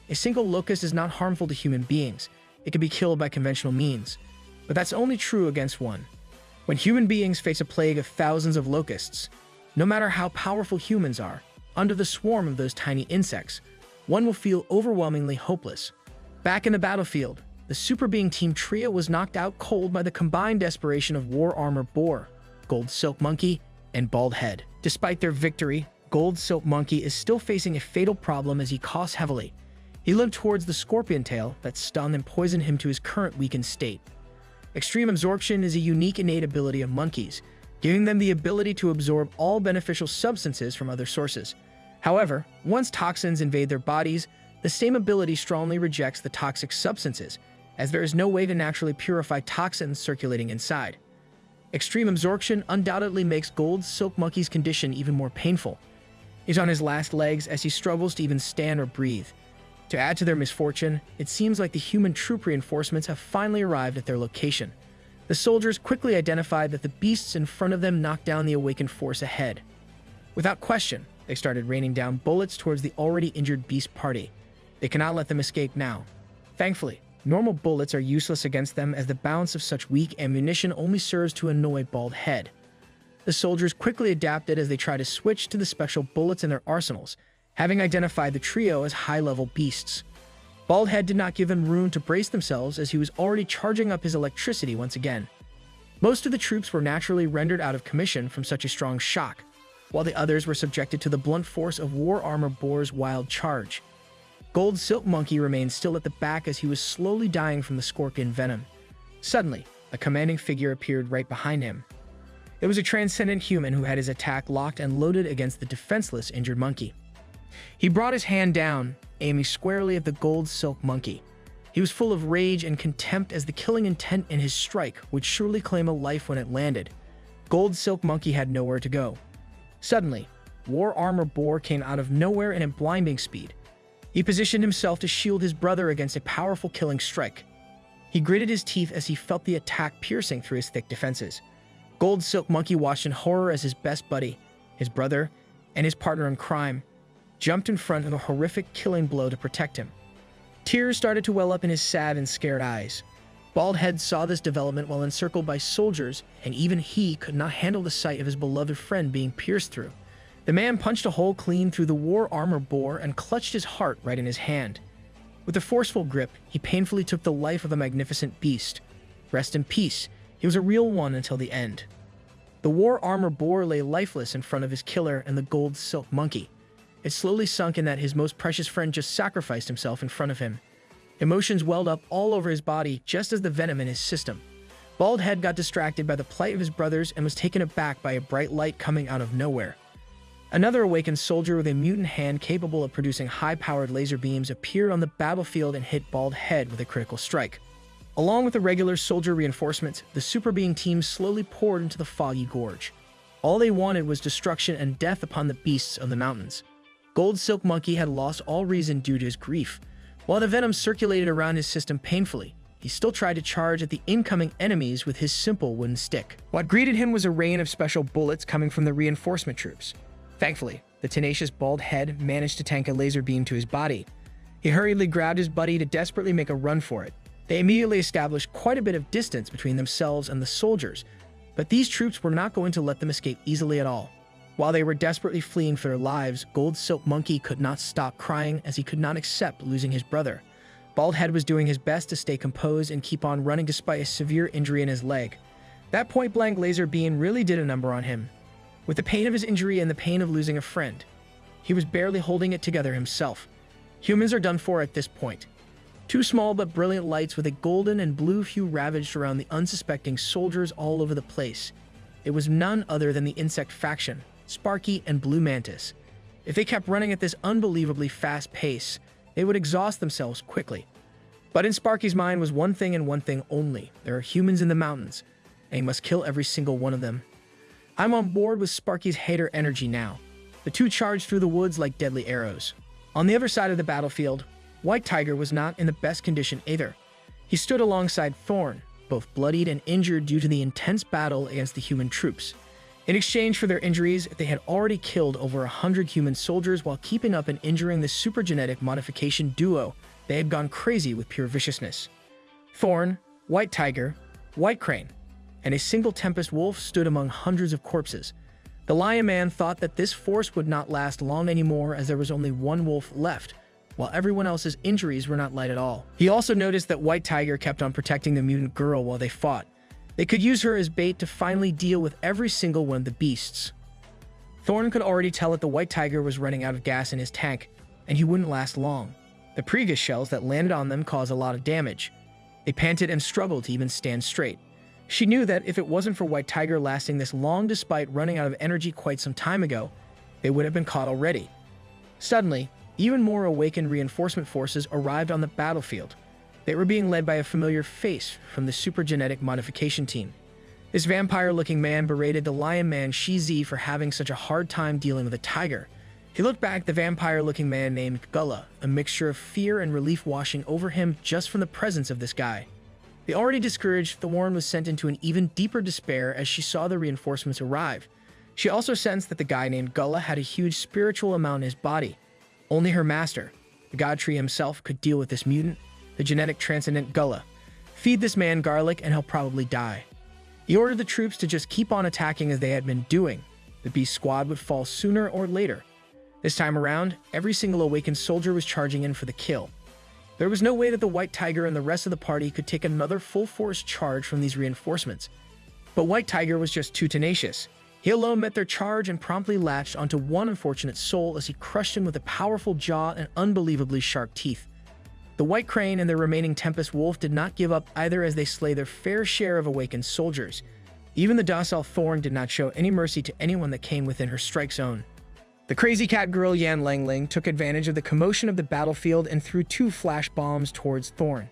A single locust is not harmful to human beings. It can be killed by conventional means, but that's only true against one. When human beings face a plague of thousands of locusts, no matter how powerful humans are, under the swarm of those tiny insects, one will feel overwhelmingly hopeless. Back in the battlefield, the Super Being Team trio was knocked out cold by the combined desperation of War Armor Boar, Gold Silk Monkey, and Baldhead. Despite their victory, Gold Silk Monkey is still facing a fatal problem as he coughs heavily. He limped towards the scorpion tail that stung and poisoned him to his current weakened state. Extreme absorption is a unique innate ability of monkeys, giving them the ability to absorb all beneficial substances from other sources. However, once toxins invade their bodies, the same ability strongly rejects the toxic substances, as there is no way to naturally purify toxins circulating inside. Extreme absorption undoubtedly makes Gold Silk Monkey's condition even more painful. He's on his last legs as he struggles to even stand or breathe. To add to their misfortune, it seems like the human troop reinforcements have finally arrived at their location. The soldiers quickly identified that the beasts in front of them knocked down the awakened force ahead. Without question, they started raining down bullets towards the already injured beast party. They cannot let them escape now. Thankfully, normal bullets are useless against them as the balance of such weak ammunition only serves to annoy Bald Head. The soldiers quickly adapted as they tried to switch to the special bullets in their arsenals, having identified the trio as high-level beasts. Bald Head did not give them room to brace themselves as he was already charging up his electricity once again. Most of the troops were naturally rendered out of commission from such a strong shock, while the others were subjected to the blunt force of War Armor Boar's wild charge. Gold Silk Monkey remained still at the back as he was slowly dying from the scorpion venom. Suddenly, a commanding figure appeared right behind him. It was a transcendent human who had his attack locked and loaded against the defenseless injured monkey. He brought his hand down, aiming squarely at the Gold Silk Monkey. He was full of rage and contempt as the killing intent in his strike would surely claim a life when it landed. Gold Silk Monkey had nowhere to go. Suddenly, War Armor Boar came out of nowhere and at blinding speed. He positioned himself to shield his brother against a powerful killing strike. He gritted his teeth as he felt the attack piercing through his thick defenses. Gold Silk Monkey watched in horror as his best buddy, his brother, and his partner in crime jumped in front of a horrific killing blow to protect him. Tears started to well up in his sad and scared eyes. Bald Head saw this development while encircled by soldiers, and even he could not handle the sight of his beloved friend being pierced through. The man punched a hole clean through the War Armor Boar and clutched his heart right in his hand. With a forceful grip, he painfully took the life of a magnificent beast. Rest in peace, he was a real one until the end. The War Armor Boar lay lifeless in front of his killer and the Gold Silk Monkey. It slowly sunk in that his most precious friend just sacrificed himself in front of him. Emotions welled up all over his body just as the venom in his system. Bald Head got distracted by the plight of his brothers and was taken aback by a bright light coming out of nowhere. Another awakened soldier with a mutant hand capable of producing high-powered laser beams appeared on the battlefield and hit Bald Head with a critical strike. Along with the regular soldier reinforcements, the Super Being team slowly poured into the foggy gorge. All they wanted was destruction and death upon the beasts of the mountains. Gold Silk Monkey had lost all reason due to his grief. While the venom circulated around his system painfully, he still tried to charge at the incoming enemies with his simple wooden stick. What greeted him was a rain of special bullets coming from the reinforcement troops. Thankfully, the tenacious Bald Head managed to tank a laser beam to his body. He hurriedly grabbed his buddy to desperately make a run for it. They immediately established quite a bit of distance between themselves and the soldiers, but these troops were not going to let them escape easily at all. While they were desperately fleeing for their lives, Gold Silk Monkey could not stop crying as he could not accept losing his brother. Bald Head was doing his best to stay composed and keep on running despite a severe injury in his leg. That point-blank laser beam really did a number on him. With the pain of his injury and the pain of losing a friend, he was barely holding it together himself. Humans are done for at this point. Two small but brilliant lights with a golden and blue hue ravaged around the unsuspecting soldiers all over the place. It was none other than the insect faction, Sparky and Blue Mantis. If they kept running at this unbelievably fast pace, they would exhaust themselves quickly. But in Sparky's mind was one thing and one thing only. There are humans in the mountains, and he must kill every single one of them. I'm on board with Sparky's hater energy now. The two charged through the woods like deadly arrows. On the other side of the battlefield, White Tiger was not in the best condition either. He stood alongside Thorn, both bloodied and injured due to the intense battle against the human troops. In exchange for their injuries, they had already killed over 100 human soldiers while keeping up and injuring the super genetic modification duo. They had gone crazy with pure viciousness. Thorn, White Tiger, White Crane, and a single Tempest Wolf stood among hundreds of corpses. The Lion Man thought that this force would not last long anymore as there was only one wolf left, while everyone else's injuries were not light at all. He also noticed that White Tiger kept on protecting the mutant girl while they fought. They could use her as bait to finally deal with every single one of the beasts. Thorn could already tell that the White Tiger was running out of gas in his tank, and he wouldn't last long. The previous shells that landed on them caused a lot of damage. They panted and struggled to even stand straight. She knew that if it wasn't for White Tiger lasting this long despite running out of energy quite some time ago, they would have been caught already. Suddenly, even more awakened reinforcement forces arrived on the battlefield. They were being led by a familiar face from the super genetic modification team. This vampire-looking man berated the lion man Shizi for having such a hard time dealing with a tiger. He looked back at the vampire-looking man named Gullah, a mixture of fear and relief washing over him just from the presence of this guy. The already discouraged Thorn was sent into an even deeper despair as she saw the reinforcements arrive. She also sensed that the guy named Gullah had a huge spiritual amount in his body. Only her master, the God Tree himself, could deal with this mutant, the genetic transcendent Gullah. Feed this man garlic and he'll probably die. He ordered the troops to just keep on attacking as they had been doing. The beast squad would fall sooner or later. This time around, every single awakened soldier was charging in for the kill. There was no way that the White Tiger and the rest of the party could take another full-force charge from these reinforcements. But White Tiger was just too tenacious. He alone met their charge and promptly latched onto one unfortunate soul as he crushed him with a powerful jaw and unbelievably sharp teeth. The White Crane and their remaining Tempest Wolf did not give up either as they slay their fair share of awakened soldiers. Even the docile Thorn did not show any mercy to anyone that came within her strike zone. The crazy cat girl Yan Langling took advantage of the commotion of the battlefield and threw 2 flash bombs towards Thorn.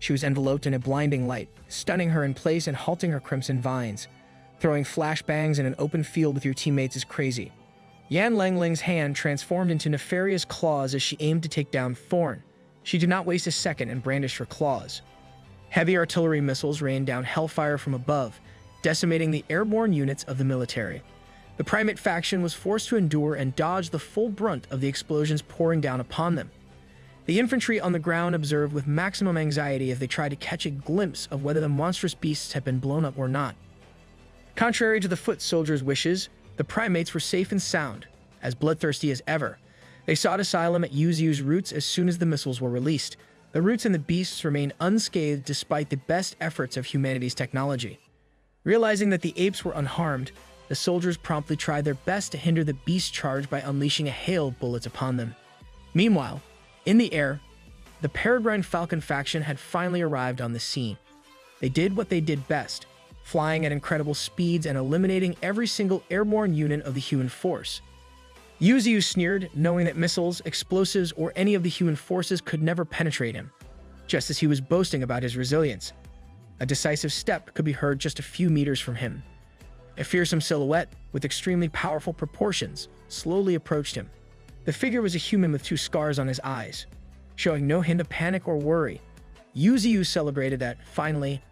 She was enveloped in a blinding light, stunning her in place and halting her crimson vines. Throwing flashbangs in an open field with your teammates is crazy. Yan Langling's hand transformed into nefarious claws as she aimed to take down Thorn. She did not waste a second and brandished her claws. Heavy artillery missiles rained down hellfire from above, decimating the airborne units of the military. The primate faction was forced to endure and dodge the full brunt of the explosions pouring down upon them. The infantry on the ground observed with maximum anxiety as they tried to catch a glimpse of whether the monstrous beasts had been blown up or not. Contrary to the foot soldiers' wishes, the primates were safe and sound, as bloodthirsty as ever. They sought asylum at Yuzu's roots as soon as the missiles were released. The roots and the beasts remained unscathed despite the best efforts of humanity's technology. Realizing that the apes were unharmed, the soldiers promptly tried their best to hinder the beast charge by unleashing a hail of bullets upon them. Meanwhile, in the air, the Peregrine Falcon faction had finally arrived on the scene. They did what they did best, flying at incredible speeds and eliminating every single airborne unit of the human force. Yuzu sneered, knowing that missiles, explosives, or any of the human forces could never penetrate him, just as he was boasting about his resilience. A decisive step could be heard just a few meters from him. A fearsome silhouette, with extremely powerful proportions, slowly approached him. The figure was a human with 2 scars on his eyes, showing no hint of panic or worry. Yuzu celebrated that, finally,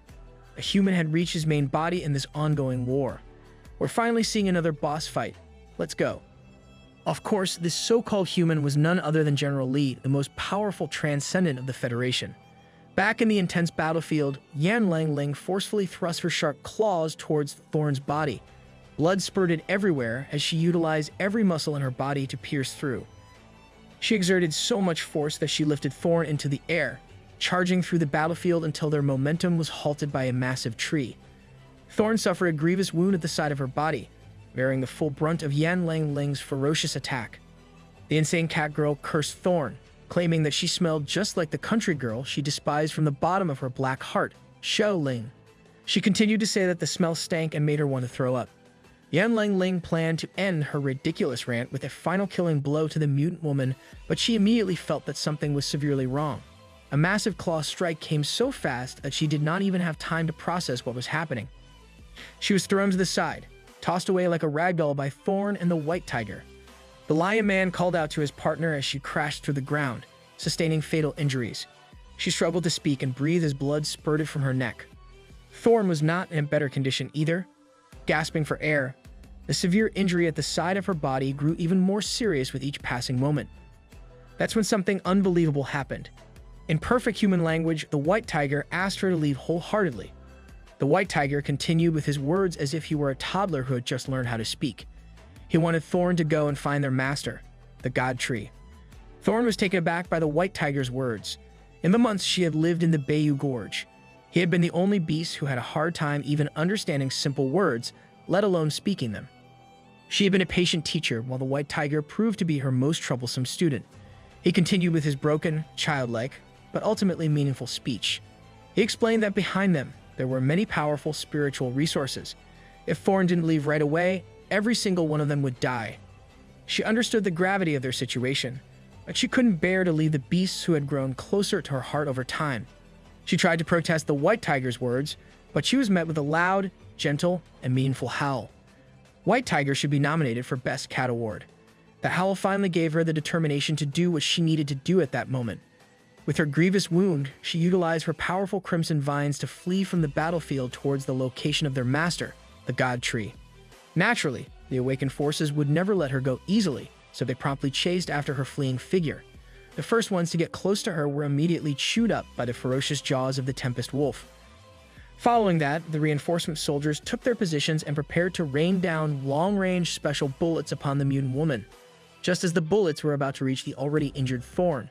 a human had reached his main body in this ongoing war. We're finally seeing another boss fight. Let's go. Of course, this so-called human was none other than General Li, the most powerful transcendent of the Federation. Back in the intense battlefield, Yan Langling forcefully thrust her sharp claws towards Thorn's body. Blood spurted everywhere as she utilized every muscle in her body to pierce through. She exerted so much force that she lifted Thorn into the air, charging through the battlefield until their momentum was halted by a massive tree. Thorn suffered a grievous wound at the side of her body, bearing the full brunt of Yan Langling's ferocious attack. The insane cat girl cursed Thorn, claiming that she smelled just like the country girl she despised from the bottom of her black heart, Xiaoling. She continued to say that the smell stank and made her want to throw up. Yan Langling planned to end her ridiculous rant with a final killing blow to the mutant woman, but she immediately felt that something was severely wrong. A massive claw strike came so fast that she did not even have time to process what was happening. She was thrown to the side, tossed away like a ragdoll by Thorn and the White Tiger. The Lion Man called out to his partner as she crashed through the ground, sustaining fatal injuries. She struggled to speak and breathe as blood spurted from her neck. Thorn was not in better condition either. Gasping for air, the severe injury at the side of her body grew even more serious with each passing moment. That's when something unbelievable happened. In perfect human language, the White Tiger asked her to leave wholeheartedly. The White Tiger continued with his words as if he were a toddler who had just learned how to speak. He wanted Thorn to go and find their master, the God Tree. Thorn was taken aback by the White Tiger's words. In the months she had lived in the Bayou Gorge, he had been the only beast who had a hard time even understanding simple words, let alone speaking them. She had been a patient teacher, while the White Tiger proved to be her most troublesome student. He continued with his broken, childlike, but ultimately meaningful speech. He explained that behind them, there were many powerful spiritual resources. If Thorn didn't leave right away, every single one of them would die. She understood the gravity of their situation, but she couldn't bear to leave the beasts who had grown closer to her heart over time. She tried to protest the White Tiger's words, but she was met with a loud, gentle, and meaningful howl. White Tiger should be nominated for Best Cat Award. The howl finally gave her the determination to do what she needed to do at that moment. With her grievous wound, she utilized her powerful crimson vines to flee from the battlefield towards the location of their master, the God Tree. Naturally, the awakened forces would never let her go easily, so they promptly chased after her fleeing figure. The first ones to get close to her were immediately chewed up by the ferocious jaws of the Tempest Wolf. Following that, the reinforcement soldiers took their positions and prepared to rain down long-range special bullets upon the mutant woman. Just as the bullets were about to reach the already injured Thorn,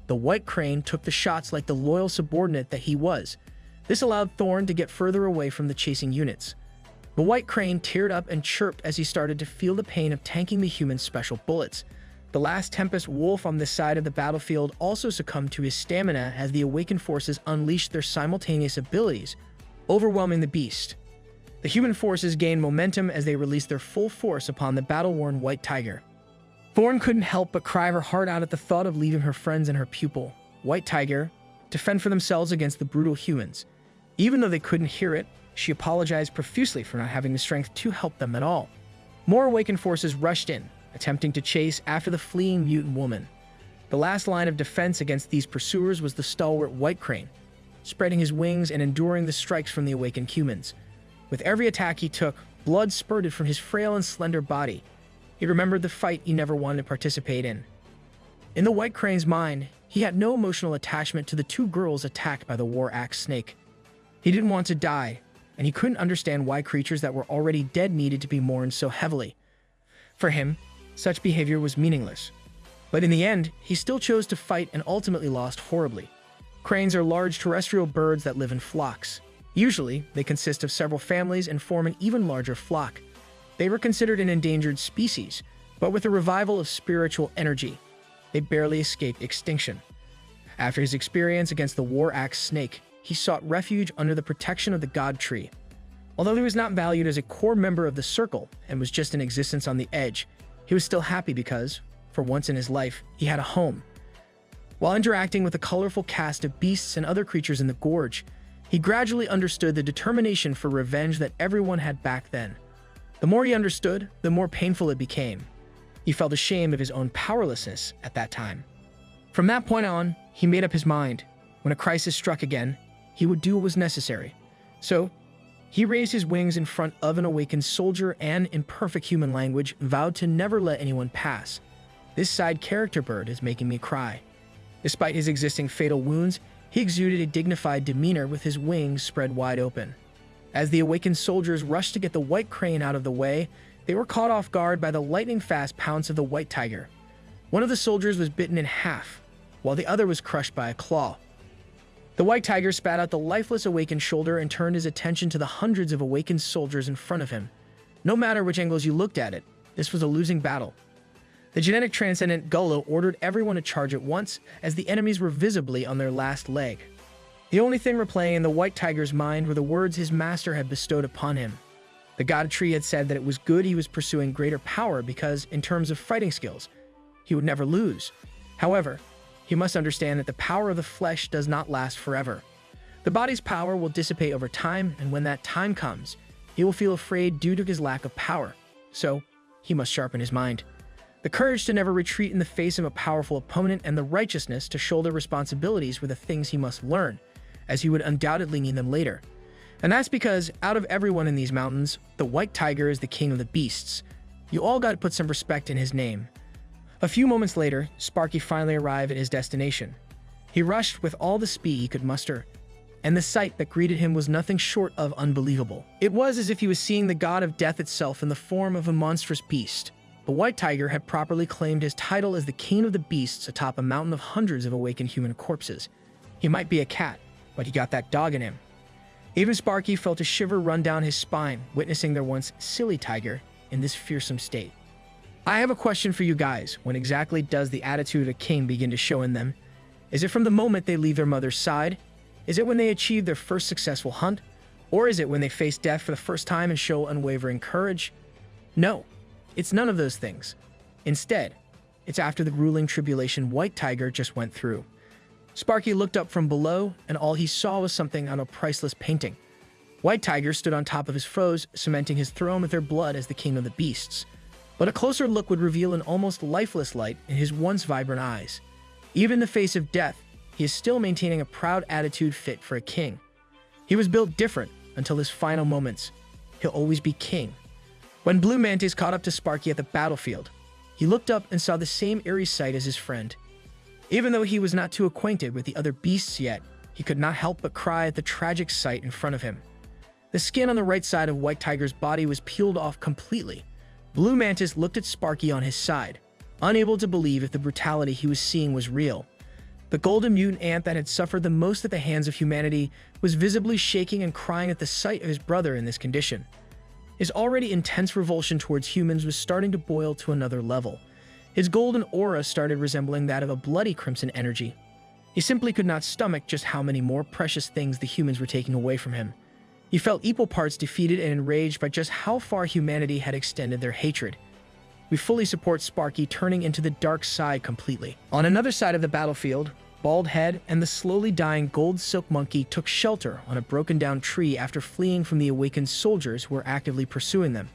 the White Crane took the shots like the loyal subordinate that he was. This allowed Thorn to get further away from the chasing units. The White Crane teared up and chirped as he started to feel the pain of tanking the human's special bullets. The last Tempest Wolf on this side of the battlefield also succumbed to his stamina as the awakened forces unleashed their simultaneous abilities, overwhelming the beast. The human forces gained momentum as they released their full force upon the battle-worn White Tiger. Thorn couldn't help but cry her heart out at the thought of leaving her friends and her pupil, White Tiger, to fend for themselves against the brutal humans. Even though they couldn't hear it, she apologized profusely for not having the strength to help them at all. More awakened forces rushed in, attempting to chase after the fleeing mutant woman. The last line of defense against these pursuers was the stalwart White Crane, spreading his wings and enduring the strikes from the awakened humans. With every attack he took, blood spurted from his frail and slender body. He remembered the fight he never wanted to participate in. In the White Crane's mind, he had no emotional attachment to the two girls attacked by the war axe snake. He didn't want to die, and he couldn't understand why creatures that were already dead needed to be mourned so heavily. For him, such behavior was meaningless. But in the end, he still chose to fight and ultimately lost horribly. Cranes are large terrestrial birds that live in flocks. Usually, they consist of several families and form an even larger flock. They were considered an endangered species, but with a revival of spiritual energy, they barely escaped extinction. After his experience against the war axe snake, he sought refuge under the protection of the God Tree. Although he was not valued as a core member of the circle and was just in existence on the edge, he was still happy because, for once in his life, he had a home. While interacting with a colorful cast of beasts and other creatures in the gorge, he gradually understood the determination for revenge that everyone had back then. The more he understood, the more painful it became. He felt ashamed of his own powerlessness at that time. From that point on, he made up his mind. When a crisis struck again, he would do what was necessary. So, he raised his wings in front of an awakened soldier and, in perfect human language, vowed to never let anyone pass. This side character bird is making me cry. Despite his existing fatal wounds, he exuded a dignified demeanor with his wings spread wide open. As the awakened soldiers rushed to get the White Crane out of the way, they were caught off guard by the lightning-fast pounce of the White Tiger. One of the soldiers was bitten in half, while the other was crushed by a claw. The White Tiger spat out the lifeless awakened shoulder and turned his attention to the hundreds of awakened soldiers in front of him. No matter which angles you looked at it, this was a losing battle. The genetic transcendent Gullo ordered everyone to charge at once, as the enemies were visibly on their last leg. The only thing replaying in the White Tiger's mind were the words his master had bestowed upon him. The God Tree had said that it was good he was pursuing greater power because, in terms of fighting skills, he would never lose. However, he must understand that the power of the flesh does not last forever. The body's power will dissipate over time, and when that time comes, he will feel afraid due to his lack of power. So, he must sharpen his mind. The courage to never retreat in the face of a powerful opponent, and the righteousness to shoulder responsibilities were the things he must learn, as he would undoubtedly need them later. And that's because, out of everyone in these mountains, the White Tiger is the king of the beasts. You all got to put some respect in his name. A few moments later, Sparky finally arrived at his destination. He rushed with all the speed he could muster, and the sight that greeted him was nothing short of unbelievable. It was as if he was seeing the god of death itself in the form of a monstrous beast. The White Tiger had properly claimed his title as the king of the beasts atop a mountain of hundreds of awakened human corpses. He might be a cat, but he got that dog in him. Even Sparky felt a shiver run down his spine, witnessing their once silly tiger in this fearsome state. I have a question for you guys. When exactly does the attitude of a king begin to show in them? Is it from the moment they leave their mother's side? Is it when they achieve their first successful hunt? Or is it when they face death for the first time and show unwavering courage? No, it's none of those things. Instead, it's after the grueling tribulation White Tiger just went through. Sparky looked up from below, and all he saw was something on a priceless painting. White Tiger stood on top of his foes, cementing his throne with their blood as the king of the beasts. But a closer look would reveal an almost lifeless light in his once vibrant eyes. Even in the face of death, he is still maintaining a proud attitude fit for a king. He was built different until his final moments. He'll always be king. When Blue Mantis caught up to Sparky at the battlefield, he looked up and saw the same eerie sight as his friend. Even though he was not too acquainted with the other beasts yet, he could not help but cry at the tragic sight in front of him. The skin on the right side of White Tiger's body was peeled off completely. Blue Mantis looked at Sparky on his side, unable to believe if the brutality he was seeing was real. The golden mutant ant that had suffered the most at the hands of humanity was visibly shaking and crying at the sight of his brother in this condition. His already intense revulsion towards humans was starting to boil to another level. His golden aura started resembling that of a bloody crimson energy. He simply could not stomach just how many more precious things the humans were taking away from him. He felt equal parts defeated and enraged by just how far humanity had extended their hatred. We fully support Sparky turning into the dark side completely. On another side of the battlefield, Bald Head and the slowly dying Gold Silk Monkey took shelter on a broken-down tree after fleeing from the awakened soldiers who were actively pursuing them.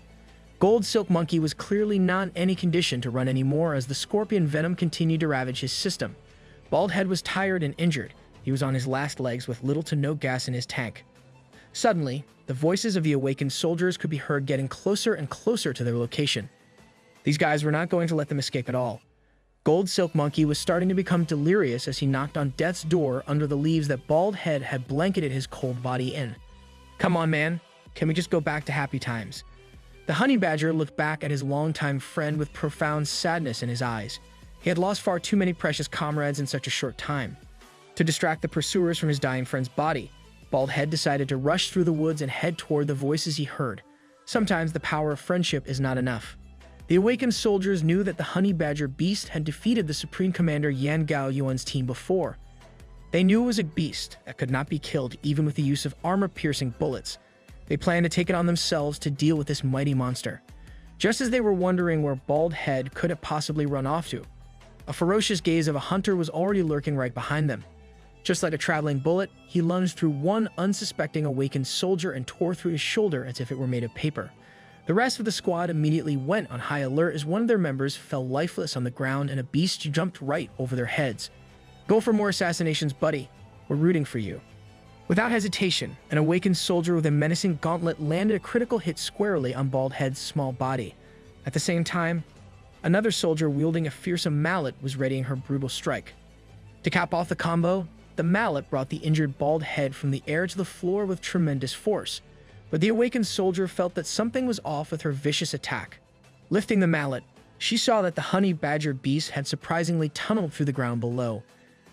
Gold Silk Monkey was clearly not in any condition to run anymore as the scorpion venom continued to ravage his system. Bald Head was tired and injured. He was on his last legs with little to no gas in his tank. Suddenly, the voices of the awakened soldiers could be heard getting closer and closer to their location. These guys were not going to let them escape at all. Gold Silk Monkey was starting to become delirious as he knocked on death's door under the leaves that Bald Head had blanketed his cold body in. Come on, man. Can we just go back to happy times? The honey badger looked back at his longtime friend with profound sadness in his eyes. He had lost far too many precious comrades in such a short time. To distract the pursuers from his dying friend's body, Bald Head decided to rush through the woods and head toward the voices he heard. Sometimes the power of friendship is not enough. The awakened soldiers knew that the honey badger beast had defeated the Supreme Commander Yan Gao Yuan's team before. They knew it was a beast that could not be killed even with the use of armor-piercing bullets. They planned to take it on themselves to deal with this mighty monster. Just as they were wondering where Bald Head could have possibly run off to, a ferocious gaze of a hunter was already lurking right behind them. Just like a traveling bullet, he lunged through one unsuspecting awakened soldier and tore through his shoulder as if it were made of paper. The rest of the squad immediately went on high alert as one of their members fell lifeless on the ground and a beast jumped right over their heads. Go for more assassinations, buddy. We're rooting for you. Without hesitation, an awakened soldier with a menacing gauntlet landed a critical hit squarely on Bald Head's small body. At the same time, another soldier wielding a fearsome mallet was readying her brutal strike. To cap off the combo, the mallet brought the injured Bald Head from the air to the floor with tremendous force. But the awakened soldier felt that something was off with her vicious attack. Lifting the mallet, she saw that the honey badger beast had surprisingly tunneled through the ground below.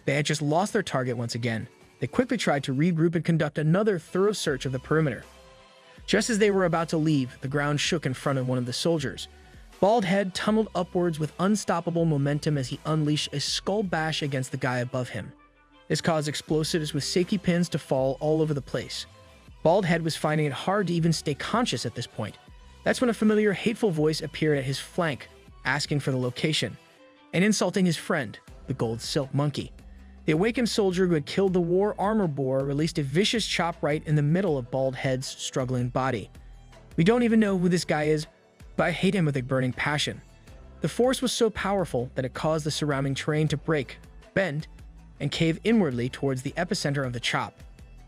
They had just lost their target once again. They quickly tried to regroup and conduct another thorough search of the perimeter. Just as they were about to leave, the ground shook in front of one of the soldiers. Bald Head tunneled upwards with unstoppable momentum as he unleashed a skull bash against the guy above him. This caused explosives with safety pins to fall all over the place. Bald Head was finding it hard to even stay conscious at this point. That's when a familiar, hateful voice appeared at his flank, asking for the location, and insulting his friend, the Gold Silk Monkey. The awakened soldier who had killed the war armor boar released a vicious chop right in the middle of Bald Head's struggling body. We don't even know who this guy is, but I hate him with a burning passion. The force was so powerful that it caused the surrounding terrain to break, bend, and cave inwardly towards the epicenter of the chop.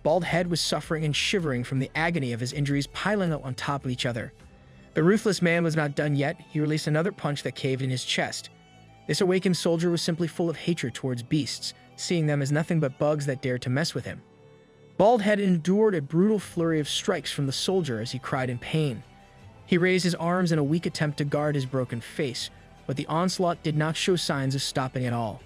Bald Head was suffering and shivering from the agony of his injuries piling up on top of each other. The ruthless man was not done yet. He released another punch that caved in his chest. This awakened soldier was simply full of hatred towards beasts, seeing them as nothing but bugs that dared to mess with him. Bald Head endured a brutal flurry of strikes from the soldier as he cried in pain. He raised his arms in a weak attempt to guard his broken face, but the onslaught did not show signs of stopping at all.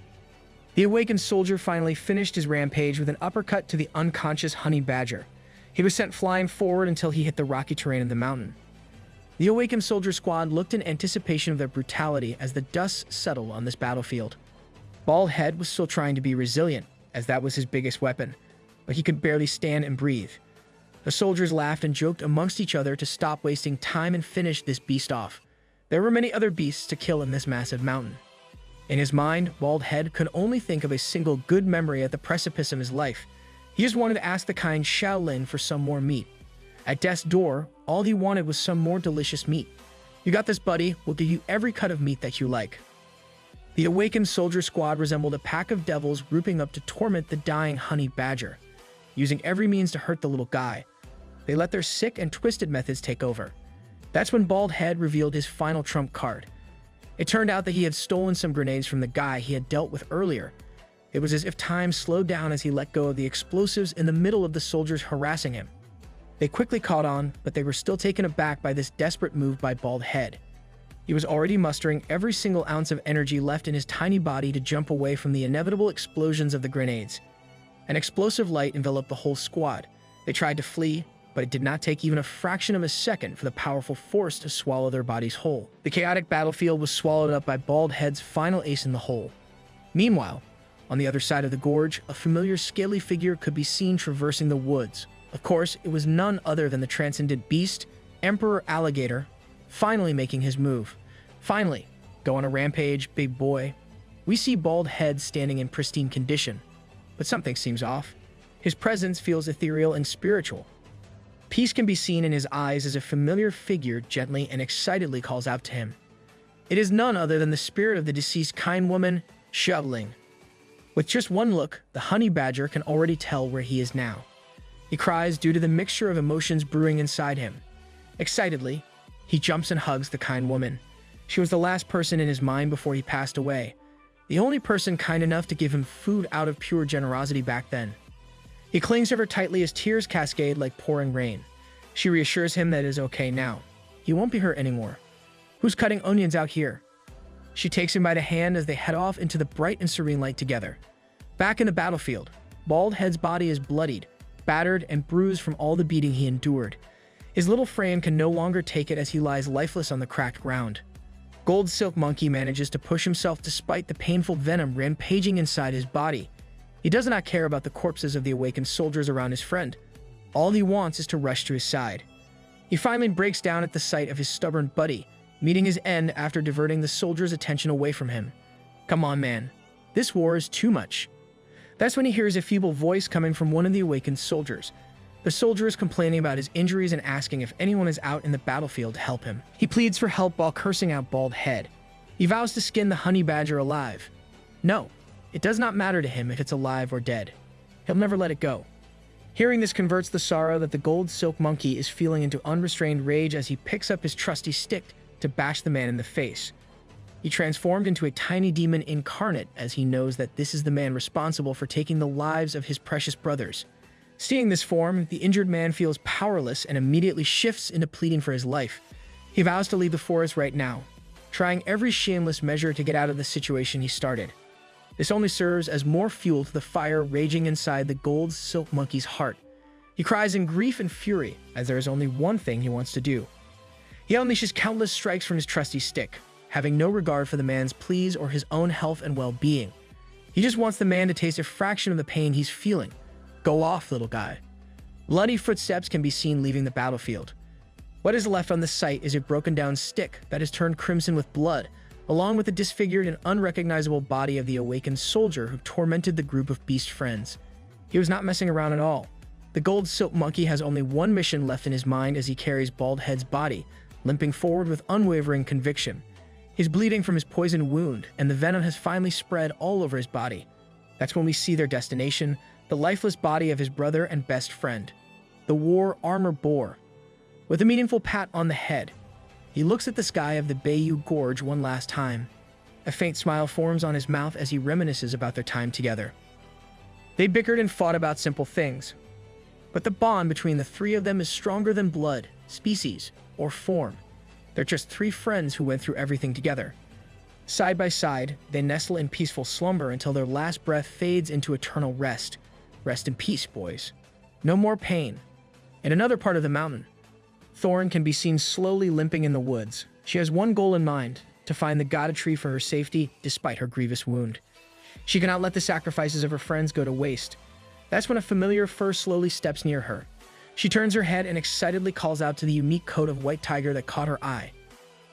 The awakened soldier finally finished his rampage with an uppercut to the unconscious honey badger. He was sent flying forward until he hit the rocky terrain of the mountain. The awakened soldier squad looked in anticipation of their brutality as the dust settled on this battlefield. Bald Head was still trying to be resilient, as that was his biggest weapon, but he could barely stand and breathe. The soldiers laughed and joked amongst each other to stop wasting time and finish this beast off. There were many other beasts to kill in this massive mountain. In his mind, Bald Head could only think of a single good memory at the precipice of his life. He just wanted to ask the kind Shaolin for some more meat. At death's door, all he wanted was some more delicious meat. "You got this, buddy. We'll give you every cut of meat that you like." The awakened soldier squad resembled a pack of devils grouping up to torment the dying honey badger, using every means to hurt the little guy. They let their sick and twisted methods take over. That's when Bald Head revealed his final trump card. It turned out that he had stolen some grenades from the guy he had dealt with earlier. It was as if time slowed down as he let go of the explosives in the middle of the soldiers harassing him. They quickly caught on, but they were still taken aback by this desperate move by Bald Head. He was already mustering every single ounce of energy left in his tiny body to jump away from the inevitable explosions of the grenades. An explosive light enveloped the whole squad. They tried to flee, but it did not take even a fraction of a second for the powerful force to swallow their bodies whole. The chaotic battlefield was swallowed up by Bald Head's final ace in the hole. Meanwhile, on the other side of the gorge, a familiar scaly figure could be seen traversing the woods. Of course, it was none other than the transcendent beast, Emperor Alligator, finally making his move. Finally, go on a rampage, big boy. We see Bald Head standing in pristine condition, but something seems off. His presence feels ethereal and spiritual. Peace can be seen in his eyes as a familiar figure gently and excitedly calls out to him. It is none other than the spirit of the deceased kind woman, Shoveling. With just one look, the honey badger can already tell where he is now. He cries due to the mixture of emotions brewing inside him. Excitedly, he jumps and hugs the kind woman. She was the last person in his mind before he passed away, the only person kind enough to give him food out of pure generosity back then. He clings to her tightly as tears cascade like pouring rain. She reassures him that it is okay now. He won't be hurt anymore. "Who's cutting onions out here?" She takes him by the hand as they head off into the bright and serene light together. Back in the battlefield, Bald Head's body is bloodied, battered, and bruised from all the beating he endured. His little frame can no longer take it as he lies lifeless on the cracked ground. Gold Silk Monkey manages to push himself despite the painful venom rampaging inside his body. He does not care about the corpses of the awakened soldiers around his friend. All he wants is to rush to his side. He finally breaks down at the sight of his stubborn buddy, meeting his end after diverting the soldiers' attention away from him. "Come on, man. This war is too much." That's when he hears a feeble voice coming from one of the awakened soldiers. The soldier is complaining about his injuries and asking if anyone is out in the battlefield to help him. He pleads for help while cursing out Bald Head. He vows to skin the honey badger alive. No, it does not matter to him if it's alive or dead. He'll never let it go. Hearing this converts the sorrow that the Gold Silk Monkey is feeling into unrestrained rage as he picks up his trusty stick to bash the man in the face. He transformed into a tiny demon incarnate as he knows that this is the man responsible for taking the lives of his precious brothers. Seeing this form, the injured man feels powerless and immediately shifts into pleading for his life. He vows to leave the forest right now, trying every shameless measure to get out of the situation he started. This only serves as more fuel to the fire raging inside the Gold Silk Monkey's heart. He cries in grief and fury as there is only one thing he wants to do. He unleashes countless strikes from his trusty stick, having no regard for the man's pleas or his own health and well-being. He just wants the man to taste a fraction of the pain he's feeling. Go off, little guy. Bloody footsteps can be seen leaving the battlefield. What is left on the site is a broken down stick that has turned crimson with blood, along with the disfigured and unrecognizable body of the awakened soldier who tormented the group of beast friends. He was not messing around at all. The Gold Silk Monkey has only one mission left in his mind as he carries Bald Head's body, limping forward with unwavering conviction. He's bleeding from his poisoned wound, and the venom has finally spread all over his body. That's when we see their destination, the lifeless body of his brother and best friend, the war armor boar. With a meaningful pat on the head, he looks at the sky of the Bayou Gorge one last time. A faint smile forms on his mouth as he reminisces about their time together. They bickered and fought about simple things, but the bond between the three of them is stronger than blood, species, or form. They're just three friends who went through everything together. Side by side, they nestle in peaceful slumber until their last breath fades into eternal rest. Rest in peace, boys. No more pain. In another part of the mountain, Thorn can be seen slowly limping in the woods. She has one goal in mind, to find the goddess tree for her safety despite her grievous wound. She cannot let the sacrifices of her friends go to waste. That's when a familiar fur slowly steps near her. She turns her head and excitedly calls out to the unique coat of white tiger that caught her eye.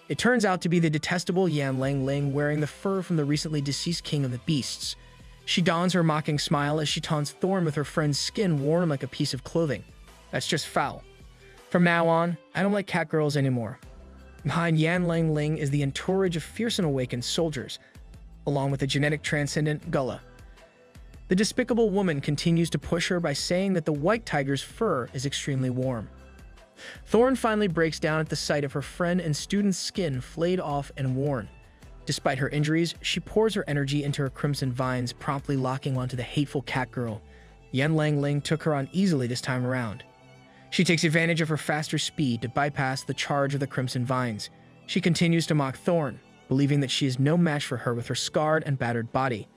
It turns out to be the detestable Yan Lang Ling wearing the fur from the recently deceased king of the beasts. She dons her mocking smile as she taunts Thorn with her friend's skin worn like a piece of clothing. That's just foul. From now on, I don't like cat girls anymore. Behind Yan Lang Ling is the entourage of fierce and awakened soldiers, along with the genetic transcendent Gullah. The despicable woman continues to push her by saying that the white tiger's fur is extremely warm. Thorn finally breaks down at the sight of her friend and student's skin flayed off and worn. Despite her injuries, she pours her energy into her crimson vines, promptly locking onto the hateful cat girl. Yan Lang Ling took her on easily this time around. She takes advantage of her faster speed to bypass the charge of the crimson vines. She continues to mock Thorn, believing that she is no match for her with her scarred and battered body.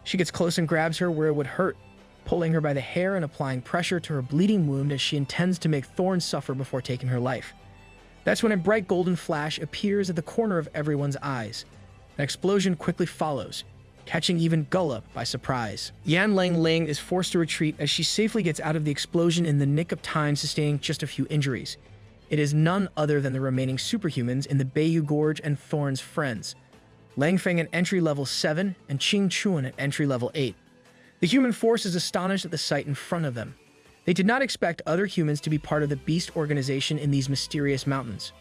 She gets close and grabs her where it would hurt, pulling her by the hair and applying pressure to her bleeding wound as she intends to make Thorn suffer before taking her life. That's when a bright golden flash appears at the corner of everyone's eyes. An explosion quickly follows, catching even Gullah by surprise. Yan Lang Ling is forced to retreat as she safely gets out of the explosion in the nick of time, sustaining just a few injuries. It is none other than the remaining superhumans in the Bayou Gorge and Thorn's friends, Lang Feng at entry level 7 and Qing Chuan at entry level 8. The human force is astonished at the sight in front of them. They did not expect other humans to be part of the beast organization in these mysterious mountains.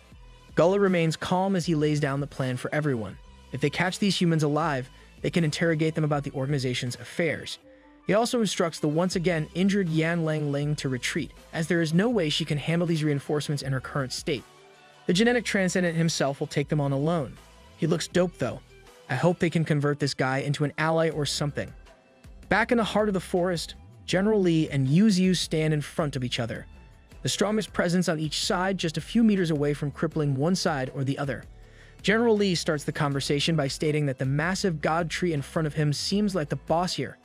Gullah remains calm as he lays down the plan for everyone. If they catch these humans alive, they can interrogate them about the organization's affairs. He also instructs the once again injured Yan Lang Ling to retreat, as there is no way she can handle these reinforcements in her current state. The genetic transcendent himself will take them on alone. He looks dope though. I hope they can convert this guy into an ally or something. Back in the heart of the forest, General Lee and Yu Xiu stand in front of each other, the strongest presence on each side just a few meters away from crippling one side or the other. General Lee starts the conversation by stating that the massive god tree in front of him seems like the boss here.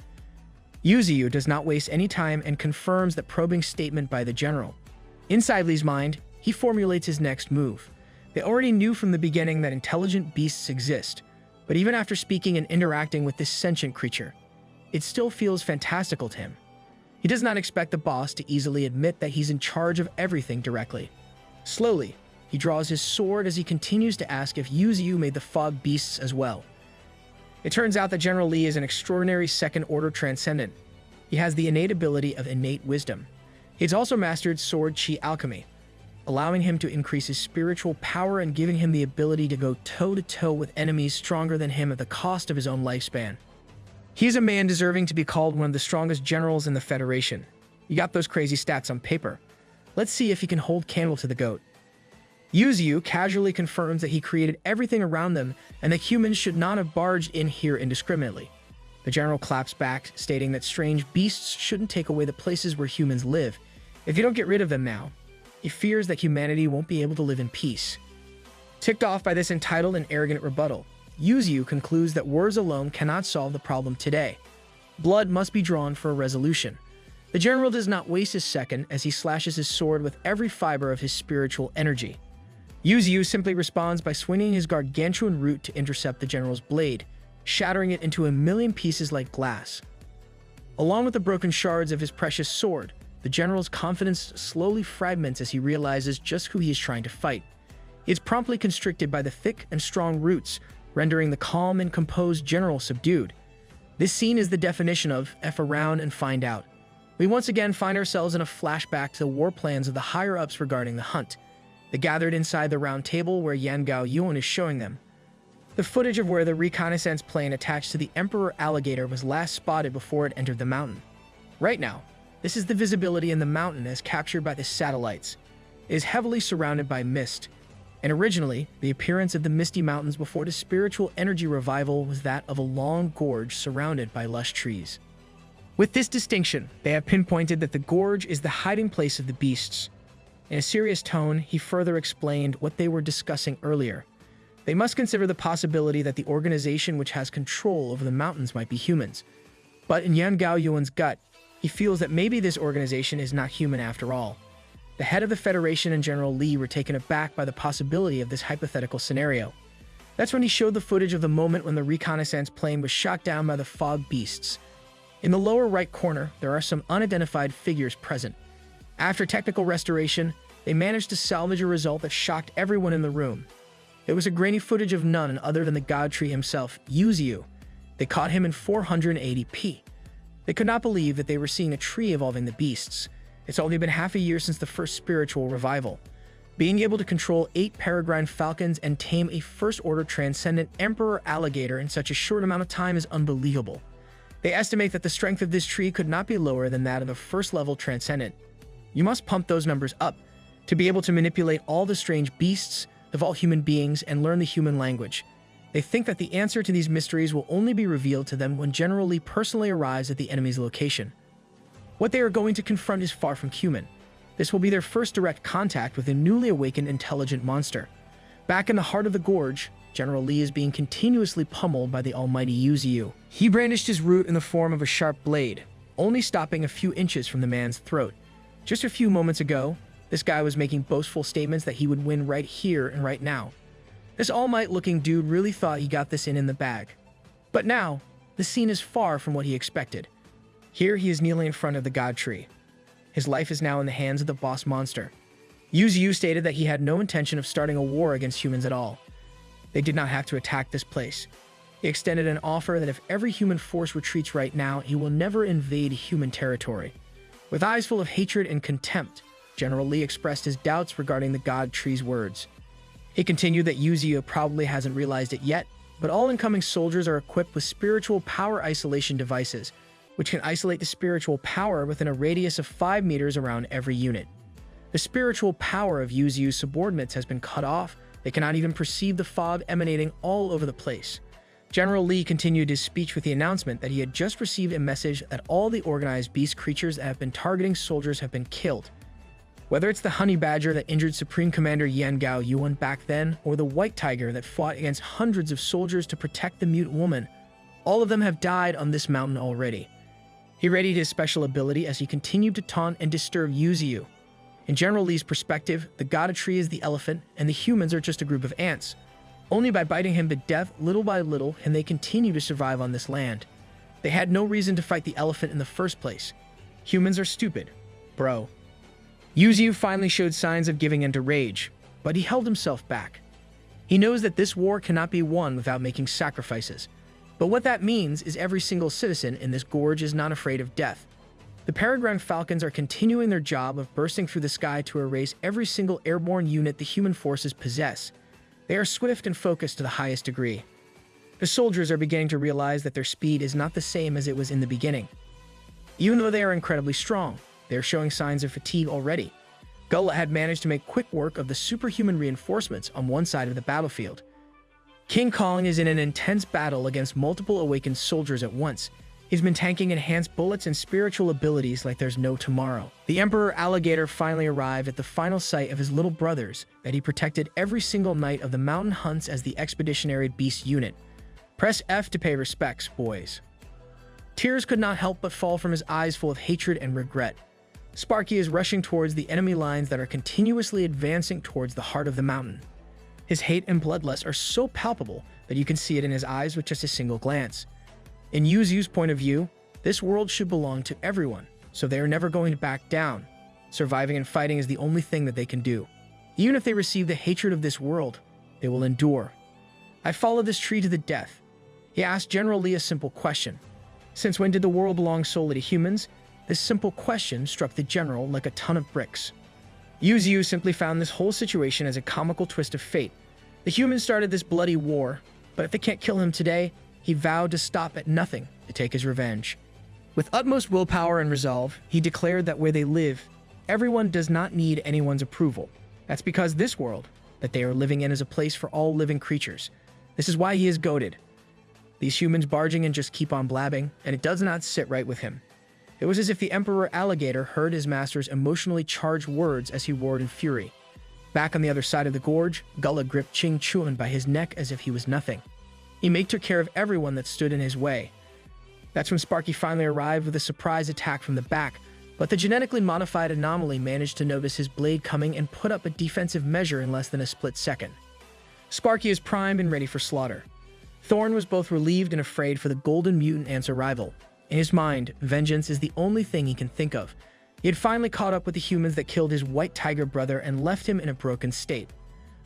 Yu Xiu does not waste any time and confirms that probing statement by the general. Inside Lee's mind, he formulates his next move. They already knew from the beginning that intelligent beasts exist, but even after speaking and interacting with this sentient creature, it still feels fantastical to him. He does not expect the boss to easily admit that he's in charge of everything directly. Slowly, he draws his sword as he continues to ask if Yu Xiu made the fog beasts as well. It turns out that General Lee is an extraordinary second-order transcendent. He has the innate ability of innate wisdom. He's also mastered sword chi alchemy, allowing him to increase his spiritual power and giving him the ability to go toe-to-toe with enemies stronger than him at the cost of his own lifespan. He is a man deserving to be called one of the strongest generals in the Federation. You got those crazy stats on paper. Let's see if he can hold candle to the goat. Yu Xiu casually confirms that he created everything around them and that humans should not have barged in here indiscriminately. The general claps back, stating that strange beasts shouldn't take away the places where humans live. If you don't get rid of them now, he fears that humanity won't be able to live in peace. Ticked off by this entitled and arrogant rebuttal, Yu Xiu concludes that words alone cannot solve the problem today. Blood must be drawn for a resolution. The general does not waste a second as he slashes his sword with every fiber of his spiritual energy. Yu Xiu simply responds by swinging his gargantuan root to intercept the general's blade, shattering it into a million pieces like glass. Along with the broken shards of his precious sword, the general's confidence slowly fragments as he realizes just who he is trying to fight. It's promptly constricted by the thick and strong roots, rendering the calm and composed general subdued. This scene is the definition of F around and find out. We once again find ourselves in a flashback to the war plans of the higher-ups regarding the hunt. They gathered inside the round table where Yan Gao Yuan is showing them. The footage of where the reconnaissance plane attached to the Emperor Alligator was last spotted before it entered the mountain. Right now, this is the visibility in the mountain as captured by the satellites. It is heavily surrounded by mist, and originally, the appearance of the misty mountains before the spiritual energy revival was that of a long gorge surrounded by lush trees. With this distinction, they have pinpointed that the gorge is the hiding place of the beasts. In a serious tone, he further explained what they were discussing earlier. They must consider the possibility that the organization which has control over the mountains might be humans. But in Yan Gao Yuan's gut, he feels that maybe this organization is not human after all. The head of the Federation and General Lee were taken aback by the possibility of this hypothetical scenario. That's when he showed the footage of the moment when the reconnaissance plane was shot down by the fog beasts. In the lower right corner, there are some unidentified figures present. After technical restoration, they managed to salvage a result that shocked everyone in the room. It was a grainy footage of none other than the god tree himself, Yuzu. They caught him in 480p. They could not believe that they were seeing a tree evolving the beasts. It's only been half a year since the first spiritual revival. Being able to control 8 peregrine falcons and tame a first-order transcendent emperor alligator in such a short amount of time is unbelievable. They estimate that the strength of this tree could not be lower than that of a first-level transcendent. You must pump those numbers up to be able to manipulate all the strange beasts, evolve human beings, and learn the human language. They think that the answer to these mysteries will only be revealed to them when General Lee personally arrives at the enemy's location. What they are going to confront is far from human. This will be their first direct contact with a newly awakened intelligent monster. Back in the heart of the gorge, General Lee is being continuously pummeled by the almighty Yuzu. He brandished his root in the form of a sharp blade, only stopping a few inches from the man's throat. Just a few moments ago, this guy was making boastful statements that he would win right here and right now. This all-might-looking dude really thought he got this in the bag. But now, the scene is far from what he expected. Here he is kneeling in front of the god tree. His life is now in the hands of the boss monster. Yuzu stated that he had no intention of starting a war against humans at all. They did not have to attack this place. He extended an offer that if every human force retreats right now, he will never invade human territory. With eyes full of hatred and contempt, General Lee expressed his doubts regarding the god tree's words. He continued that Yuzu probably hasn't realized it yet, but all incoming soldiers are equipped with spiritual power isolation devices, which can isolate the spiritual power within a radius of 5 meters around every unit. The spiritual power of Yuzu's subordinates has been cut off. They cannot even perceive the fog emanating all over the place. General Lee continued his speech with the announcement that he had just received a message that all the organized beast creatures that have been targeting soldiers have been killed. Whether it's the honey badger that injured Supreme Commander Yan Gao Yuan back then, or the white tiger that fought against hundreds of soldiers to protect the mute woman, all of them have died on this mountain already. He readied his special ability as he continued to taunt and disturb Yuzu. In General Lee's perspective, the god tree is the elephant, and the humans are just a group of ants. Only by biting him to death little by little can they continue to survive on this land. They had no reason to fight the elephant in the first place. Humans are stupid, bro. Yuzu finally showed signs of giving in to rage, but he held himself back. He knows that this war cannot be won without making sacrifices. But what that means is every single citizen in this gorge is not afraid of death. The peregrine falcons are continuing their job of bursting through the sky to erase every single airborne unit the human forces possess. They are swift and focused to the highest degree. The soldiers are beginning to realize that their speed is not the same as it was in the beginning. Even though they are incredibly strong, they are showing signs of fatigue already. Gullah had managed to make quick work of the superhuman reinforcements on one side of the battlefield. King Kong is in an intense battle against multiple awakened soldiers at once. He's been tanking enhanced bullets and spiritual abilities like there's no tomorrow. The Emperor Alligator finally arrived at the final site of his little brothers that he protected every single night of the mountain hunts as the Expeditionary Beast Unit. Press F to pay respects, boys. Tears could not help but fall from his eyes full of hatred and regret. Sparky is rushing towards the enemy lines that are continuously advancing towards the heart of the mountain. His hate and bloodlust are so palpable that you can see it in his eyes with just a single glance. In Yuzu's point of view, this world should belong to everyone, so they are never going to back down. Surviving and fighting is the only thing that they can do. Even if they receive the hatred of this world, they will endure. I followed this tree to the death. He asked General Lee a simple question. Since when did the world belong solely to humans? This simple question struck the general like a ton of bricks. Yuzu simply found this whole situation as a comical twist of fate. The humans started this bloody war, but if they can't kill him today, he vowed to stop at nothing to take his revenge. With utmost willpower and resolve, he declared that where they live, everyone does not need anyone's approval. That's because this world that they are living in is a place for all living creatures. This is why he is goated. These humans barging in just keep on blabbing, and it does not sit right with him. It was as if the Emperor Alligator heard his master's emotionally charged words as he roared in fury. Back on the other side of the gorge, Gullah gripped Ching Chuan by his neck as if he was nothing. He took care of everyone that stood in his way. That's when Sparky finally arrived with a surprise attack from the back, But the genetically modified anomaly managed to notice his blade coming and put up a defensive measure in less than a split second. Sparky is primed and ready for slaughter. Thorn was both relieved and afraid for the golden mutant ant's arrival. In his mind, vengeance is the only thing he can think of. He had finally caught up with the humans that killed his white tiger brother and left him in a broken state.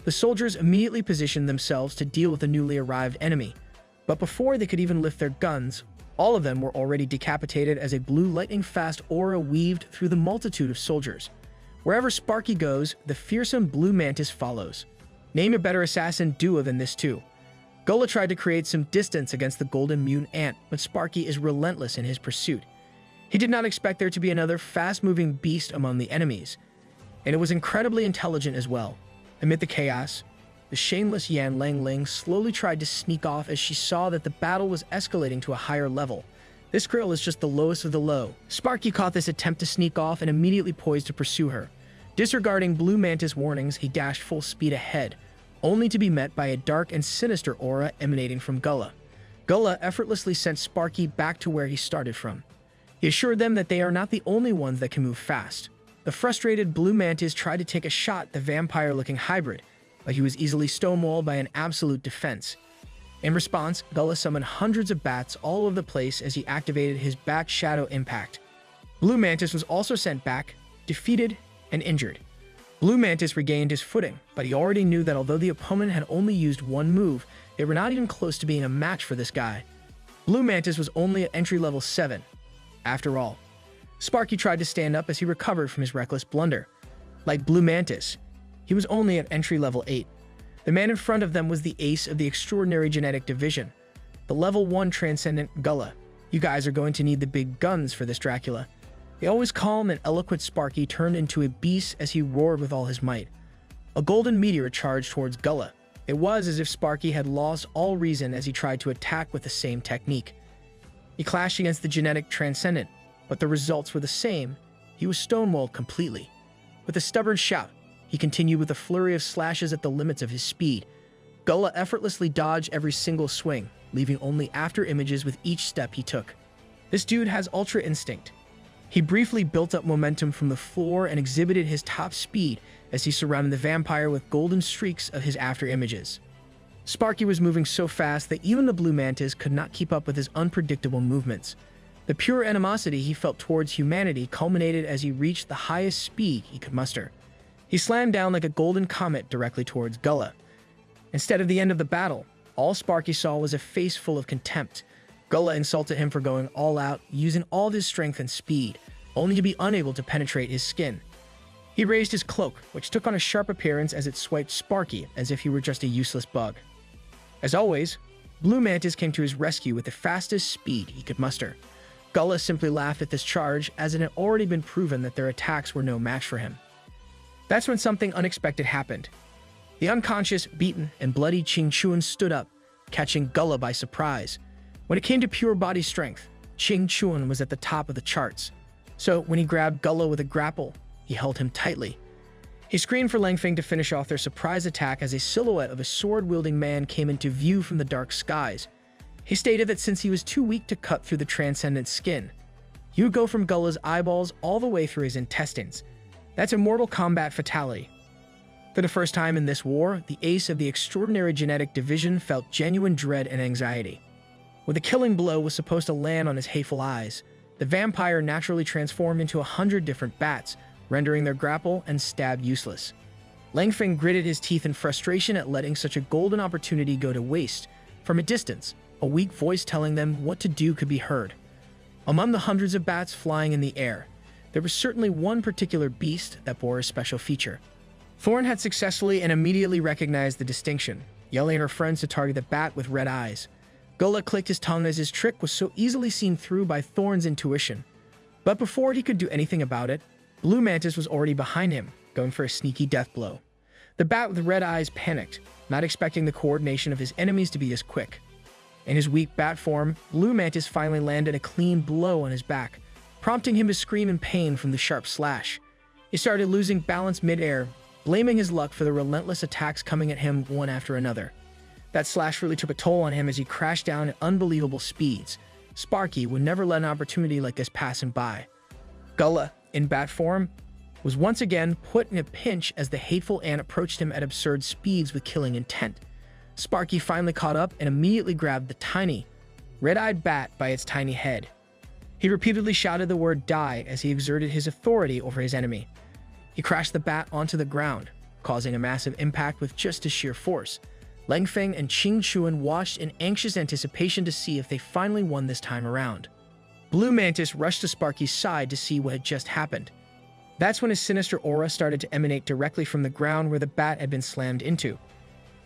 The soldiers immediately positioned themselves to deal with the newly arrived enemy. But before they could even lift their guns, all of them were already decapitated as a blue lightning-fast aura weaved through the multitude of soldiers. Wherever Sparky goes, the fearsome blue mantis follows. Name a better assassin duo than this two. Gullah tried to create some distance against the golden mutant ant, but Sparky is relentless in his pursuit. He did not expect there to be another fast-moving beast among the enemies, and it was incredibly intelligent as well. Amid the chaos, the shameless Yan Lang Ling slowly tried to sneak off as she saw that the battle was escalating to a higher level. This girl is just the lowest of the low. Sparky caught this attempt to sneak off and immediately poised to pursue her. Disregarding Blue Mantis' warnings, he dashed full speed ahead, only to be met by a dark and sinister aura emanating from Gullah. Gullah effortlessly sent Sparky back to where he started from. He assured them that they are not the only ones that can move fast. The frustrated Blue Mantis tried to take a shot at the vampire-looking hybrid, but he was easily stonewalled by an absolute defense. In response, Gullah summoned hundreds of bats all over the place as he activated his Bat Shadow Impact. Blue Mantis was also sent back, defeated, and injured. Blue Mantis regained his footing, but he already knew that although the opponent had only used one move, they were not even close to being a match for this guy. Blue Mantis was only at entry level 7. After all, Sparky tried to stand up as he recovered from his reckless blunder. Like Blue Mantis, he was only at entry level 8. The man in front of them was the ace of the extraordinary genetic division, the level 1 transcendent Gullah. You guys are going to need the big guns for this Dracula. The always calm and eloquent Sparky turned into a beast as he roared with all his might. A golden meteor charged towards Gullah. It was as if Sparky had lost all reason as he tried to attack with the same technique. He clashed against the genetic transcendent, but the results were the same. He was stonewalled completely. With a stubborn shout, he continued with a flurry of slashes at the limits of his speed. Gullah effortlessly dodged every single swing, leaving only after images with each step he took. This dude has Ultra Instinct. He briefly built up momentum from the floor and exhibited his top speed as he surrounded the vampire with golden streaks of his after images. Sparky was moving so fast that even the Blue Mantis could not keep up with his unpredictable movements. The pure animosity he felt towards humanity culminated as he reached the highest speed he could muster. He slammed down like a golden comet directly towards Gullah. Instead of the end of the battle, all Sparky saw was a face full of contempt. Gullah insulted him for going all out, using all of his strength and speed, only to be unable to penetrate his skin. He raised his cloak, which took on a sharp appearance as it swiped Sparky as if he were just a useless bug. As always, Blue Mantis came to his rescue with the fastest speed he could muster. Gullah simply laughed at this charge as it had already been proven that their attacks were no match for him. That's when something unexpected happened. The unconscious, beaten, and bloody Ching Chuan stood up, catching Gullah by surprise. When it came to pure body strength, Ching Chuan was at the top of the charts. So when he grabbed Gullah with a grapple, he held him tightly. He screamed for Langfeng to finish off their surprise attack as a silhouette of a sword-wielding man came into view from the dark skies. He stated that since he was too weak to cut through the transcendent skin, he would go from Gullah's eyeballs all the way through his intestines. That's a Mortal Kombat fatality. For the first time in this war, the ace of the extraordinary genetic division felt genuine dread and anxiety. When the killing blow was supposed to land on his hateful eyes, the vampire naturally transformed into 100 different bats, rendering their grapple and stab useless. Langfeng gritted his teeth in frustration at letting such a golden opportunity go to waste. From a distance, a weak voice telling them what to do could be heard. Among the hundreds of bats flying in the air, there was certainly one particular beast that bore a special feature. Thorn had successfully and immediately recognized the distinction, yelling at her friends to target the bat with red eyes. Gullah clicked his tongue as his trick was so easily seen through by Thorn's intuition. But before he could do anything about it, Blue Mantis was already behind him, going for a sneaky death blow. The bat with red eyes panicked, not expecting the coordination of his enemies to be as quick. In his weak bat form, Blue Mantis finally landed a clean blow on his back, prompting him to scream in pain from the sharp slash. He started losing balance mid-air, blaming his luck for the relentless attacks coming at him one after another. That slash really took a toll on him as he crashed down at unbelievable speeds. Sparky would never let an opportunity like this pass him by. Gullah, in bat form, was once again put in a pinch as the hateful ant approached him at absurd speeds with killing intent. Sparky finally caught up and immediately grabbed the tiny, red-eyed bat by its tiny head. He repeatedly shouted the word "die" as he exerted his authority over his enemy. He crashed the bat onto the ground, causing a massive impact with just his sheer force. Lang Feng and Qing Chuan watched in anxious anticipation to see if they finally won this time around. Blue Mantis rushed to Sparky's side to see what had just happened. That's when his sinister aura started to emanate directly from the ground where the bat had been slammed into.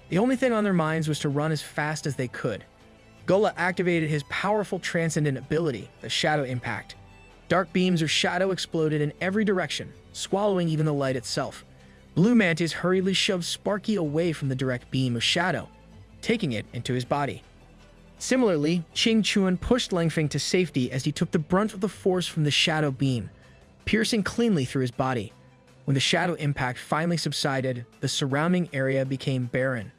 The only thing on their minds was to run as fast as they could. Gullah activated his powerful transcendent ability, the Shadow Impact. Dark beams of shadow exploded in every direction, swallowing even the light itself. Blue Mantis hurriedly shoved Sparky away from the direct beam of shadow, taking it into his body. Similarly, Qing Chuan pushed Lang Feng to safety as he took the brunt of the force from the shadow beam, piercing cleanly through his body. When the shadow impact finally subsided, the surrounding area became barren,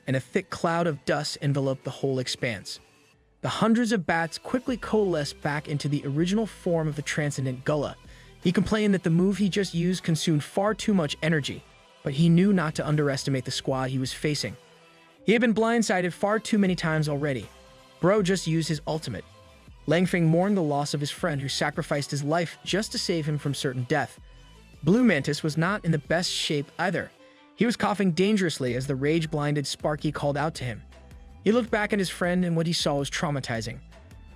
and a thick cloud of dust enveloped the whole expanse. The hundreds of bats quickly coalesced back into the original form of the transcendent Gullah. He complained that the move he just used consumed far too much energy, but he knew not to underestimate the squad he was facing. He had been blindsided far too many times already. Bro just used his ultimate. Lang Feng mourned the loss of his friend who sacrificed his life just to save him from certain death. Blue Mantis was not in the best shape either. He was coughing dangerously as the rage-blinded Sparky called out to him. He looked back at his friend and what he saw was traumatizing.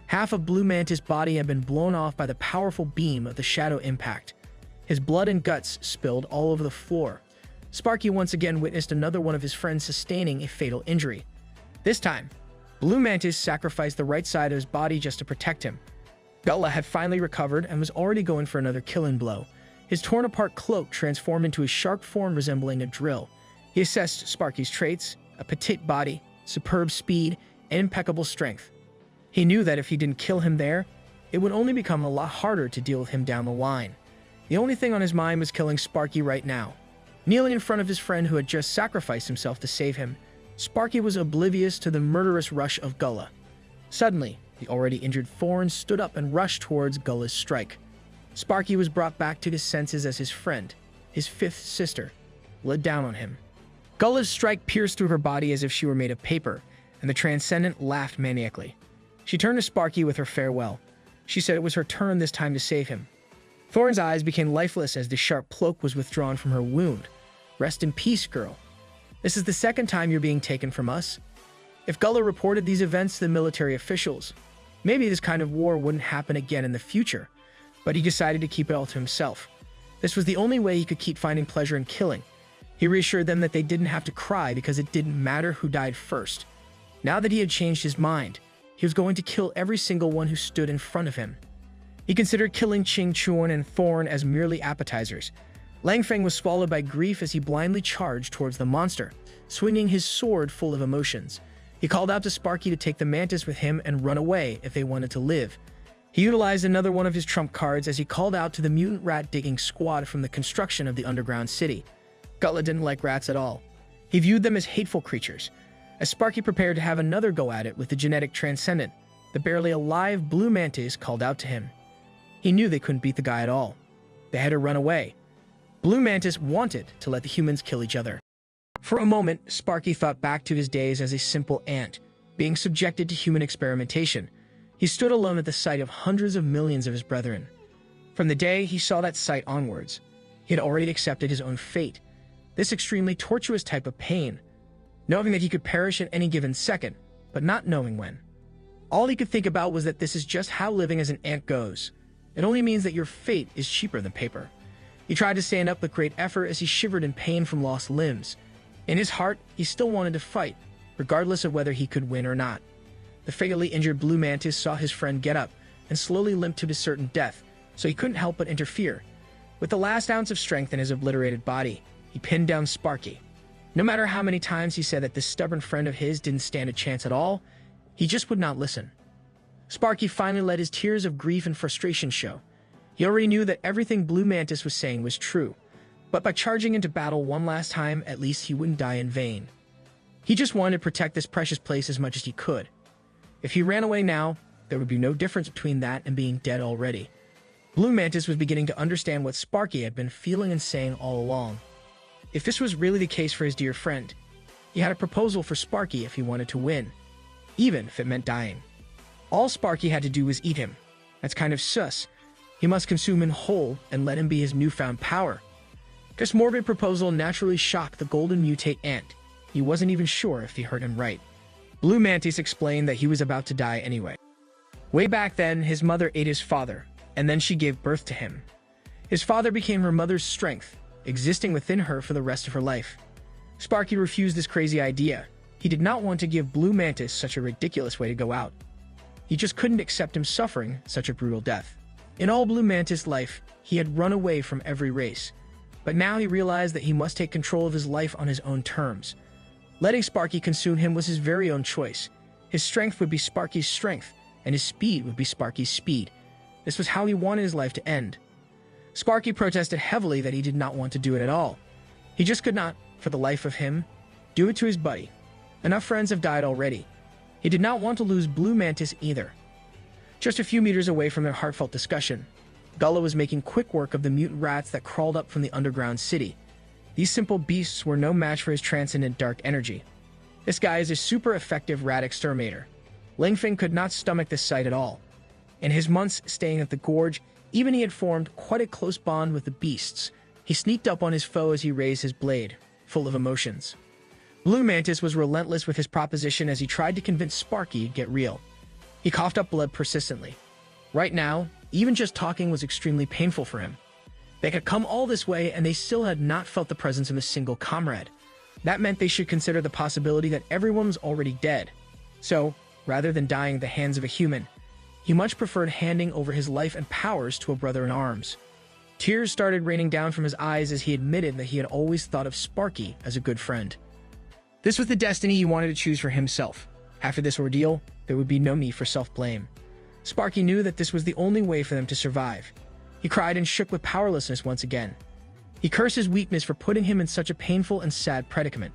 Half of Blue Mantis' body had been blown off by the powerful beam of the shadow impact. His blood and guts spilled all over the floor. Sparky once again witnessed another one of his friends sustaining a fatal injury. This time, Blue Mantis sacrificed the right side of his body just to protect him. Gullah had finally recovered and was already going for another killing blow. His torn-apart cloak transformed into a sharp form resembling a drill. He assessed Sparky's traits: a petite body, superb speed, and impeccable strength. He knew that if he didn't kill him there, it would only become a lot harder to deal with him down the line. The only thing on his mind was killing Sparky right now. Kneeling in front of his friend who had just sacrificed himself to save him, Sparky was oblivious to the murderous rush of Gullah. Suddenly, the already injured Thorn stood up and rushed towards Gullah's strike. Sparky was brought back to his senses as his friend, his fifth sister, led down on him. Gullah's strike pierced through her body as if she were made of paper, and the Transcendent laughed maniacally. She turned to Sparky with her farewell. She said it was her turn this time to save him. Thorn's eyes became lifeless as the sharp cloak was withdrawn from her wound. Rest in peace, girl. This is the second time you're being taken from us. If Gullah reported these events to the military officials, maybe this kind of war wouldn't happen again in the future, but he decided to keep it all to himself. This was the only way he could keep finding pleasure in killing. He reassured them that they didn't have to cry because it didn't matter who died first. Now that he had changed his mind, he was going to kill every single one who stood in front of him. He considered killing Qing Chuan and Thorn as merely appetizers. Lang Feng was swallowed by grief as he blindly charged towards the monster, swinging his sword full of emotions. He called out to Sparky to take the mantis with him and run away if they wanted to live. He utilized another one of his trump cards as he called out to the mutant rat-digging squad from the construction of the underground city. Gullah didn't like rats at all. He viewed them as hateful creatures. As Sparky prepared to have another go at it with the genetic transcendent, the barely alive Blue Mantis called out to him. He knew they couldn't beat the guy at all. They had to run away. Blue Mantis wanted to let the humans kill each other. For a moment, Sparky thought back to his days as a simple ant, being subjected to human experimentation. He stood alone at the sight of hundreds of millions of his brethren. From the day he saw that sight onwards, he had already accepted his own fate, this extremely tortuous type of pain, knowing that he could perish at any given second, but not knowing when. All he could think about was that this is just how living as an ant goes. It only means that your fate is cheaper than paper. He tried to stand up with great effort as he shivered in pain from lost limbs. In his heart, he still wanted to fight, regardless of whether he could win or not. The fatally injured Blue Mantis saw his friend get up and slowly limp to his certain death, so he couldn't help but interfere. With the last ounce of strength in his obliterated body, he pinned down Sparky. No matter how many times he said that this stubborn friend of his didn't stand a chance at all, he just would not listen. Sparky finally let his tears of grief and frustration show. He already knew that everything Blue Mantis was saying was true, but by charging into battle one last time, at least he wouldn't die in vain. He just wanted to protect this precious place as much as he could. If he ran away now, there would be no difference between that and being dead already. Blue Mantis was beginning to understand what Sparky had been feeling and saying all along. If this was really the case for his dear friend, he had a proposal for Sparky if he wanted to win, even if it meant dying. All Sparky had to do was eat him. That's kind of sus. He must consume him whole and let him be his newfound power. This morbid proposal naturally shocked the golden mutate ant. He wasn't even sure if he heard him right. Blue Mantis explained that he was about to die anyway. Way back then, his mother ate his father, and then she gave birth to him. His father became her mother's strength, existing within her for the rest of her life. Sparky refused this crazy idea. He did not want to give Blue Mantis such a ridiculous way to go out. He just couldn't accept him suffering such a brutal death. In all Blue Mantis' life, he had run away from every race. But now he realized that he must take control of his life on his own terms. Letting Sparky consume him was his very own choice. His strength would be Sparky's strength, and his speed would be Sparky's speed. This was how he wanted his life to end. Sparky protested heavily that he did not want to do it at all. He just could not, for the life of him, do it to his buddy. Enough friends have died already. He did not want to lose Blue Mantis either. Just a few meters away from their heartfelt discussion, Gullah was making quick work of the mutant rats that crawled up from the underground city. These simple beasts were no match for his transcendent dark energy. This guy is a super effective rat exterminator. Lingfeng could not stomach this sight at all. In his months staying at the gorge, even he had formed quite a close bond with the beasts. He sneaked up on his foe as he raised his blade, full of emotions. Blue Mantis was relentless with his proposition as he tried to convince Sparky to get real. He coughed up blood persistently. Right now, even just talking was extremely painful for him. They had come all this way and they still had not felt the presence of a single comrade. That meant they should consider the possibility that everyone was already dead. So, rather than dying at the hands of a human, he much preferred handing over his life and powers to a brother in arms. Tears started raining down from his eyes as he admitted that he had always thought of Sparky as a good friend. This was the destiny he wanted to choose for himself. After this ordeal, there would be no need for self-blame. Sparky knew that this was the only way for them to survive. He cried and shook with powerlessness once again. He cursed his weakness for putting him in such a painful and sad predicament.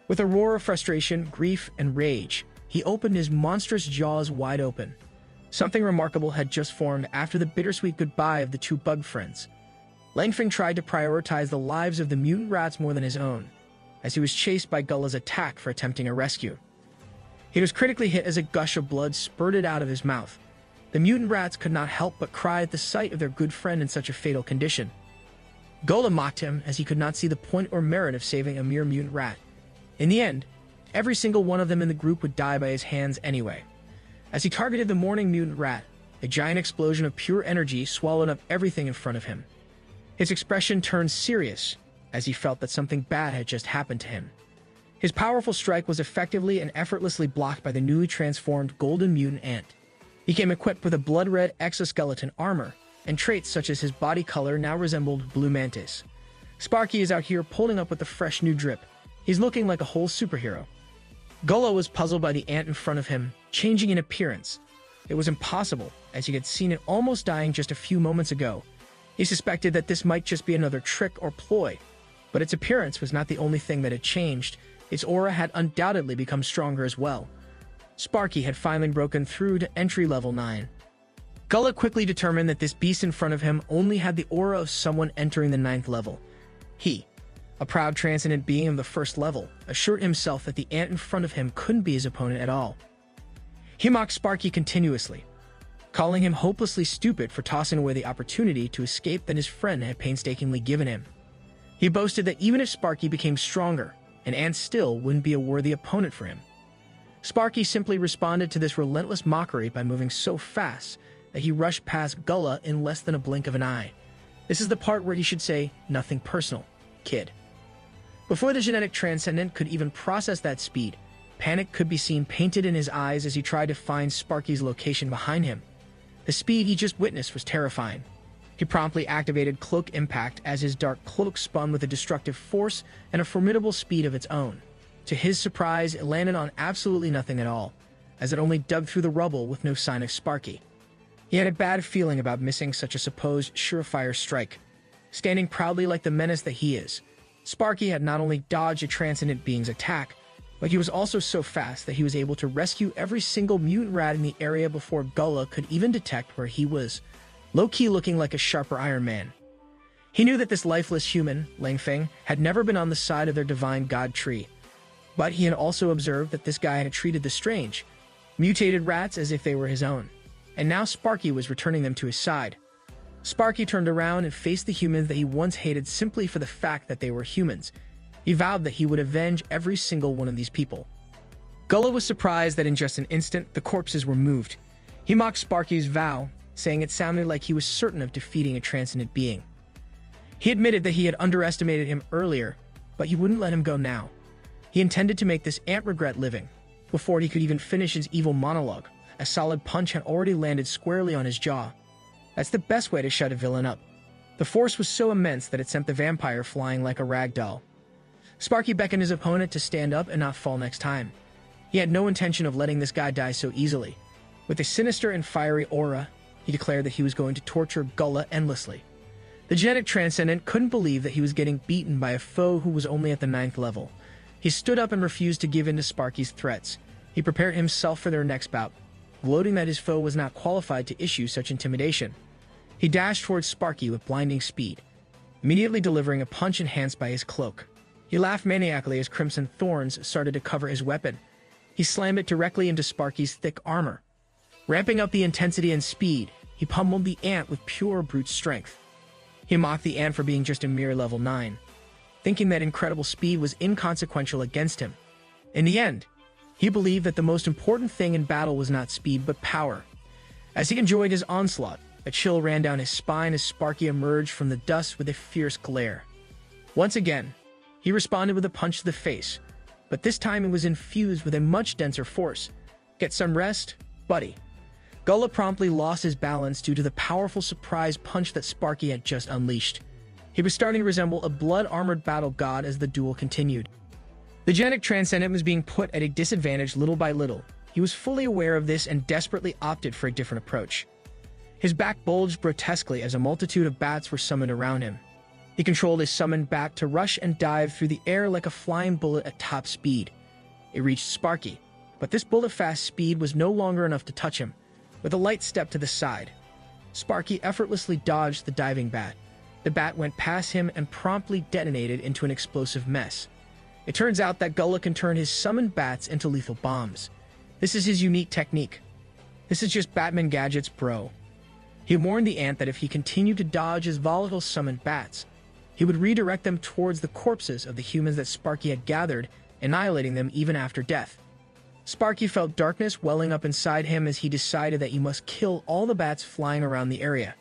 With a roar of frustration, grief, and rage, he opened his monstrous jaws wide open. Something remarkable had just formed after the bittersweet goodbye of the two bug friends. Lingfeng tried to prioritize the lives of the mutant rats more than his own, as he was chased by Gullah's attack for attempting a rescue. He was critically hit as a gush of blood spurted out of his mouth. The mutant rats could not help but cry at the sight of their good friend in such a fatal condition. Gullah mocked him as he could not see the point or merit of saving a mere mutant rat. In the end, every single one of them in the group would die by his hands anyway. As he targeted the mourning mutant rat, a giant explosion of pure energy swallowed up everything in front of him. His expression turned serious as he felt that something bad had just happened to him. His powerful strike was effectively and effortlessly blocked by the newly transformed golden mutant ant. He came equipped with a blood-red exoskeleton armor, and traits such as his body color now resembled Blue Mantis. Sparky is out here pulling up with a fresh new drip. He's looking like a whole superhero. Gullah was puzzled by the ant in front of him, changing in appearance. It was impossible, as he had seen it almost dying just a few moments ago. He suspected that this might just be another trick or ploy, but its appearance was not the only thing that had changed. Its aura had undoubtedly become stronger as well. Sparky had finally broken through to entry level 9. Gullah quickly determined that this beast in front of him only had the aura of someone entering the 9th level. He, a proud transcendent being of the 1st level, assured himself that the ant in front of him couldn't be his opponent at all. He mocked Sparky continuously, calling him hopelessly stupid for tossing away the opportunity to escape that his friend had painstakingly given him. He boasted that even if Sparky became stronger, an ant still wouldn't be a worthy opponent for him. Sparky simply responded to this relentless mockery by moving so fast that he rushed past Gullah in less than a blink of an eye. This is the part where he should say, "Nothing personal, kid." Before the genetic transcendent could even process that speed, panic could be seen painted in his eyes as he tried to find Sparky's location behind him. The speed he just witnessed was terrifying. He promptly activated Cloak Impact as his dark cloak spun with a destructive force and a formidable speed of its own. To his surprise, it landed on absolutely nothing at all, as it only dug through the rubble with no sign of Sparky. He had a bad feeling about missing such a supposed surefire strike. Standing proudly like the menace that he is, Sparky had not only dodged a transcendent being's attack, but he was also so fast that he was able to rescue every single mutant rat in the area before Gullah could even detect where he was. low-key looking like a sharper Iron Man. He knew that this lifeless human, Lang Feng, had never been on the side of their divine god tree. But he had also observed that this guy had treated the strange, mutated rats as if they were his own. And now Sparky was returning them to his side. Sparky turned around and faced the humans that he once hated simply for the fact that they were humans. He vowed that he would avenge every single one of these people. Gullah was surprised that in just an instant, the corpses were moved. He mocked Sparky's vow, saying it sounded like he was certain of defeating a transcendent being. He admitted that he had underestimated him earlier, but he wouldn't let him go now. He intended to make this ant regret living. Before he could even finish his evil monologue, a solid punch had already landed squarely on his jaw. That's the best way to shut a villain up. The force was so immense that it sent the vampire flying like a rag doll. Sparky beckoned his opponent to stand up and not fall next time. He had no intention of letting this guy die so easily. With a sinister and fiery aura, he declared that he was going to torture Gullah endlessly. The genetic transcendent couldn't believe that he was getting beaten by a foe who was only at the 9th level. He stood up and refused to give in to Sparky's threats. He prepared himself for their next bout, gloating that his foe was not qualified to issue such intimidation. He dashed towards Sparky with blinding speed, immediately delivering a punch enhanced by his cloak. He laughed maniacally as crimson thorns started to cover his weapon. He slammed it directly into Sparky's thick armor. Ramping up the intensity and speed, he pummeled the ant with pure brute strength. He mocked the ant for being just a mere level 9, thinking that incredible speed was inconsequential against him. In the end, he believed that the most important thing in battle was not speed but power. As he enjoyed his onslaught, a chill ran down his spine as Sparky emerged from the dust with a fierce glare. Once again, he responded with a punch to the face, but this time it was infused with a much denser force. Get some rest, buddy. Gullah promptly lost his balance due to the powerful surprise punch that Sparky had just unleashed. He was starting to resemble a blood-armored battle god as the duel continued. The genetic transcendent was being put at a disadvantage little by little. He was fully aware of this and desperately opted for a different approach. His back bulged grotesquely as a multitude of bats were summoned around him. He controlled his summoned bat to rush and dive through the air like a flying bullet at top speed. It reached Sparky, but this bullet-fast speed was no longer enough to touch him. With a light step to the side, Sparky effortlessly dodged the diving bat. The bat went past him and promptly detonated into an explosive mess. It turns out that Gullah can turn his summoned bats into lethal bombs. This is his unique technique. This is just Batman gadgets, bro. He warned the ant that if he continued to dodge his volatile summoned bats, he would redirect them towards the corpses of the humans that Sparky had gathered, annihilating them even after death. Sparky felt darkness welling up inside him as he decided that he must kill all the bats flying around the area.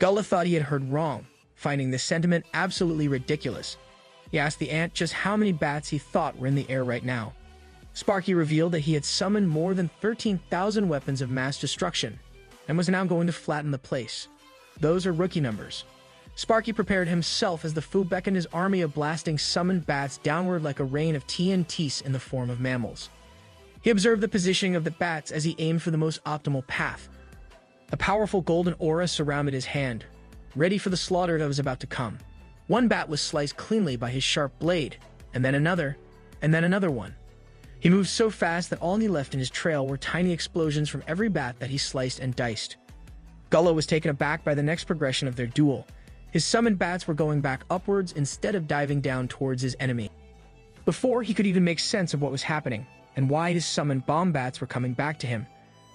Gullah thought he had heard wrong, finding this sentiment absolutely ridiculous. He asked the ant just how many bats he thought were in the air right now. Sparky revealed that he had summoned more than 13,000 weapons of mass destruction and was now going to flatten the place. Those are rookie numbers. Sparky prepared himself as the fool beckoned his army of blasting summoned bats downward like a rain of TNTs in the form of mammals. He observed the positioning of the bats as he aimed for the most optimal path. A powerful golden aura surrounded his hand, ready for the slaughter that was about to come. One bat was sliced cleanly by his sharp blade, and then another one. He moved so fast that all he left in his trail were tiny explosions from every bat that he sliced and diced. Gullah was taken aback by the next progression of their duel. His summoned bats were going back upwards instead of diving down towards his enemy. Before he could even make sense of what was happening, and why his summoned bomb bats were coming back to him,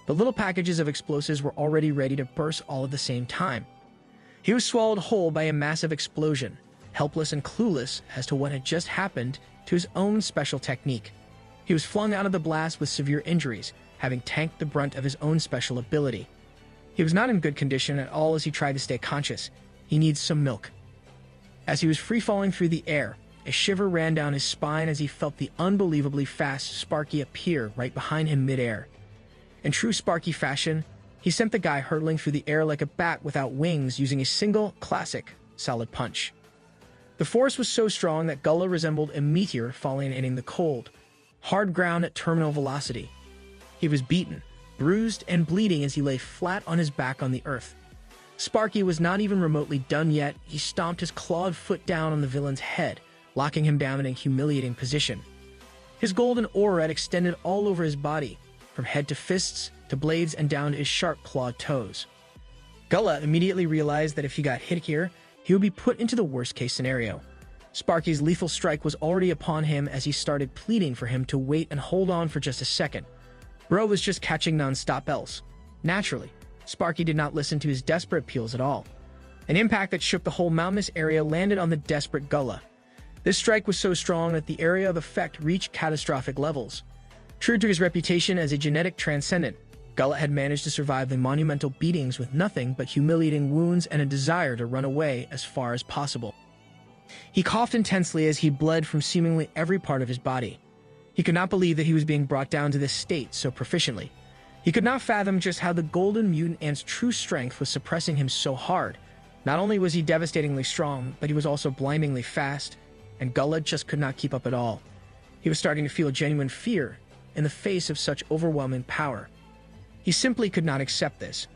the little packages of explosives were already ready to burst all at the same time. He was swallowed whole by a massive explosion, helpless and clueless as to what had just happened to his own special technique. He was flung out of the blast with severe injuries, having tanked the brunt of his own special ability. He was not in good condition at all as he tried to stay conscious. He needs some milk. As he was free-falling through the air, a shiver ran down his spine as he felt the unbelievably fast Sparky appear right behind him mid-air. In true Sparky fashion, he sent the guy hurtling through the air like a bat without wings using a single, classic, solid punch. The force was so strong that Gullah resembled a meteor falling and hitting the cold, hard ground at terminal velocity. He was beaten, bruised, and bleeding as he lay flat on his back on the earth. Sparky was not even remotely done yet. He stomped his clawed foot down on the villain's head, locking him down in a humiliating position. His golden aura had extended all over his body, from head to fists to blades and down to his sharp clawed toes. Gullah immediately realized that if he got hit here, he would be put into the worst-case scenario. Sparky's lethal strike was already upon him as he started pleading for him to wait and hold on for just a second. Bro was just catching non-stop else. Naturally, Sparky did not listen to his desperate appeals at all. An impact that shook the whole mountainous area landed on the desperate Gullah. This strike was so strong that the area of effect reached catastrophic levels. True to his reputation as a genetic transcendent, Gullah had managed to survive the monumental beatings with nothing but humiliating wounds and a desire to run away as far as possible. He coughed intensely as he bled from seemingly every part of his body. He could not believe that he was being brought down to this state so proficiently. He could not fathom just how the golden mutant ant's true strength was suppressing him so hard. Not only was he devastatingly strong, but he was also blindingly fast, and Gullah just could not keep up at all. He was starting to feel genuine fear in the face of such overwhelming power. He simply could not accept this.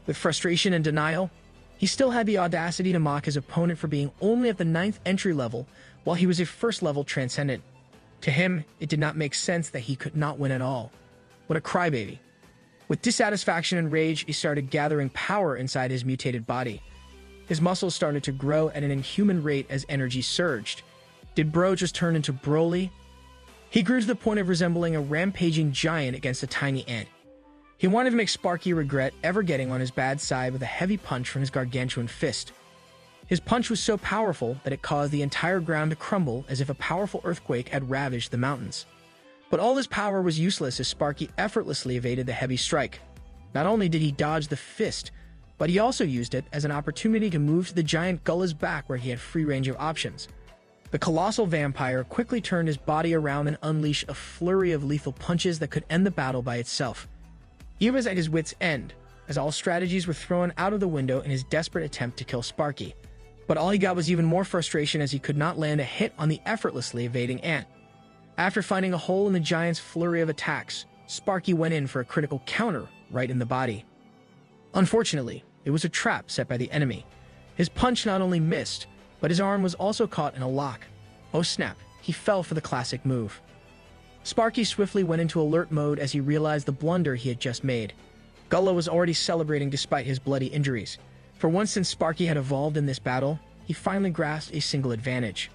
With frustration and denial, he still had the audacity to mock his opponent for being only at the 9th entry level while he was a 1st-level transcendent. To him, it did not make sense that he could not win at all. What a crybaby. With dissatisfaction and rage, he started gathering power inside his mutated body. His muscles started to grow at an inhuman rate as energy surged. Did Bro just turn into Broly? He grew to the point of resembling a rampaging giant against a tiny ant. He wanted to make Sparky regret ever getting on his bad side with a heavy punch from his gargantuan fist. His punch was so powerful that it caused the entire ground to crumble as if a powerful earthquake had ravaged the mountains. But all this power was useless as Sparky effortlessly evaded the heavy strike. Not only did he dodge the fist, but he also used it as an opportunity to move to the giant Gullah's back where he had free range of options. The colossal vampire quickly turned his body around and unleashed a flurry of lethal punches that could end the battle by itself. He was at his wit's end, as all strategies were thrown out of the window in his desperate attempt to kill Sparky. But all he got was even more frustration as he could not land a hit on the effortlessly evading ant. After finding a hole in the giant's flurry of attacks, Sparky went in for a critical counter right in the body. Unfortunately, it was a trap set by the enemy. His punch not only missed, but his arm was also caught in a lock. Oh snap, he fell for the classic move. Sparky swiftly went into alert mode as he realized the blunder he had just made. Gullah was already celebrating despite his bloody injuries. For once since Sparky had evolved in this battle, he finally grasped a single advantage.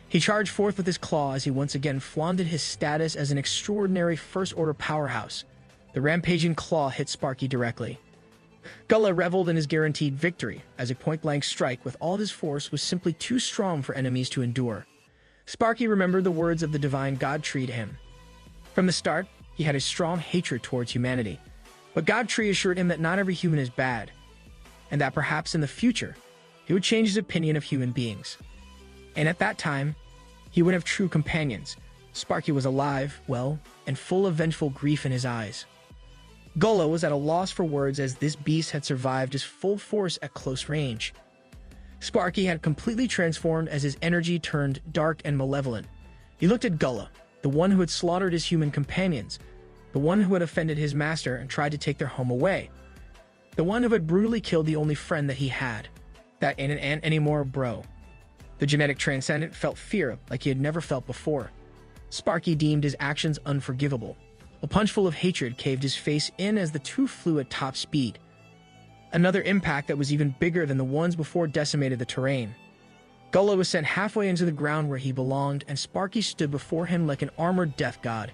He charged forth with his claw as he once again flaunted his status as an extraordinary first-order powerhouse. The rampaging claw hit Sparky directly. Gullah reveled in his guaranteed victory, as a point-blank strike with all his force was simply too strong for enemies to endure. Sparky remembered the words of the divine God Tree to him. From the start, he had a strong hatred towards humanity, but God Tree assured him that not every human is bad, and that perhaps in the future, he would change his opinion of human beings. And at that time, he would have true companions. Sparky was alive, well, and full of vengeful grief in his eyes. Gullah was at a loss for words as this beast had survived his full force at close range. Sparky had completely transformed as his energy turned dark and malevolent. He looked at Gullah, the one who had slaughtered his human companions, the one who had offended his master and tried to take their home away, the one who had brutally killed the only friend that he had. That ain't an ant anymore, bro. The genetic transcendent felt fear like he had never felt before. Sparky deemed his actions unforgivable. A punch full of hatred caved his face in as the two flew at top speed. Another impact that was even bigger than the ones before decimated the terrain. Gullah was sent halfway into the ground where he belonged, and Sparky stood before him like an armored death god.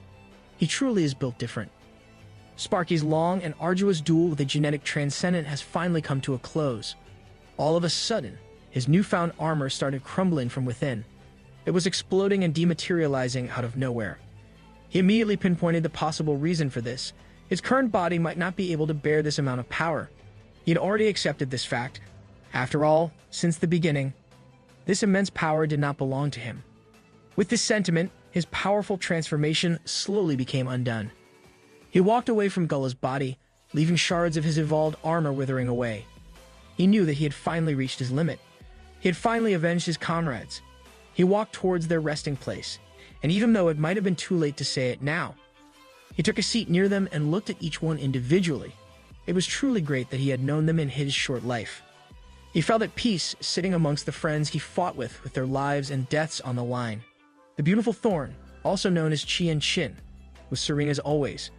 He truly is built different. Sparky's long and arduous duel with a genetic transcendent has finally come to a close. All of a sudden, his newfound armor started crumbling from within. It was exploding and dematerializing out of nowhere. He immediately pinpointed the possible reason for this. His current body might not be able to bear this amount of power. He had already accepted this fact. After all, since the beginning, this immense power did not belong to him. With this sentiment, his powerful transformation slowly became undone. He walked away from Gullah's body, leaving shards of his evolved armor withering away. He knew that he had finally reached his limit. He had finally avenged his comrades. He walked towards their resting place, and even though it might have been too late to say it now, he took a seat near them and looked at each one individually. It was truly great that he had known them in his short life. He felt at peace sitting amongst the friends he fought with their lives and deaths on the line. The beautiful Thorn, also known as Chi and Chin, was serene as always.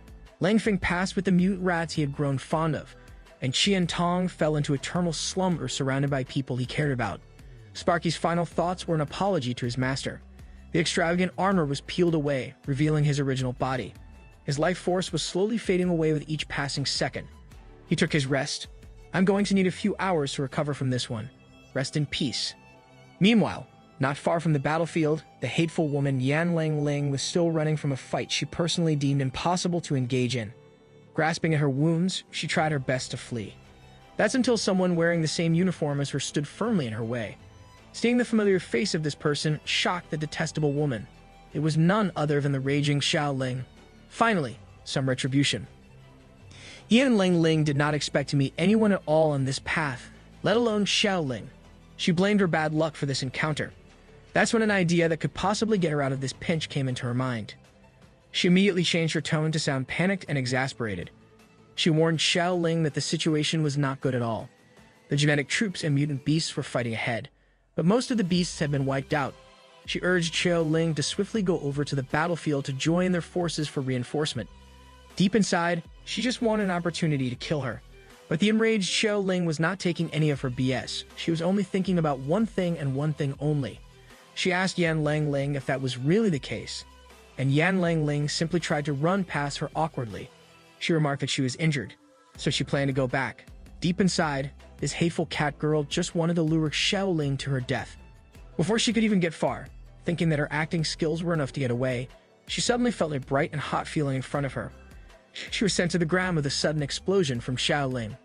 Langfeng passed with the mute rats he had grown fond of. and Qian Tong fell into eternal slumber surrounded by people he cared about. Sparky's final thoughts were an apology to his master. The extravagant armor was peeled away, revealing his original body. His life force was slowly fading away with each passing second. He took his rest. I'm going to need a few hours to recover from this one. Rest in peace. Meanwhile, not far from the battlefield, the hateful woman Yan Lang Ling was still running from a fight she personally deemed impossible to engage in. Grasping at her wounds, she tried her best to flee. That's until someone wearing the same uniform as her stood firmly in her way. Seeing the familiar face of this person shocked the detestable woman. It was none other than the raging Xiao Ling. Finally, some retribution. Yan Lang Ling did not expect to meet anyone at all on this path, let alone Xiao Ling. She blamed her bad luck for this encounter. That's when an idea that could possibly get her out of this pinch came into her mind. She immediately changed her tone to sound panicked and exasperated. She warned Xiao Ling that the situation was not good at all. The genetic troops and mutant beasts were fighting ahead, but most of the beasts had been wiped out. She urged Xiao Ling to swiftly go over to the battlefield to join their forces for reinforcement. Deep inside, she just wanted an opportunity to kill her. But the enraged Xiao Ling was not taking any of her BS. She was only thinking about one thing and one thing only. She asked Yan Lang Ling if that was really the case, and Yan Lang Ling simply tried to run past her awkwardly. She remarked that she was injured, so she planned to go back. Deep inside, this hateful cat girl just wanted to lure Xiao Ling to her death. Before she could even get far, thinking that her acting skills were enough to get away, she suddenly felt a bright and hot feeling in front of her. She was sent to the ground with a sudden explosion from Xiao Ling.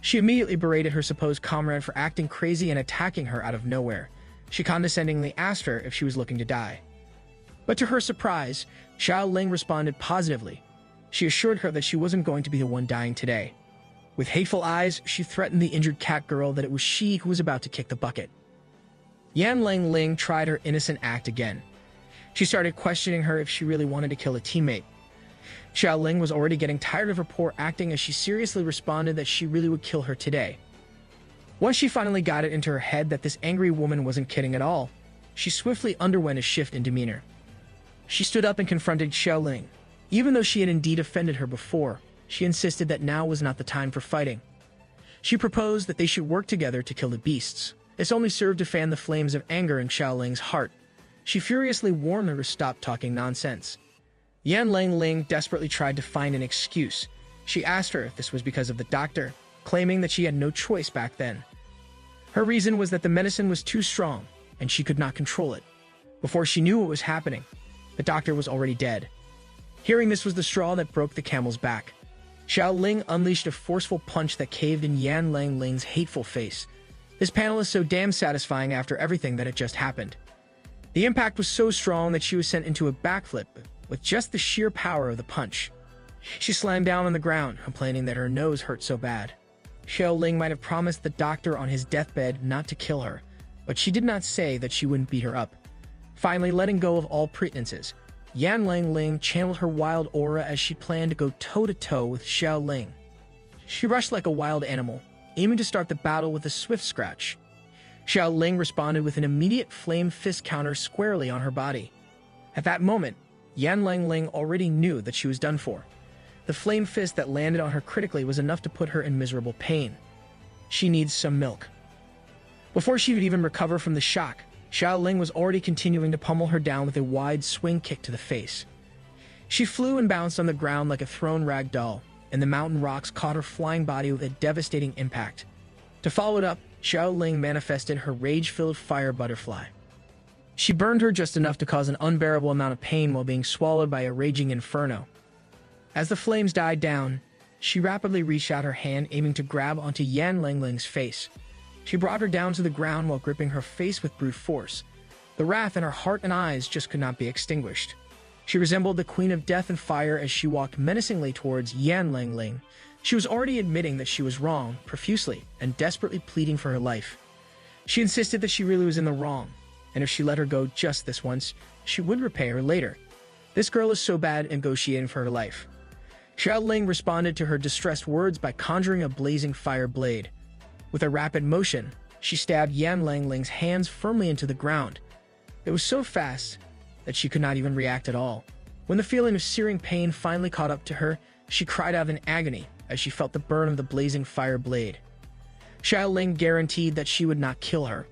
She immediately berated her supposed comrade for acting crazy and attacking her out of nowhere. She condescendingly asked her if she was looking to die. But to her surprise, Xiao Ling responded positively. She assured her that she wasn't going to be the one dying today. With hateful eyes, she threatened the injured cat girl that it was she who was about to kick the bucket. Yan Lang Ling tried her innocent act again. She started questioning her if she really wanted to kill a teammate. Xiao Ling was already getting tired of her poor acting as she seriously responded that she really would kill her today. Once she finally got it into her head that this angry woman wasn't kidding at all, she swiftly underwent a shift in demeanor. She stood up and confronted Xiao Ling. Even though she had indeed offended her before, she insisted that now was not the time for fighting. She proposed that they should work together to kill the beasts. This only served to fan the flames of anger in Xiao Ling's heart. She furiously warned her to stop talking nonsense. Yan Lang Ling desperately tried to find an excuse. She asked her if this was because of the doctor, claiming that she had no choice back then. Her reason was that the medicine was too strong, and she could not control it. Before she knew what was happening, the doctor was already dead. Hearing this was the straw that broke the camel's back. Xiao Ling unleashed a forceful punch that caved in Yan Lang Ling's hateful face. This panel is so damn satisfying after everything that had just happened. The impact was so strong that she was sent into a backflip with just the sheer power of the punch. She slammed down on the ground, complaining that her nose hurt so bad. Xiao Ling might have promised the doctor on his deathbed not to kill her, but she did not say that she wouldn't beat her up. Finally, letting go of all pretenses, Yan Lang Ling channeled her wild aura as she planned to go toe-to-toe with Xiao Ling. She rushed like a wild animal, aiming to start the battle with a swift scratch. Xiao Ling responded with an immediate flame fist counter squarely on her body. At that moment, Yan Lang Ling already knew that she was done for. The flame fist that landed on her critically was enough to put her in miserable pain. She needs some milk. Before she could even recover from the shock, Xiao Ling was already continuing to pummel her down with a wide swing kick to the face. She flew and bounced on the ground like a thrown rag doll, and the mountain rocks caught her flying body with a devastating impact. To follow it up, Xiao Ling manifested her rage-filled fire butterfly. She burned her just enough to cause an unbearable amount of pain while being swallowed by a raging inferno. As the flames died down, she rapidly reached out her hand, aiming to grab onto Yan Lang Ling's face. She brought her down to the ground while gripping her face with brute force. The wrath in her heart and eyes just could not be extinguished. She resembled the Queen of Death and Fire as she walked menacingly towards Yan Lang Ling. She was already admitting that she was wrong, profusely, and desperately pleading for her life. She insisted that she really was in the wrong, and if she let her go just this once, she would repay her later. This girl is so bad at negotiating for her life. Xiao Ling responded to her distressed words by conjuring a blazing fire blade. With a rapid motion, she stabbed Yan Lang Ling's hands firmly into the ground. It was so fast that she could not even react at all. When the feeling of searing pain finally caught up to her, she cried out in agony as she felt the burn of the blazing fire blade. Xiaoling guaranteed that she would not kill her,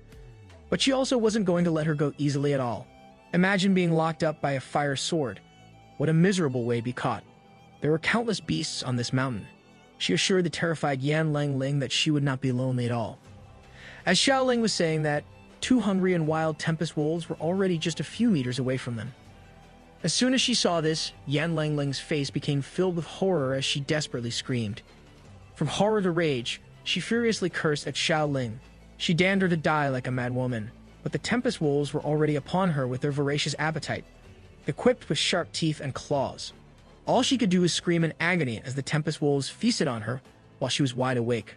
but she also wasn't going to let her go easily at all. Imagine being locked up by a fire sword. What a miserable way to be caught. There were countless beasts on this mountain. She assured the terrified Yan Langling that she would not be lonely at all. As Xiaoling was saying that, 2 hungry and wild tempest wolves were already just a few meters away from them. As soon as she saw this, Yan Langling's face became filled with horror as she desperately screamed. From horror to rage, she furiously cursed at Xiaoling. She damned her to die like a mad woman, but the tempest wolves were already upon her with their voracious appetite, equipped with sharp teeth and claws. All she could do was scream in agony as the tempest wolves feasted on her while she was wide awake.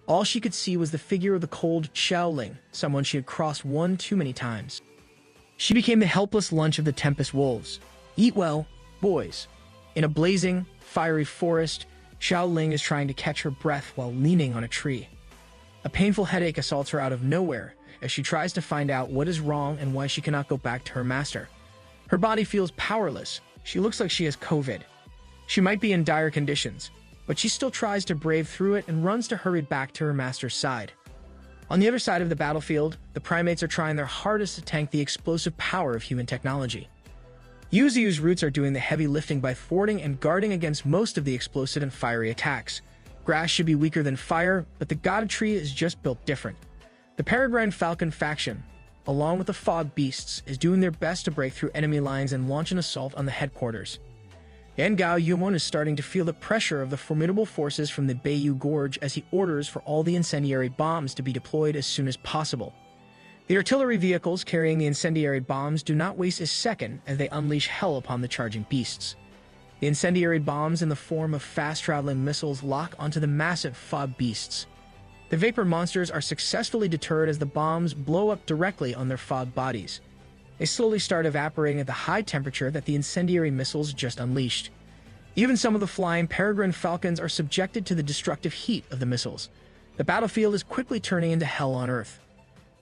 All she could see was the figure of the cold Xiaoling, someone she had crossed one too many times. She became the helpless lunch of the tempest wolves. Eat well, boys. In a blazing, fiery forest, Xiaoling is trying to catch her breath while leaning on a tree. A painful headache assaults her out of nowhere as she tries to find out what is wrong and why she cannot go back to her master. Her body feels powerless. She looks like she has COVID. She might be in dire conditions, but she still tries to brave through it and runs to hurry back to her master's side. On the other side of the battlefield, the primates are trying their hardest to tank the explosive power of human technology. Yuzu's roots are doing the heavy lifting by thwarting and guarding against most of the explosive and fiery attacks. Grass should be weaker than fire, but the god tree is just built different. The Peregrine Falcon faction, along with the Fog Beasts, is doing their best to break through enemy lines and launch an assault on the headquarters. Yan Gao Yumon is starting to feel the pressure of the formidable forces from the Beiyu Gorge as he orders for all the incendiary bombs to be deployed as soon as possible. The artillery vehicles carrying the incendiary bombs do not waste a second as they unleash hell upon the charging beasts. The incendiary bombs in the form of fast-traveling missiles lock onto the massive Fog Beasts. The vapor monsters are successfully deterred as the bombs blow up directly on their fog bodies. They slowly start evaporating at the high temperature that the incendiary missiles just unleashed. Even some of the flying peregrine falcons are subjected to the destructive heat of the missiles. The battlefield is quickly turning into hell on Earth.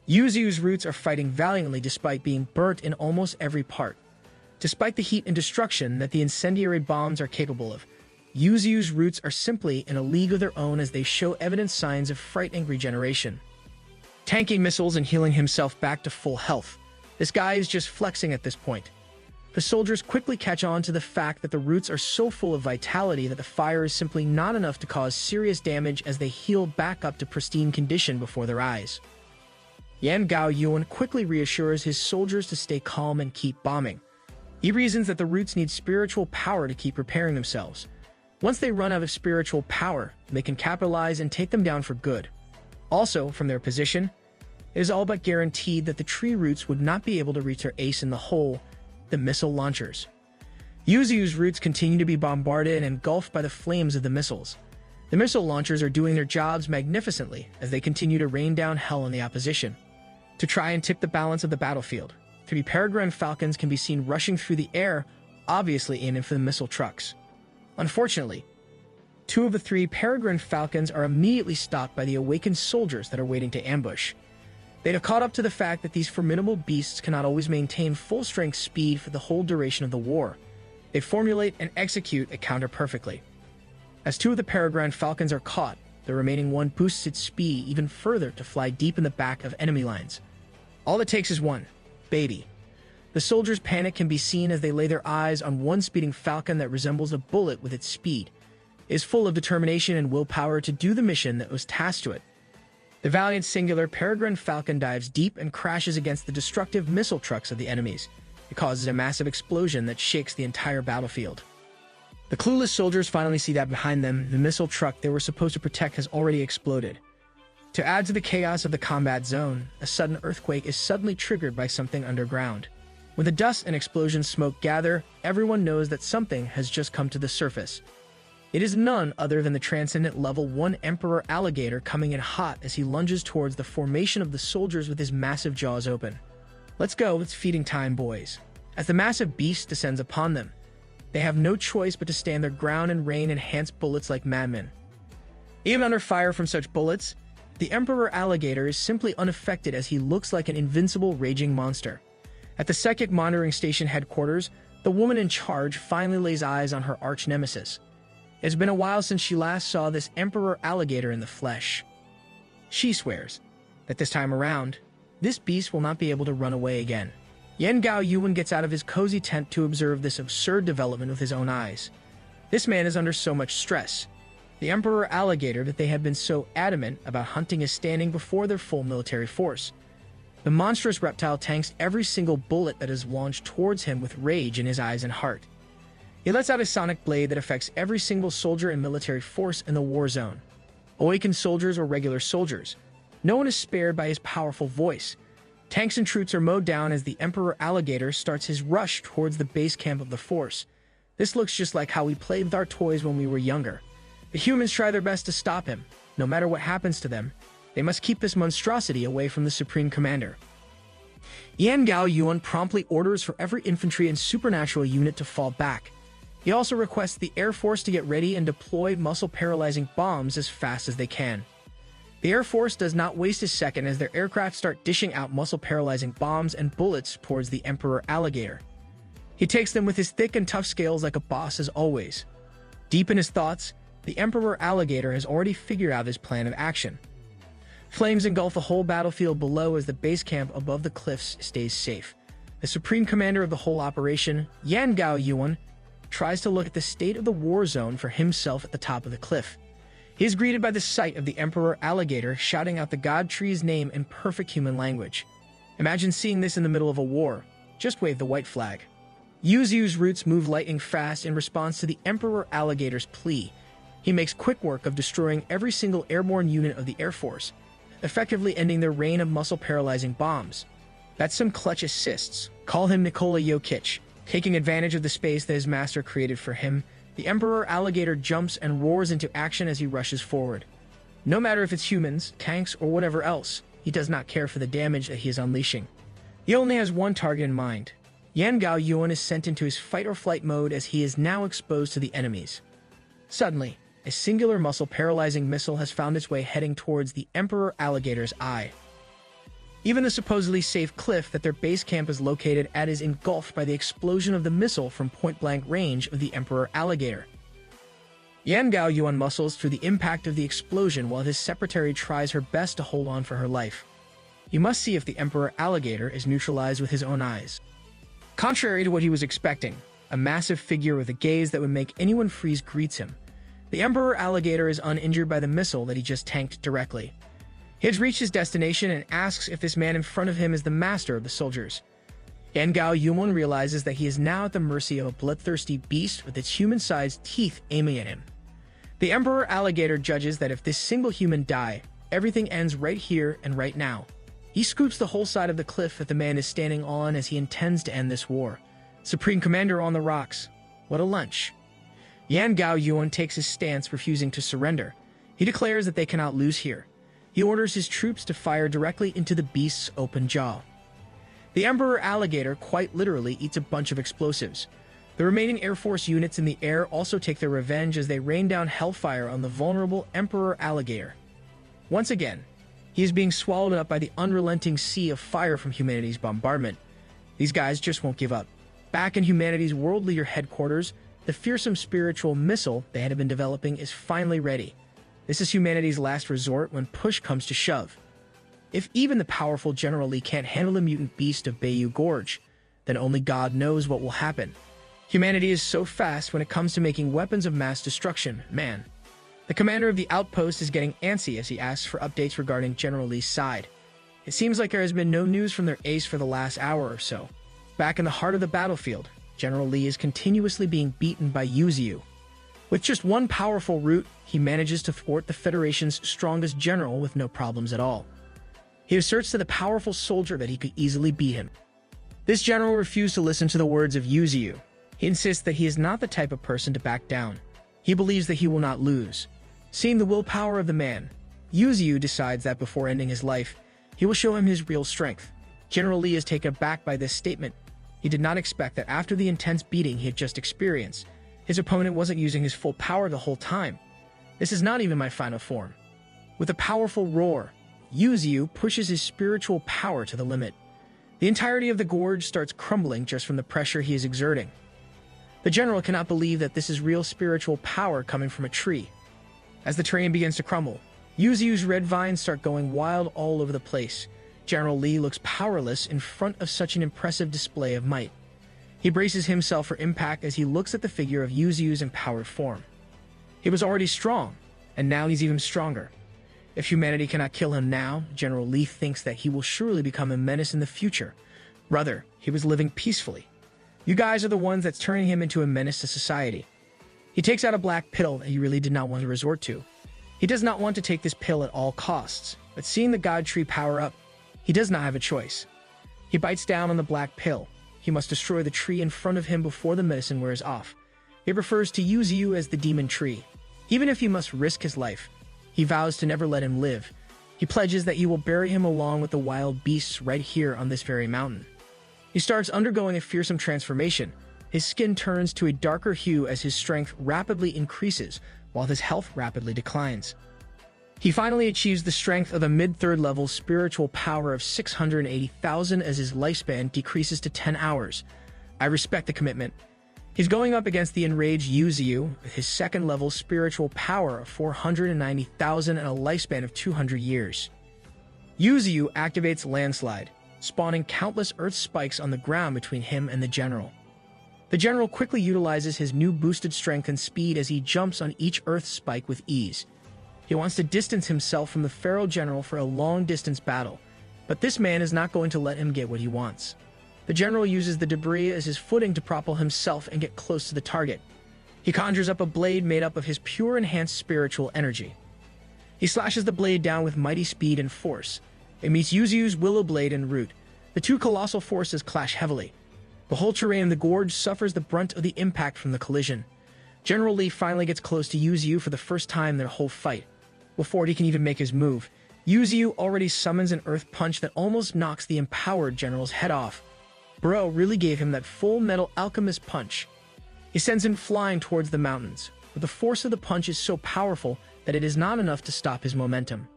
Yuzu's roots are fighting valiantly despite being burnt in almost every part. Despite the heat and destruction that the incendiary bombs are capable of, Yuzu's roots are simply in a league of their own as they show evident signs of frightening regeneration. Tanking missiles and healing himself back to full health. This guy is just flexing at this point. The soldiers quickly catch on to the fact that the roots are so full of vitality that the fire is simply not enough to cause serious damage as they heal back up to pristine condition before their eyes. Yan Gao Yuan quickly reassures his soldiers to stay calm and keep bombing. He reasons that the roots need spiritual power to keep repairing themselves. Once they run out of spiritual power, they can capitalize and take them down for good. Also, from their position, it is all but guaranteed that the tree roots would not be able to reach their ace in the hole, the missile launchers. Yuzu's roots continue to be bombarded and engulfed by the flames of the missiles. The missile launchers are doing their jobs magnificently as they continue to rain down hell on the opposition. To try and tip the balance of the battlefield, 3 peregrine falcons can be seen rushing through the air, obviously aiming for the missile trucks. Unfortunately, 2 of the 3 peregrine falcons are immediately stopped by the awakened soldiers that are waiting to ambush. They have caught up to the fact that these formidable beasts cannot always maintain full-strength speed for the whole duration of the war. They formulate and execute a counter perfectly. As 2 of the peregrine falcons are caught, the remaining one boosts its speed even further to fly deep in the back of enemy lines. All it takes is one, baby. The soldiers' panic can be seen as they lay their eyes on one speeding falcon that resembles a bullet with its speed. It is full of determination and willpower to do the mission that was tasked to it. The valiant singular peregrine falcon dives deep and crashes against the destructive missile trucks of the enemies. It causes a massive explosion that shakes the entire battlefield. The clueless soldiers finally see that behind them, the missile truck they were supposed to protect has already exploded. To add to the chaos of the combat zone, a sudden earthquake is suddenly triggered by something underground. When the dust and explosion smoke gather, everyone knows that something has just come to the surface. It is none other than the transcendent level 1 Emperor Alligator coming in hot as he lunges towards the formation of the soldiers with his massive jaws open. Let's go, it's feeding time, boys. As the massive beast descends upon them, they have no choice but to stand their ground and rain enhanced bullets like madmen. Even under fire from such bullets, the Emperor Alligator is simply unaffected as he looks like an invincible raging monster. At the psychic monitoring station headquarters, the woman in charge finally lays eyes on her arch-nemesis. It's been a while since she last saw this emperor alligator in the flesh. She swears that this time around, this beast will not be able to run away again. Yan Gao Yuan gets out of his cozy tent to observe this absurd development with his own eyes. This man is under so much stress. The emperor alligator that they have been so adamant about hunting is standing before their full military force. The monstrous reptile tanks every single bullet that is launched towards him with rage in his eyes and heart. He lets out a sonic blade that affects every single soldier and military force in the war zone. Awakened soldiers or regular soldiers. No one is spared by his powerful voice. Tanks and troops are mowed down as the emperor alligator starts his rush towards the base camp of the force. This looks just like how we played with our toys when we were younger. The humans try their best to stop him. No matter what happens to them, they must keep this monstrosity away from the Supreme Commander. Yan Gao Yuan promptly orders for every infantry and supernatural unit to fall back. He also requests the Air Force to get ready and deploy muscle-paralyzing bombs as fast as they can. The Air Force does not waste a second as their aircraft start dishing out muscle-paralyzing bombs and bullets towards the Emperor Alligator. He takes them with his thick and tough scales like a boss as always. Deep in his thoughts, the Emperor Alligator has already figured out his plan of action. Flames engulf the whole battlefield below as the base camp above the cliffs stays safe. The supreme commander of the whole operation, Yan Gao Yuan, tries to look at the state of the war zone for himself at the top of the cliff. He is greeted by the sight of the Emperor Alligator shouting out the God Tree's name in perfect human language. Imagine seeing this in the middle of a war. Just wave the white flag. Yuzu's roots move lightning fast in response to the Emperor Alligator's plea. He makes quick work of destroying every single airborne unit of the Air Force, effectively ending their reign of muscle-paralyzing bombs. That's some clutch assists. Call him Nikola Jokic. Taking advantage of the space that his master created for him, the Emperor Alligator jumps and roars into action as he rushes forward. No matter if it's humans, tanks, or whatever else, he does not care for the damage that he is unleashing. He only has one target in mind. Yan Gao Yuan is sent into his fight-or-flight mode as he is now exposed to the enemies. Suddenly, a singular muscle-paralyzing missile has found its way heading towards the Emperor Alligator's eye. Even the supposedly safe cliff that their base camp is located at is engulfed by the explosion of the missile from point-blank range of the Emperor Alligator. Yan Gao Yuan muscles through the impact of the explosion while his secretary tries her best to hold on for her life. You must see if the Emperor Alligator is neutralized with his own eyes. Contrary to what he was expecting, a massive figure with a gaze that would make anyone freeze greets him. The Emperor Alligator is uninjured by the missile that he just tanked directly. He has reached his destination and asks if this man in front of him is the master of the soldiers. Yan Gao Yuan realizes that he is now at the mercy of a bloodthirsty beast with its human-sized teeth aiming at him. The Emperor Alligator judges that if this single human die, everything ends right here and right now. He scoops the whole side of the cliff that the man is standing on as he intends to end this war. Supreme Commander on the rocks. What a lunch. Yan Gao Yuan takes his stance, refusing to surrender. He declares that they cannot lose here. He orders his troops to fire directly into the beast's open jaw. The Emperor Alligator quite literally eats a bunch of explosives. The remaining Air Force units in the air also take their revenge as they rain down hellfire on the vulnerable Emperor Alligator. Once again, he is being swallowed up by the unrelenting sea of fire from humanity's bombardment. These guys just won't give up. Back in humanity's world leader headquarters, the fearsome spiritual missile they had been developing is finally ready. This is humanity's last resort when push comes to shove. If even the powerful General Lee can't handle the mutant beast of Bayou Gorge, then only God knows what will happen. Humanity is so fast when it comes to making weapons of mass destruction, man. The commander of the outpost is getting antsy as he asks for updates regarding General Lee's side. It seems like there has been no news from their ace for the last hour or so. Back in the heart of the battlefield, General Lee is continuously being beaten by Yuzu. With just one powerful root, he manages to thwart the Federation's strongest general with no problems at all. He asserts to the powerful soldier that he could easily beat him. This general refused to listen to the words of Yuzu. He insists that he is not the type of person to back down. He believes that he will not lose. Seeing the willpower of the man, Yuzu decides that before ending his life, he will show him his real strength. General Lee is taken aback by this statement. He did not expect that after the intense beating he had just experienced, his opponent wasn't using his full power the whole time. This is not even my final form. With a powerful roar, Yuzu pushes his spiritual power to the limit. The entirety of the gorge starts crumbling just from the pressure he is exerting. The general cannot believe that this is real spiritual power coming from a tree. As the terrain begins to crumble, Yuzu's red vines start going wild all over the place. General Lee looks powerless in front of such an impressive display of might. He braces himself for impact as he looks at the figure of Yuzu's empowered form. He was already strong, and now he's even stronger. If humanity cannot kill him now, General Lee thinks that he will surely become a menace in the future. Rather, he was living peacefully. You guys are the ones that's turning him into a menace to society. He takes out a black pill that he really did not want to resort to. He does not want to take this pill at all costs, but seeing the God Tree power up, he does not have a choice. He bites down on the black pill. He must destroy the tree in front of him before the medicine wears off. He refers to Yuzu as the demon tree. Even if he must risk his life, he vows to never let him live. He pledges that he will bury him along with the wild beasts right here on this very mountain. He starts undergoing a fearsome transformation. His skin turns to a darker hue as his strength rapidly increases, while his health rapidly declines. He finally achieves the strength of a mid-third level spiritual power of 680,000 as his lifespan decreases to 10 hours. I respect the commitment. He's going up against the enraged Yuzu with his second level spiritual power of 490,000 and a lifespan of 200 years. Yuzu activates Landslide, spawning countless earth spikes on the ground between him and the general. The general quickly utilizes his new boosted strength and speed as he jumps on each earth spike with ease. He wants to distance himself from the feral general for a long-distance battle, but this man is not going to let him get what he wants. The general uses the debris as his footing to propel himself and get close to the target. He conjures up a blade made up of his pure enhanced spiritual energy. He slashes the blade down with mighty speed and force. It meets Yuzu's willow blade and root. The two colossal forces clash heavily. The whole terrain of the gorge suffers the brunt of the impact from the collision. General Lee finally gets close to Yuzu for the first time in their whole fight. Before he can even make his move, Yuzu already summons an earth punch that almost knocks the empowered general's head off. Bro really gave him that full metal alchemist punch. He sends him flying towards the mountains, but the force of the punch is so powerful that it is not enough to stop his momentum.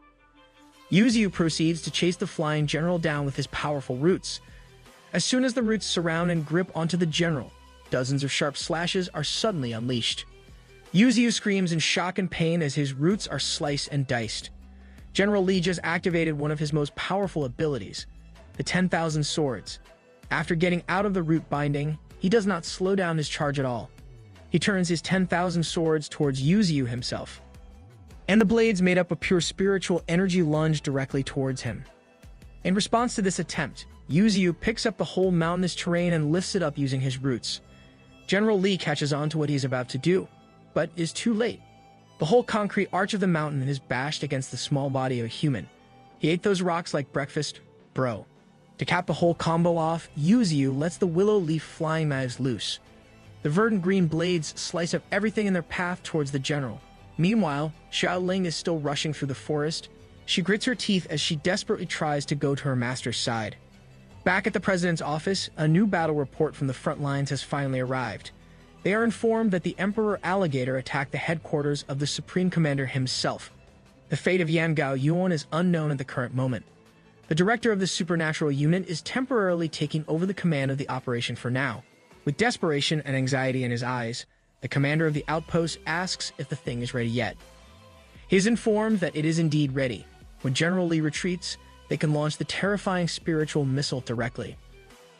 Yuzu proceeds to chase the flying general down with his powerful roots. As soon as the roots surround and grip onto the general, dozens of sharp slashes are suddenly unleashed. Yuzu screams in shock and pain as his roots are sliced and diced. General Lee just activated one of his most powerful abilities, the 10,000 swords. After getting out of the root binding, he does not slow down his charge at all. He turns his 10,000 swords towards Yuzu himself, and the blades made up of pure spiritual energy lunge directly towards him. In response to this attempt, Yuzu picks up the whole mountainous terrain and lifts it up using his roots. General Lee catches on to what he's about to do, but is too late. The whole concrete arch of the mountain is bashed against the small body of a human. He ate those rocks like breakfast, bro. To cap the whole combo off, Yuzu lets the willow leaf flying knives loose. The verdant green blades slice up everything in their path towards the general. Meanwhile, Xiaoling is still rushing through the forest. She grits her teeth as she desperately tries to go to her master's side. Back at the president's office, a new battle report from the front lines has finally arrived. They are informed that the Emperor Alligator attacked the headquarters of the Supreme Commander himself. The fate of Yangao Yuan is unknown at the current moment. The director of the supernatural unit is temporarily taking over the command of the operation for now. With desperation and anxiety in his eyes, the commander of the outpost asks if the thing is ready yet. He is informed that it is indeed ready. When General Lee retreats, they can launch the terrifying spiritual missile directly.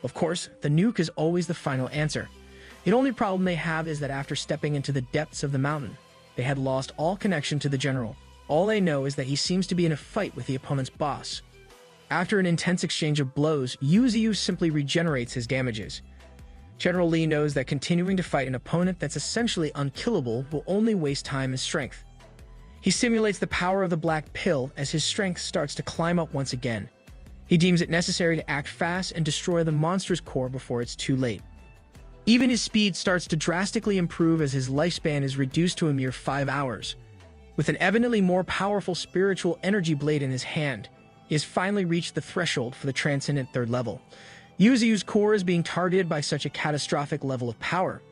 Of course, the nuke is always the final answer. The only problem they have is that after stepping into the depths of the mountain, they had lost all connection to the general. All they know is that he seems to be in a fight with the opponent's boss. After an intense exchange of blows, Yuzu simply regenerates his damages. General Lee knows that continuing to fight an opponent that's essentially unkillable will only waste time and strength. He simulates the power of the black pill as his strength starts to climb up once again. He deems it necessary to act fast and destroy the monster's core before it's too late. Even his speed starts to drastically improve as his lifespan is reduced to a mere 5 hours. With an evidently more powerful spiritual energy blade in his hand, he has finally reached the threshold for the transcendent third level. Yuzu's core is being targeted by such a catastrophic level of power.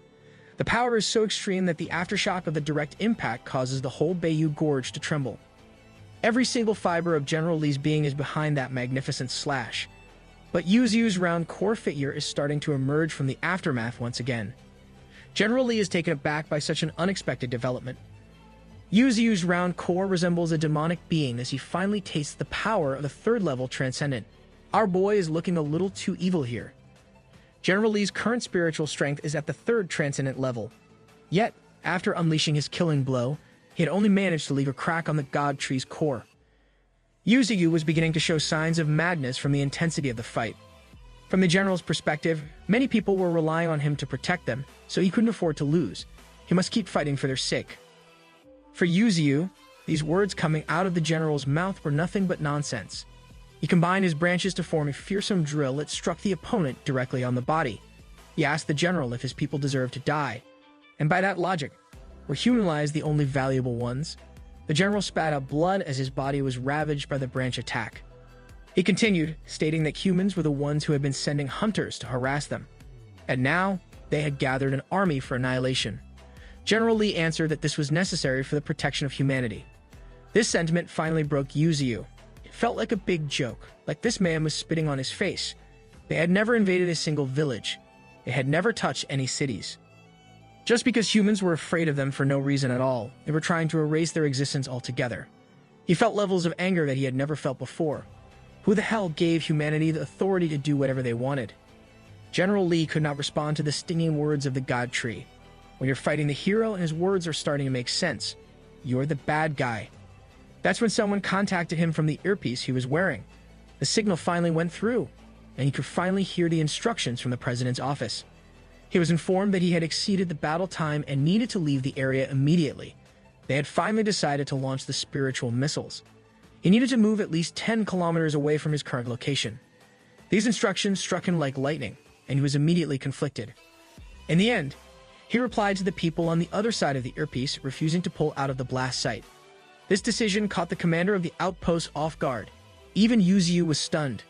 The power is so extreme that the aftershock of the direct impact causes the whole Bayou Gorge to tremble. Every single fiber of General Lee's being is behind that magnificent slash. But Yuzu's round core figure is starting to emerge from the aftermath once again. General Lee is taken aback by such an unexpected development. Yuzu's round core resembles a demonic being as he finally tastes the power of the third-level transcendent. Our boy is looking a little too evil here. General Lee's current spiritual strength is at the third transcendent level. Yet, after unleashing his killing blow, he had only managed to leave a crack on the god tree's core. Yuzu was beginning to show signs of madness from the intensity of the fight. From the general's perspective, many people were relying on him to protect them, so he couldn't afford to lose. He must keep fighting for their sake. For Yuzu, these words coming out of the general's mouth were nothing but nonsense. He combined his branches to form a fearsome drill that struck the opponent directly on the body. He asked the general if his people deserved to die. And by that logic, were human lives the only valuable ones? The general spat out blood as his body was ravaged by the branch attack. He continued, stating that humans were the ones who had been sending hunters to harass them. And now, they had gathered an army for annihilation. General Lee answered that this was necessary for the protection of humanity. This sentiment finally broke Yuzu. It felt like a big joke, like this man was spitting on his face. They had never invaded a single village. They had never touched any cities. Just because humans were afraid of them for no reason at all, they were trying to erase their existence altogether. He felt levels of anger that he had never felt before. Who the hell gave humanity the authority to do whatever they wanted? General Lee could not respond to the stinging words of the god tree. When you're fighting the hero and his words are starting to make sense, you're the bad guy. That's when someone contacted him from the earpiece he was wearing. The signal finally went through, and he could finally hear the instructions from the president's office. He was informed that he had exceeded the battle time and needed to leave the area immediately. They had finally decided to launch the spiritual missiles. He needed to move at least 10 kilometers away from his current location. These instructions struck him like lightning, and he was immediately conflicted. In the end, he replied to the people on the other side of the earpiece, refusing to pull out of the blast site. This decision caught the commander of the outpost off guard. Even Yuzu was stunned.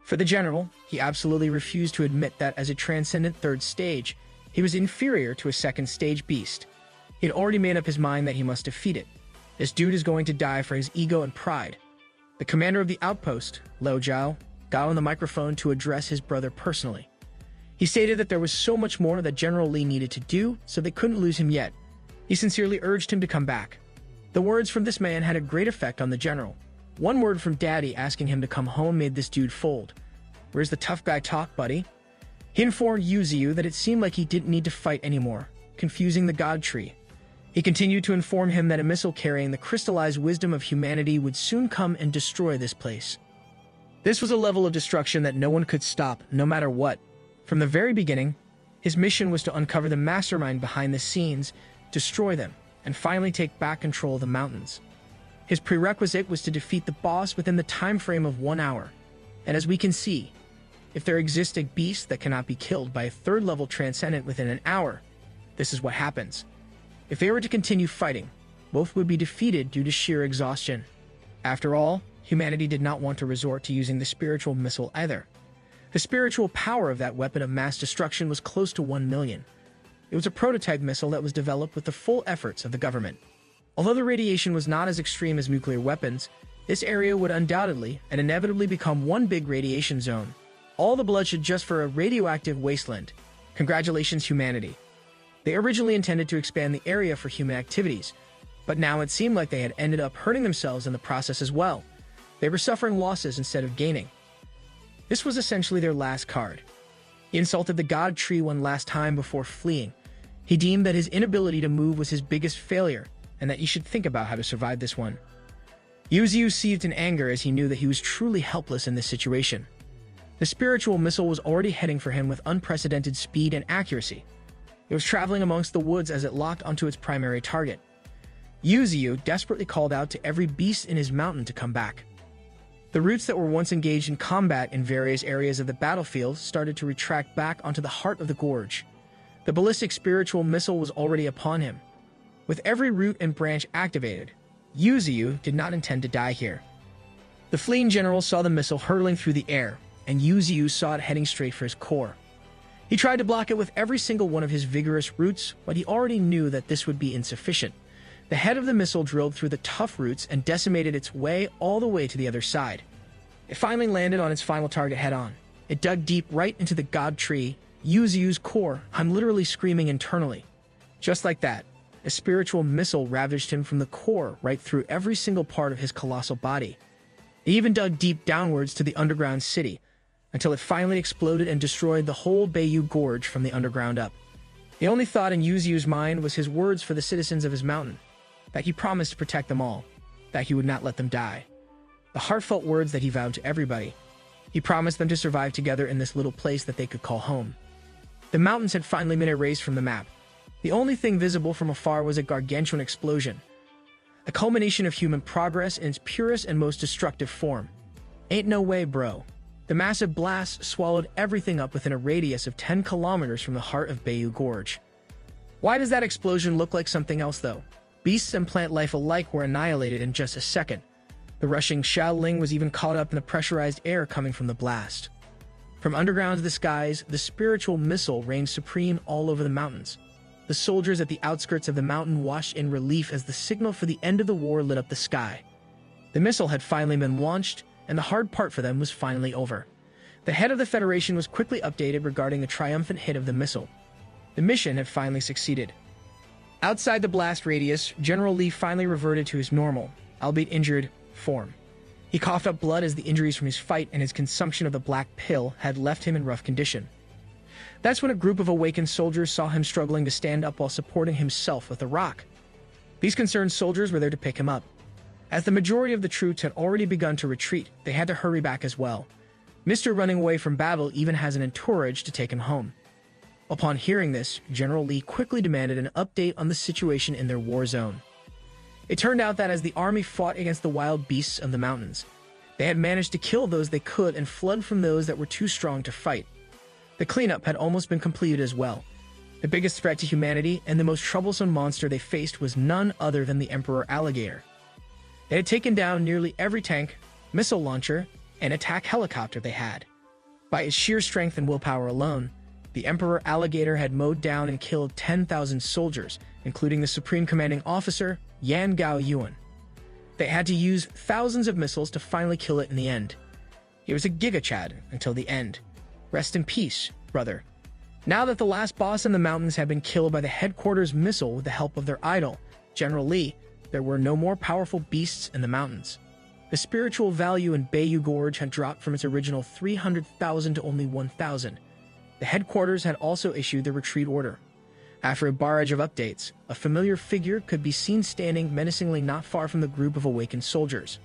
For the general, he absolutely refused to admit that as a transcendent third stage, he was inferior to a second stage beast. He had already made up his mind that he must defeat it. This dude is going to die for his ego and pride. The commander of the outpost, Lo Jiao, got on the microphone to address his brother personally. He stated that there was so much more that General Lee needed to do, so they couldn't lose him yet. He sincerely urged him to come back. The words from this man had a great effect on the general. One word from Daddy asking him to come home made this dude fold. Where's the tough guy talk, buddy? He informed Yuzu that it seemed like he didn't need to fight anymore, confusing the god tree. He continued to inform him that a missile carrying the crystallized wisdom of humanity would soon come and destroy this place. This was a level of destruction that no one could stop, no matter what. From the very beginning, his mission was to uncover the mastermind behind the scenes, destroy them, and finally take back control of the mountains. His prerequisite was to defeat the boss within the time frame of 1 hour. And as we can see, if there exists a beast that cannot be killed by a third-level transcendent within an hour, this is what happens. If they were to continue fighting, both would be defeated due to sheer exhaustion. After all, humanity did not want to resort to using the spiritual missile either. The spiritual power of that weapon of mass destruction was close to 1 million. It was a prototype missile that was developed with the full efforts of the government. Although the radiation was not as extreme as nuclear weapons, this area would undoubtedly and inevitably become one big radiation zone. All the bloodshed just for a radioactive wasteland. Congratulations, humanity. They originally intended to expand the area for human activities, but now it seemed like they had ended up hurting themselves in the process as well. They were suffering losses instead of gaining. This was essentially their last card. He insulted the god tree one last time before fleeing. He deemed that his inability to move was his biggest failure, and that he should think about how to survive this one. Yuzu seethed in anger as he knew that he was truly helpless in this situation. The spiritual missile was already heading for him with unprecedented speed and accuracy. It was traveling amongst the woods as it locked onto its primary target. Yuzu desperately called out to every beast in his mountain to come back. The roots that were once engaged in combat in various areas of the battlefield started to retract back onto the heart of the gorge. The ballistic spiritual missile was already upon him. With every root and branch activated, Yuzu did not intend to die here. The fleeing general saw the missile hurtling through the air, and Yuzu saw it heading straight for his core. He tried to block it with every single one of his vigorous roots, but he already knew that this would be insufficient. The head of the missile drilled through the tough roots and decimated its way all the way to the other side. It finally landed on its final target head-on. It dug deep right into the god tree, Yu's core, I'm literally screaming internally. Just like that, a spiritual missile ravaged him from the core right through every single part of his colossal body. It even dug deep downwards to the underground city, until it finally exploded and destroyed the whole Bayou Gorge from the underground up. The only thought in Yu's mind was his words for the citizens of his mountain, that he promised to protect them all, that he would not let them die. The heartfelt words that he vowed to everybody. He promised them to survive together in this little place that they could call home. The mountains had finally been erased from the map. The only thing visible from afar was a gargantuan explosion, a culmination of human progress in its purest and most destructive form. Ain't no way, bro. The massive blast swallowed everything up within a radius of 10 kilometers from the heart of Bayou Gorge. Why does that explosion look like something else, though? Beasts and plant life alike were annihilated in just a second. The rushing Shaoling was even caught up in the pressurized air coming from the blast. From underground to the skies, the spiritual missile reigned supreme all over the mountains. The soldiers at the outskirts of the mountain watched in relief as the signal for the end of the war lit up the sky. The missile had finally been launched, and the hard part for them was finally over. The head of the Federation was quickly updated regarding the triumphant hit of the missile. The mission had finally succeeded. Outside the blast radius, General Lee finally reverted to his normal, albeit injured, form. He coughed up blood as the injuries from his fight and his consumption of the black pill had left him in rough condition. That's when a group of awakened soldiers saw him struggling to stand up while supporting himself with a rock. These concerned soldiers were there to pick him up. As the majority of the troops had already begun to retreat, they had to hurry back as well. Mr. Running away from battle even has an entourage to take him home. Upon hearing this, General Lee quickly demanded an update on the situation in their war zone. It turned out that as the army fought against the wild beasts of the mountains, they had managed to kill those they could and fled from those that were too strong to fight. The cleanup had almost been completed as well. The biggest threat to humanity and the most troublesome monster they faced was none other than the Emperor Alligator. They had taken down nearly every tank, missile launcher, and attack helicopter they had. By his sheer strength and willpower alone, the Emperor Alligator had mowed down and killed 10,000 soldiers, including the Supreme Commanding Officer, Yan Gao Yuan. They had to use thousands of missiles to finally kill it in the end. He was a giga-chad until the end. Rest in peace, brother. Now that the last boss in the mountains had been killed by the headquarters missile with the help of their idol, General Lee, there were no more powerful beasts in the mountains. The spiritual value in Bayou Gorge had dropped from its original 300,000 to only 1,000. The headquarters had also issued the retreat order. After a barrage of updates, a familiar figure could be seen standing menacingly not far from the group of awakened soldiers.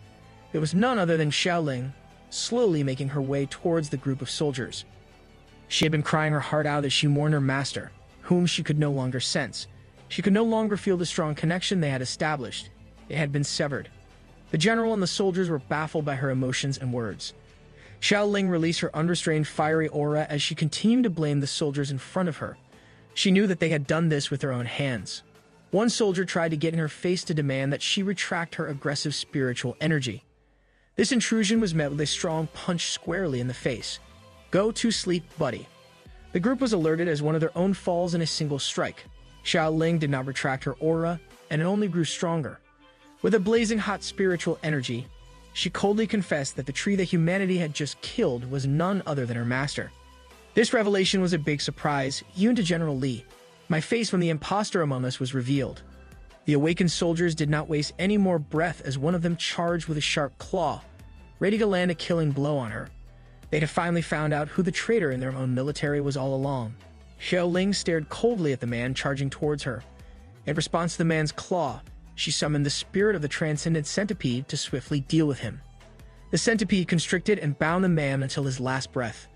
It was none other than Xiaoling, slowly making her way towards the group of soldiers. She had been crying her heart out as she mourned her master, whom she could no longer sense. She could no longer feel the strong connection they had established. It had been severed. The general and the soldiers were baffled by her emotions and words. Xiaoling released her unrestrained fiery aura as she continued to blame the soldiers in front of her. She knew that they had done this with their own hands. One soldier tried to get in her face to demand that she retract her aggressive spiritual energy. This intrusion was met with a strong punch squarely in the face. Go to sleep, buddy. The group was alerted as one of their own falls in a single strike. Xiaoling did not retract her aura, and it only grew stronger. With a blazing hot spiritual energy, she coldly confessed that the tree that humanity had just killed was none other than her master. This revelation was a big surprise, even to General Lee. My face when the imposter among us was revealed. The awakened soldiers did not waste any more breath as one of them charged with a sharp claw, ready to land a killing blow on her. They had finally found out who the traitor in their own military was all along. Xiaoling stared coldly at the man charging towards her. In response to the man's claw, she summoned the spirit of the transcendent centipede to swiftly deal with him. The centipede constricted and bound the man until his last breath.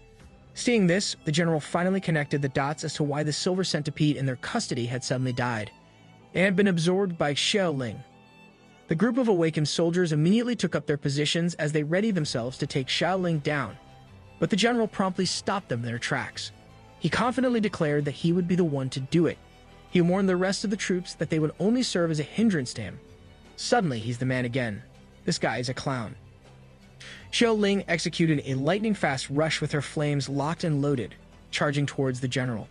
Seeing this, the general finally connected the dots as to why the silver centipede in their custody had suddenly died. It had been absorbed by Xiaoling. The group of awakened soldiers immediately took up their positions as they readied themselves to take Xiaoling down, but the general promptly stopped them in their tracks. He confidently declared that he would be the one to do it. He warned the rest of the troops that they would only serve as a hindrance to him. Suddenly, he's the man again. This guy is a clown. Xiaoling executed a lightning-fast rush with her flames locked and loaded, charging towards the general.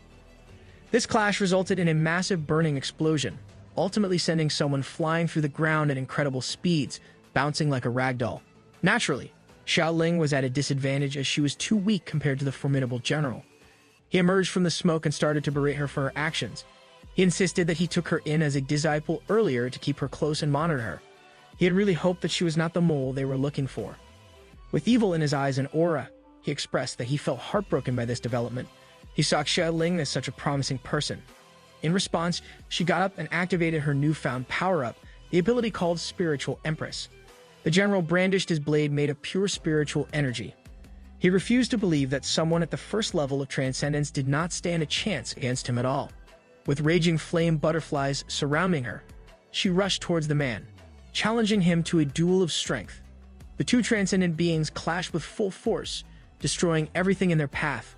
This clash resulted in a massive burning explosion, ultimately sending someone flying through the ground at incredible speeds, bouncing like a ragdoll. Naturally, Xiaoling was at a disadvantage as she was too weak compared to the formidable general. He emerged from the smoke and started to berate her for her actions. He insisted that he took her in as a disciple earlier to keep her close and monitor her. He had really hoped that she was not the mole they were looking for. With evil in his eyes and aura, he expressed that he felt heartbroken by this development. He saw Xiaoling as such a promising person. In response, she got up and activated her newfound power-up, the ability called Spiritual Empress. The general brandished his blade made of pure spiritual energy. He refused to believe that someone at the first level of transcendence did not stand a chance against him at all. With raging flame butterflies surrounding her, she rushed towards the man, challenging him to a duel of strength. The two transcendent beings clashed with full force, destroying everything in their path.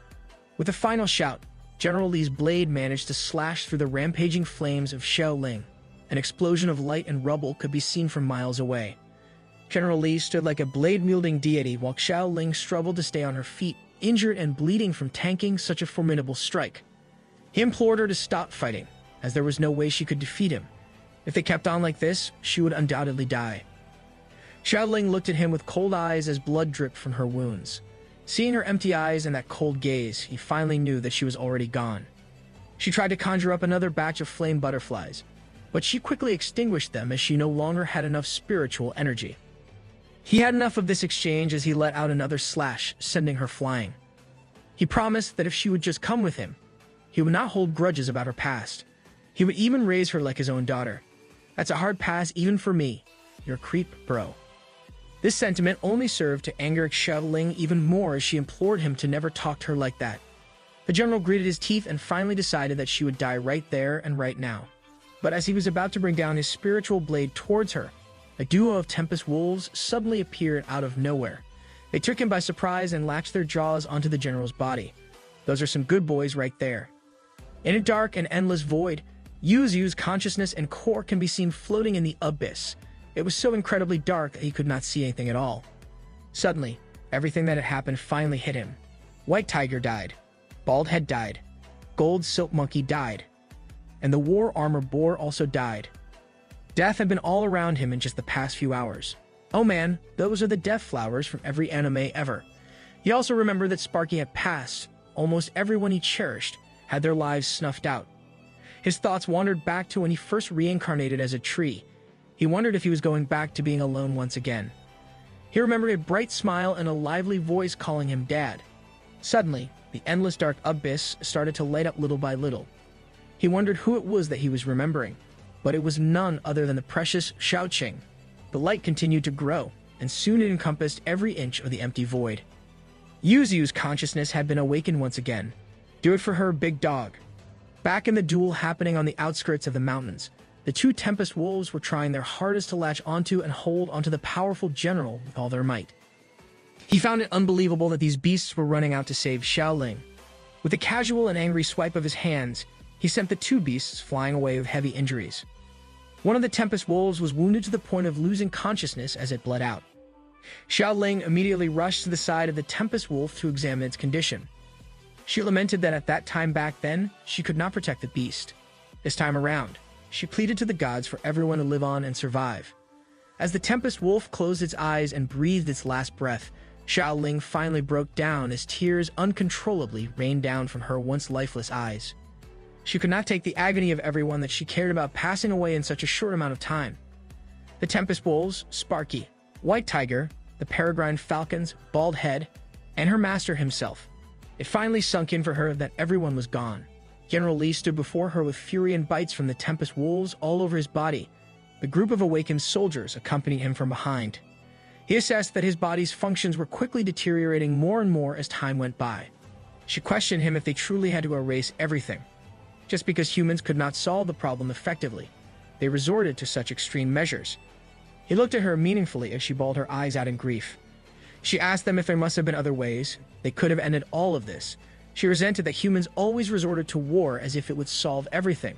With a final shout, General Li's blade managed to slash through the rampaging flames of Xiaoling. An explosion of light and rubble could be seen from miles away. General Li stood like a blade-wielding deity while Xiaoling struggled to stay on her feet, injured and bleeding from tanking such a formidable strike. He implored her to stop fighting, as there was no way she could defeat him. If they kept on like this, she would undoubtedly die. Xiaoling looked at him with cold eyes as blood dripped from her wounds. Seeing her empty eyes and that cold gaze, he finally knew that she was already gone. She tried to conjure up another batch of flame butterflies, but she quickly extinguished them as she no longer had enough spiritual energy. He had enough of this exchange as he let out another slash, sending her flying. He promised that if she would just come with him, he would not hold grudges about her past. He would even raise her like his own daughter. That's a hard pass even for me. You're a creep, bro. This sentiment only served to anger Xiaoling even more as she implored him to never talk to her like that. The general gritted his teeth and finally decided that she would die right there and right now. But as he was about to bring down his spiritual blade towards her, a duo of Tempest Wolves suddenly appeared out of nowhere. They took him by surprise and latched their jaws onto the general's body. Those are some good boys right there. In a dark and endless void, Yuzu's consciousness and core can be seen floating in the abyss. It was so incredibly dark that he could not see anything at all. Suddenly, everything that had happened finally hit him. White Tiger died. Bald Head died. Gold Silk Monkey died. And the War Armor Boar also died. Death had been all around him in just the past few hours. Oh man, those are the death flowers from every anime ever. He also remembered that Sparky had passed. Almost everyone he cherished had their lives snuffed out. His thoughts wandered back to when he first reincarnated as a tree. He wondered if he was going back to being alone once again. He remembered a bright smile and a lively voice calling him Dad. Suddenly, the endless dark abyss started to light up little by little. He wondered who it was that he was remembering, but it was none other than the precious Xiaoqing. The light continued to grow, and soon it encompassed every inch of the empty void. Yuzu's consciousness had been awakened once again. Do it for her, big dog. Back in the duel happening on the outskirts of the mountains, the two Tempest Wolves were trying their hardest to latch onto and hold onto the powerful general with all their might. He found it unbelievable that these beasts were running out to save Xiaoling. With a casual and angry swipe of his hands, he sent the two beasts flying away with heavy injuries. One of the Tempest Wolves was wounded to the point of losing consciousness as it bled out. Xiaoling immediately rushed to the side of the Tempest Wolf to examine its condition. She lamented that at that time back then, she could not protect the beast. This time around, she pleaded to the gods for everyone to live on and survive. As the Tempest Wolf closed its eyes and breathed its last breath, Xiaoling finally broke down as tears uncontrollably rained down from her once lifeless eyes. She could not take the agony of everyone that she cared about passing away in such a short amount of time. The Tempest Wolves, Sparky, White Tiger, the Peregrine Falcons, Bald Head, and her master himself. It finally sunk in for her that everyone was gone. General Li stood before her with fury and bites from the Tempest Wolves all over his body. The group of awakened soldiers accompanied him from behind. He assessed that his body's functions were quickly deteriorating more and more as time went by. She questioned him if they truly had to erase everything. Just because humans could not solve the problem effectively, they resorted to such extreme measures. He looked at her meaningfully as she bawled her eyes out in grief. She asked them if there must have been other ways. They could have ended all of this. She resented that humans always resorted to war as if it would solve everything.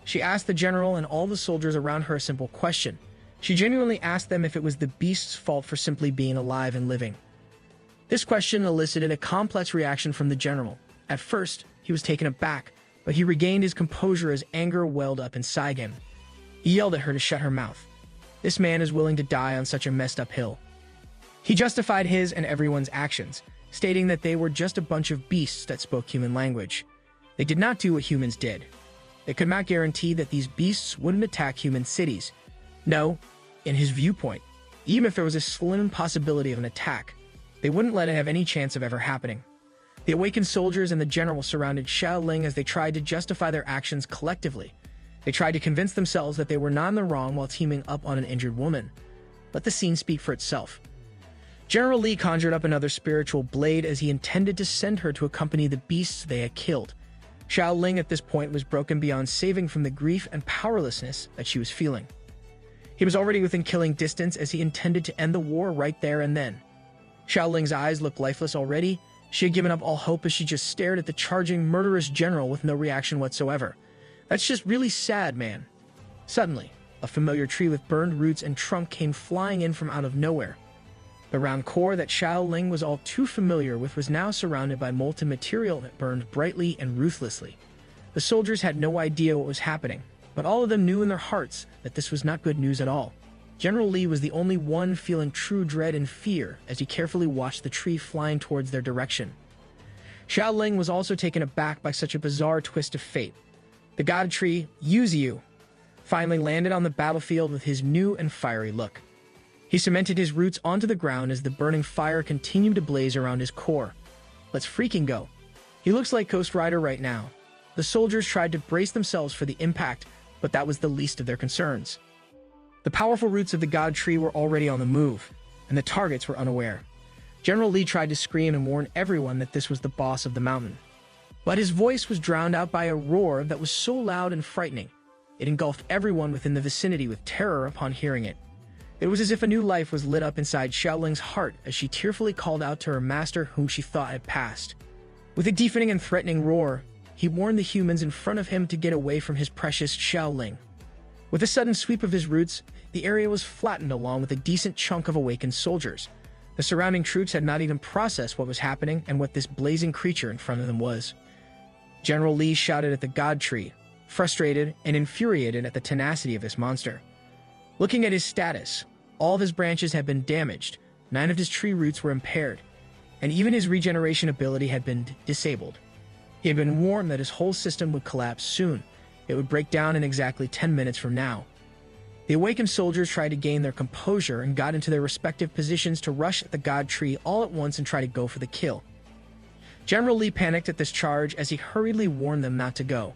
She asked the general and all the soldiers around her a simple question. She genuinely asked them if it was the beast's fault for simply being alive and living. This question elicited a complex reaction from the general. At first, he was taken aback, but he regained his composure as anger welled up inside him. He yelled at her to shut her mouth. This man is willing to die on such a messed up hill. He justified his and everyone's actions. stating that they were just a bunch of beasts that spoke human language. They did not do what humans did. They could not guarantee that these beasts wouldn't attack human cities. No, in his viewpoint, even if there was a slim possibility of an attack, they wouldn't let it have any chance of ever happening. The awakened soldiers and the general surrounded Xiaoling as they tried to justify their actions collectively. They tried to convince themselves that they were not in the wrong while teaming up on an injured woman. Let the scene speak for itself. General Li conjured up another spiritual blade as he intended to send her to accompany the beasts they had killed. Xiaoling at this point was broken beyond saving from the grief and powerlessness that she was feeling. He was already within killing distance as he intended to end the war right there and then. Xiaoling's eyes looked lifeless already. She had given up all hope as she just stared at the charging, murderous general with no reaction whatsoever. That's just really sad, man. Suddenly, a familiar tree with burned roots and trunk came flying in from out of nowhere. The round core that Xiaoling was all too familiar with was now surrounded by molten material that burned brightly and ruthlessly. The soldiers had no idea what was happening, but all of them knew in their hearts that this was not good news at all. General Li was the only one feeling true dread and fear as he carefully watched the tree flying towards their direction. Xiaoling was also taken aback by such a bizarre twist of fate. The god tree, Yuziu, finally landed on the battlefield with his new and fiery look. He cemented his roots onto the ground as the burning fire continued to blaze around his core. Let's freaking go. He looks like Ghost Rider right now. The soldiers tried to brace themselves for the impact, but that was the least of their concerns. The powerful roots of the god tree were already on the move, and the targets were unaware. General Li tried to scream and warn everyone that this was the boss of the mountain. But his voice was drowned out by a roar that was so loud and frightening. It engulfed everyone within the vicinity with terror upon hearing it. It was as if a new life was lit up inside Xiaoling's heart as she tearfully called out to her master whom she thought had passed. With a deafening and threatening roar, he warned the humans in front of him to get away from his precious Xiaoling. With a sudden sweep of his roots, the area was flattened along with a decent chunk of awakened soldiers. The surrounding troops had not even processed what was happening and what this blazing creature in front of them was. General Li shouted at the god tree, frustrated and infuriated at the tenacity of this monster. Looking at his status, all of his branches had been damaged, 9 of his tree roots were impaired, and even his regeneration ability had been disabled. He had been warned that his whole system would collapse soon. It would break down in exactly 10 minutes from now. The awakened soldiers tried to gain their composure and got into their respective positions to rush at the god tree all at once and try to go for the kill. General Li panicked at this charge as he hurriedly warned them not to go.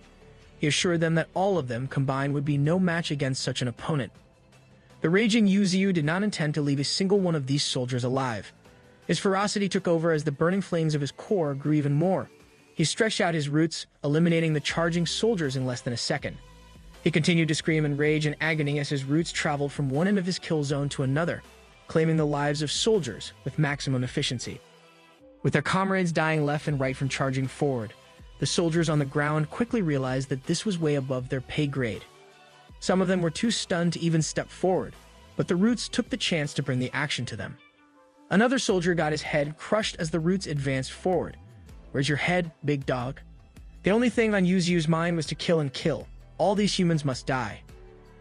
He assured them that all of them combined would be no match against such an opponent. The raging Yuziu did not intend to leave a single one of these soldiers alive. His ferocity took over as the burning flames of his core grew even more. He stretched out his roots, eliminating the charging soldiers in less than a second. He continued to scream in rage and agony as his roots traveled from one end of his kill zone to another, claiming the lives of soldiers with maximum efficiency. With their comrades dying left and right from charging forward, the soldiers on the ground quickly realized that this was way above their pay grade. Some of them were too stunned to even step forward, but the roots took the chance to bring the action to them. Another soldier got his head crushed as the roots advanced forward. "Where's your head, big dog?" The only thing on Yuziu's mind was to kill and kill. All these humans must die.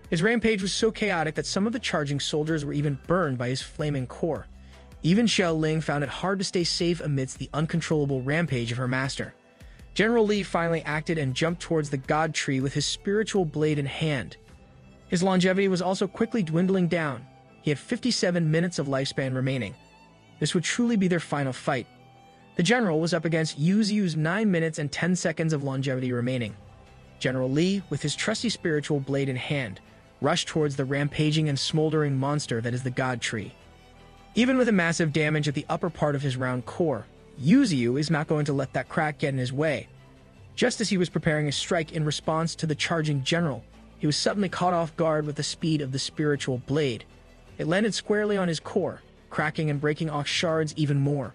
His rampage was so chaotic that some of the charging soldiers were even burned by his flaming core. Even Xiaoling found it hard to stay safe amidst the uncontrollable rampage of her master. General Li finally acted and jumped towards the god tree with his spiritual blade in hand. His longevity was also quickly dwindling down. He had 57 minutes of lifespan remaining. This would truly be their final fight. The general was up against Yuziu's 9 minutes and 10 seconds of longevity remaining. General Li, with his trusty spiritual blade in hand, rushed towards the rampaging and smoldering monster that is the god tree. Even with a massive damage at the upper part of his round core, Yuziu is not going to let that crack get in his way. Just as he was preparing a strike in response to the charging general, he was suddenly caught off guard with the speed of the spiritual blade. It landed squarely on his core, cracking and breaking off shards even more.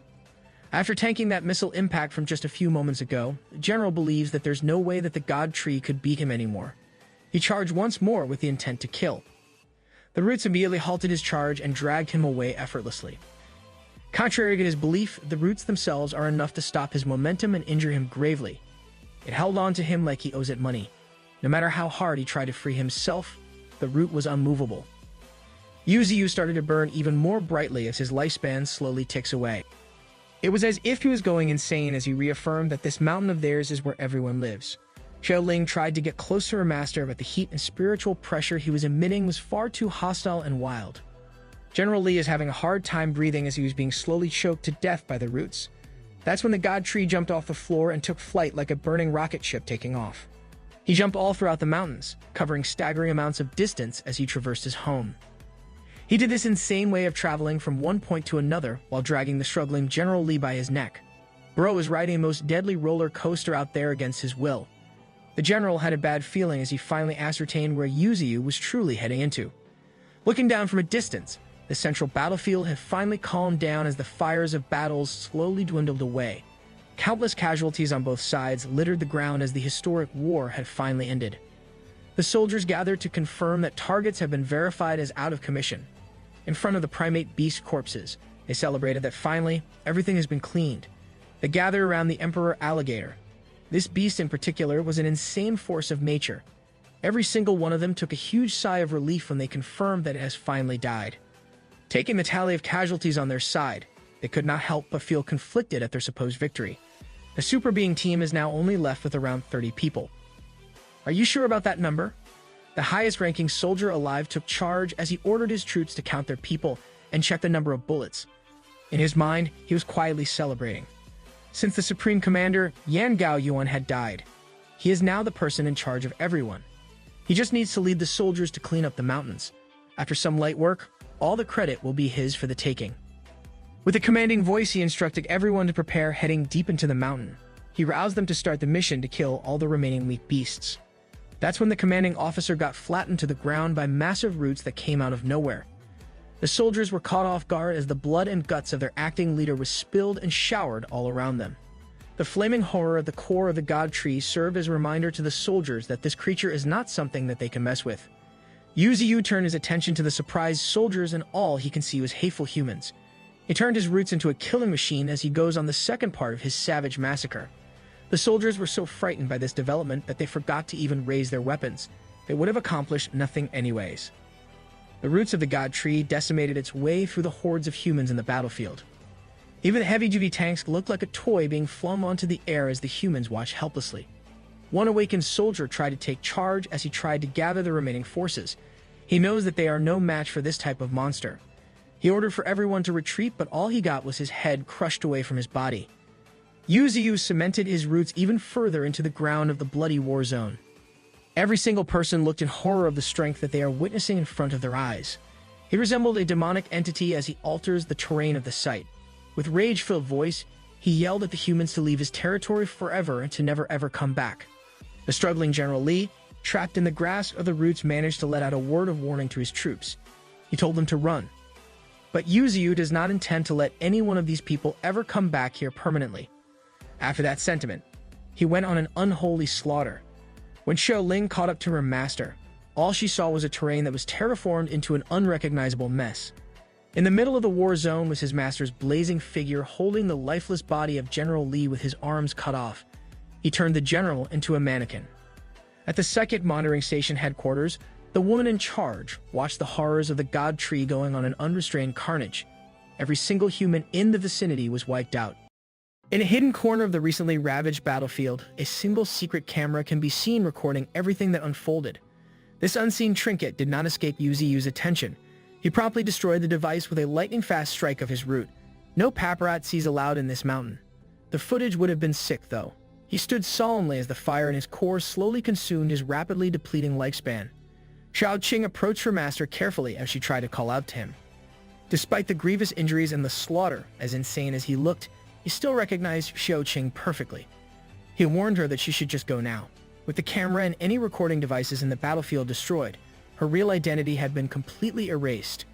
After tanking that missile impact from just a few moments ago, the general believes that there's no way that the god tree could beat him anymore. He charged once more with the intent to kill. The roots immediately halted his charge and dragged him away effortlessly. Contrary to his belief, the roots themselves are enough to stop his momentum and injure him gravely. It held on to him like he owes it money. No matter how hard he tried to free himself, the root was unmovable. Yuziu started to burn even more brightly as his lifespan slowly ticks away. It was as if he was going insane as he reaffirmed that this mountain of theirs is where everyone lives. Xiaoling tried to get close to her master, but the heat and spiritual pressure he was emitting was far too hostile and wild. General Li is having a hard time breathing as he was being slowly choked to death by the roots. That's when the god tree jumped off the floor and took flight like a burning rocket ship taking off. He jumped all throughout the mountains, covering staggering amounts of distance as he traversed his home. He did this insane way of traveling from one point to another while dragging the struggling General Li by his neck. Bro was riding a most deadly roller coaster out there against his will. The general had a bad feeling as he finally ascertained where Yuziu was truly heading into. Looking down from a distance, the central battlefield had finally calmed down as the fires of battles slowly dwindled away. Countless casualties on both sides littered the ground as the historic war had finally ended. The soldiers gathered to confirm that targets had been verified as out of commission. In front of the primate beast corpses, they celebrated that finally, everything has been cleaned. They gathered around the Emperor Alligator. This beast in particular was an insane force of nature. Every single one of them took a huge sigh of relief when they confirmed that it has finally died. Taking the tally of casualties on their side, they could not help but feel conflicted at their supposed victory. The super being team is now only left with around 30 people. Are you sure about that number? The highest-ranking soldier alive took charge as he ordered his troops to count their people and check the number of bullets. In his mind, he was quietly celebrating. Since the Supreme Commander, Yan Gao Yuan, had died, he is now the person in charge of everyone. He just needs to lead the soldiers to clean up the mountains. After some light work, all the credit will be his for the taking. With a commanding voice, he instructed everyone to prepare, heading deep into the mountain. He roused them to start the mission to kill all the remaining weak beasts. That's when the commanding officer got flattened to the ground by massive roots that came out of nowhere. The soldiers were caught off guard as the blood and guts of their acting leader was spilled and showered all around them. The flaming horror at the core of the god tree served as a reminder to the soldiers that this creature is not something that they can mess with. Yuziu turned his attention to the surprised soldiers, and all he can see was hateful humans. He turned his roots into a killing machine as he goes on the second part of his savage massacre. The soldiers were so frightened by this development that they forgot to even raise their weapons. They would have accomplished nothing anyways. The roots of the god tree decimated its way through the hordes of humans in the battlefield. Even the heavy-duty tanks looked like a toy being flung onto the air as the humans watched helplessly. One awakened soldier tried to take charge as he tried to gather the remaining forces. He knows that they are no match for this type of monster. He ordered for everyone to retreat, but all he got was his head crushed away from his body. Yuziu cemented his roots even further into the ground of the bloody war zone. Every single person looked in horror of the strength that they are witnessing in front of their eyes. He resembled a demonic entity as he alters the terrain of the site. With rage-filled voice, he yelled at the humans to leave his territory forever and to never ever come back. The struggling General Li, trapped in the grasp of the roots, managed to let out a word of warning to his troops. He told them to run. But Yuziu does not intend to let any one of these people ever come back here permanently. After that sentiment, he went on an unholy slaughter. When Xiaoling caught up to her master, all she saw was a terrain that was terraformed into an unrecognizable mess. In the middle of the war zone was his master's blazing figure holding the lifeless body of General Li with his arms cut off. He turned the general into a mannequin. At the second monitoring station headquarters, the woman in charge watched the horrors of the god tree going on an unrestrained carnage. Every single human in the vicinity was wiped out. In a hidden corner of the recently ravaged battlefield, a single secret camera can be seen recording everything that unfolded. This unseen trinket did not escape Yuziu's attention. He promptly destroyed the device with a lightning-fast strike of his root. No paparazzis allowed in this mountain. The footage would have been sick, though. He stood solemnly as the fire in his core slowly consumed his rapidly depleting lifespan. Xiao Qing approached her master carefully as she tried to call out to him. Despite the grievous injuries and the slaughter, as insane as he looked, he still recognized Xiao Qing perfectly. He warned her that she should just go now. With the camera and any recording devices in the battlefield destroyed, her real identity had been completely erased.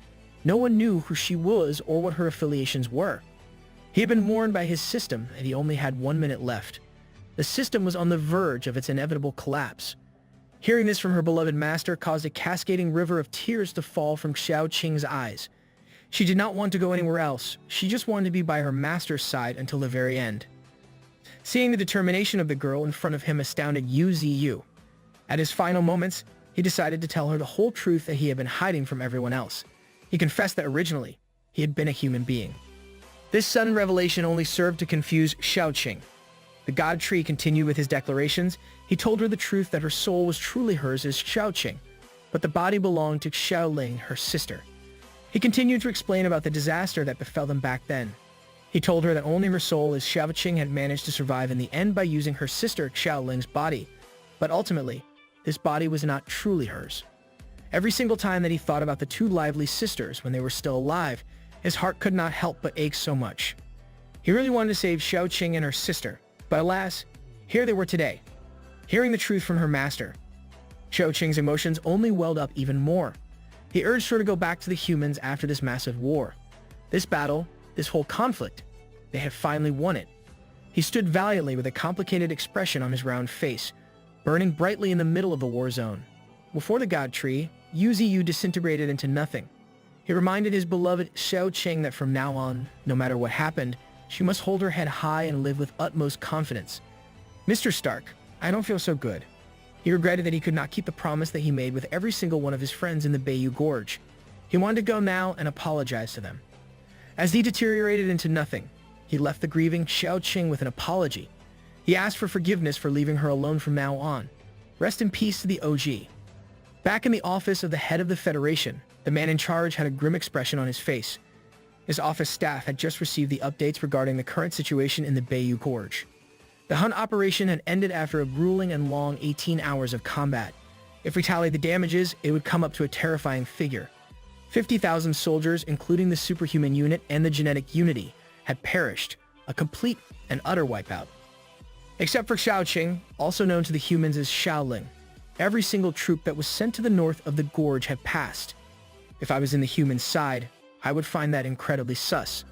No one knew who she was or what her affiliations were. He had been warned by his system that he only had 1 minute left. The system was on the verge of its inevitable collapse. Hearing this from her beloved master caused a cascading river of tears to fall from Xiao Qing's eyes. She did not want to go anywhere else. She just wanted to be by her master's side until the very end. Seeing the determination of the girl in front of him astounded Yuziu. At his final moments, he decided to tell her the whole truth that he had been hiding from everyone else. He confessed that originally, he had been a human being. This sudden revelation only served to confuse Xiaoqing. The god tree continued with his declarations. He told her the truth that her soul was truly hers as Xiaoqing, but the body belonged to Xiaoling, her sister. He continued to explain about the disaster that befell them back then. He told her that only her soul as Xiaoqing had managed to survive in the end by using her sister Xiaoling's body, but ultimately, this body was not truly hers. Every single time that he thought about the two lively sisters when they were still alive, his heart could not help but ache so much. He really wanted to save Xiaoqing and her sister, but alas, here they were today, hearing the truth from her master. Xiaoqing's emotions only welled up even more. He urged her to go back to the humans after this massive war. This battle, this whole conflict, they had finally won it. He stood valiantly with a complicated expression on his round face, burning brightly in the middle of the war zone. Before the god tree, Yu disintegrated into nothing. He reminded his beloved Xiaoqing that from now on, no matter what happened, she must hold her head high and live with utmost confidence. Mr. Stark, I don't feel so good. He regretted that he could not keep the promise that he made with every single one of his friends in the Bayou Gorge. He wanted to go now and apologize to them. As he deteriorated into nothing, he left the grieving Xiaoqing with an apology. He asked for forgiveness for leaving her alone from now on. Rest in peace to the OG. Back in the office of the head of the Federation, the man in charge had a grim expression on his face. His office staff had just received the updates regarding the current situation in the Bayou Gorge. The hunt operation had ended after a grueling and long 18 hours of combat. If we tallied the damages, it would come up to a terrifying figure. 50,000 soldiers, including the superhuman unit and the genetic unity, had perished, a complete and utter wipeout. Except for Xiaoqing, also known to the humans as Xiaoling, every single troop that was sent to the north of the gorge had passed. If I was in the human side, I would find that incredibly sus.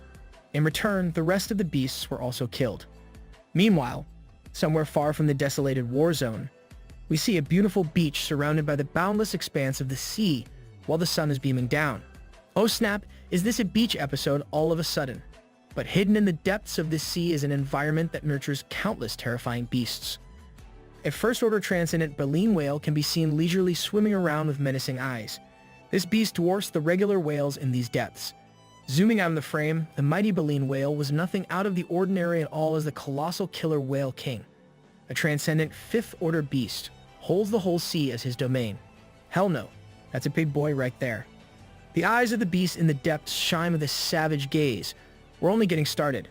In return, the rest of the beasts were also killed. Meanwhile, somewhere far from the desolated war zone, we see a beautiful beach surrounded by the boundless expanse of the sea while the sun is beaming down. Oh snap, is this a beach episode all of a sudden? But hidden in the depths of this sea is an environment that nurtures countless terrifying beasts. A first-order transcendent baleen whale can be seen leisurely swimming around with menacing eyes. This beast dwarfs the regular whales in these depths. Zooming out in the frame, the mighty baleen whale was nothing out of the ordinary at all as the colossal killer whale king. A transcendent fifth-order beast holds the whole sea as his domain. Hell no, that's a big boy right there. The eyes of the beast in the depths shine with a savage gaze. We're only getting started.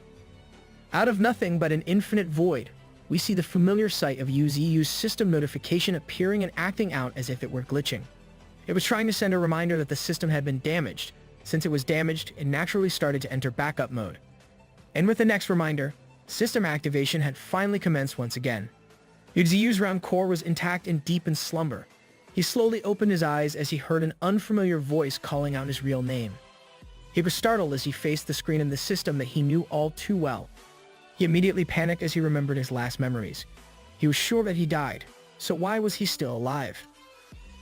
Out of nothing but an infinite void, we see the familiar sight of Yu's system notification appearing and acting out as if it were glitching. It was trying to send a reminder that the system had been damaged. Since it was damaged, it naturally started to enter backup mode. And with the next reminder, system activation had finally commenced once again. Yu's round core was intact and deep in slumber. He slowly opened his eyes as he heard an unfamiliar voice calling out his real name. He was startled as he faced the screen of the system that he knew all too well. He immediately panicked as he remembered his last memories. He was sure that he died, so why was he still alive?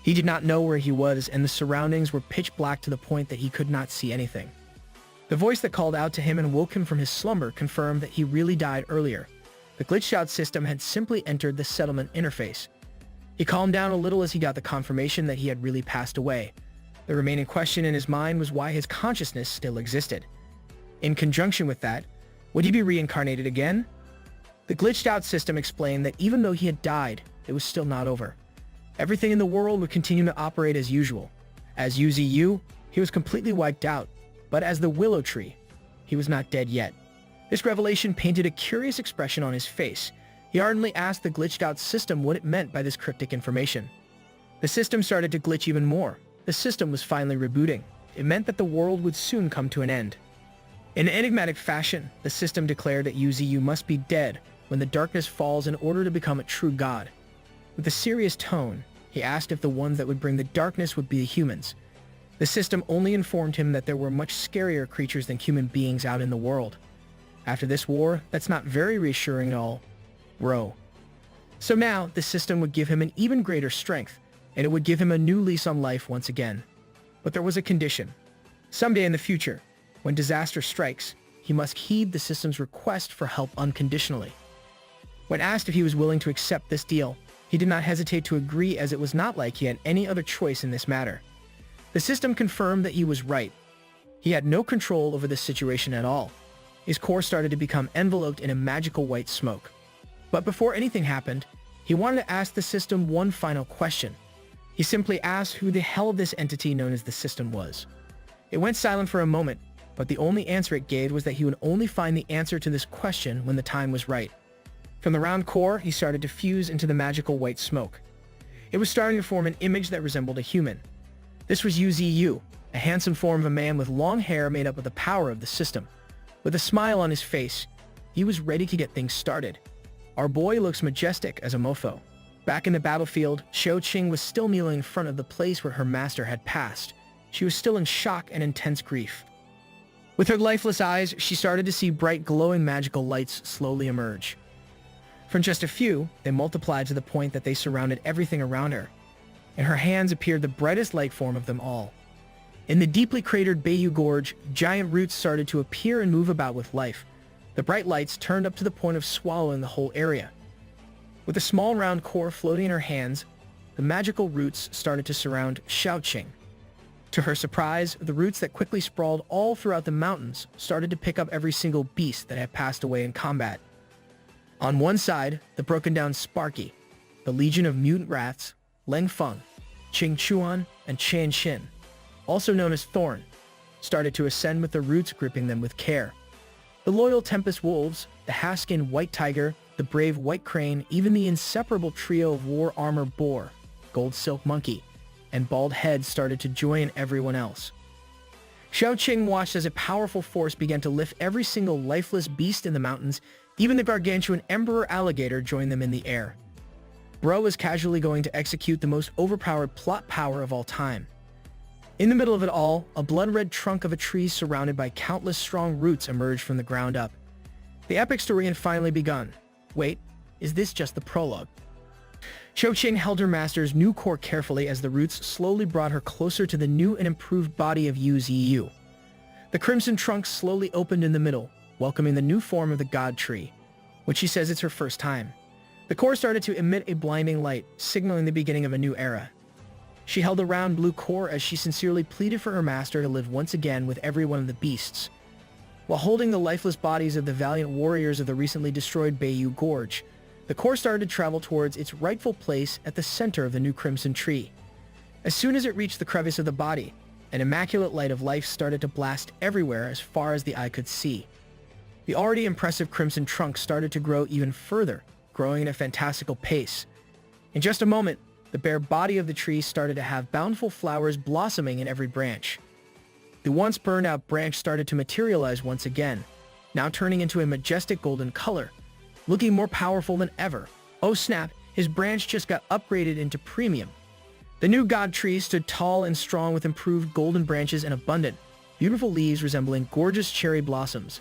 He did not know where he was, and the surroundings were pitch black to the point that he could not see anything. The voice that called out to him and woke him from his slumber confirmed that he really died earlier. The glitched-out system had simply entered the settlement interface. He calmed down a little as he got the confirmation that he had really passed away. The remaining question in his mind was why his consciousness still existed. In conjunction with that, would he be reincarnated again? The glitched-out system explained that even though he had died, it was still not over. Everything in the world would continue to operate as usual. As Yu, he was completely wiped out, but as the willow tree, he was not dead yet. This revelation painted a curious expression on his face. He ardently asked the glitched-out system what it meant by this cryptic information. The system started to glitch even more. The system was finally rebooting. It meant that the world would soon come to an end. In an enigmatic fashion, the system declared that Yu must be dead when the darkness falls in order to become a true god. With a serious tone, he asked if the ones that would bring the darkness would be the humans. The system only informed him that there were much scarier creatures than human beings out in the world. After this war, that's not very reassuring at all. Bro. So now, the system would give him an even greater strength, and it would give him a new lease on life once again. But there was a condition. Someday in the future, when disaster strikes, he must heed the system's request for help unconditionally. When asked if he was willing to accept this deal, he did not hesitate to agree, as it was not like he had any other choice in this matter. The system confirmed that he was right. He had no control over this situation at all. his core started to become enveloped in a magical white smoke. But before anything happened, he wanted to ask the system one final question. He simply asked who the hell this entity known as the system was. It went silent for a moment, but the only answer it gave was that he would only find the answer to this question when the time was right. From the round core, he started to fuse into the magical white smoke. It was starting to form an image that resembled a human. This was Uzu, a handsome form of a man with long hair made up of the power of the system. With a smile on his face, he was ready to get things started. Our boy looks majestic as a mofo. Back in the battlefield, Xiaoqing was still kneeling in front of the place where her master had passed. She was still in shock and intense grief. With her lifeless eyes, she started to see bright glowing magical lights slowly emerge. From just a few, they multiplied to the point that they surrounded everything around her. In her hands appeared the brightest light form of them all. In the deeply cratered Bayou Gorge, giant roots started to appear and move about with life. The bright lights turned up to the point of swallowing the whole area. With a small round core floating in her hands, the magical roots started to surround Xiaoqing. To her surprise, the roots that quickly sprawled all throughout the mountains started to pick up every single beast that had passed away in combat. On one side, the broken down Sparky, the legion of mutant rats, Leng Feng, Qing Chuan, and Qian Xin, also known as Thorn, started to ascend with the roots gripping them with care. The loyal Tempest Wolves, the half-skinned White Tiger, the brave White Crane, even the inseparable trio of War Armor Boar, Gold Silk Monkey, and Bald Head started to join everyone else. Xiaoqing watched as a powerful force began to lift every single lifeless beast in the mountains. Even the gargantuan Emperor Alligator joined them in the air. Bro was casually going to execute the most overpowered plot power of all time. In the middle of it all, a blood-red trunk of a tree surrounded by countless strong roots emerged from the ground up. The epic story had finally begun. Wait, is this just the prologue? Xiaoqing held her master's new core carefully as the roots slowly brought her closer to the new and improved body of Uzu. The crimson trunk slowly opened in the middle, welcoming the new form of the God Tree, which she says it's her first time. The core started to emit a blinding light, signaling the beginning of a new era. She held the round blue core as she sincerely pleaded for her master to live once again with every one of the beasts. While holding the lifeless bodies of the valiant warriors of the recently destroyed Bayou Gorge, the core started to travel towards its rightful place at the center of the new crimson tree. As soon as it reached the crevice of the body, an immaculate light of life started to blast everywhere as far as the eye could see. The already impressive crimson trunk started to grow even further, growing at a fantastical pace. In just a moment, the bare body of the tree started to have bountiful flowers blossoming in every branch. The once burned-out branch started to materialize once again, now turning into a majestic golden color, looking more powerful than ever. Oh snap, his branch just got upgraded into premium. The new god tree stood tall and strong with improved golden branches and abundant, beautiful leaves resembling gorgeous cherry blossoms.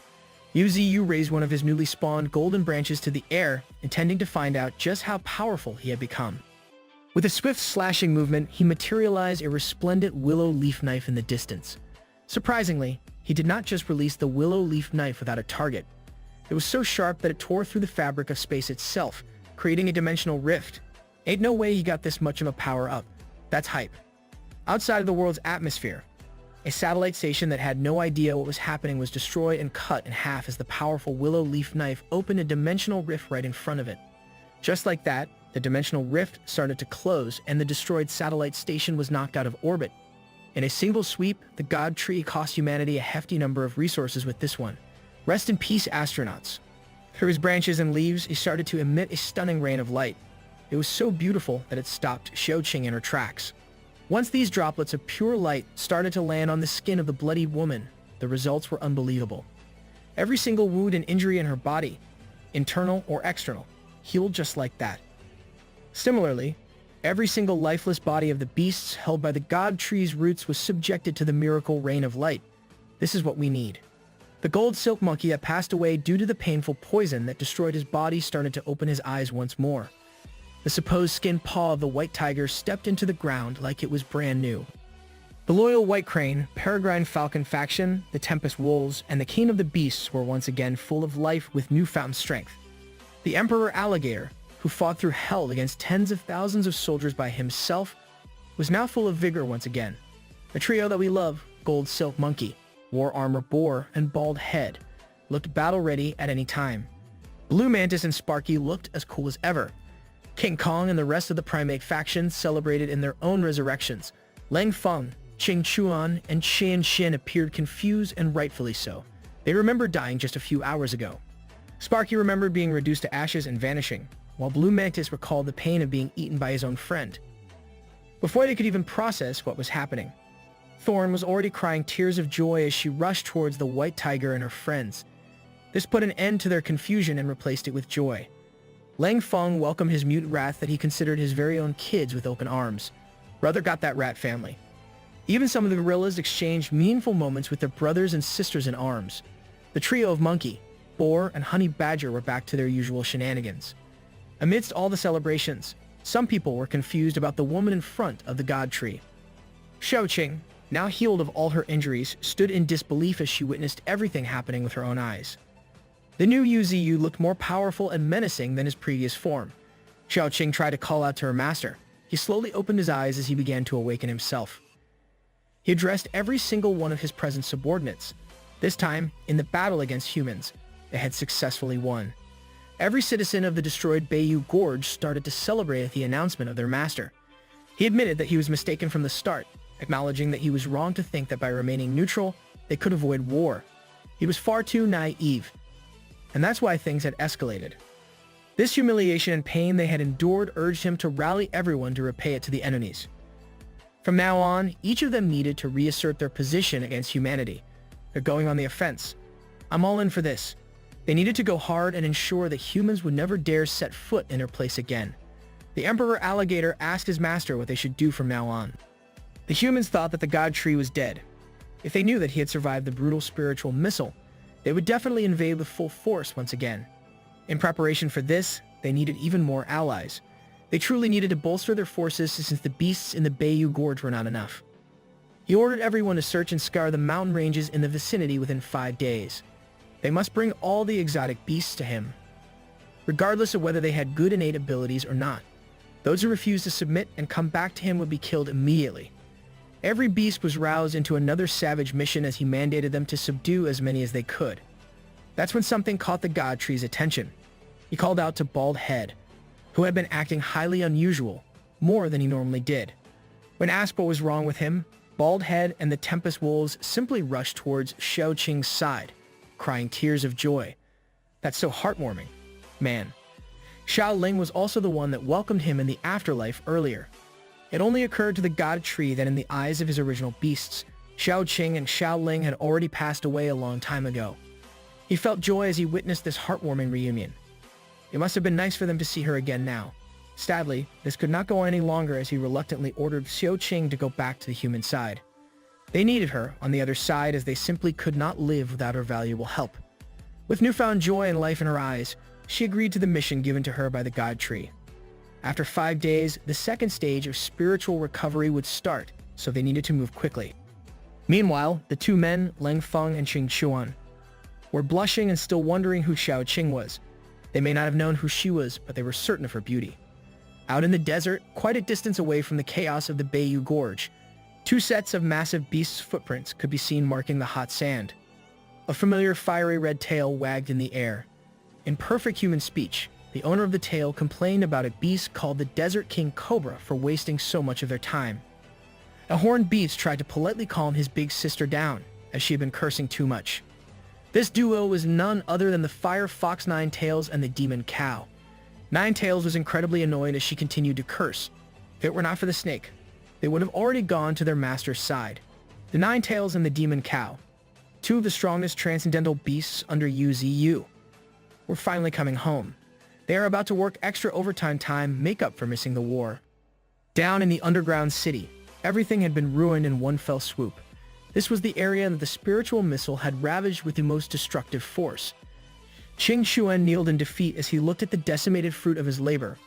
Uzu raised one of his newly spawned golden branches to the air, intending to find out just how powerful he had become. With a swift slashing movement, he materialized a resplendent willow leaf knife in the distance. Surprisingly, he did not just release the willow leaf knife without a target. It was so sharp that it tore through the fabric of space itself, creating a dimensional rift. Ain't no way he got this much of a power-up. That's hype. Outside of the world's atmosphere, a satellite station that had no idea what was happening was destroyed and cut in half as the powerful willow leaf knife opened a dimensional rift right in front of it. Just like that, the dimensional rift started to close and the destroyed satellite station was knocked out of orbit. In a single sweep, the God Tree cost humanity a hefty number of resources with this one. Rest in peace, astronauts. Through his branches and leaves, he started to emit a stunning rain of light. It was so beautiful that it stopped Xiaoqing in her tracks. Once these droplets of pure light started to land on the skin of the bloodied woman, the results were unbelievable. Every single wound and injury in her body, internal or external, healed just like that. Similarly, every single lifeless body of the beasts held by the God Tree's roots was subjected to the miracle rain of light. This is what we need. The gold silk monkey that passed away due to the painful poison that destroyed his body started to open his eyes once more. The supposed skin paw of the white tiger stepped into the ground like it was brand new. The loyal white crane, peregrine falcon faction, the tempest wolves, and the king of the beasts were once again full of life with newfound strength. The emperor alligator, who fought through hell against tens of thousands of soldiers by himself, was now full of vigor once again. The trio that we love, Gold Silk Monkey, War Armor Boar, and Bald Head, looked battle-ready at any time. Blue Mantis and Sparky looked as cool as ever. King Kong and the rest of the primate faction celebrated in their own resurrections. Lang Feng, Qing Chuan, and Qian Xin appeared confused, and rightfully so. They remembered dying just a few hours ago. Sparky remembered being reduced to ashes and vanishing, while Blue Mantis recalled the pain of being eaten by his own friend. Before they could even process what was happening, Thorn was already crying tears of joy as she rushed towards the white tiger and her friends. This put an end to their confusion and replaced it with joy. Lang Feng welcomed his mute wrath that he considered his very own kids with open arms. Brother got that rat family. Even some of the gorillas exchanged meaningful moments with their brothers and sisters in arms. The trio of Monkey, Boar, and Honey Badger were back to their usual shenanigans. Amidst all the celebrations, some people were confused about the woman in front of the god tree. Xiaoqing, now healed of all her injuries, stood in disbelief as she witnessed everything happening with her own eyes. The new Yu looked more powerful and menacing than his previous form. Xiaoqing tried to call out to her master. He slowly opened his eyes as he began to awaken himself. He addressed every single one of his present subordinates. This time, in the battle against humans, they had successfully won. Every citizen of the destroyed Bayou Gorge started to celebrate at the announcement of their master. He admitted that he was mistaken from the start, acknowledging that he was wrong to think that by remaining neutral, they could avoid war. He was far too naive, and that's why things had escalated. This humiliation and pain they had endured urged him to rally everyone to repay it to the enemies. From now on, each of them needed to reassert their position against humanity. They're going on the offense. I'm all in for this. They needed to go hard and ensure that humans would never dare set foot in their place again. The Emperor Alligator asked his master what they should do from now on. The humans thought that the god tree was dead. If they knew that he had survived the brutal spiritual missile, they would definitely invade with full force once again. In preparation for this, they needed even more allies. They truly needed to bolster their forces since the beasts in the Bayou Gorge were not enough. He ordered everyone to search and scour the mountain ranges in the vicinity within 5 days. They must bring all the exotic beasts to him, regardless of whether they had good innate abilities or not. Those who refused to submit and come back to him would be killed immediately. Every beast was roused into another savage mission as he mandated them to subdue as many as they could. That's when something caught the god tree's attention. He called out to Bald Head, who had been acting highly unusual, more than he normally did. When asked what was wrong with him, Bald Head and the Tempest Wolves simply rushed towards Xiaoqing's side, crying tears of joy. That's so heartwarming. Man. Xiao Ling was also the one that welcomed him in the afterlife earlier. It only occurred to the god tree that in the eyes of his original beasts, Xiaoqing and Xiao Ling had already passed away a long time ago. He felt joy as he witnessed this heartwarming reunion. It must have been nice for them to see her again now. Sadly, this could not go on any longer as he reluctantly ordered Xiaoqing to go back to the human side. They needed her on the other side as they simply could not live without her valuable help. With newfound joy and life in her eyes, she agreed to the mission given to her by the god tree. After 5 days, the second stage of spiritual recovery would start, so they needed to move quickly. Meanwhile, the two men, Lang Feng and Qing Chuan, were blushing and still wondering who Xiaoqing was. They may not have known who she was, but they were certain of her beauty. Out in the desert, quite a distance away from the chaos of the Bayou Gorge, 2 sets of massive beasts' footprints could be seen marking the hot sand. A familiar fiery red tail wagged in the air. In perfect human speech, the owner of the tail complained about a beast called the Desert King Cobra for wasting so much of their time. A horned beast tried to politely calm his big sister down, as she had been cursing too much. This duo was none other than the Fire Fox Nine Tails and the Demon Cow. Nine Tails was incredibly annoyed as she continued to curse. If it were not for the snake, they would have already gone to their master's side. The Nine Tails and the Demon Cow, 2 of the strongest transcendental beasts under UZU, were finally coming home. They are about to work extra overtime time, make up for missing the war. Down in the underground city, everything had been ruined in one fell swoop. This was the area that the spiritual missile had ravaged with the most destructive force. Qing Xuan kneeled in defeat as he looked at the decimated fruit of his labor.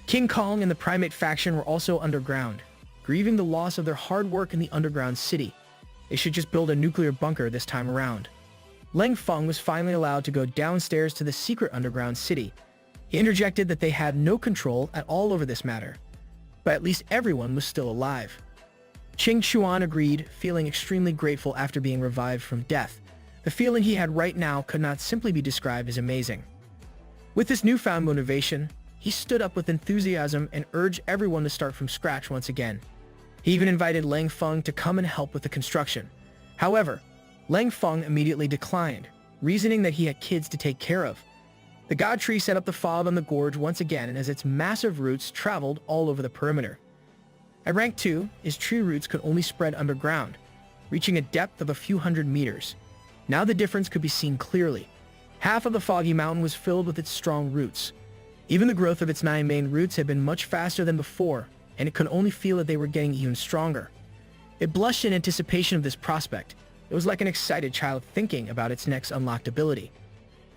King Kong and the primate faction were also underground, grieving the loss of their hard work in the underground city. They should just build a nuclear bunker this time around. Lang Feng was finally allowed to go downstairs to the secret underground city. He interjected that they had no control at all over this matter, but at least everyone was still alive. Qing Xuan agreed, feeling extremely grateful after being revived from death. The feeling he had right now could not simply be described as amazing. With this newfound motivation, he stood up with enthusiasm and urged everyone to start from scratch once again. He even invited Lang Feng to come and help with the construction. However, Lang Feng immediately declined, reasoning that he had kids to take care of. The god tree set up the fob on the gorge once again as its massive roots traveled all over the perimeter. At rank 2, his tree roots could only spread underground, reaching a depth of a few hundred meters. Now the difference could be seen clearly. Half of the foggy mountain was filled with its strong roots. Even the growth of its 9 main roots had been much faster than before, and it could only feel that they were getting even stronger. It blushed in anticipation of this prospect. It was like an excited child thinking about its next unlocked ability.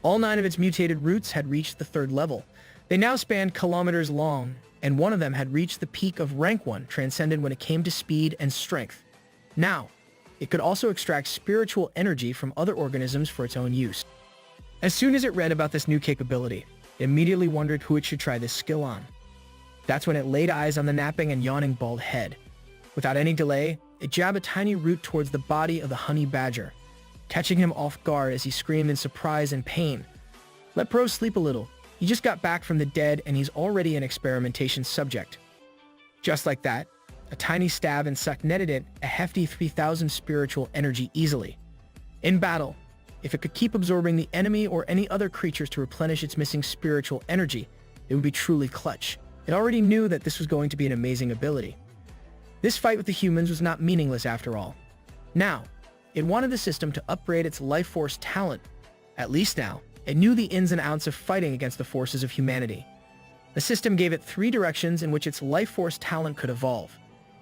All 9 of its mutated roots had reached the 3rd level. They now spanned kilometers long, and one of them had reached the peak of rank 1, transcended when it came to speed and strength. Now, it could also extract spiritual energy from other organisms for its own use. As soon as it read about this new capability, it immediately wondered who it should try this skill on. That's when it laid eyes on the napping and yawning bald head. Without any delay, it jabbed a tiny root towards the body of the honey badger, catching him off guard as he screamed in surprise and pain. Let Bro sleep a little. He just got back from the dead and he's already an experimentation subject. Just like that, a tiny stab and suck netted it a hefty 3,000 spiritual energy easily. In battle, if it could keep absorbing the enemy or any other creatures to replenish its missing spiritual energy, it would be truly clutch. It already knew that this was going to be an amazing ability. This fight with the humans was not meaningless after all. Now, it wanted the system to upgrade its life force talent. At least now, it knew the ins and outs of fighting against the forces of humanity. The system gave it 3 directions in which its life force talent could evolve.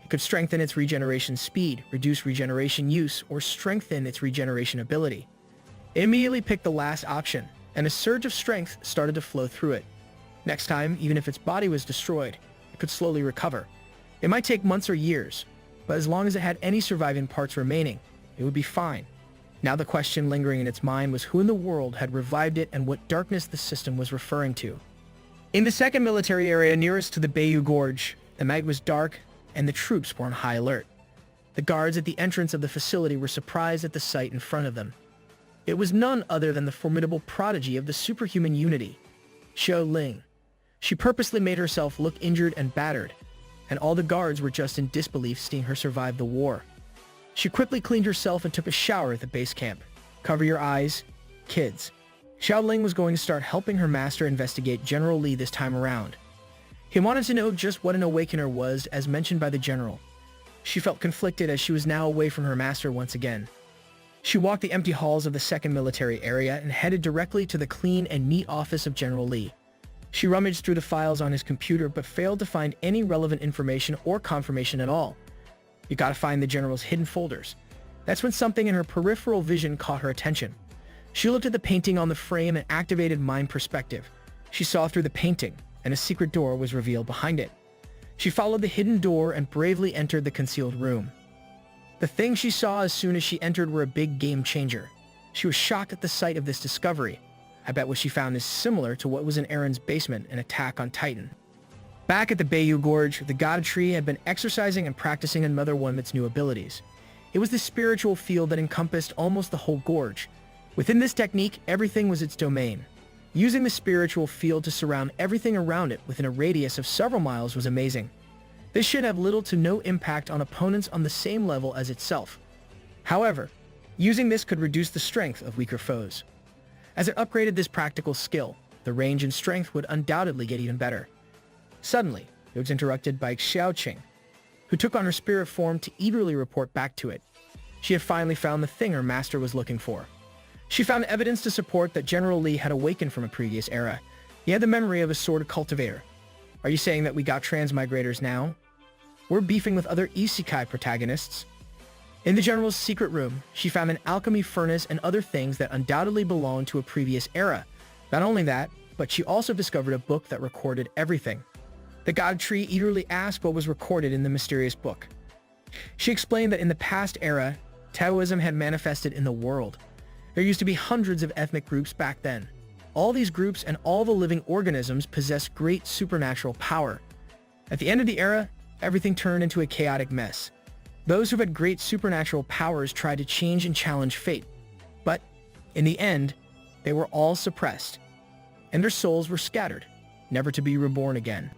It could strengthen its regeneration speed, reduce regeneration use, or strengthen its regeneration ability. It immediately picked the last option, and a surge of strength started to flow through it. Next time, even if its body was destroyed, it could slowly recover. It might take months or years, but as long as it had any surviving parts remaining, it would be fine. Now the question lingering in its mind was who in the world had revived it and what darkness the system was referring to. In the second military area nearest to the Bayou Gorge, the night was dark and the troops were on high alert. The guards at the entrance of the facility were surprised at the sight in front of them. It was none other than the formidable prodigy of the superhuman unity, Xiao Ling. She purposely made herself look injured and battered, and all the guards were just in disbelief seeing her survive the war. She quickly cleaned herself and took a shower at the base camp. Cover your eyes, kids. Xiao Ling was going to start helping her master investigate General Li this time around. He wanted to know just what an awakener was, as mentioned by the general. She felt conflicted as she was now away from her master once again. She walked the empty halls of the second military area and headed directly to the clean and neat office of General Li. She rummaged through the files on his computer but failed to find any relevant information or confirmation at all. You gotta find the general's hidden folders. That's when something in her peripheral vision caught her attention. She looked at the painting on the frame and activated mind perspective. She saw through the painting, and a secret door was revealed behind it. She followed the hidden door and bravely entered the concealed room. The things she saw as soon as she entered were a big game changer. She was shocked at the sight of this discovery. I bet what she found is similar to what was in Aaron's basement in Attack on Titan. Back at the Bayou Gorge, the god tree had been exercising and practicing another one of its new abilities. It was the spiritual field that encompassed almost the whole gorge. Within this technique, everything was its domain. Using the spiritual field to surround everything around it within a radius of several miles was amazing. This should have little to no impact on opponents on the same level as itself. However, using this could reduce the strength of weaker foes. As it upgraded this practical skill, the range and strength would undoubtedly get even better. Suddenly, it was interrupted by Xiaoqing, who took on her spirit form to eagerly report back to it. She had finally found the thing her master was looking for. She found evidence to support that General Li had awakened from a previous era. He had the memory of a sword cultivator. Are you saying that we got transmigrators now? We're beefing with other Isekai protagonists. In the general's secret room, she found an alchemy furnace and other things that undoubtedly belonged to a previous era. Not only that, but she also discovered a book that recorded everything. The god tree eagerly asked what was recorded in the mysterious book. She explained that in the past era, Taoism had manifested in the world. There used to be hundreds of ethnic groups back then. All these groups and all the living organisms possessed great supernatural power. At the end of the era, everything turned into a chaotic mess. Those who had great supernatural powers tried to change and challenge fate, but In the end, they were all suppressed, and their souls were scattered, never to be reborn again.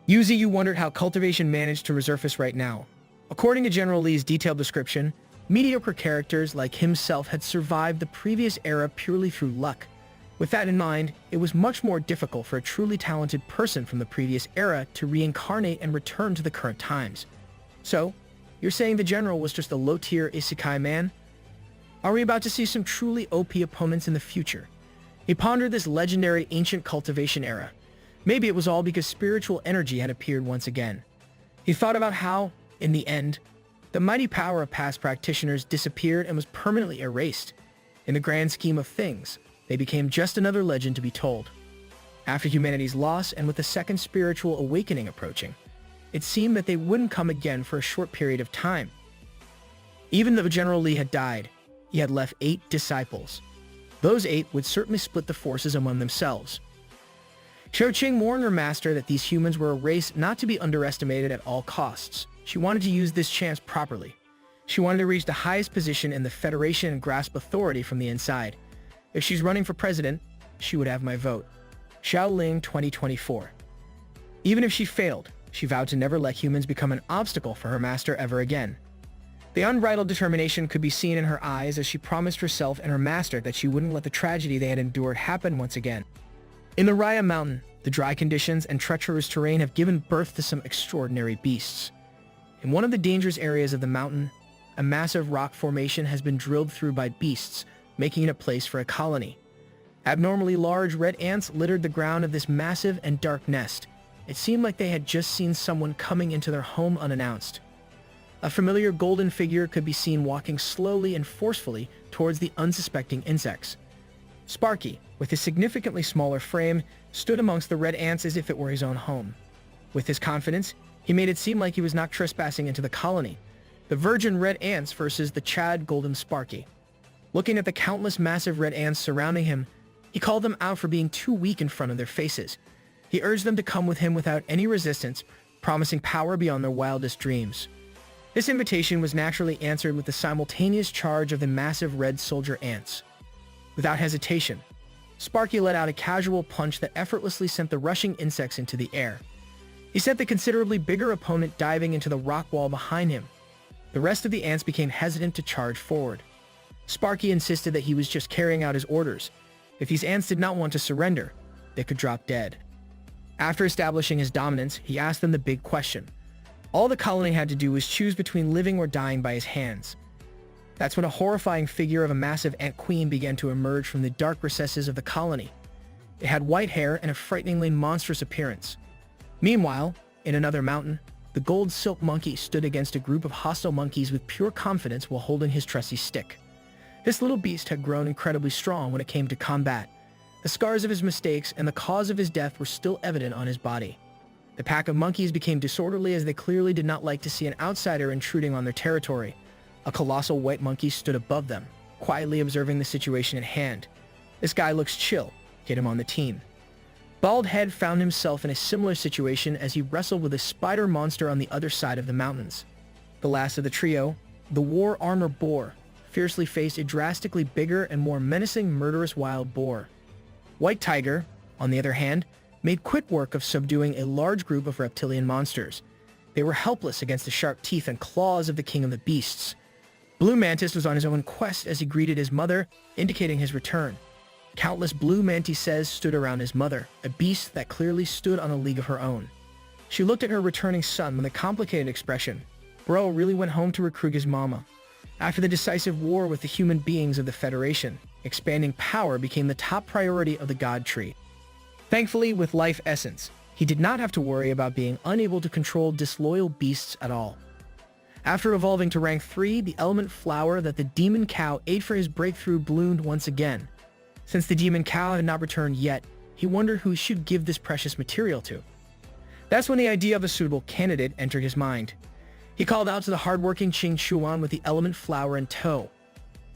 Yuzi, you wondered how cultivation managed to resurface right now. According to General Lee's detailed description, mediocre characters like himself had survived the previous era purely through luck. With that in mind, it was much more difficult for a truly talented person from the previous era to reincarnate and return to the current times. So, you're saying the General was just a low-tier Isekai man? Are we about to see some truly OP opponents in the future? He pondered this legendary ancient cultivation era. Maybe it was all because spiritual energy had appeared once again. He thought about how, in the end, the mighty power of past practitioners disappeared and was permanently erased. In the grand scheme of things, they became just another legend to be told. After humanity's loss and with the second spiritual awakening approaching, it seemed that they wouldn't come again for a short period of time. Even though General Lee had died, he had left 8 disciples. Those 8 would certainly split the forces among themselves. Xiaoqing warned her master that these humans were a race not to be underestimated at all costs. She wanted to use this chance properly. She wanted to reach the highest position in the Federation and grasp authority from the inside. If she's running for president, she would have my vote. Xiaoling 2024. Even if she failed, she vowed to never let humans become an obstacle for her master ever again. The unbridled determination could be seen in her eyes as she promised herself and her master that she wouldn't let the tragedy they had endured happen once again. In the Raya Mountain, the dry conditions and treacherous terrain have given birth to some extraordinary beasts. In one of the dangerous areas of the mountain, a massive rock formation has been drilled through by beasts, making it a place for a colony. Abnormally large red ants littered the ground of this massive and dark nest. It seemed like they had just seen someone coming into their home unannounced. A familiar golden figure could be seen walking slowly and forcefully towards the unsuspecting insects. Sparky, with his significantly smaller frame, stood amongst the red ants as if it were his own home. With his confidence, he made it seem like he was not trespassing into the colony. The virgin red ants versus the Chad golden Sparky. Looking at the countless massive red ants surrounding him, he called them out for being too weak in front of their faces. He urged them to come with him without any resistance, promising power beyond their wildest dreams. This invitation was naturally answered with the simultaneous charge of the massive red soldier ants. Without hesitation, Sparky let out a casual punch that effortlessly sent the rushing insects into the air. He sent the considerably bigger opponent diving into the rock wall behind him. The rest of the ants became hesitant to charge forward. Sparky insisted that he was just carrying out his orders. If these ants did not want to surrender, they could drop dead. After establishing his dominance, he asked them the big question. All the colony had to do was choose between living or dying by his hands. That's when a horrifying figure of a massive ant queen began to emerge from the dark recesses of the colony. It had white hair and a frighteningly monstrous appearance. Meanwhile, in another mountain, the gold silk monkey stood against a group of hostile monkeys with pure confidence while holding his trusty stick. This little beast had grown incredibly strong when it came to combat. The scars of his mistakes and the cause of his death were still evident on his body. The pack of monkeys became disorderly as they clearly did not like to see an outsider intruding on their territory. A colossal white monkey stood above them, quietly observing the situation at hand. This guy looks chill. Get him on the team. Bald Head found himself in a similar situation as he wrestled with a spider monster on the other side of the mountains. The last of the trio, the War Armor Boar, fiercely faced a drastically bigger and more menacing murderous wild boar. White Tiger, on the other hand, made quick work of subduing a large group of reptilian monsters. They were helpless against the sharp teeth and claws of the king of the beasts. Blue Mantis was on his own quest as he greeted his mother, indicating his return. Countless blue mantises stood around his mother, a beast that clearly stood on a league of her own. She looked at her returning son with a complicated expression. Bro really went home to recruit his mama. After the decisive war with the human beings of the Federation, expanding power became the top priority of the God Tree. Thankfully, with Life Essence, he did not have to worry about being unable to control disloyal beasts at all. After evolving to rank 3, the element flower that the demon cow ate for his breakthrough bloomed once again. Since the demon cow had not returned yet, he wondered who he should give this precious material to. That's when the idea of a suitable candidate entered his mind. He called out to the hardworking Qing Chuan with the element flower in tow.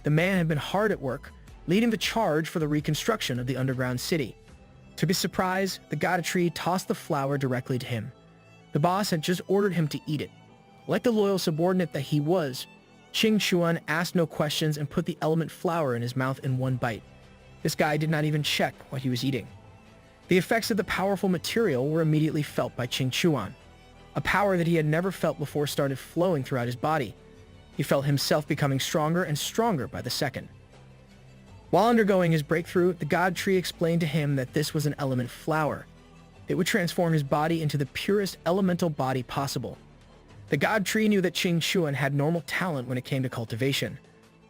The man had been hard at work, leading the charge for the reconstruction of the underground city. To his surprise, the God Tree tossed the flower directly to him. The boss had just ordered him to eat it. Like the loyal subordinate that he was, Qing Chuan asked no questions and put the element flower in his mouth in one bite. This guy did not even check what he was eating. The effects of the powerful material were immediately felt by Qing Chuan. A power that he had never felt before started flowing throughout his body. He felt himself becoming stronger and stronger by the second. While undergoing his breakthrough, the God Tree explained to him that this was an element flower. It would transform his body into the purest elemental body possible. The God Tree knew that Qing Chuan had normal talent when it came to cultivation,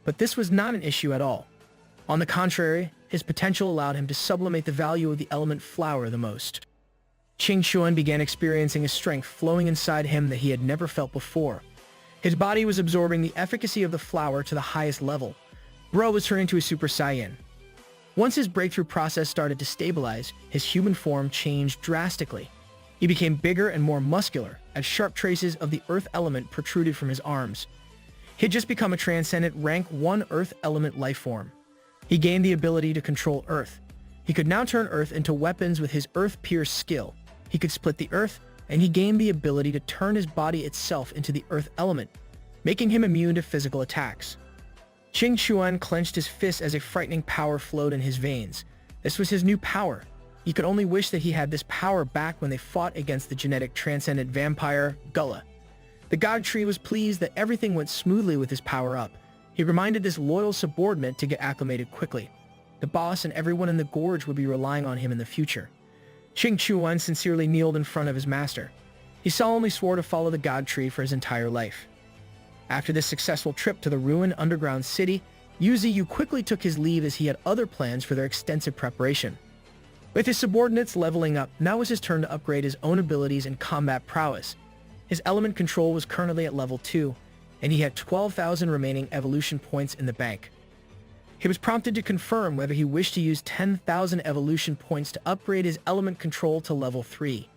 but this was not an issue at all. On the contrary, his potential allowed him to sublimate the value of the element flower the most. Qing Chuan began experiencing a strength flowing inside him that he had never felt before. His body was absorbing the efficacy of the flower to the highest level. Bro was turning to a Super Saiyan. Once his breakthrough process started to stabilize, his human form changed drastically. He became bigger and more muscular, as sharp traces of the earth element protruded from his arms. He had just become a transcendent rank 1 earth element life form. He gained the ability to control earth. He could now turn earth into weapons with his earth-pierce skill. He could split the earth, and he gained the ability to turn his body itself into the earth element, making him immune to physical attacks. Qing Chuan clenched his fists as a frightening power flowed in his veins. This was his new power. He could only wish that he had this power back when they fought against the genetic transcendent vampire, Gullah. The God Tree was pleased that everything went smoothly with his power-up. He reminded this loyal subordinate to get acclimated quickly. The boss and everyone in the gorge would be relying on him in the future. Qing Chuan sincerely kneeled in front of his master. He solemnly swore to follow the God Tree for his entire life. After this successful trip to the ruined underground city, Yu Ziyu quickly took his leave as he had other plans for their extensive preparation. With his subordinates leveling up, now was his turn to upgrade his own abilities and combat prowess. His element control was currently at level 2, and he had 12,000 remaining evolution points in the bank. He was prompted to confirm whether he wished to use 10,000 evolution points to upgrade his element control to level 3.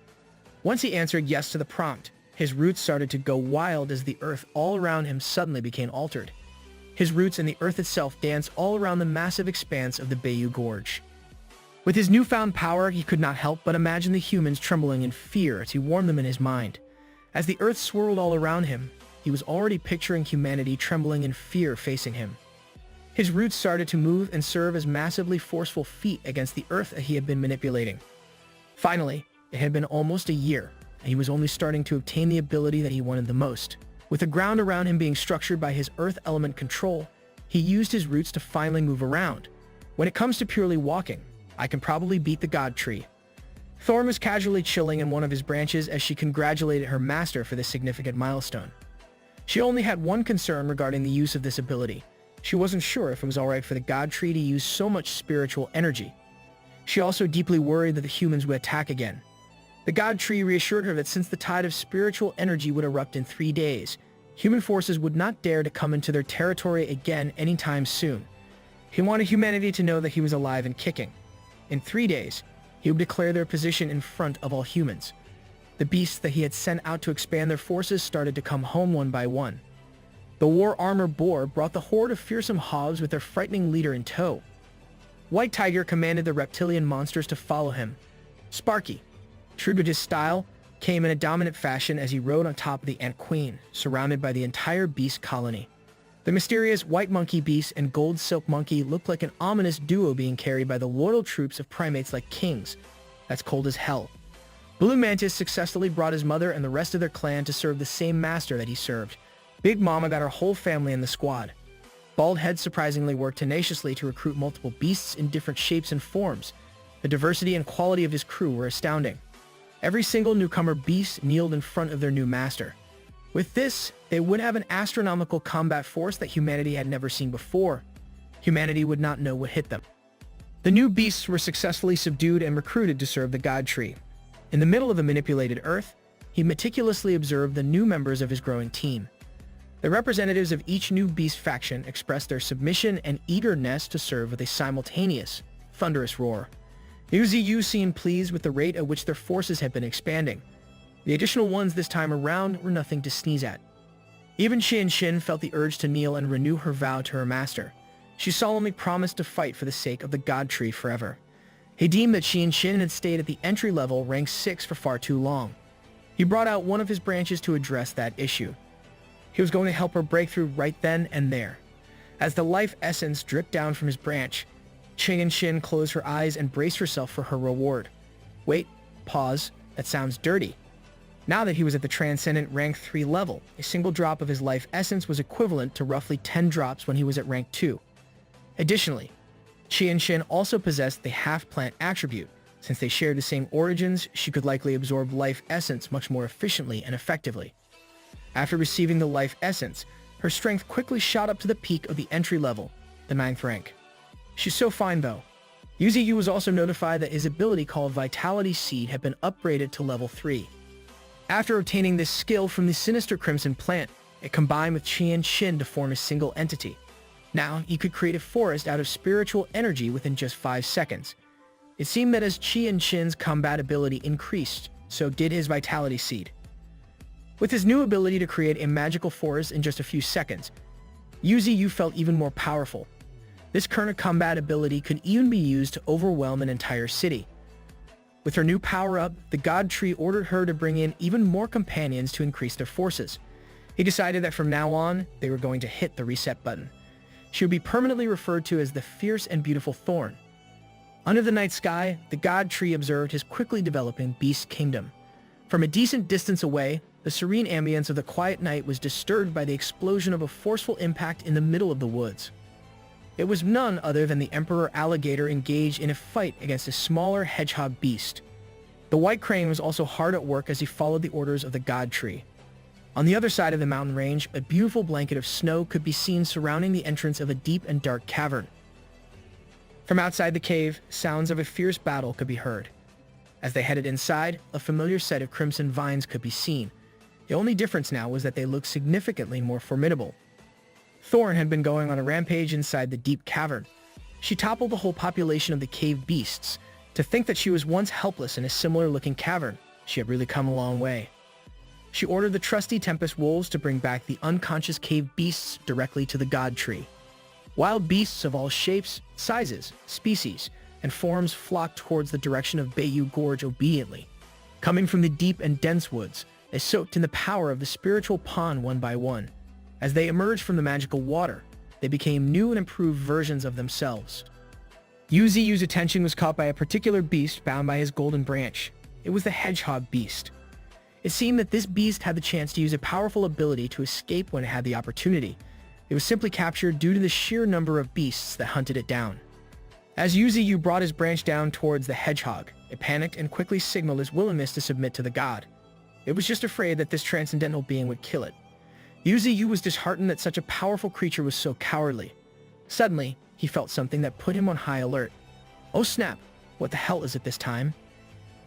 Once he answered yes to the prompt, his roots started to go wild as the earth all around him suddenly became altered. His roots and the earth itself danced all around the massive expanse of the Bayou Gorge. With his newfound power, he could not help but imagine the humans trembling in fear as he warmed them in his mind. As the earth swirled all around him, he was already picturing humanity trembling in fear facing him. His roots started to move and serve as massively forceful feet against the earth that he had been manipulating. Finally, it had been almost a year, and he was only starting to obtain the ability that he wanted the most. With the ground around him being structured by his earth element control, he used his roots to finally move around. When it comes to purely walking, I can probably beat the God Tree. Thorn was casually chilling in one of his branches as she congratulated her master for this significant milestone. She only had one concern regarding the use of this ability. She wasn't sure if it was alright for the God Tree to use so much spiritual energy. She also deeply worried that the humans would attack again. The God Tree reassured her that since the tide of spiritual energy would erupt in 3 days, human forces would not dare to come into their territory again anytime soon. He wanted humanity to know that he was alive and kicking. In 3 days, he would declare their position in front of all humans. The beasts that he had sent out to expand their forces started to come home one by one. The war armor boar brought the horde of fearsome hogs with their frightening leader in tow. White Tiger commanded the reptilian monsters to follow him. Sparky, true to his style, came in a dominant fashion as he rode on top of the Ant Queen, surrounded by the entire beast colony. The mysterious white monkey beast and gold silk monkey looked like an ominous duo being carried by the loyal troops of primates like kings. That's cold as hell. Blue Mantis successfully brought his mother and the rest of their clan to serve the same master that he served. Big Mama got her whole family in the squad. Bald Head surprisingly worked tenaciously to recruit multiple beasts in different shapes and forms. The diversity and quality of his crew were astounding. Every single newcomer beast kneeled in front of their new master. With this, they would have an astronomical combat force that humanity had never seen before. Humanity would not know what hit them. The new beasts were successfully subdued and recruited to serve the God Tree. In the middle of the manipulated Earth, he meticulously observed the new members of his growing team. The representatives of each new beast faction expressed their submission and eagerness to serve with a simultaneous, thunderous roar. Yu Ziyu seemed pleased with the rate at which their forces had been expanding. The additional ones this time around were nothing to sneeze at. Even Xin Xin felt the urge to kneel and renew her vow to her master. She solemnly promised to fight for the sake of the God Tree forever. He deemed that Xin Xin had stayed at the entry level rank 6 for far too long. He brought out one of his branches to address that issue. He was going to help her break through right then and there. As the life essence dripped down from his branch, Shin closed her eyes and braced herself for her reward. Wait, pause, that sounds dirty. Now that he was at the Transcendent Rank 3 level, a single drop of his life essence was equivalent to roughly 10 drops when he was at Rank 2. Additionally, Shin also possessed the half-plant attribute. Since they shared the same origins, she could likely absorb life essence much more efficiently and effectively. After receiving the life essence, her strength quickly shot up to the peak of the entry level, the 9th rank. She's so fine though. Yuzi was also notified that his ability called Vitality Seed had been upgraded to level 3. After obtaining this skill from the sinister Crimson Plant, it combined with Shin to form a single entity. Now, he could create a forest out of spiritual energy within just 5 seconds. It seemed that as Shin's combat ability increased, so did his Vitality Seed. With his new ability to create a magical forest in just a few seconds, Yuzi felt even more powerful. This current combat ability could even be used to overwhelm an entire city. With her new power-up, the God Tree ordered her to bring in even more companions to increase their forces. He decided that from now on, they were going to hit the reset button. She would be permanently referred to as the Fierce and Beautiful Thorn. Under the night sky, the God Tree observed his quickly developing Beast Kingdom. From a decent distance away, the serene ambience of the quiet night was disturbed by the explosion of a forceful impact in the middle of the woods. It was none other than the Emperor Alligator engaged in a fight against a smaller hedgehog beast. The White Crane was also hard at work as he followed the orders of the God Tree. On the other side of the mountain range, a beautiful blanket of snow could be seen surrounding the entrance of a deep and dark cavern. From outside the cave, sounds of a fierce battle could be heard. As they headed inside, a familiar set of crimson vines could be seen. The only difference now was that they looked significantly more formidable. Thorn had been going on a rampage inside the deep cavern. She toppled the whole population of the cave beasts. To think that she was once helpless in a similar-looking cavern, she had really come a long way. She ordered the trusty Tempest Wolves to bring back the unconscious cave beasts directly to the God Tree. Wild beasts of all shapes, sizes, species, and forms flocked towards the direction of Bayou Gorge obediently. Coming from the deep and dense woods, they soaked in the power of the spiritual pond one by one. As they emerged from the magical water, they became new and improved versions of themselves. Yuzi's attention was caught by a particular beast bound by his golden branch. It was the hedgehog beast. It seemed that this beast had the chance to use a powerful ability to escape when it had the opportunity. It was simply captured due to the sheer number of beasts that hunted it down. As Yuzi brought his branch down towards the hedgehog, it panicked and quickly signaled his willingness to submit to the god. It was just afraid that this transcendental being would kill it. Yuzi was disheartened that such a powerful creature was so cowardly. Suddenly, he felt something that put him on high alert. Oh snap, what the hell is it this time?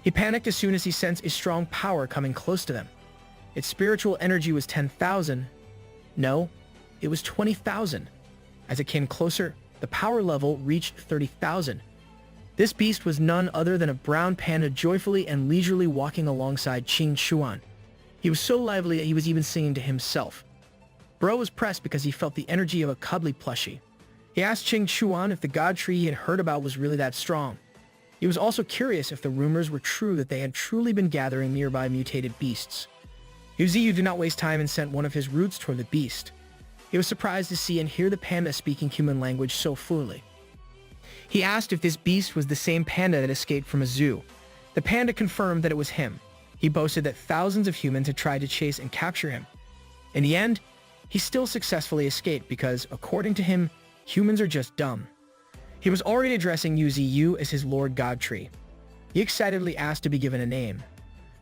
He panicked as soon as he sensed a strong power coming close to them. Its spiritual energy was 10,000. No, it was 20,000. As it came closer, the power level reached 30,000. This beast was none other than a brown panda joyfully and leisurely walking alongside Qing Xuan. He was so lively that he was even singing to himself. Bro was pressed because he felt the energy of a cuddly plushie. He asked Qing Xuan if the god tree he had heard about was really that strong. He was also curious if the rumors were true that they had truly been gathering nearby mutated beasts. Yuzi did not waste time and sent one of his roots toward the beast. He was surprised to see and hear the panda speaking human language so fluently. He asked if this beast was the same panda that escaped from a zoo. The panda confirmed that it was him. He boasted that thousands of humans had tried to chase and capture him. In the end, he still successfully escaped because, according to him, humans are just dumb. He was already addressing Yuzi as his Lord God Tree. He excitedly asked to be given a name.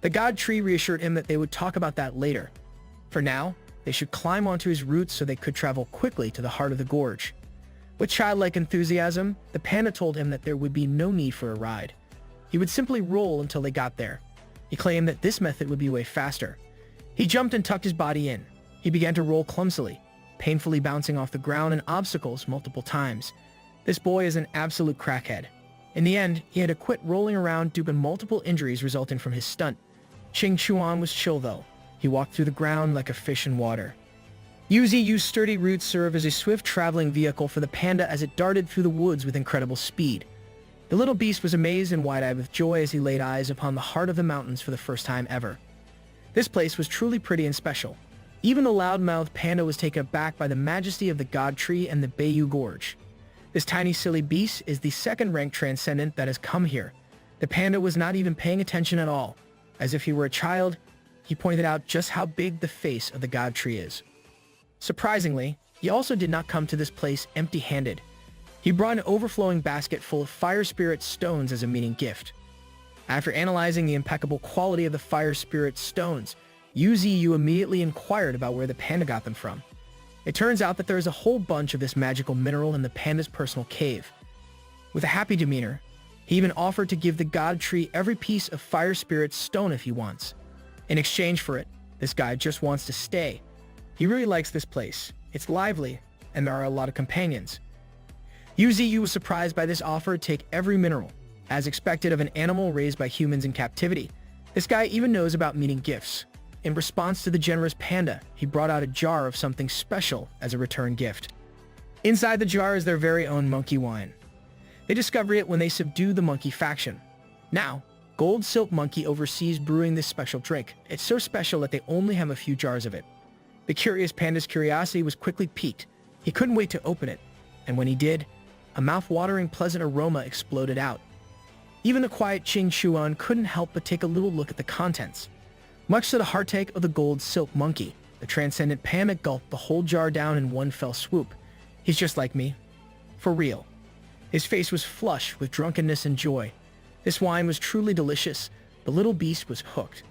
The God Tree reassured him that they would talk about that later. For now, they should climb onto his roots so they could travel quickly to the heart of the gorge. With childlike enthusiasm, the panda told him that there would be no need for a ride. He would simply roll until they got there. He claimed that this method would be way faster. He jumped and tucked his body in. He began to roll clumsily, painfully bouncing off the ground and obstacles multiple times. This boy is an absolute crackhead. In the end, he had to quit rolling around due to multiple injuries resulting from his stunt. Qing Xuan was chill though. He walked through the ground like a fish in water. Yuzi's sturdy roots served as a swift traveling vehicle for the panda as it darted through the woods with incredible speed. The little beast was amazed and wide-eyed with joy as he laid eyes upon the heart of the mountains for the first time ever. This place was truly pretty and special. Even the loudmouthed panda was taken aback by the majesty of the god tree and the Bayou Gorge. This tiny silly beast is the second-ranked transcendent that has come here. The panda was not even paying attention at all. As if he were a child, he pointed out just how big the face of the god tree is. Surprisingly, he also did not come to this place empty-handed. He brought an overflowing basket full of fire spirit stones as a meeting gift. After analyzing the impeccable quality of the fire spirit stones, Yuzu immediately inquired about where the panda got them from. It turns out that there is a whole bunch of this magical mineral in the panda's personal cave. With a happy demeanor, he even offered to give the god tree every piece of fire spirit stone if he wants. In exchange for it, this guy just wants to stay. He really likes this place. It's lively, and there are a lot of companions. Yuzu was surprised by this offer to take every mineral, as expected of an animal raised by humans in captivity. This guy even knows about meeting gifts. In response to the generous panda, he brought out a jar of something special as a return gift. Inside the jar is their very own monkey wine. They discover it when they subdue the monkey faction. Now, Gold Silk Monkey oversees brewing this special drink. It's so special that they only have a few jars of it. The curious panda's curiosity was quickly piqued. He couldn't wait to open it, and when he did, a mouth-watering pleasant aroma exploded out. Even the quiet Ching Chuan couldn't help but take a little look at the contents. Much to the heartache of the Gold Silk Monkey, the transcendent panda gulped the whole jar down in one fell swoop. He's just like me. For real. His face was flush with drunkenness and joy. This wine was truly delicious. The little beast was hooked.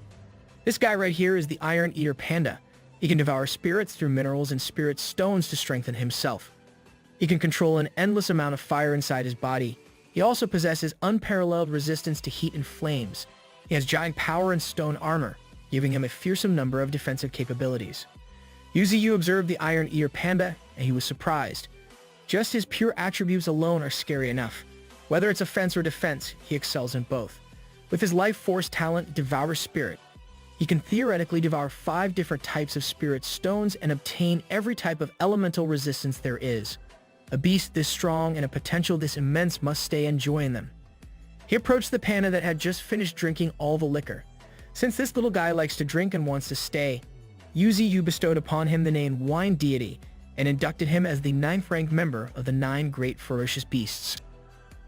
This guy right here is the Iron Eater Panda. He can devour spirits through minerals and spirit stones to strengthen himself. He can control an endless amount of fire inside his body. He also possesses unparalleled resistance to heat and flames. He has giant power and stone armor, giving him a fearsome number of defensive capabilities. Yuzu observed the Iron Eater Panda, and he was surprised. Just his pure attributes alone are scary enough. Whether it's offense or defense, he excels in both. With his life force talent, Devour Spirit, he can theoretically devour 5 different types of spirit stones and obtain every type of elemental resistance there is. A beast this strong and a potential this immense must stay enjoying them. He approached the panda that had just finished drinking all the liquor. Since this little guy likes to drink and wants to stay, Yuzu bestowed upon him the name Wine Deity and inducted him as the 9th-ranked member of the 9 great ferocious beasts.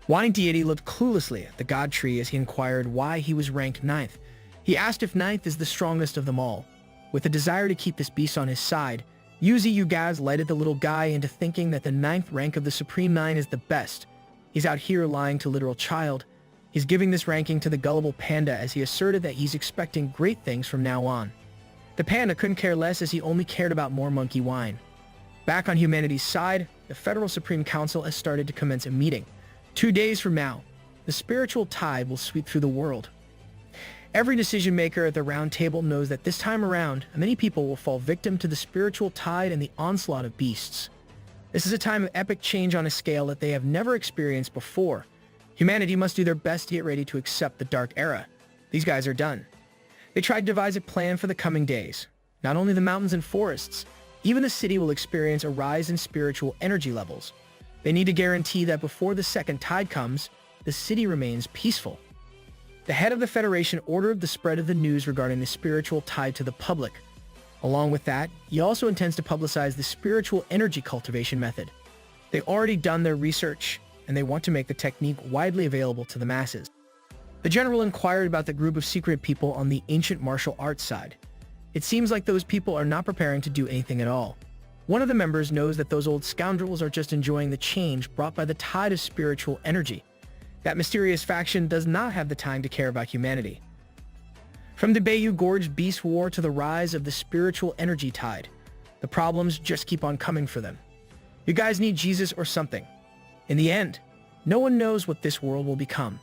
Wine Deity looked cluelessly at the god tree as he inquired why he was ranked 9th. He asked if 9th is the strongest of them all. With a desire to keep this beast on his side, Yuzu lighted the little guy into thinking that the 9th rank of the Supreme 9 is the best. He's out here lying to literal child. He's giving this ranking to the gullible panda as he asserted that he's expecting great things from now on. The panda couldn't care less as he only cared about more monkey wine. Back on humanity's side, the Federal Supreme Council has started to commence a meeting. 2 days from now, the spiritual tide will sweep through the world. Every decision maker at the round table knows that this time around, many people will fall victim to the spiritual tide and the onslaught of beasts. This is a time of epic change on a scale that they have never experienced before. Humanity must do their best to get ready to accept the dark era. These guys are done. They tried to devise a plan for the coming days. Not only the mountains and forests, even the city will experience a rise in spiritual energy levels. They need to guarantee that before the second tide comes, the city remains peaceful. The head of the Federation ordered the spread of the news regarding the spiritual tide to the public. Along with that, he also intends to publicize the spiritual energy cultivation method. They've already done their research, and they want to make the technique widely available to the masses. The general inquired about the group of secret people on the ancient martial arts side. It seems like those people are not preparing to do anything at all. One of the members knows that those old scoundrels are just enjoying the change brought by the tide of spiritual energy. That mysterious faction does not have the time to care about humanity. From the Bayou Gorge Beast War to the rise of the spiritual energy tide, the problems just keep on coming for them. You guys need Jesus or something. In the end, no one knows what this world will become.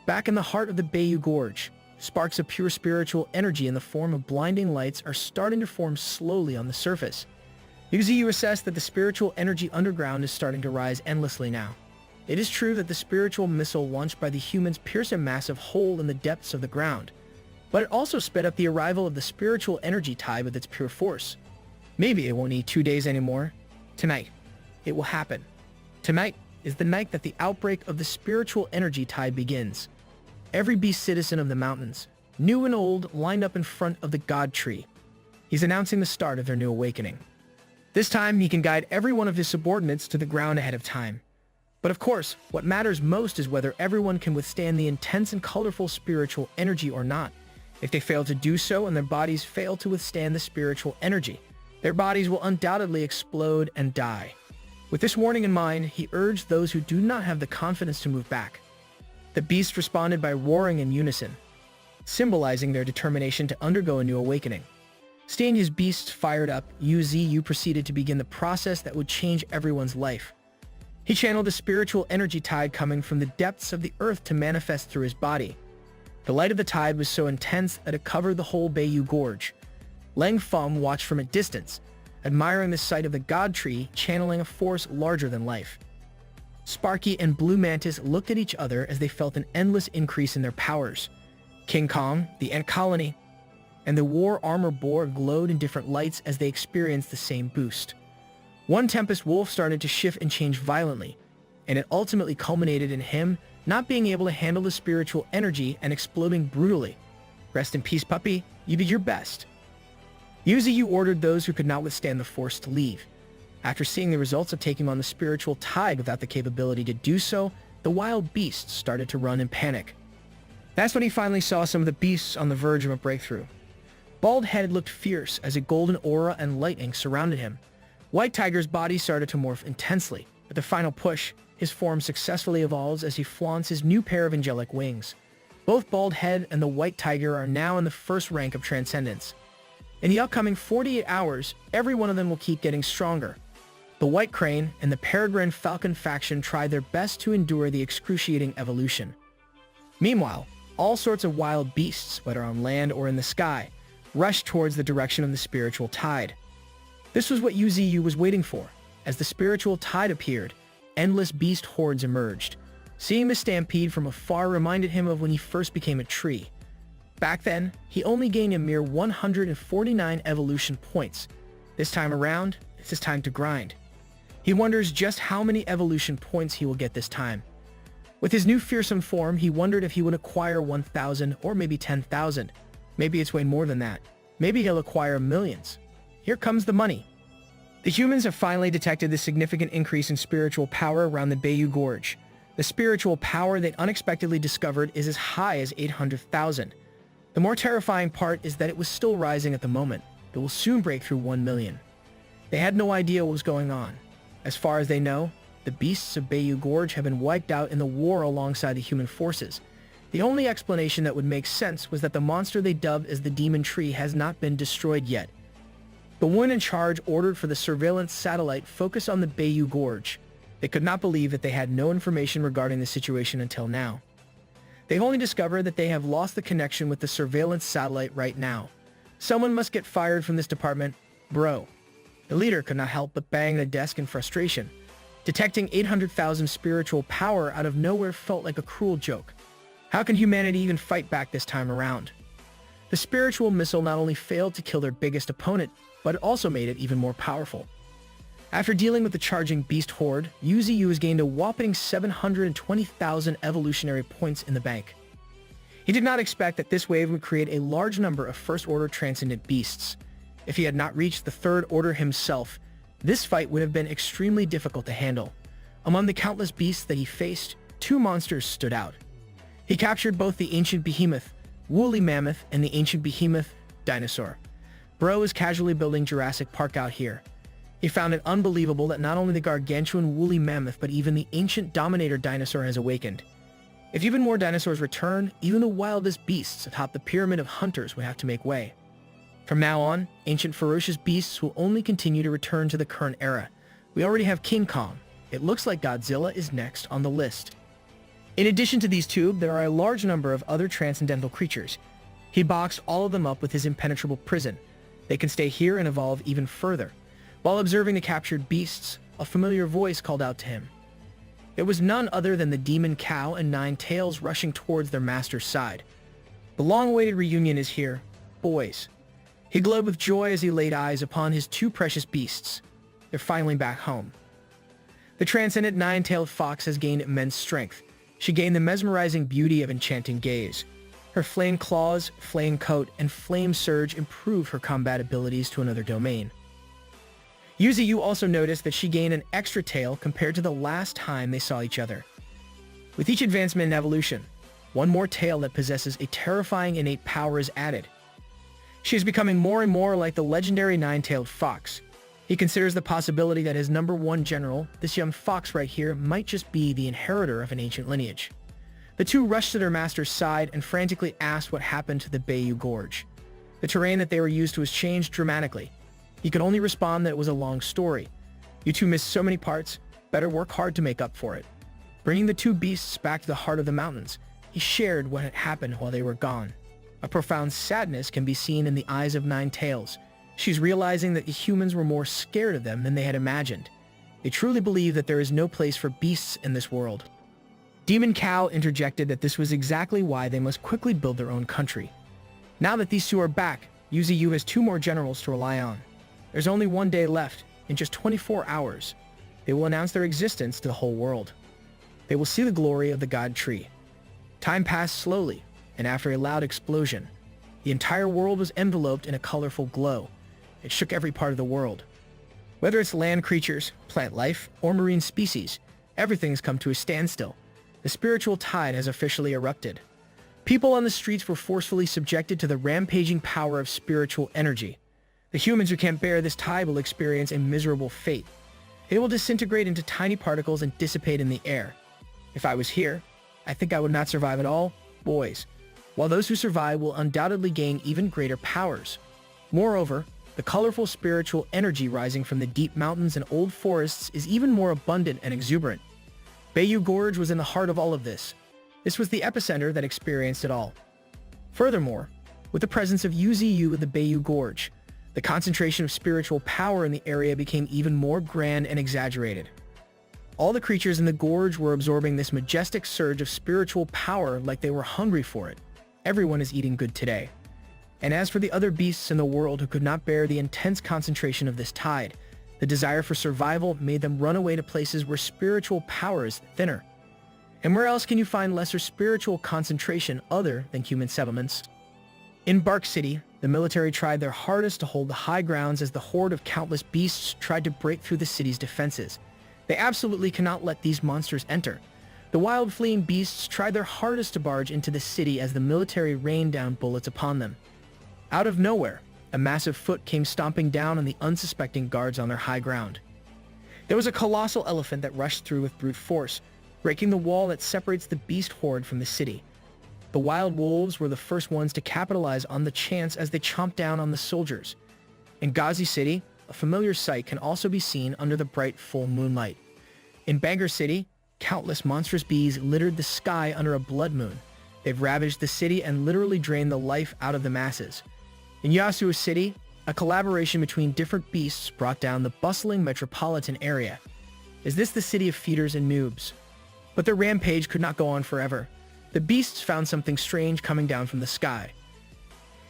Back in the heart of the Bayou Gorge, sparks of pure spiritual energy in the form of blinding lights are starting to form slowly on the surface. You assess that the spiritual energy underground is starting to rise endlessly now. It is true that the spiritual missile launched by the humans pierced a massive hole in the depths of the ground, but it also sped up the arrival of the spiritual energy tide with its pure force. Maybe it won't need 2 days anymore. Tonight, it will happen. Tonight is the night that the outbreak of the spiritual energy tide begins. Every beast citizen of the mountains, new and old, lined up in front of the god tree. He's announcing the start of their new awakening. This time, he can guide every one of his subordinates to the ground ahead of time. But of course, what matters most is whether everyone can withstand the intense and colorful spiritual energy or not. If they fail to do so and their bodies fail to withstand the spiritual energy, their bodies will undoubtedly explode and die. With this warning in mind, he urged those who do not have the confidence to move back. The beasts responded by roaring in unison, symbolizing their determination to undergo a new awakening. Seeing his beasts fired up, Yu proceeded to begin the process that would change everyone's life. He channeled a spiritual energy tide coming from the depths of the earth to manifest through his body. The light of the tide was so intense that it covered the whole Bayou Gorge. Lang Feng watched from a distance, admiring the sight of the god tree channeling a force larger than life. Sparky and Blue Mantis looked at each other as they felt an endless increase in their powers. King Kong, the ant colony, and the war armor boar glowed in different lights as they experienced the same boost. One Tempest Wolf started to shift and change violently, and it ultimately culminated in him not being able to handle the spiritual energy and exploding brutally. Rest in peace, puppy. You did your best. Yu ordered those who could not withstand the force to leave. After seeing the results of taking on the spiritual tide without the capability to do so, the wild beasts started to run in panic. That's when he finally saw some of the beasts on the verge of a breakthrough. Bald Head looked fierce as a golden aura and lightning surrounded him. White Tiger's body started to morph intensely. At the final push, his form successfully evolves as he flaunts his new pair of angelic wings. Both Bald Head and the White Tiger are now in the first rank of Transcendence. In the upcoming 48 hours, every one of them will keep getting stronger. The White Crane and the Peregrine Falcon faction try their best to endure the excruciating evolution. Meanwhile, all sorts of wild beasts, whether on land or in the sky, rushed towards the direction of the spiritual tide. This was what Yu was waiting for. As the spiritual tide appeared, endless beast hordes emerged. Seeing the stampede from afar reminded him of when he first became a tree. Back then, he only gained a mere 149 evolution points. This time around, it's his time to grind. He wonders just how many evolution points he will get this time. With his new fearsome form, he wondered if he would acquire 1,000 or maybe 10,000. Maybe it's way more than that. Maybe he'll acquire millions. Here comes the money. The humans have finally detected the significant increase in spiritual power around the Bayou Gorge. The spiritual power they unexpectedly discovered is as high as 800,000. The more terrifying part is that it was still rising at the moment. It will soon break through 1 million. They had no idea what was going on. As far as they know, the beasts of Bayou Gorge have been wiped out in the war alongside the human forces. The only explanation that would make sense was that the monster they dubbed as the Demon Tree has not been destroyed yet. The one in charge ordered for the surveillance satellite focus on the Bayou Gorge. They could not believe that they had no information regarding the situation until now. They've only discovered that they have lost the connection with the surveillance satellite right now. Someone must get fired from this department, bro. The leader could not help but bang the desk in frustration. Detecting 800,000 spiritual power out of nowhere felt like a cruel joke. How can humanity even fight back this time around? The spiritual missile not only failed to kill their biggest opponent, but it also made it even more powerful. After dealing with the charging beast horde, Yu has gained a whopping 720,000 evolutionary points in the bank. He did not expect that this wave would create a large number of first-order transcendent beasts. If he had not reached the third order himself, this fight would have been extremely difficult to handle. Among the countless beasts that he faced, 2 monsters stood out. He captured both the ancient behemoth, woolly mammoth, and the ancient behemoth, dinosaur. Bro is casually building Jurassic Park out here. He found it unbelievable that not only the gargantuan woolly mammoth but even the ancient dominator dinosaur has awakened. If even more dinosaurs return, even the wildest beasts atop the pyramid of hunters would have to make way. From now on, ancient ferocious beasts will only continue to return to the current era. We already have King Kong. It looks like Godzilla is next on the list. In addition to these two, there are a large number of other transcendental creatures. He boxed all of them up with his impenetrable prison. They can stay here and evolve even further. While observing the captured beasts, a familiar voice called out to him. It was none other than the demon cow and 9 tails rushing towards their master's side. The long-awaited reunion is here, boys. He glowed with joy as he laid eyes upon his 2 precious beasts. They're finally back home. The transcendent 9-tailed fox has gained immense strength. She gained the mesmerizing beauty of enchanting gaze. Her flame claws, flame coat, and flame surge improve her combat abilities to another domain. Yuzu also noticed that she gained an extra tail compared to the last time they saw each other. With each advancement in evolution, one more tail that possesses a terrifying innate power is added. She is becoming more and more like the legendary nine-tailed fox. He considers the possibility that his number one general, this young fox right here, might just be the inheritor of an ancient lineage. The two rushed to their master's side and frantically asked what happened to the Bayou Gorge. The terrain that they were used to was changed dramatically. He could only respond that it was a long story. You two missed so many parts, better work hard to make up for it. Bringing the two beasts back to the heart of the mountains, he shared what had happened while they were gone. A profound sadness can be seen in the eyes of Nine Tails. She's realizing that the humans were more scared of them than they had imagined. They truly believe that there is no place for beasts in this world. Demon Cow interjected that this was exactly why they must quickly build their own country. Now that these two are back, Yuzu has two more generals to rely on. There's only one day left. In just 24 hours, they will announce their existence to the whole world. They will see the glory of the God Tree. Time passed slowly, and after a loud explosion, the entire world was enveloped in a colorful glow. It shook every part of the world. Whether it's land creatures, plant life, or marine species, everything's come to a standstill. The spiritual tide has officially erupted. People on the streets were forcefully subjected to the rampaging power of spiritual energy. The humans who can't bear this tide will experience a miserable fate. They will disintegrate into tiny particles and dissipate in the air. If I was here, I think I would not survive at all, boys. While those who survive will undoubtedly gain even greater powers. Moreover, the colorful spiritual energy rising from the deep mountains and old forests is even more abundant and exuberant. Bayou Gorge was in the heart of all of this. This was the epicenter that experienced it all. Furthermore, with the presence of Yuzu in the Bayou Gorge, the concentration of spiritual power in the area became even more grand and exaggerated. All the creatures in the gorge were absorbing this majestic surge of spiritual power like they were hungry for it. Everyone is eating good today. And as for the other beasts in the world who could not bear the intense concentration of this tide, the desire for survival made them run away to places where spiritual power is thinner. And where else can you find lesser spiritual concentration other than human settlements? In Bark City, the military tried their hardest to hold the high grounds as the horde of countless beasts tried to break through the city's defenses. They absolutely cannot let these monsters enter. The wild fleeing beasts tried their hardest to barge into the city as the military rained down bullets upon them. Out of nowhere, a massive foot came stomping down on the unsuspecting guards on their high ground. There was a colossal elephant that rushed through with brute force, breaking the wall that separates the beast horde from the city. The wild wolves were the first ones to capitalize on the chance as they chomped down on the soldiers. In Ghazi City, a familiar sight can also be seen under the bright full moonlight. In Bangor City, countless monstrous bees littered the sky under a blood moon. They've ravaged the city and literally drained the life out of the masses. In Yasuo City, a collaboration between different beasts brought down the bustling metropolitan area. Is this the city of feeders and noobs? But their rampage could not go on forever. The beasts found something strange coming down from the sky.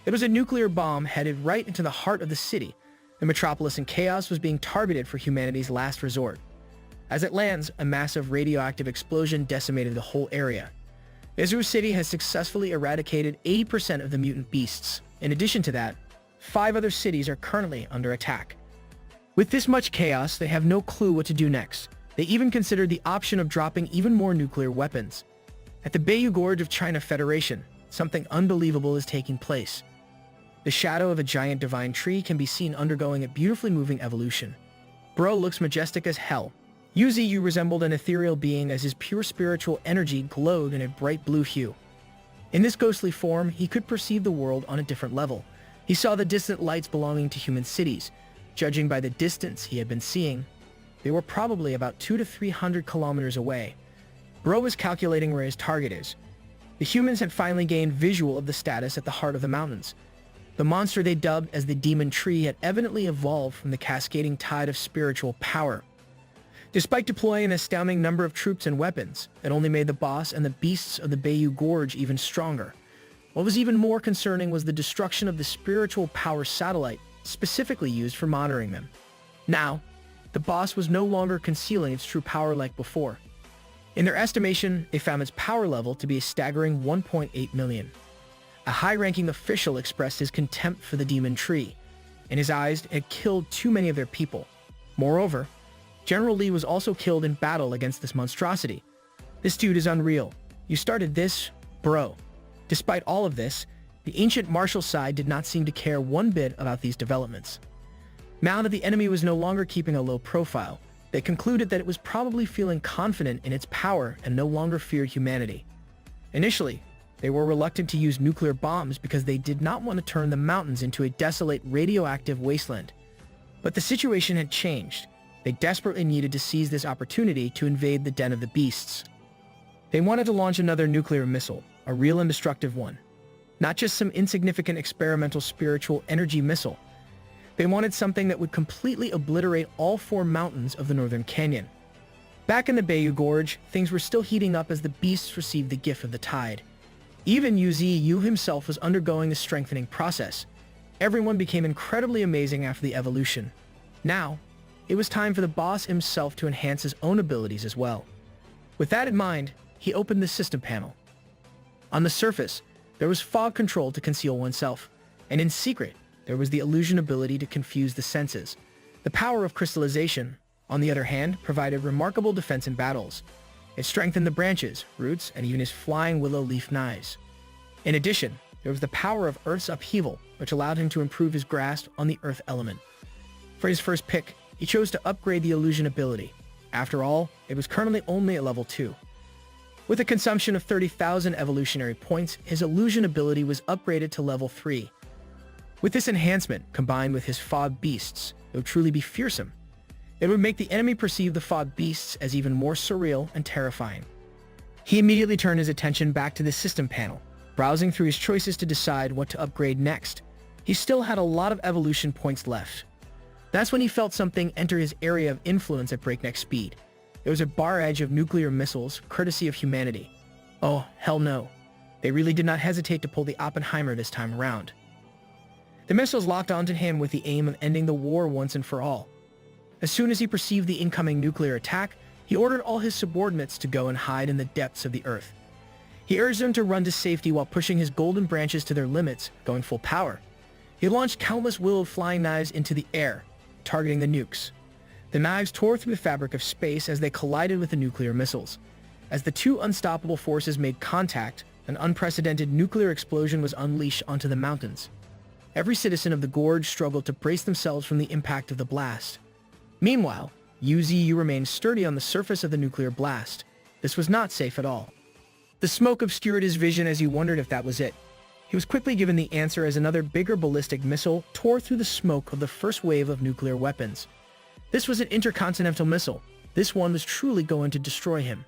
It was a nuclear bomb headed right into the heart of the city. The metropolis in chaos was being targeted for humanity's last resort. As it lands, a massive radioactive explosion decimated the whole area. Asura City has successfully eradicated 80% of the mutant beasts. In addition to that, 5 other cities are currently under attack. With this much chaos, they have no clue what to do next. They even considered the option of dropping even more nuclear weapons. At the Bayou Gorge of China Federation, something unbelievable is taking place. The shadow of a giant divine tree can be seen undergoing a beautifully moving evolution. Bro looks majestic as hell. Yuzu resembled an ethereal being as his pure spiritual energy glowed in a bright blue hue. In this ghostly form, he could perceive the world on a different level. He saw the distant lights belonging to human cities. Judging by the distance he had been seeing, they were probably about 200 to 300 kilometers away. Bro was calculating where his target is. The humans had finally gained visual of the status at the heart of the mountains. The monster they dubbed as the Demon Tree had evidently evolved from the cascading tide of spiritual power. Despite deploying an astounding number of troops and weapons, it only made the boss and the beasts of the Bayou Gorge even stronger. What was even more concerning was the destruction of the spiritual power satellite, specifically used for monitoring them. Now, the boss was no longer concealing its true power like before. In their estimation, they found its power level to be a staggering 1.8 million. A high-ranking official expressed his contempt for the demon tree. In his eyes, it had killed too many of their people. Moreover, General Lee was also killed in battle against this monstrosity. This dude is unreal. You started this, bro. Despite all of this, the ancient martial side did not seem to care one bit about these developments. Now that the enemy was no longer keeping a low profile, they concluded that it was probably feeling confident in its power and no longer feared humanity. Initially, they were reluctant to use nuclear bombs because they did not want to turn the mountains into a desolate radioactive wasteland. But the situation had changed. They desperately needed to seize this opportunity to invade the den of the beasts. They wanted to launch another nuclear missile, a real and destructive one. Not just some insignificant experimental spiritual energy missile. They wanted something that would completely obliterate all 4 mountains of the Northern Canyon. Back in the Bayou Gorge, things were still heating up as the beasts received the gift of the tide. Even Yu himself was undergoing the strengthening process. Everyone became incredibly amazing after the evolution. Now, it was time for the boss himself to enhance his own abilities as well. With that in mind, he opened the system panel. On the surface, there was fog control to conceal oneself, and in secret, there was the illusion ability to confuse the senses. The power of crystallization, on the other hand, provided remarkable defense in battles. It strengthened the branches, roots, and even his flying willow leaf knives. In addition, there was the power of Earth's upheaval, which allowed him to improve his grasp on the Earth element. For his first pick, he chose to upgrade the illusion ability. After all, it was currently only at level 2. With a consumption of 30,000 evolutionary points, his illusion ability was upgraded to level 3. With this enhancement, combined with his fog beasts, it would truly be fearsome. It would make the enemy perceive the fog beasts as even more surreal and terrifying. He immediately turned his attention back to the system panel, browsing through his choices to decide what to upgrade next. He still had a lot of evolution points left. That's when he felt something enter his area of influence at breakneck speed. It was a bar edge of nuclear missiles, courtesy of humanity. Oh, hell no. They really did not hesitate to pull the Oppenheimer this time around. The missiles locked onto him with the aim of ending the war once and for all. As soon as he perceived the incoming nuclear attack, he ordered all his subordinates to go and hide in the depths of the earth. He urged them to run to safety while pushing his golden branches to their limits, going full power. He launched countless willowed flying knives into the air, targeting the nukes. The knives tore through the fabric of space as they collided with the nuclear missiles. As the 2 unstoppable forces made contact, an unprecedented nuclear explosion was unleashed onto the mountains. Every citizen of the gorge struggled to brace themselves from the impact of the blast. Meanwhile, Yu remained sturdy on the surface of the nuclear blast. This was not safe at all. The smoke obscured his vision as he wondered if that was it. He was quickly given the answer as another bigger ballistic missile tore through the smoke of the first wave of nuclear weapons. This was an intercontinental missile. This one was truly going to destroy him.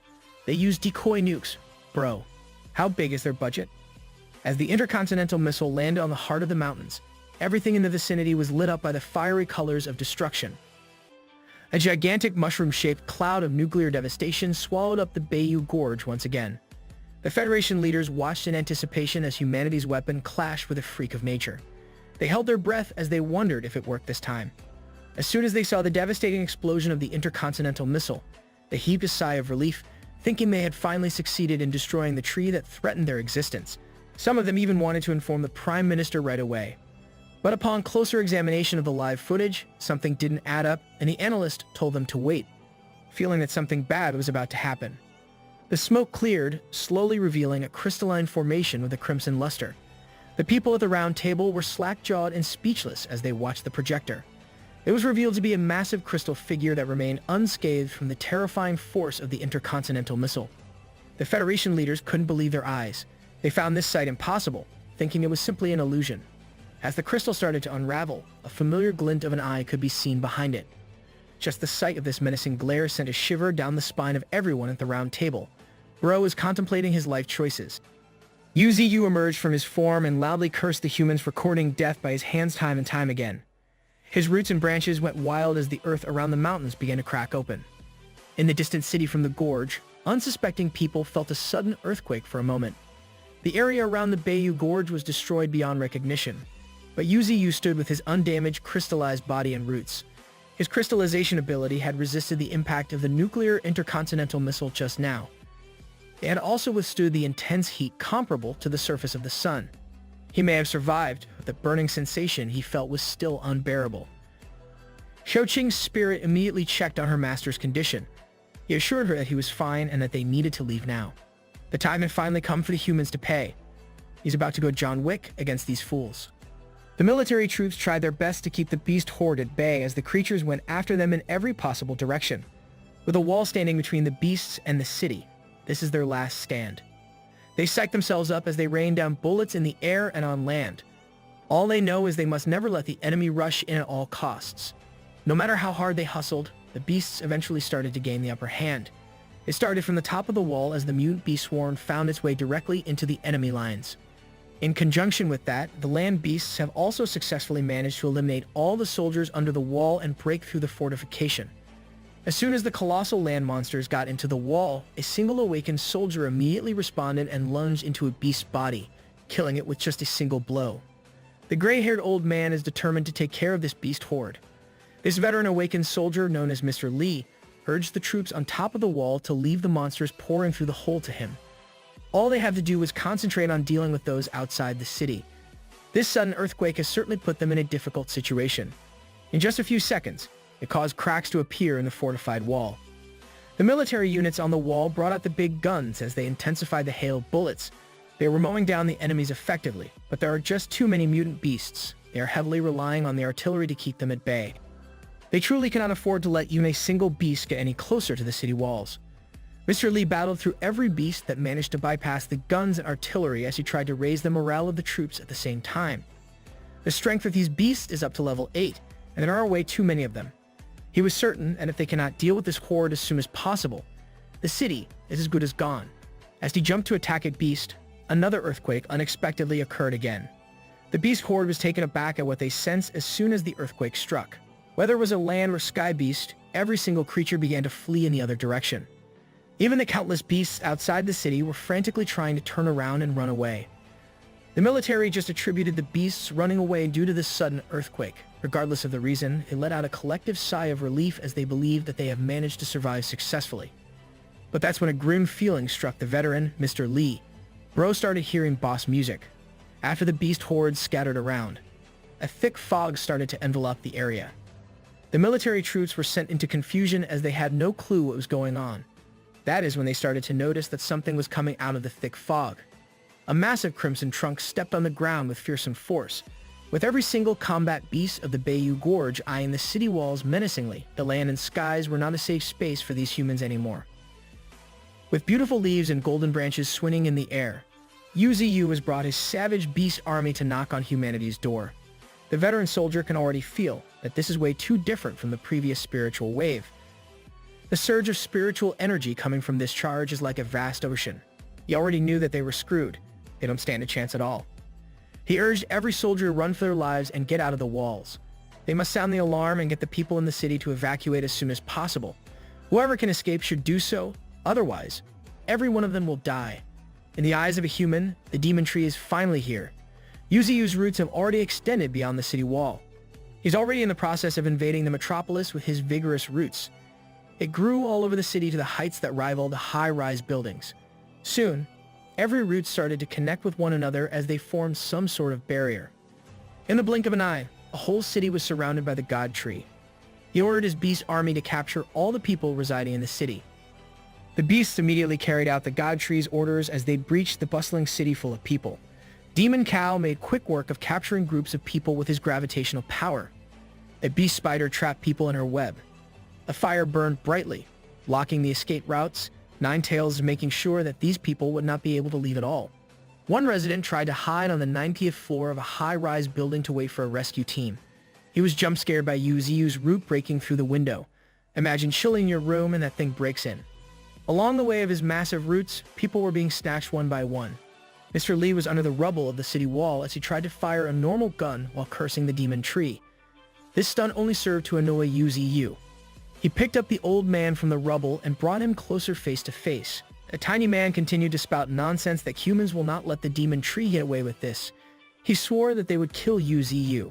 They used decoy nukes. Bro, how big is their budget? As the intercontinental missile landed on the heart of the mountains, everything in the vicinity was lit up by the fiery colors of destruction. A gigantic mushroom-shaped cloud of nuclear devastation swallowed up the Bayou Gorge once again. The Federation leaders watched in anticipation as humanity's weapon clashed with a freak of nature. They held their breath as they wondered if it worked this time. As soon as they saw the devastating explosion of the intercontinental missile, they heaved a sigh of relief, thinking they had finally succeeded in destroying the tree that threatened their existence. Some of them even wanted to inform the Prime Minister right away. But upon closer examination of the live footage, something didn't add up, and the analyst told them to wait, feeling that something bad was about to happen. The smoke cleared, slowly revealing a crystalline formation with a crimson luster. The people at the round table were slack-jawed and speechless as they watched the projector. It was revealed to be a massive crystal figure that remained unscathed from the terrifying force of the intercontinental missile. The Federation leaders couldn't believe their eyes. They found this sight impossible, thinking it was simply an illusion. As the crystal started to unravel, a familiar glint of an eye could be seen behind it. Just the sight of this menacing glare sent a shiver down the spine of everyone at the round table. Bro was contemplating his life choices. Yu emerged from his form and loudly cursed the humans for courting death by his hands time and time again. His roots and branches went wild as the earth around the mountains began to crack open. In the distant city from the gorge, unsuspecting people felt a sudden earthquake for a moment. The area around the Bayou Gorge was destroyed beyond recognition. But Yu stood with his undamaged, crystallized body and roots. His crystallization ability had resisted the impact of the nuclear intercontinental missile just now. It had also withstood the intense heat comparable to the surface of the sun. He may have survived, but the burning sensation he felt was still unbearable. Shouqing's spirit immediately checked on her master's condition. He assured her that he was fine and that they needed to leave now. The time had finally come for the humans to pay. He's about to go John Wick against these fools. The military troops tried their best to keep the beast horde at bay as the creatures went after them in every possible direction. With a wall standing between the beasts and the city, this is their last stand. They psych themselves up as they rain down bullets in the air and on land. All they know is they must never let the enemy rush in at all costs. No matter how hard they hustled, the beasts eventually started to gain the upper hand. It started from the top of the wall as the mutant beast swarm found its way directly into the enemy lines. In conjunction with that, the land beasts have also successfully managed to eliminate all the soldiers under the wall and break through the fortification. As soon as the colossal land monsters got into the wall, a single awakened soldier immediately responded and lunged into a beast's body, killing it with just a single blow. The gray-haired old man is determined to take care of this beast horde. This veteran awakened soldier, known as Mr. Lee, urged the troops on top of the wall to leave the monsters pouring through the hole to him. All they have to do is concentrate on dealing with those outside the city. This sudden earthquake has certainly put them in a difficult situation. In just a few seconds, it caused cracks to appear in the fortified wall. The military units on the wall brought out the big guns as they intensified the hail of bullets. They were mowing down the enemies effectively, but there are just too many mutant beasts. They are heavily relying on the artillery to keep them at bay. They truly cannot afford to let even a single beast get any closer to the city walls. Mr. Lee battled through every beast that managed to bypass the guns and artillery as he tried to raise the morale of the troops at the same time. The strength of these beasts is up to level 8, and there are way too many of them. He was certain that if they cannot deal with this horde as soon as possible, the city is as good as gone. As he jumped to attack a beast, another earthquake unexpectedly occurred again. The beast horde was taken aback at what they sensed as soon as the earthquake struck. Whether it was a land or sky beast, every single creature began to flee in the other direction. Even the countless beasts outside the city were frantically trying to turn around and run away. The military just attributed the beasts running away due to this sudden earthquake. Regardless of the reason, it let out a collective sigh of relief as they believed that they have managed to survive successfully. But that's when a grim feeling struck the veteran, Mr. Lee. Bro started hearing boss music. After the beast hordes scattered around, a thick fog started to envelop the area. The military troops were sent into confusion as they had no clue what was going on. That is when they started to notice that something was coming out of the thick fog. A massive crimson trunk stepped on the ground with fearsome force. With every single combat beast of the Bayou Gorge eyeing the city walls menacingly, the land and skies were not a safe space for these humans anymore. With beautiful leaves and golden branches swinging in the air, UZU has brought his savage beast army to knock on humanity's door. The veteran soldier can already feel that this is way too different from the previous spiritual wave. The surge of spiritual energy coming from this charge is like a vast ocean. He already knew that they were screwed. They don't stand a chance at all. He urged every soldier to run for their lives and get out of the walls. They must sound the alarm and get the people in the city to evacuate as soon as possible. Whoever can escape should do so, otherwise, every one of them will die. In the eyes of a human, the demon tree is finally here. UZU's roots have already extended beyond the city wall. He's already in the process of invading the metropolis with his vigorous roots. It grew all over the city to the heights that rival the high-rise buildings. Soon, every root started to connect with one another as they formed some sort of barrier. In the blink of an eye, a whole city was surrounded by the God Tree. He ordered his beast army to capture all the people residing in the city. The beasts immediately carried out the God Tree's orders as they breached the bustling city full of people. Demon Cow made quick work of capturing groups of people with his gravitational power. A beast spider trapped people in her web. A fire burned brightly, blocking the escape routes. Ninetails making sure that these people would not be able to leave at all. One resident tried to hide on the 90th floor of a high-rise building to wait for a rescue team. He was jump-scared by UZU's root breaking through the window. Imagine chilling your room and that thing breaks in. Along the way of his massive roots, people were being snatched one by one. Mr. Lee was under the rubble of the city wall as he tried to fire a normal gun while cursing the demon tree. This stunt only served to annoy UZU. He picked up the old man from the rubble and brought him closer face to face. The tiny man continued to spout nonsense that humans will not let the demon tree get away with this. He swore that they would kill UZU.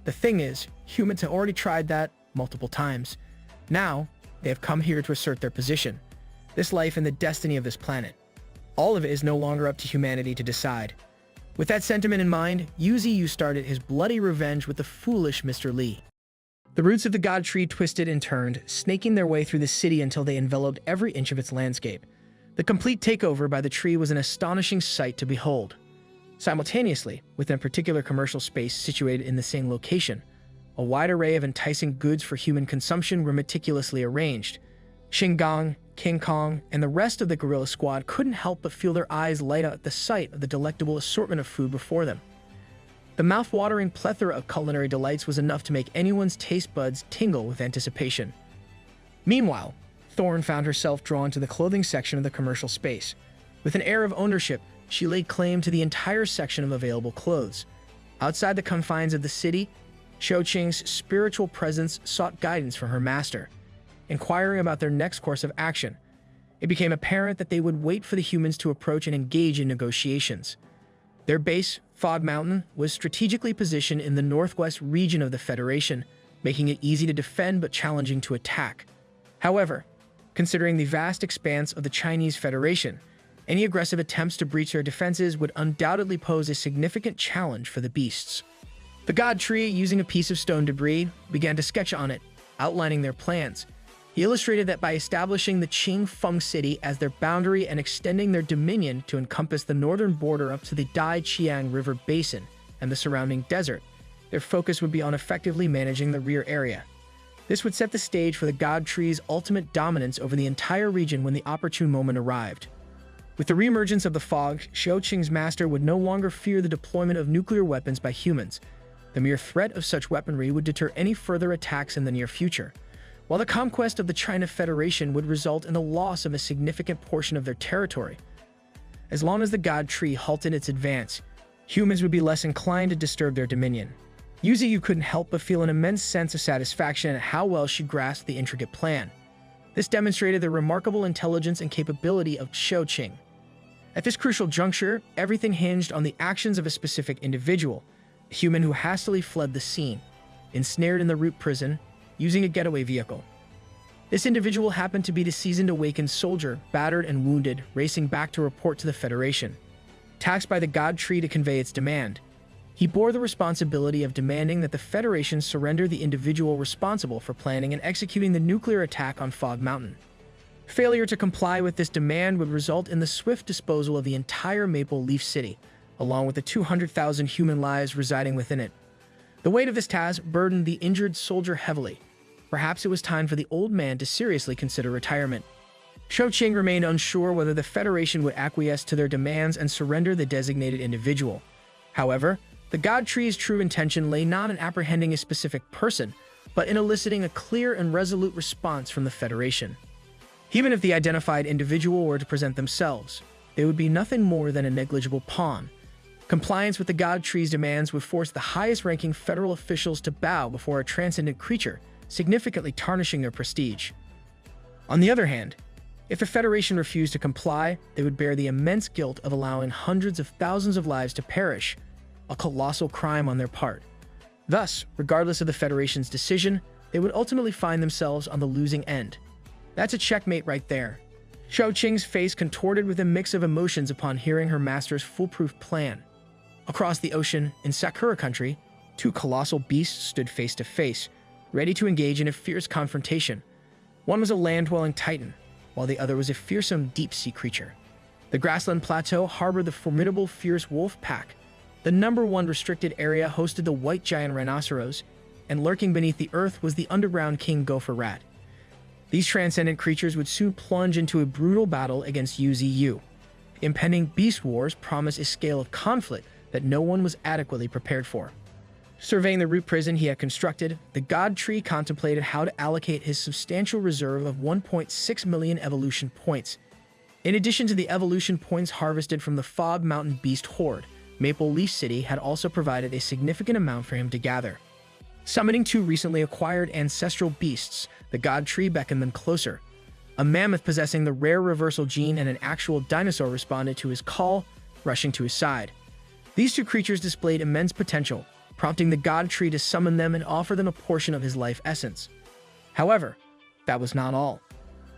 The thing is, humans have already tried that multiple times. Now, they have come here to assert their position. This life and the destiny of this planet. All of it is no longer up to humanity to decide. With that sentiment in mind, Yu started his bloody revenge with the foolish Mr. Li. The roots of the god tree twisted and turned, snaking their way through the city until they enveloped every inch of its landscape. The complete takeover by the tree was an astonishing sight to behold. Simultaneously, within a particular commercial space situated in the same location, a wide array of enticing goods for human consumption were meticulously arranged. Shingang, King Kong, and the rest of the gorilla squad couldn't help but feel their eyes light up at the sight of the delectable assortment of food before them. The mouth-watering plethora of culinary delights was enough to make anyone's taste buds tingle with anticipation. Meanwhile, Thorne found herself drawn to the clothing section of the commercial space. With an air of ownership, she laid claim to the entire section of available clothes. Outside the confines of the city, Shouqing's spiritual presence sought guidance from her master, inquiring about their next course of action. It became apparent that they would wait for the humans to approach and engage in negotiations. Their base, Fog Mountain, was strategically positioned in the northwest region of the Federation, making it easy to defend but challenging to attack. However, considering the vast expanse of the Chinese Federation, any aggressive attempts to breach their defenses would undoubtedly pose a significant challenge for the beasts. The god tree, using a piece of stone debris, began to sketch on it, outlining their plans. He illustrated that by establishing the Qing Feng city as their boundary and extending their dominion to encompass the northern border up to the Dai Qiang River basin and the surrounding desert, their focus would be on effectively managing the rear area. This would set the stage for the god tree's ultimate dominance over the entire region when the opportune moment arrived. With the reemergence of the fog, Shouqing's master would no longer fear the deployment of nuclear weapons by humans. The mere threat of such weaponry would deter any further attacks in the near future, while the conquest of the China Federation would result in the loss of a significant portion of their territory. As long as the god tree halted its advance, humans would be less inclined to disturb their dominion. Yu couldn't help but feel an immense sense of satisfaction at how well she grasped the intricate plan. This demonstrated the remarkable intelligence and capability of Shouqing. At this crucial juncture, everything hinged on the actions of a specific individual, a human who hastily fled the scene, ensnared in the root prison, using a getaway vehicle. This individual happened to be the seasoned awakened soldier, battered and wounded, racing back to report to the Federation. Taxed by the god tree to convey its demand, he bore the responsibility of demanding that the Federation surrender the individual responsible for planning and executing the nuclear attack on Fog Mountain. Failure to comply with this demand would result in the swift disposal of the entire Maple Leaf City, along with the 200,000 human lives residing within it. The weight of this task burdened the injured soldier heavily. Perhaps it was time for the old man to seriously consider retirement. Shouqing remained unsure whether the Federation would acquiesce to their demands and surrender the designated individual. However, the god tree's true intention lay not in apprehending a specific person, but in eliciting a clear and resolute response from the Federation. Even if the identified individual were to present themselves, they would be nothing more than a negligible pawn. Compliance with the god tree's demands would force the highest-ranking federal officials to bow before a transcendent creature, significantly tarnishing their prestige. On the other hand, if the Federation refused to comply, they would bear the immense guilt of allowing hundreds of thousands of lives to perish, a colossal crime on their part. Thus, regardless of the Federation's decision, they would ultimately find themselves on the losing end. That's a checkmate right there. Shouqing's face contorted with a mix of emotions upon hearing her master's foolproof plan. Across the ocean, in Sakura country, two colossal beasts stood face to face, ready to engage in a fierce confrontation. One was a land-dwelling titan, while the other was a fearsome deep-sea creature. The grassland plateau harbored the formidable fierce wolf pack. The #1 restricted area hosted the white giant rhinoceros, and lurking beneath the earth was the underground king gopher rat. These transcendent creatures would soon plunge into a brutal battle against Yu. Impending beast wars promised a scale of conflict that no one was adequately prepared for. Surveying the root prison he had constructed, the god tree contemplated how to allocate his substantial reserve of 1.6 million evolution points. In addition to the evolution points harvested from the Fog Mountain beast horde, Maple Leaf City had also provided a significant amount for him to gather. Summoning two recently acquired ancestral beasts, the god tree beckoned them closer. A mammoth possessing the rare reversal gene and an actual dinosaur responded to his call, rushing to his side. These two creatures displayed immense potential, prompting the god tree to summon them and offer them a portion of his life essence. However, that was not all.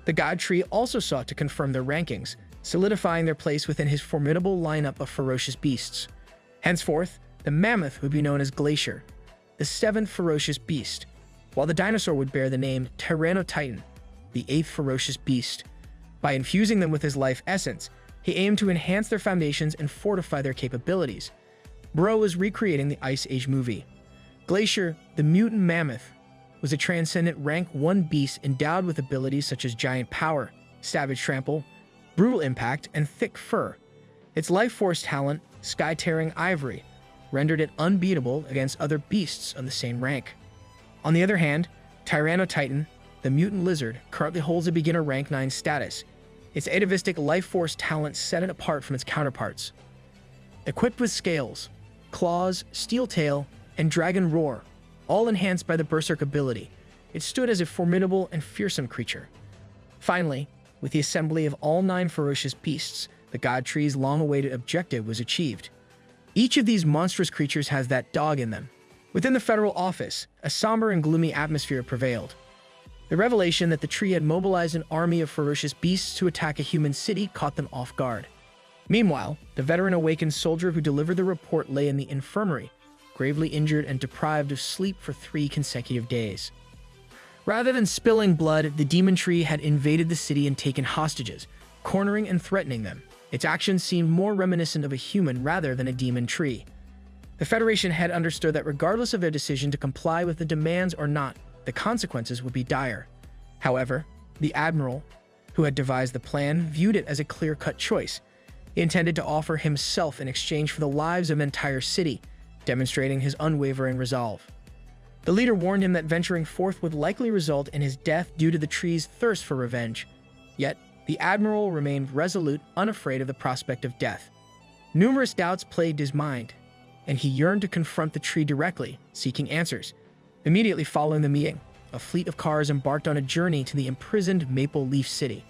The god tree also sought to confirm their rankings, solidifying their place within his formidable lineup of ferocious beasts. Henceforth, the mammoth would be known as Glacier, the seventh ferocious beast, while the dinosaur would bear the name Tyrannotitan, the eighth ferocious beast. By infusing them with his life essence, he aimed to enhance their foundations and fortify their capabilities. Bro was recreating the Ice Age movie. Glacier, the mutant mammoth, was a transcendent rank 1 beast endowed with abilities such as giant power, savage trample, brutal impact, and thick fur. Its life force talent, sky-tearing ivory, rendered it unbeatable against other beasts on the same rank. On the other hand, Tyrannotitan, the mutant lizard, currently holds a beginner rank 9 status. Its atavistic life force talent set it apart from its counterparts. Equipped with scales, claws, steel tail, and dragon roar, all enhanced by the berserk ability, it stood as a formidable and fearsome creature. Finally, with the assembly of all 9 ferocious beasts, the God Tree's long-awaited objective was achieved. Each of these monstrous creatures has that dog in them. Within the federal office, a somber and gloomy atmosphere prevailed. The revelation that the tree had mobilized an army of ferocious beasts to attack a human city caught them off guard. Meanwhile, the veteran awakened soldier who delivered the report lay in the infirmary, gravely injured and deprived of sleep for 3 consecutive days. Rather than spilling blood, the demon tree had invaded the city and taken hostages, cornering and threatening them. Its actions seemed more reminiscent of a human rather than a demon tree. The Federation had understood that regardless of their decision to comply with the demands or not, the consequences would be dire. However, the Admiral, who had devised the plan, viewed it as a clear-cut choice. He intended to offer himself in exchange for the lives of an entire city, demonstrating his unwavering resolve. The leader warned him that venturing forth would likely result in his death due to the tree's thirst for revenge. Yet, the Admiral remained resolute, unafraid of the prospect of death. Numerous doubts plagued his mind, and he yearned to confront the tree directly, seeking answers. Immediately following the meeting, a fleet of cars embarked on a journey to the imprisoned Maple Leaf City.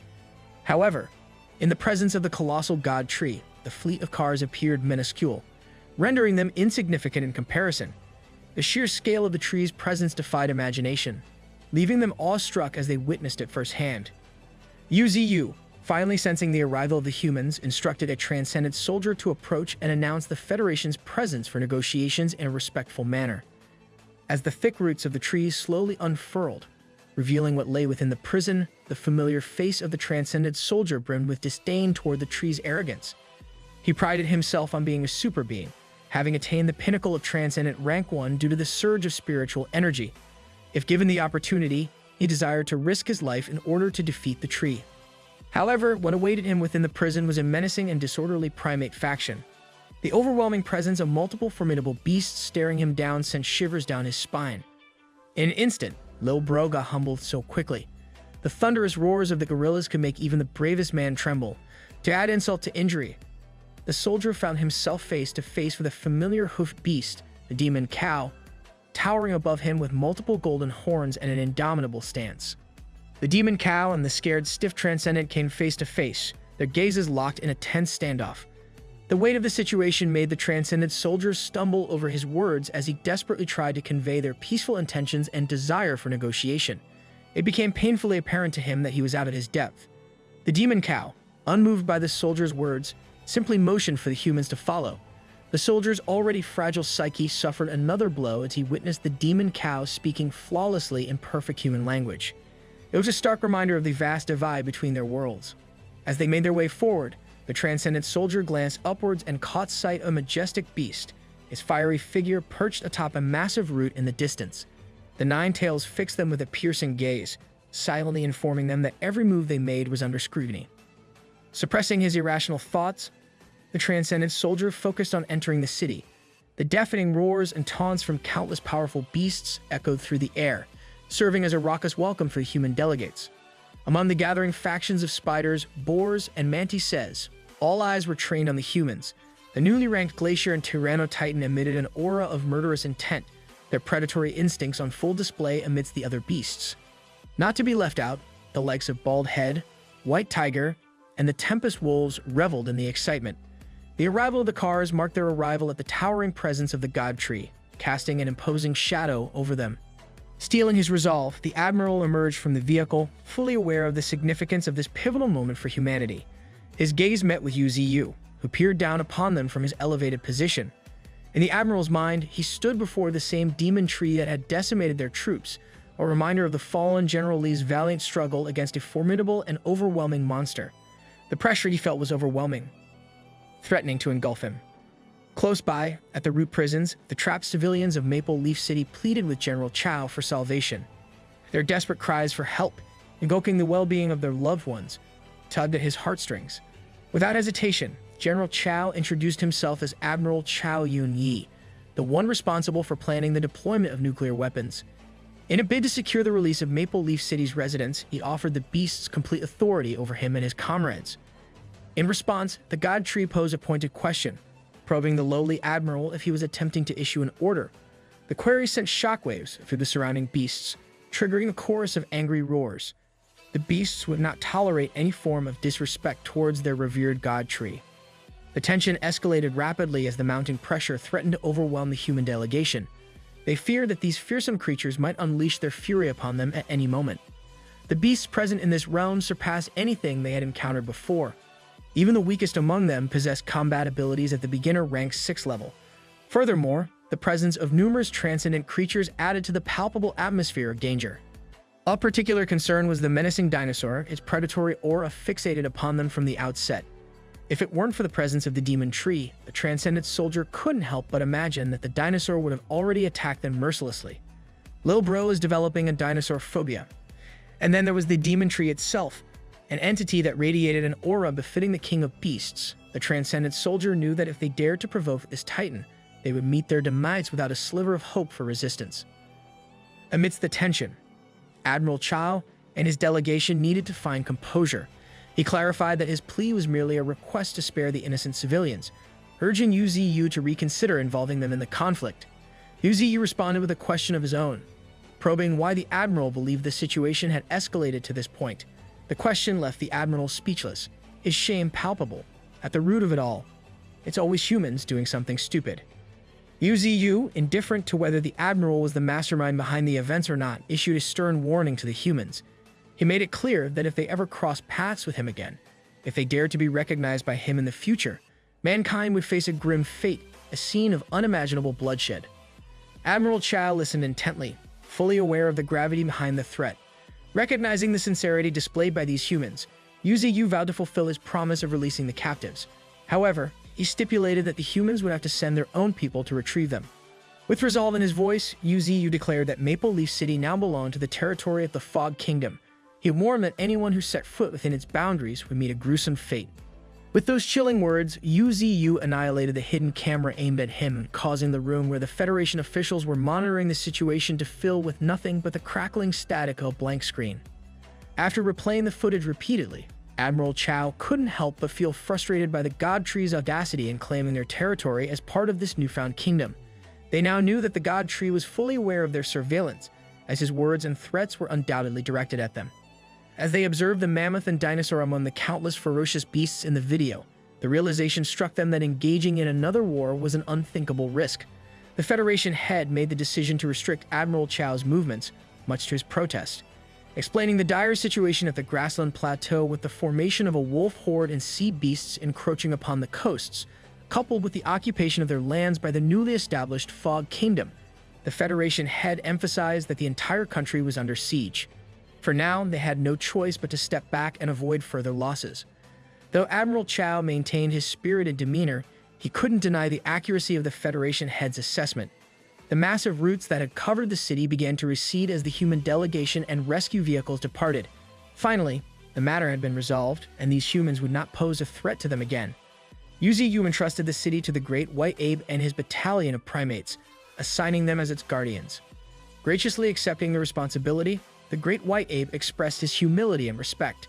However, in the presence of the colossal god tree, the fleet of cars appeared minuscule, rendering them insignificant in comparison. The sheer scale of the tree's presence defied imagination, leaving them awestruck as they witnessed it firsthand. UZU, finally sensing the arrival of the humans, instructed a transcendent soldier to approach and announce the Federation's presence for negotiations in a respectful manner. As the thick roots of the trees slowly unfurled, revealing what lay within the prison, the familiar face of the transcendent soldier brimmed with disdain toward the tree's arrogance. He prided himself on being a super being, having attained the pinnacle of transcendent rank 1 due to the surge of spiritual energy. If given the opportunity, he desired to risk his life in order to defeat the tree. However, what awaited him within the prison was a menacing and disorderly primate faction. The overwhelming presence of multiple formidable beasts staring him down sent shivers down his spine. In an instant, Lil Bro got humbled so quickly. The thunderous roars of the gorillas could make even the bravest man tremble. To add insult to injury, the soldier found himself face to face with a familiar hoofed beast, the demon cow, towering above him with multiple golden horns and an indomitable stance. The demon cow and the scared stiff transcendent came face to face, their gazes locked in a tense standoff. The weight of the situation made the transcendent soldier stumble over his words as he desperately tried to convey their peaceful intentions and desire for negotiation. It became painfully apparent to him that he was out of his depth. The demon cow, unmoved by the soldier's words, simply motioned for the humans to follow. The soldier's already fragile psyche suffered another blow as he witnessed the demon cow speaking flawlessly in perfect human language. It was a stark reminder of the vast divide between their worlds. As they made their way forward, the transcendent soldier glanced upwards and caught sight of a majestic beast, its fiery figure perched atop a massive root in the distance. The 9 tails fixed them with a piercing gaze, silently informing them that every move they made was under scrutiny. Suppressing his irrational thoughts, the transcendent soldier focused on entering the city. The deafening roars and taunts from countless powerful beasts echoed through the air, serving as a raucous welcome for the human delegates. Among the gathering factions of spiders, boars, and mantises, all eyes were trained on the humans. The newly ranked Glacier and Tyrannotitan emitted an aura of murderous intent, their predatory instincts on full display amidst the other beasts. Not to be left out, the likes of Bald Head, White Tiger, and the Tempest Wolves reveled in the excitement. The arrival of the cars marked their arrival at the towering presence of the God Tree, casting an imposing shadow over them. Steeling his resolve, the Admiral emerged from the vehicle, fully aware of the significance of this pivotal moment for humanity. His gaze met with UZU, who peered down upon them from his elevated position. In the admiral's mind, he stood before the same demon tree that had decimated their troops, a reminder of the fallen General Li's valiant struggle against a formidable and overwhelming monster. The pressure he felt was overwhelming, threatening to engulf him. Close by, at the root prisons, the trapped civilians of Maple Leaf City pleaded with General Chao for salvation. Their desperate cries for help, invoking the well-being of their loved ones, tugged at his heartstrings. Without hesitation, General Chao introduced himself as Admiral Chao Yun-Yi, the one responsible for planning the deployment of nuclear weapons. In a bid to secure the release of Maple Leaf City's residents, he offered the beasts complete authority over him and his comrades. In response, the God Tree posed a pointed question, probing the lowly admiral if he was attempting to issue an order. The query sent shockwaves through the surrounding beasts, triggering a chorus of angry roars. The beasts would not tolerate any form of disrespect towards their revered God Tree. The tension escalated rapidly as the mounting pressure threatened to overwhelm the human delegation. They feared that these fearsome creatures might unleash their fury upon them at any moment. The beasts present in this realm surpassed anything they had encountered before. Even the weakest among them possessed combat abilities at the beginner rank 6 level. Furthermore, the presence of numerous transcendent creatures added to the palpable atmosphere of danger. A particular concern was the menacing dinosaur, its predatory aura fixated upon them from the outset. If it weren't for the presence of the demon tree, the transcendent soldier couldn't help but imagine that the dinosaur would have already attacked them mercilessly. Lil Bro is developing a dinosaur phobia. And then there was the demon tree itself, an entity that radiated an aura befitting the king of beasts. The transcendent soldier knew that if they dared to provoke this titan, they would meet their demise without a sliver of hope for resistance. Amidst the tension, Admiral Chao and his delegation needed to find composure. He clarified that his plea was merely a request to spare the innocent civilians, urging UZU to reconsider involving them in the conflict. UZU responded with a question of his own, probing why the admiral believed the situation had escalated to this point. The question left the admiral speechless, his shame palpable. At the root of it all, it's always humans doing something stupid. UZU, indifferent to whether the admiral was the mastermind behind the events or not, issued a stern warning to the humans. He made it clear that if they ever crossed paths with him again, if they dared to be recognized by him in the future, mankind would face a grim fate, a scene of unimaginable bloodshed. Admiral Chao listened intently, fully aware of the gravity behind the threat. Recognizing the sincerity displayed by these humans, UZU vowed to fulfill his promise of releasing the captives. However, he stipulated that the humans would have to send their own people to retrieve them. With resolve in his voice, UZU declared that Maple Leaf City now belonged to the territory of the Fog Kingdom. He warned that anyone who set foot within its boundaries would meet a gruesome fate. With those chilling words, UZU annihilated the hidden camera aimed at him, causing the room where the Federation officials were monitoring the situation to fill with nothing but the crackling static of a blank screen. After replaying the footage repeatedly, Admiral Chao couldn't help but feel frustrated by the God Tree's audacity in claiming their territory as part of this newfound kingdom. They now knew that the God Tree was fully aware of their surveillance, as his words and threats were undoubtedly directed at them. As they observed the mammoth and dinosaur among the countless ferocious beasts in the video, the realization struck them that engaging in another war was an unthinkable risk. The Federation head made the decision to restrict Admiral Chao's movements, much to his protest. Explaining the dire situation at the grassland plateau with the formation of a wolf horde and sea beasts encroaching upon the coasts, coupled with the occupation of their lands by the newly established Fog Kingdom, the Federation head emphasized that the entire country was under siege. For now, they had no choice but to step back and avoid further losses. Though Admiral Chao maintained his spirited demeanor, he couldn't deny the accuracy of the Federation head's assessment. The massive roots that had covered the city began to recede as the human delegation and rescue vehicles departed. Finally, the matter had been resolved, and these humans would not pose a threat to them again. UZU entrusted the city to the Great White Ape and his battalion of primates, assigning them as its guardians. Graciously accepting the responsibility, the Great White Ape expressed his humility and respect.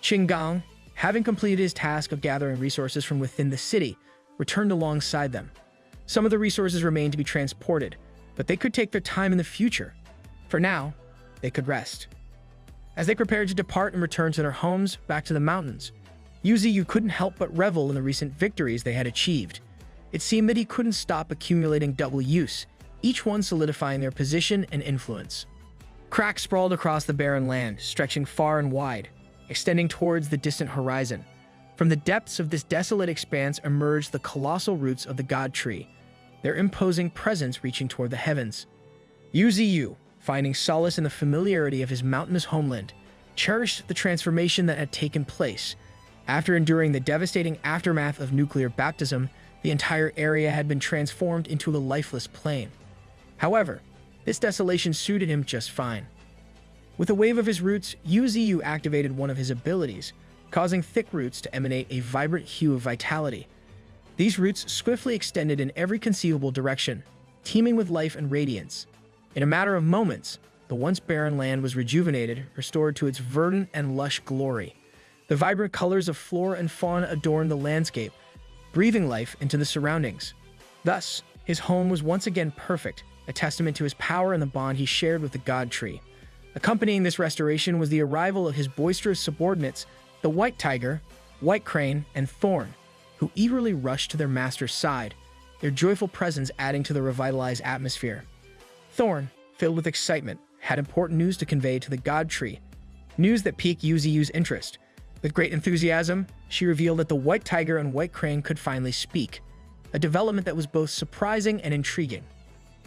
Qinggang, having completed his task of gathering resources from within the city, returned alongside them. Some of the resources remained to be transported, but they could take their time in the future. For now, they could rest. As they prepared to depart and return to their homes back to the mountains, UZU couldn't help but revel in the recent victories they had achieved. It seemed that he couldn't stop accumulating double use, each one solidifying their position and influence. Cracks sprawled across the barren land, stretching far and wide, extending towards the distant horizon. From the depths of this desolate expanse emerged the colossal roots of the God Tree. their imposing presence reaching toward the heavens. Yuzi, finding solace in the familiarity of his mountainous homeland, cherished the transformation that had taken place. After enduring the devastating aftermath of nuclear baptism, the entire area had been transformed into a lifeless plain. However, this desolation suited him just fine. With a wave of his roots, Yuzi activated one of his abilities, causing thick roots to emanate a vibrant hue of vitality. These roots swiftly extended in every conceivable direction, teeming with life and radiance. In a matter of moments, the once barren land was rejuvenated, restored to its verdant and lush glory. The vibrant colors of flora and fauna adorned the landscape, breathing life into the surroundings. Thus, his home was once again perfect, a testament to his power and the bond he shared with the god tree. Accompanying this restoration was the arrival of his boisterous subordinates, the White Tiger, White Crane, and Thorn, who eagerly rushed to their master's side, their joyful presence adding to the revitalized atmosphere. Thorn, filled with excitement, had important news to convey to the god tree, news that piqued Yuzi's interest. With great enthusiasm, she revealed that the White Tiger and White Crane could finally speak, a development that was both surprising and intriguing.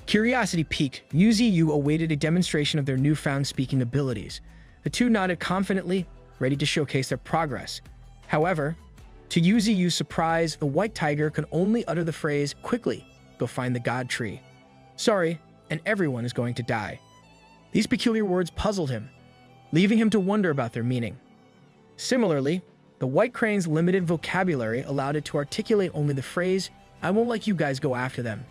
Curiosity piqued, Yuzi awaited a demonstration of their newfound speaking abilities. The two nodded confidently, ready to showcase their progress. However, to Yuzi's surprise, the White Tiger could only utter the phrase, "Quickly, go find the god tree. Sorry, and everyone is going to die." These peculiar words puzzled him, leaving him to wonder about their meaning. Similarly, the White Crane's limited vocabulary allowed it to articulate only the phrase, "I won't let you guys go after them."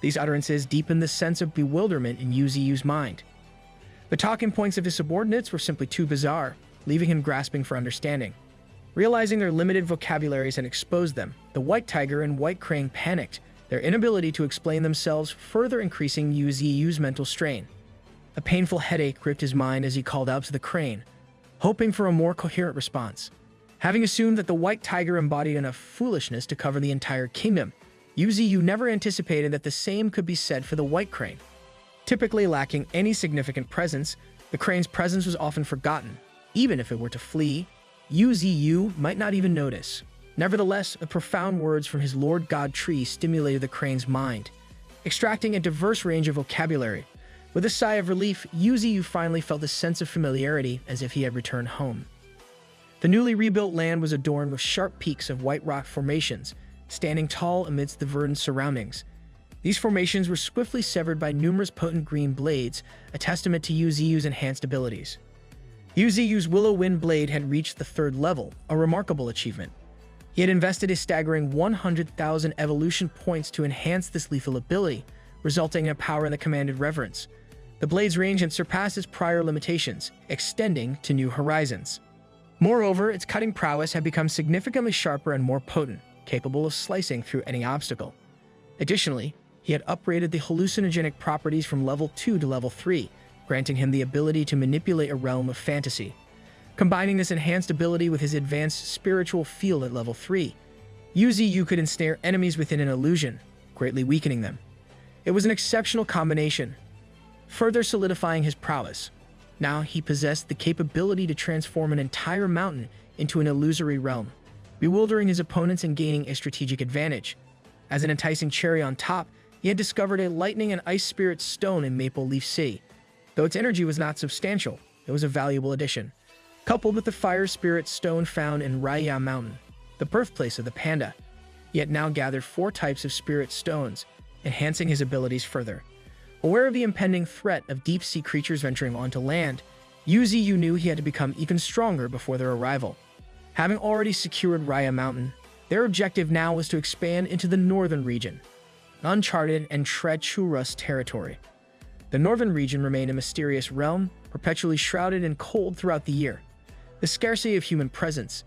These utterances deepened the sense of bewilderment in Yuzi's mind. The talking points of his subordinates were simply too bizarre, leaving him grasping for understanding. Realizing their limited vocabularies had exposed them, the White Tiger and White Crane panicked, their inability to explain themselves further increasing Yuzi's mental strain. A painful headache gripped his mind as he called out to the crane, hoping for a more coherent response. Having assumed that the White Tiger embodied enough foolishness to cover the entire kingdom, Yuzi never anticipated that the same could be said for the White Crane. Typically lacking any significant presence, the crane's presence was often forgotten. Even if it were to flee, Yuzi might not even notice. Nevertheless, the profound words from his Lord God tree stimulated the crane's mind, extracting a diverse range of vocabulary. With a sigh of relief, Yuzi finally felt a sense of familiarity as if he had returned home. The newly rebuilt land was adorned with sharp peaks of white rock formations, standing tall amidst the verdant surroundings. These formations were swiftly severed by numerous potent green blades, a testament to Yuzi's enhanced abilities. Yuzi's Willow Wind Blade had reached the 3rd level, a remarkable achievement. He had invested a staggering 100,000 evolution points to enhance this lethal ability, resulting in a power that commanded reverence. The blade's range had surpassed its prior limitations, extending to new horizons. Moreover, its cutting prowess had become significantly sharper and more potent, capable of slicing through any obstacle. Additionally, he had upgraded the hallucinogenic properties from level 2 to level 3, granting him the ability to manipulate a realm of fantasy. Combining this enhanced ability with his advanced spiritual field at level 3, Yuzi could ensnare enemies within an illusion, greatly weakening them. It was an exceptional combination, further solidifying his prowess. Now he possessed the capability to transform an entire mountain into an illusory realm, bewildering his opponents and gaining a strategic advantage. As an enticing cherry on top, he had discovered a lightning and ice spirit stone in Maple Leaf Sea. Though its energy was not substantial, it was a valuable addition. Coupled with the fire spirit stone found in Raya Mountain, the birthplace of the panda, he had now gathered 4 types of spirit stones, enhancing his abilities further. Aware of the impending threat of deep-sea creatures venturing onto land, Yuzi knew he had to become even stronger before their arrival. Having already secured Raya Mountain, their objective now was to expand into the northern region, an uncharted and treacherous territory. The northern region remained a mysterious realm, perpetually shrouded in cold throughout the year. The scarcity of human presence,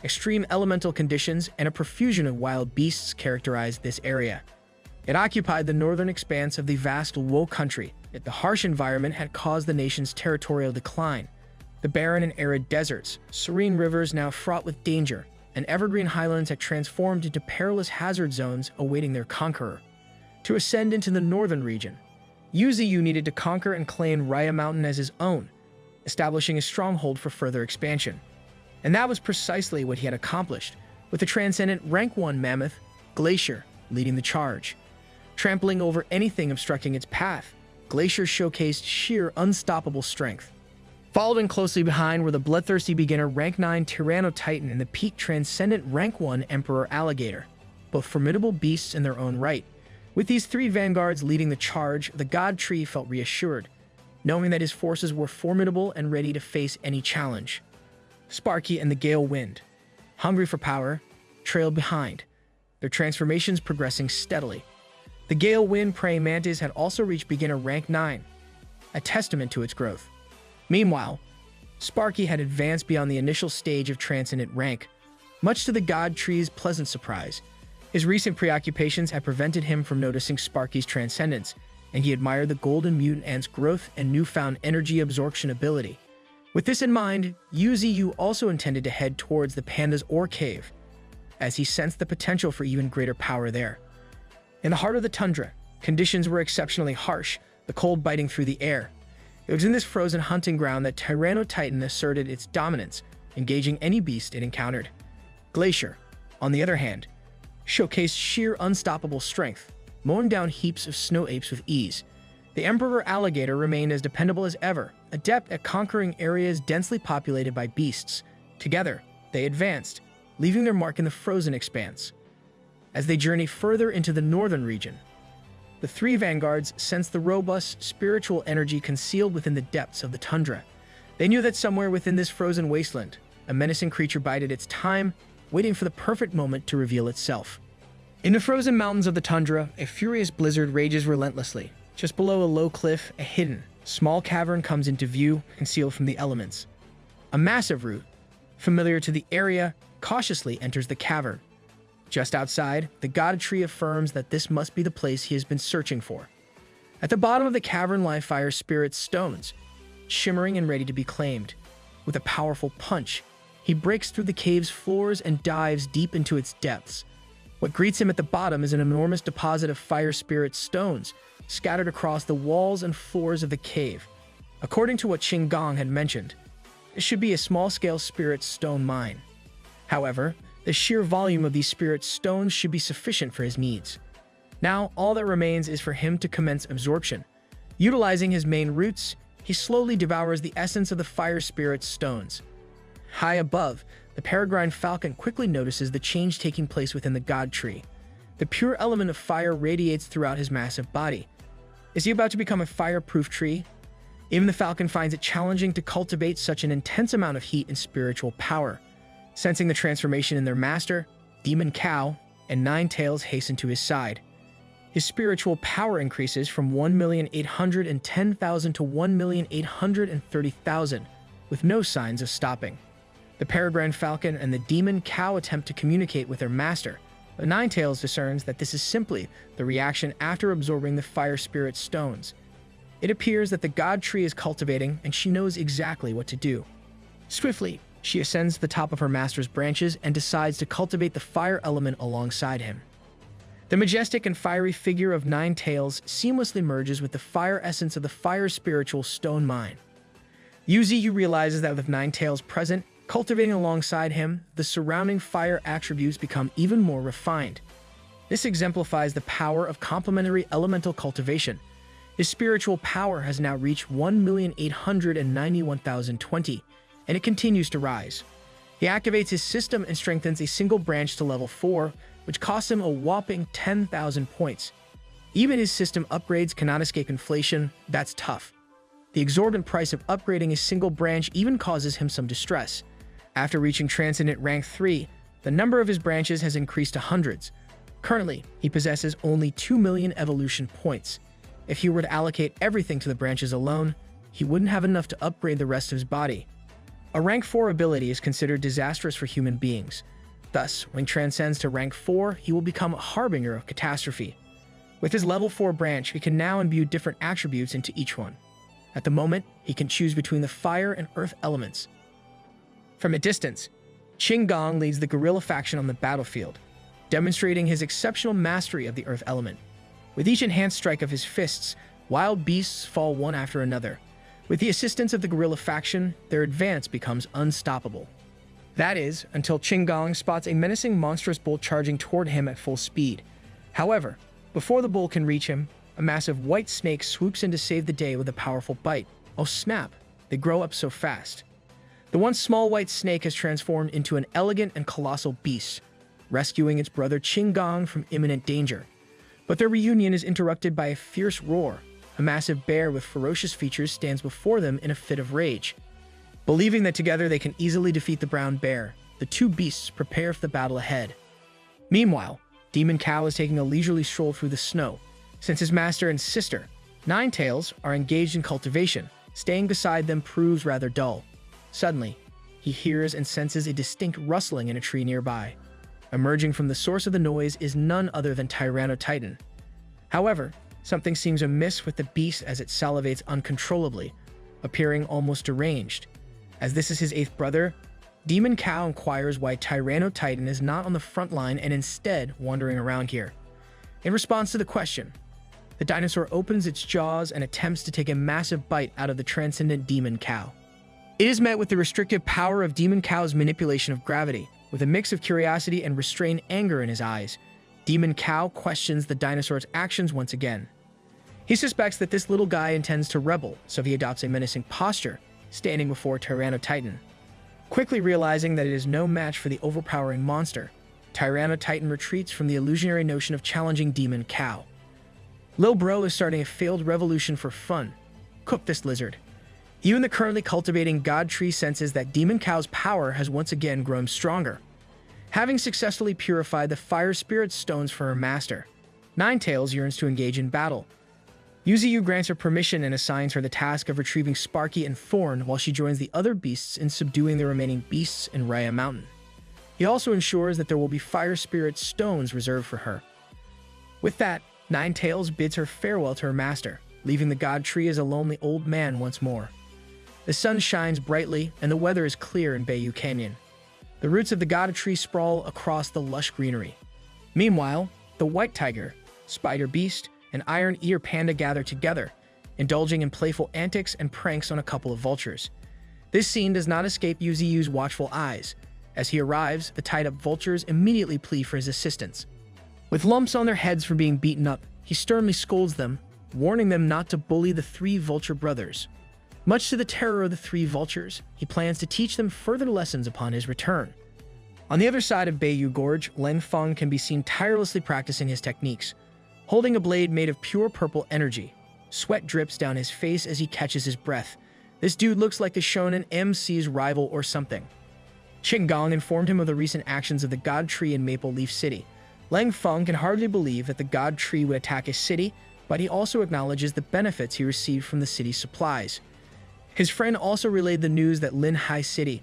extreme elemental conditions, and a profusion of wild beasts characterized this area. It occupied the northern expanse of the vast Luo country, yet the harsh environment had caused the nation's territorial decline. The barren and arid deserts, serene rivers now fraught with danger, and evergreen highlands had transformed into perilous hazard zones awaiting their conqueror. To ascend into the northern region, Yuzi needed to conquer and claim Raya Mountain as his own, establishing a stronghold for further expansion. And that was precisely what he had accomplished, with the transcendent Rank 1 mammoth, Glacier, leading the charge. trampling over anything obstructing its path. Glacier showcased sheer, unstoppable strength. Following closely behind were the bloodthirsty beginner Rank 9 Tyranno Titan and the peak transcendent Rank 1 Emperor Alligator, both formidable beasts in their own right. With these three vanguards leading the charge, the God Tree felt reassured, knowing that his forces were formidable and ready to face any challenge. Sparky and the Gale Wind, hungry for power, trailed behind, their transformations progressing steadily. The Gale Wind praying mantis had also reached beginner Rank 9, a testament to its growth. Meanwhile, Sparky had advanced beyond the initial stage of transcendent rank, much to the God Tree's pleasant surprise. His recent preoccupations had prevented him from noticing Sparky's transcendence, and he admired the golden mutant ant's growth and newfound energy absorption ability. With this in mind, Yuziyu also intended to head towards the panda's ore cave, as he sensed the potential for even greater power there. In the heart of the tundra, conditions were exceptionally harsh, the cold biting through the air. It was in this frozen hunting ground that Tyranno Titan asserted its dominance, engaging any beast it encountered. Glacier, on the other hand, showcased sheer unstoppable strength, mowing down heaps of snow apes with ease. The Emperor Alligator remained as dependable as ever, adept at conquering areas densely populated by beasts. Together, they advanced, leaving their mark in the frozen expanse. As they journeyed further into the northern region, the three vanguards sensed the robust spiritual energy concealed within the depths of the tundra. They knew that somewhere within this frozen wasteland, a menacing creature bided its time, waiting for the perfect moment to reveal itself. In the frozen mountains of the tundra, a furious blizzard rages relentlessly. Just below a low cliff, a hidden, small cavern comes into view, concealed from the elements. A massive root, familiar to the area, cautiously enters the cavern. Just outside, the God Tree affirms that this must be the place he has been searching for. At the bottom of the cavern lie fire spirit stones, shimmering and ready to be claimed. With a powerful punch, he breaks through the cave's floors and dives deep into its depths. What greets him at the bottom is an enormous deposit of fire spirit stones, scattered across the walls and floors of the cave. According to what Gong had mentioned, it should be a small-scale spirit stone mine. However, the sheer volume of these spirit stones should be sufficient for his needs. Now, all that remains is for him to commence absorption. Utilizing his main roots, he slowly devours the essence of the fire spirit stones. High above, the peregrine falcon quickly notices the change taking place within the God Tree. The pure element of fire radiates throughout his massive body. Is he about to become a fireproof tree? Even the falcon finds it challenging to cultivate such an intense amount of heat and spiritual power. Sensing the transformation in their master, Demon Cow and Nine Tails hasten to his side. His spiritual power increases from 1,810,000 to 1,830,000, with no signs of stopping. The peregrine falcon and the demon cow attempt to communicate with their master, but Nine Tails discerns that this is simply the reaction after absorbing the fire spirit stones. It appears that the God Tree is cultivating, and she knows exactly what to do. Swiftly, she ascends to the top of her master's branches and decides to cultivate the fire element alongside him. The majestic and fiery figure of Nine Tails seamlessly merges with the fire essence of the fire spiritual stone mine. Yuziyu realizes that with Nine Tails present, cultivating alongside him, the surrounding fire attributes become even more refined. This exemplifies the power of complementary elemental cultivation. His spiritual power has now reached 1,891,020, and it continues to rise. He activates his system and strengthens a single branch to level 4, which costs him a whopping 10,000 points. Even his system upgrades cannot escape inflation. That's tough. The exorbitant price of upgrading his single branch even causes him some distress. After reaching Transcendent Rank 3, the number of his branches has increased to hundreds. Currently, he possesses only 2 million evolution points. If he were to allocate everything to the branches alone, he wouldn't have enough to upgrade the rest of his body. A Rank 4 ability is considered disastrous for human beings. Thus, when he transcends to Rank 4, he will become a harbinger of catastrophe. With his level 4 branch, he can now imbue different attributes into each one. At the moment, he can choose between the fire and earth elements. From a distance, Gong leads the guerrilla faction on the battlefield, demonstrating his exceptional mastery of the earth element. With each enhanced strike of his fists, wild beasts fall one after another. With the assistance of the guerrilla faction, their advance becomes unstoppable. That is, until Gong spots a menacing monstrous bull charging toward him at full speed. However, Before the bull can reach him, a massive white snake swoops in to save the day with a powerful bite. Oh snap, they grow up so fast. The once small white snake has transformed into an elegant and colossal beast, rescuing its brother Qinggong from imminent danger. But their reunion is interrupted by a fierce roar. A massive bear with ferocious features stands before them in a fit of rage. Believing that together they can easily defeat the brown bear, the two beasts prepare for the battle ahead. Meanwhile, Demon Cow is taking a leisurely stroll through the snow, since his master and sister, Ninetails, are engaged in cultivation. Staying beside them proves rather dull. Suddenly, he hears and senses a distinct rustling in a tree nearby. Emerging from the source of the noise is none other than Tyrannotitan. However, something seems amiss with the beast as it salivates uncontrollably, appearing almost deranged. As this is his eighth brother, Demon Cow inquires why Tyrannotitan is not on the front line and instead wandering around here. In response to the question, the dinosaur opens its jaws and attempts to take a massive bite out of the transcendent Demon Cow. It is met with the restrictive power of Demon Cow's manipulation of gravity. With a mix of curiosity and restrained anger in his eyes, Demon Cow questions the dinosaur's actions once again. He suspects that this little guy intends to rebel, so he adopts a menacing posture, standing before Tyrannotitan. Quickly realizing that it is no match for the overpowering monster, Tyrannotitan retreats from the illusionary notion of challenging Demon Cow. Lil Bro is starting a failed revolution for fun. Cook this lizard. Even the currently cultivating God Tree senses that Demon Cow's power has once again grown stronger. Having successfully purified the Fire Spirit stones for her master, Ninetails yearns to engage in battle. Yuziyu grants her permission and assigns her the task of retrieving Sparky and Thorn while she joins the other beasts in subduing the remaining beasts in Raya Mountain. He also ensures that there will be Fire Spirit stones reserved for her. With that, Ninetails bids her farewell to her master, leaving the God Tree as a lonely old man once more. The sun shines brightly, and the weather is clear in Bayou Canyon. The roots of the God Tree sprawl across the lush greenery. Meanwhile, the White Tiger, Spider Beast, and Iron Ear Panda gather together, indulging in playful antics and pranks on a couple of vultures. This scene does not escape Yuziyu's watchful eyes. As he arrives, the tied-up vultures immediately plead for his assistance. With lumps on their heads for being beaten up, he sternly scolds them, warning them not to bully the three vulture brothers. Much to the terror of the three vultures, he plans to teach them further lessons upon his return. On the other side of Bayou Gorge, Leng Feng can be seen tirelessly practicing his techniques. Holding a blade made of pure purple energy, sweat drips down his face as he catches his breath. This dude looks like the Shounen MC's rival or something. Qinggong informed him of the recent actions of the God Tree in Maple Leaf City. Leng Feng can hardly believe that the God Tree would attack his city, but he also acknowledges the benefits he received from the city's supplies. His friend also relayed the news that Lin Hai City,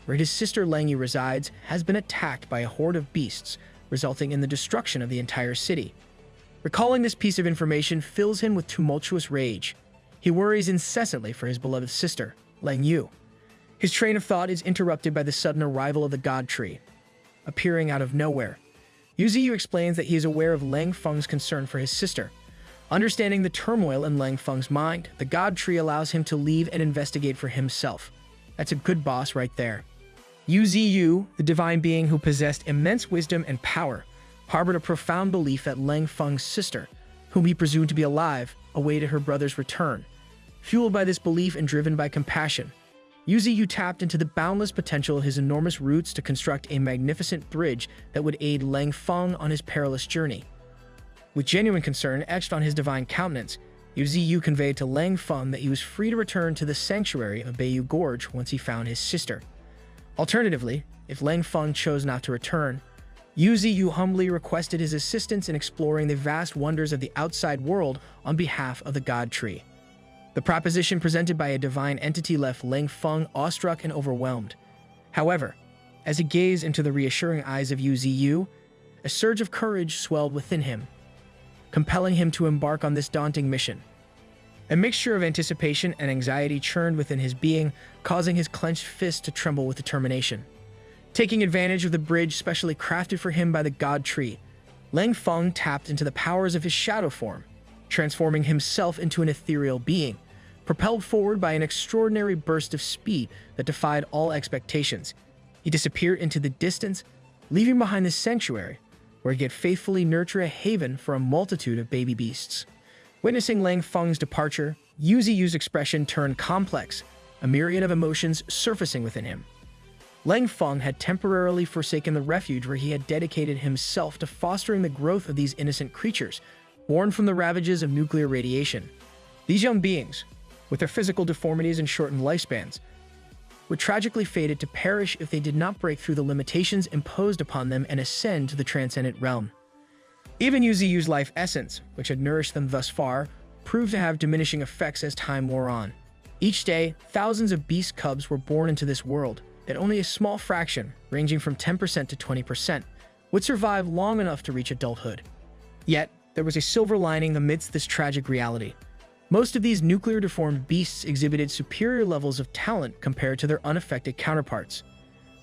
where his sister Langyi resides, has been attacked by a horde of beasts, resulting in the destruction of the entire city. Recalling this piece of information fills him with tumultuous rage. He worries incessantly for his beloved sister, Lang Yu. His train of thought is interrupted by the sudden arrival of the God Tree, appearing out of nowhere. Yuziyu explains that he is aware of Leng Feng's concern for his sister. Understanding the turmoil in Leng Feng's mind, the God Tree allows him to leave and investigate for himself. That's a good boss right there. Yuziyu, the divine being who possessed immense wisdom and power, harbored a profound belief that Leng Feng's sister, whom he presumed to be alive, awaited her brother's return. Fueled by this belief and driven by compassion, Yuziyu tapped into the boundless potential of his enormous roots to construct a magnificent bridge that would aid Leng Feng on his perilous journey. With genuine concern etched on his divine countenance, Yuziyu conveyed to Leng Feng that he was free to return to the sanctuary of Bayou Gorge once he found his sister. Alternatively, if Leng Feng chose not to return, Yuziyu humbly requested his assistance in exploring the vast wonders of the outside world on behalf of the God Tree. The proposition presented by a divine entity left Leng Feng awestruck and overwhelmed. However, as he gazed into the reassuring eyes of Yuziyu, a surge of courage swelled within him, compelling him to embark on this daunting mission. A mixture of anticipation and anxiety churned within his being, causing his clenched fist to tremble with determination. Taking advantage of the bridge specially crafted for him by the God Tree, Leng Feng tapped into the powers of his shadow form, transforming himself into an ethereal being, propelled forward by an extraordinary burst of speed that defied all expectations. He disappeared into the distance, leaving behind the sanctuary, where he could faithfully nurture a haven for a multitude of baby beasts. Witnessing Lang Feng's departure, Yu Ziyu's expression turned complex, a myriad of emotions surfacing within him. Lang Feng had temporarily forsaken the refuge where he had dedicated himself to fostering the growth of these innocent creatures, born from the ravages of nuclear radiation. These young beings, with their physical deformities and shortened lifespans, were tragically fated to perish if they did not break through the limitations imposed upon them and ascend to the transcendent realm. Even Yu Ziyu's life essence, which had nourished them thus far, proved to have diminishing effects as time wore on. Each day, thousands of beast cubs were born into this world, yet only a small fraction, ranging from 10% to 20%, would survive long enough to reach adulthood. Yet, there was a silver lining amidst this tragic reality. Most of these nuclear-deformed beasts exhibited superior levels of talent compared to their unaffected counterparts.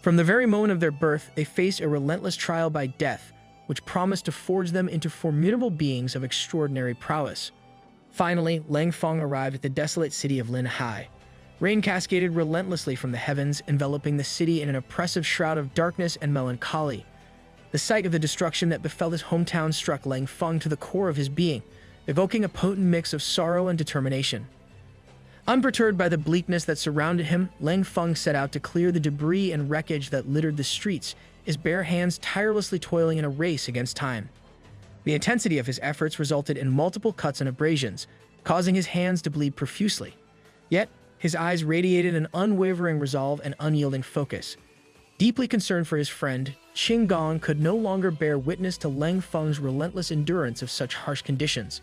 From the very moment of their birth, they faced a relentless trial by death, which promised to forge them into formidable beings of extraordinary prowess. Finally, Lang Feng arrived at the desolate city of Linhai. Rain cascaded relentlessly from the heavens, enveloping the city in an oppressive shroud of darkness and melancholy. The sight of the destruction that befell his hometown struck Lang Feng to the core of his being, evoking a potent mix of sorrow and determination. Unperturbed by the bleakness that surrounded him, Lang Feng set out to clear the debris and wreckage that littered the streets, his bare hands tirelessly toiling in a race against time. The intensity of his efforts resulted in multiple cuts and abrasions, causing his hands to bleed profusely. Yet, his eyes radiated an unwavering resolve and unyielding focus. Deeply concerned for his friend, Qin Gong could no longer bear witness to Lang Feng's relentless endurance of such harsh conditions.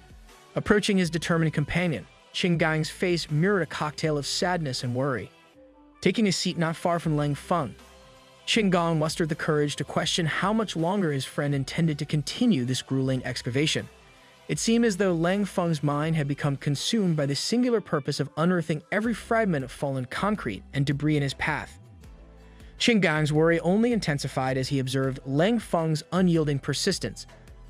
Approaching his determined companion, Qin Gong's face mirrored a cocktail of sadness and worry. Taking a seat not far from Lang Feng, Qin Gong mustered the courage to question how much longer his friend intended to continue this grueling excavation. It seemed as though Lang Feng's mind had become consumed by the singular purpose of unearthing every fragment of fallen concrete and debris in his path. Qin Gong's worry only intensified as he observed Lang Feng's unyielding persistence.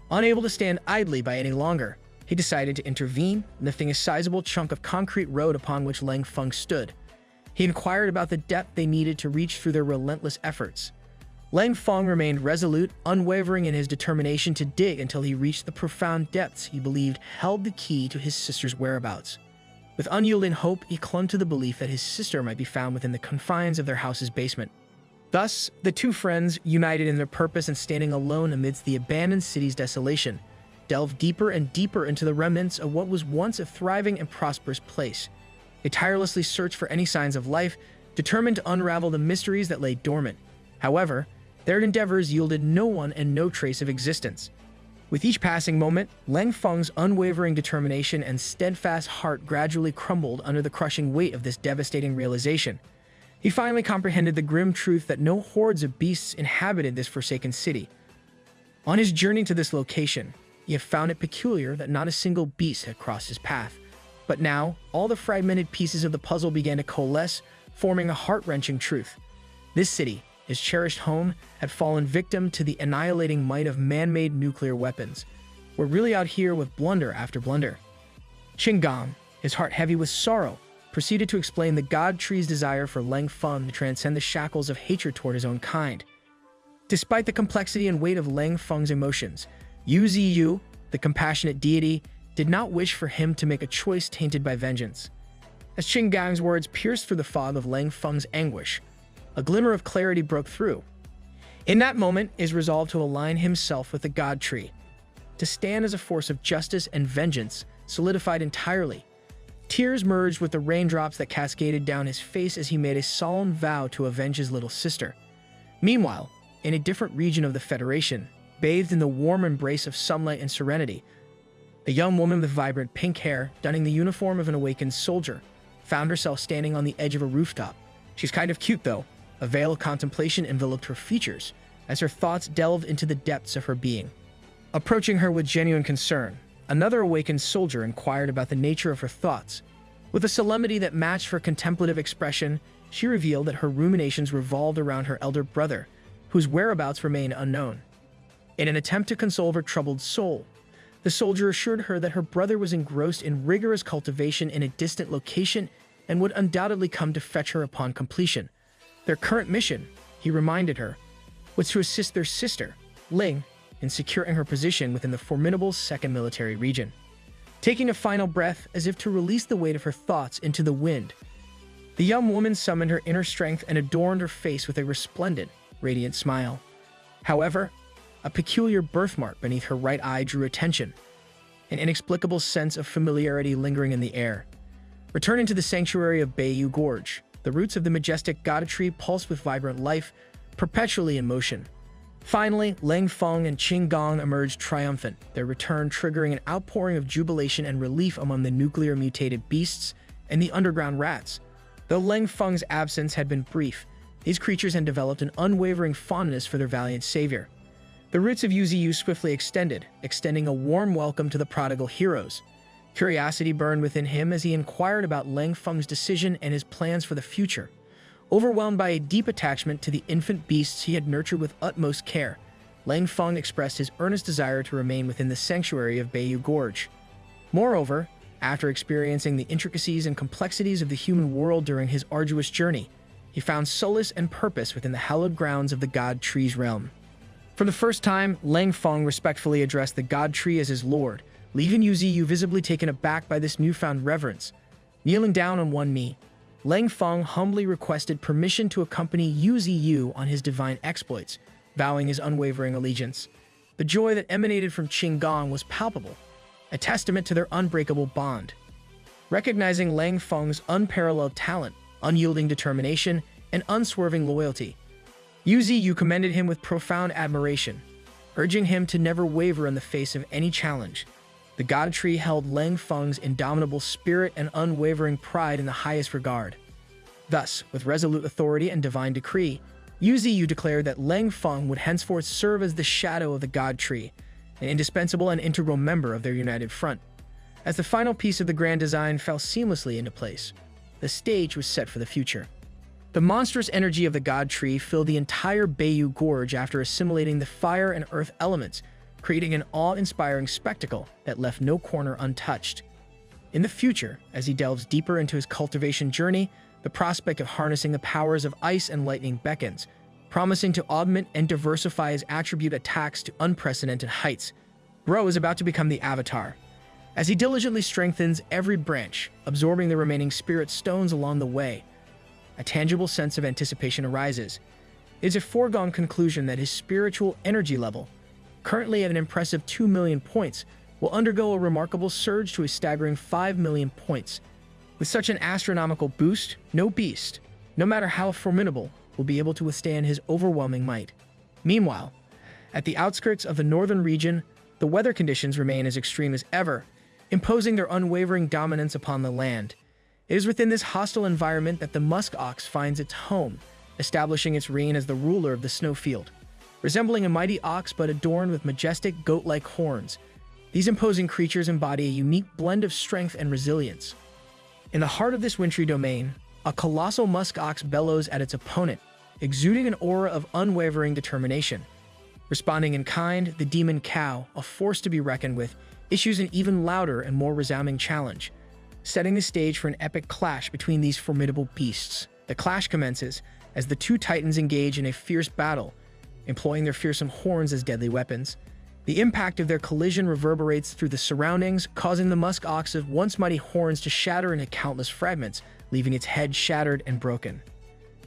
Unable to stand idly by any longer, he decided to intervene, lifting a sizable chunk of concrete road upon which Lang Feng stood. He inquired about the depth they needed to reach through their relentless efforts. Lang Feng remained resolute, unwavering in his determination to dig until he reached the profound depths he believed held the key to his sister's whereabouts. With unyielding hope, he clung to the belief that his sister might be found within the confines of their house's basement. Thus, the two friends, united in their purpose and standing alone amidst the abandoned city's desolation, delved deeper and deeper into the remnants of what was once a thriving and prosperous place. They tirelessly searched for any signs of life, determined to unravel the mysteries that lay dormant. However, their endeavors yielded no one and no trace of existence. With each passing moment, Lang Feng's unwavering determination and steadfast heart gradually crumbled under the crushing weight of this devastating realization. He finally comprehended the grim truth that no hordes of beasts inhabited this forsaken city. On his journey to this location, he had found it peculiar that not a single beast had crossed his path. But now, all the fragmented pieces of the puzzle began to coalesce, forming a heart-wrenching truth. This city, his cherished home, had fallen victim to the annihilating might of man-made nuclear weapons. We're really out here with blunder after blunder. Qin Gong, his heart heavy with sorrow, proceeded to explain the God Tree's desire for Lang Feng to transcend the shackles of hatred toward his own kind. Despite the complexity and weight of Lang Feng's emotions, Yu Ziyu, the compassionate deity, did not wish for him to make a choice tainted by vengeance. As Qin Gong's words pierced through the fog of Lang Feng's anguish, a glimmer of clarity broke through. In that moment, his resolve to align himself with the God Tree, to stand as a force of justice and vengeance, solidified entirely. Tears merged with the raindrops that cascaded down his face as he made a solemn vow to avenge his little sister. Meanwhile, in a different region of the Federation, bathed in the warm embrace of sunlight and serenity, a young woman with vibrant pink hair, donning the uniform of an awakened soldier, found herself standing on the edge of a rooftop. She's kind of cute, though. A veil of contemplation enveloped her features, as her thoughts delved into the depths of her being. Approaching her with genuine concern, another awakened soldier inquired about the nature of her thoughts. With a solemnity that matched her contemplative expression, she revealed that her ruminations revolved around her elder brother, whose whereabouts remained unknown. In an attempt to console her troubled soul, the soldier assured her that her brother was engrossed in rigorous cultivation in a distant location and would undoubtedly come to fetch her upon completion. Their current mission, he reminded her, was to assist their sister, Ling, in securing her position within the formidable second military region. Taking a final breath as if to release the weight of her thoughts into the wind, the young woman summoned her inner strength and adorned her face with a resplendent, radiant smile. However, a peculiar birthmark beneath her right eye drew attention, an inexplicable sense of familiarity lingering in the air. Returning to the sanctuary of Bayou Gorge, the roots of the majestic Gada tree pulsed with vibrant life, perpetually in motion. Finally, Lang Feng and Qing Gong emerged triumphant, their return triggering an outpouring of jubilation and relief among the nuclear-mutated beasts and the underground rats. Though Lang Feng's absence had been brief, these creatures had developed an unwavering fondness for their valiant savior. The roots of Yuziyu swiftly extending a warm welcome to the prodigal heroes. Curiosity burned within him as he inquired about Lang Feng's decision and his plans for the future. Overwhelmed by a deep attachment to the infant beasts he had nurtured with utmost care, Lang Feng expressed his earnest desire to remain within the sanctuary of Bayou Gorge. Moreover, after experiencing the intricacies and complexities of the human world during his arduous journey, he found solace and purpose within the hallowed grounds of the God Tree's realm. For the first time, Lang Feng respectfully addressed the God Tree as his lord, leaving Yuziyu visibly taken aback by this newfound reverence. Kneeling down on one knee, Lang Feng humbly requested permission to accompany Yuziyu on his divine exploits, vowing his unwavering allegiance. The joy that emanated from Qing Gong was palpable, a testament to their unbreakable bond. Recognizing Lang Feng's unparalleled talent, unyielding determination, and unswerving loyalty, Yuziyu commended him with profound admiration, urging him to never waver in the face of any challenge. The God Tree held Lang Feng's indomitable spirit and unwavering pride in the highest regard. Thus, with resolute authority and divine decree, Yuziyu declared that Lang Feng would henceforth serve as the shadow of the God Tree, an indispensable and integral member of their united front. As the final piece of the grand design fell seamlessly into place, the stage was set for the future. The monstrous energy of the God Tree filled the entire Bayou Gorge after assimilating the fire and earth elements, creating an awe-inspiring spectacle that left no corner untouched. In the future, as he delves deeper into his cultivation journey, the prospect of harnessing the powers of ice and lightning beckons, promising to augment and diversify his attribute attacks to unprecedented heights. Ro is about to become the Avatar, as he diligently strengthens every branch, absorbing the remaining spirit stones along the way. A tangible sense of anticipation arises. It is a foregone conclusion that his spiritual energy level, currently at an impressive 2 million points, will undergo a remarkable surge to a staggering 5 million points. With such an astronomical boost, no beast, no matter how formidable, will be able to withstand his overwhelming might. Meanwhile, at the outskirts of the northern region, the weather conditions remain as extreme as ever, imposing their unwavering dominance upon the land. It is within this hostile environment that the musk ox finds its home, establishing its reign as the ruler of the snowfield. Resembling a mighty ox but adorned with majestic goat-like horns, these imposing creatures embody a unique blend of strength and resilience. In the heart of this wintry domain, a colossal musk ox bellows at its opponent, exuding an aura of unwavering determination. Responding in kind, the demon cow, a force to be reckoned with, issues an even louder and more resounding challenge, setting the stage for an epic clash between these formidable beasts. The clash commences as the two titans engage in a fierce battle, employing their fearsome horns as deadly weapons. The impact of their collision reverberates through the surroundings, causing the musk ox's once mighty horns to shatter into countless fragments, leaving its head shattered and broken.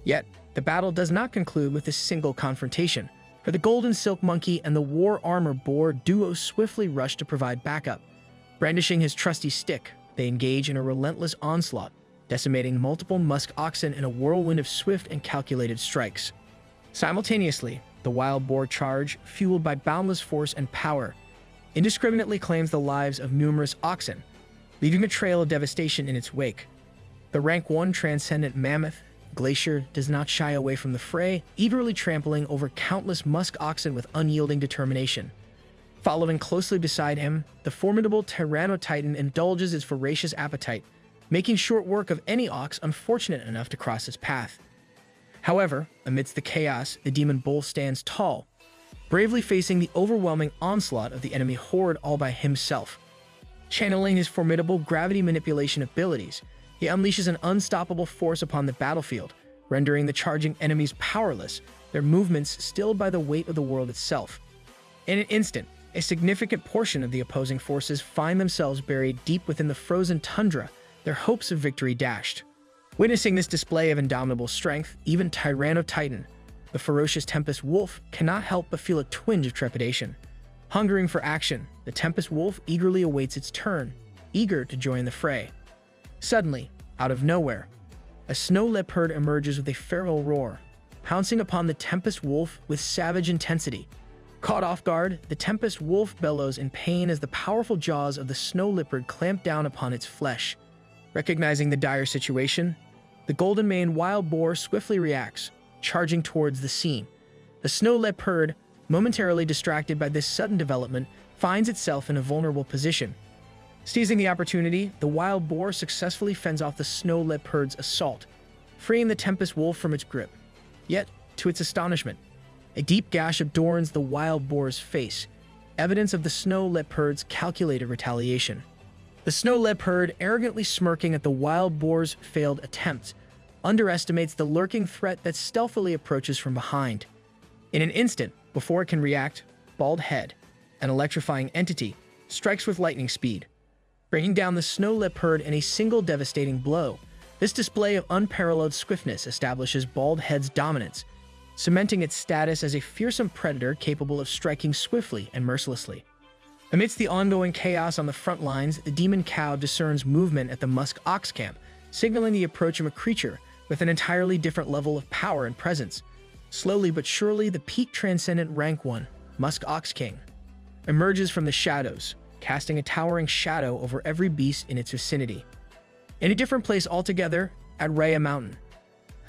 Yet, the battle does not conclude with a single confrontation, for the Golden Silk Monkey and the War Armor Boar duo swiftly rush to provide backup. Brandishing his trusty stick, they engage in a relentless onslaught, decimating multiple musk oxen in a whirlwind of swift and calculated strikes. Simultaneously, the wild boar charge, fueled by boundless force and power, indiscriminately claims the lives of numerous oxen, leaving a trail of devastation in its wake. The rank 1 transcendent mammoth, Glacier, does not shy away from the fray, eagerly trampling over countless musk oxen with unyielding determination. Following closely beside him, the formidable Tyrannotitan indulges its voracious appetite, making short work of any ox unfortunate enough to cross his path. However, amidst the chaos, the demon bull stands tall, bravely facing the overwhelming onslaught of the enemy horde all by himself. Channeling his formidable gravity manipulation abilities, he unleashes an unstoppable force upon the battlefield, rendering the charging enemies powerless, their movements stilled by the weight of the world itself. In an instant, a significant portion of the opposing forces find themselves buried deep within the frozen tundra, their hopes of victory dashed. Witnessing this display of indomitable strength, even Tyrannotitan, the ferocious Tempest Wolf, cannot help but feel a twinge of trepidation. Hungering for action, the Tempest Wolf eagerly awaits its turn, eager to join the fray. Suddenly, out of nowhere, a snow leopard emerges with a feral roar, pouncing upon the Tempest Wolf with savage intensity. Caught off guard, the Tempest Wolf bellows in pain as the powerful jaws of the snow leopard clamp down upon its flesh. Recognizing the dire situation, the golden maned wild boar swiftly reacts, charging towards the scene. The snow leopard, momentarily distracted by this sudden development, finds itself in a vulnerable position. Seizing the opportunity, the wild boar successfully fends off the snow leopard's assault, freeing the Tempest Wolf from its grip. Yet, to its astonishment, a deep gash adorns the wild boar's face, evidence of the snow leopard's calculated retaliation. The snow leopard, arrogantly smirking at the wild boar's failed attempt, underestimates the lurking threat that stealthily approaches from behind. In an instant, before it can react, Bald Head, an electrifying entity, strikes with lightning speed, bringing down the snow leopard in a single devastating blow. This display of unparalleled swiftness establishes Bald Head's dominance, cementing its status as a fearsome predator capable of striking swiftly and mercilessly. Amidst the ongoing chaos on the front lines, the demon cow discerns movement at the Musk Ox camp, signaling the approach of a creature with an entirely different level of power and presence. Slowly but surely, the peak transcendent rank 1, Musk Ox King, emerges from the shadows, casting a towering shadow over every beast in its vicinity. In a different place altogether, at Rhea Mountain,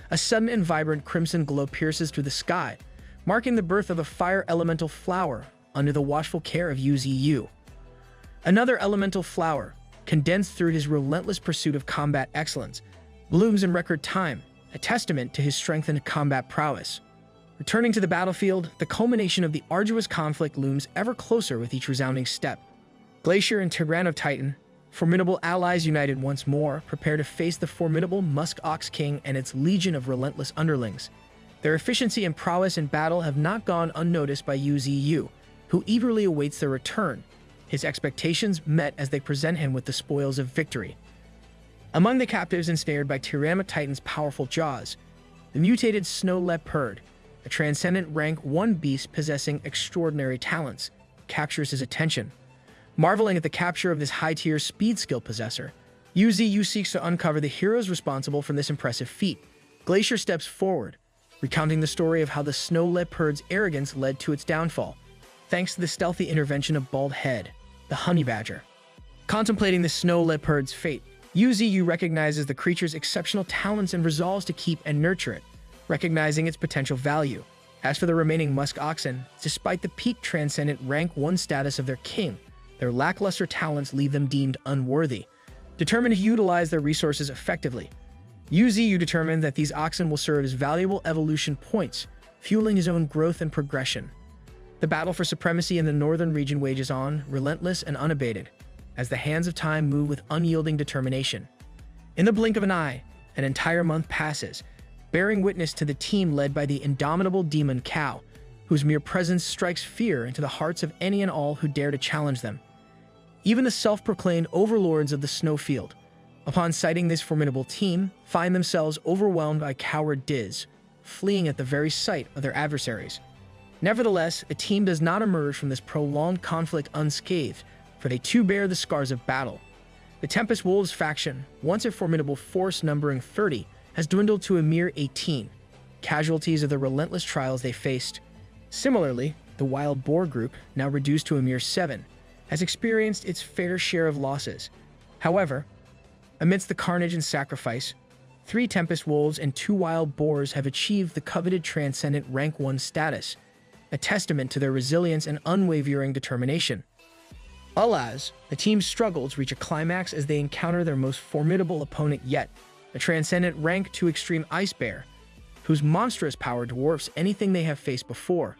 a sudden and vibrant crimson glow pierces through the sky, marking the birth of a fire elemental flower under the watchful care of Uzu. Another elemental flower, condensed through his relentless pursuit of combat excellence, blooms in record time, a testament to his strengthened combat prowess. Returning to the battlefield, the culmination of the arduous conflict looms ever closer with each resounding step. Glacier and Tyrannotitan, formidable allies united once more, prepare to face the formidable Musk Ox King and its legion of relentless underlings. Their efficiency and prowess in battle have not gone unnoticed by Uzu, who eagerly awaits their return, his expectations met as they present him with the spoils of victory. Among the captives ensnared by Tyrannotitan's powerful jaws, the mutated snow leopard, a transcendent rank 1 beast possessing extraordinary talents, captures his attention. Marveling at the capture of this high-tier speed skill possessor, Uzu seeks to uncover the heroes responsible for this impressive feat. Glacier steps forward, recounting the story of how the snow leopard's arrogance led to its downfall, thanks to the stealthy intervention of Bald Head, the honey badger. Contemplating the snow leopard's fate, Uzu recognizes the creature's exceptional talents and resolves to keep and nurture it, recognizing its potential value. As for the remaining musk oxen, despite the peak transcendent rank 1 status of their king, their lackluster talents leave them deemed unworthy. Determined to utilize their resources effectively, Uzu determined that these oxen will serve as valuable evolution points, fueling his own growth and progression. The battle for supremacy in the northern region wages on, relentless and unabated, as the hands of time move with unyielding determination. In the blink of an eye, an entire month passes, bearing witness to the team led by the indomitable demon cow, whose mere presence strikes fear into the hearts of any and all who dare to challenge them. Even the self-proclaimed overlords of the snowfield, upon sighting this formidable team, find themselves overwhelmed by coward Diz, fleeing at the very sight of their adversaries. Nevertheless, the team does not emerge from this prolonged conflict unscathed, for they too bear the scars of battle. The Tempest Wolves faction, once a formidable force numbering 30, has dwindled to a mere 18, casualties of the relentless trials they faced. Similarly, the Wild Boar group, now reduced to a mere 7, has experienced its fair share of losses. However, amidst the carnage and sacrifice, 3 Tempest Wolves and 2 Wild Boars have achieved the coveted transcendent rank 1 status, a testament to their resilience and unwavering determination. Alas, the team's struggles reach a climax as they encounter their most formidable opponent yet, a transcendent rank 2 extreme ice bear, whose monstrous power dwarfs anything they have faced before.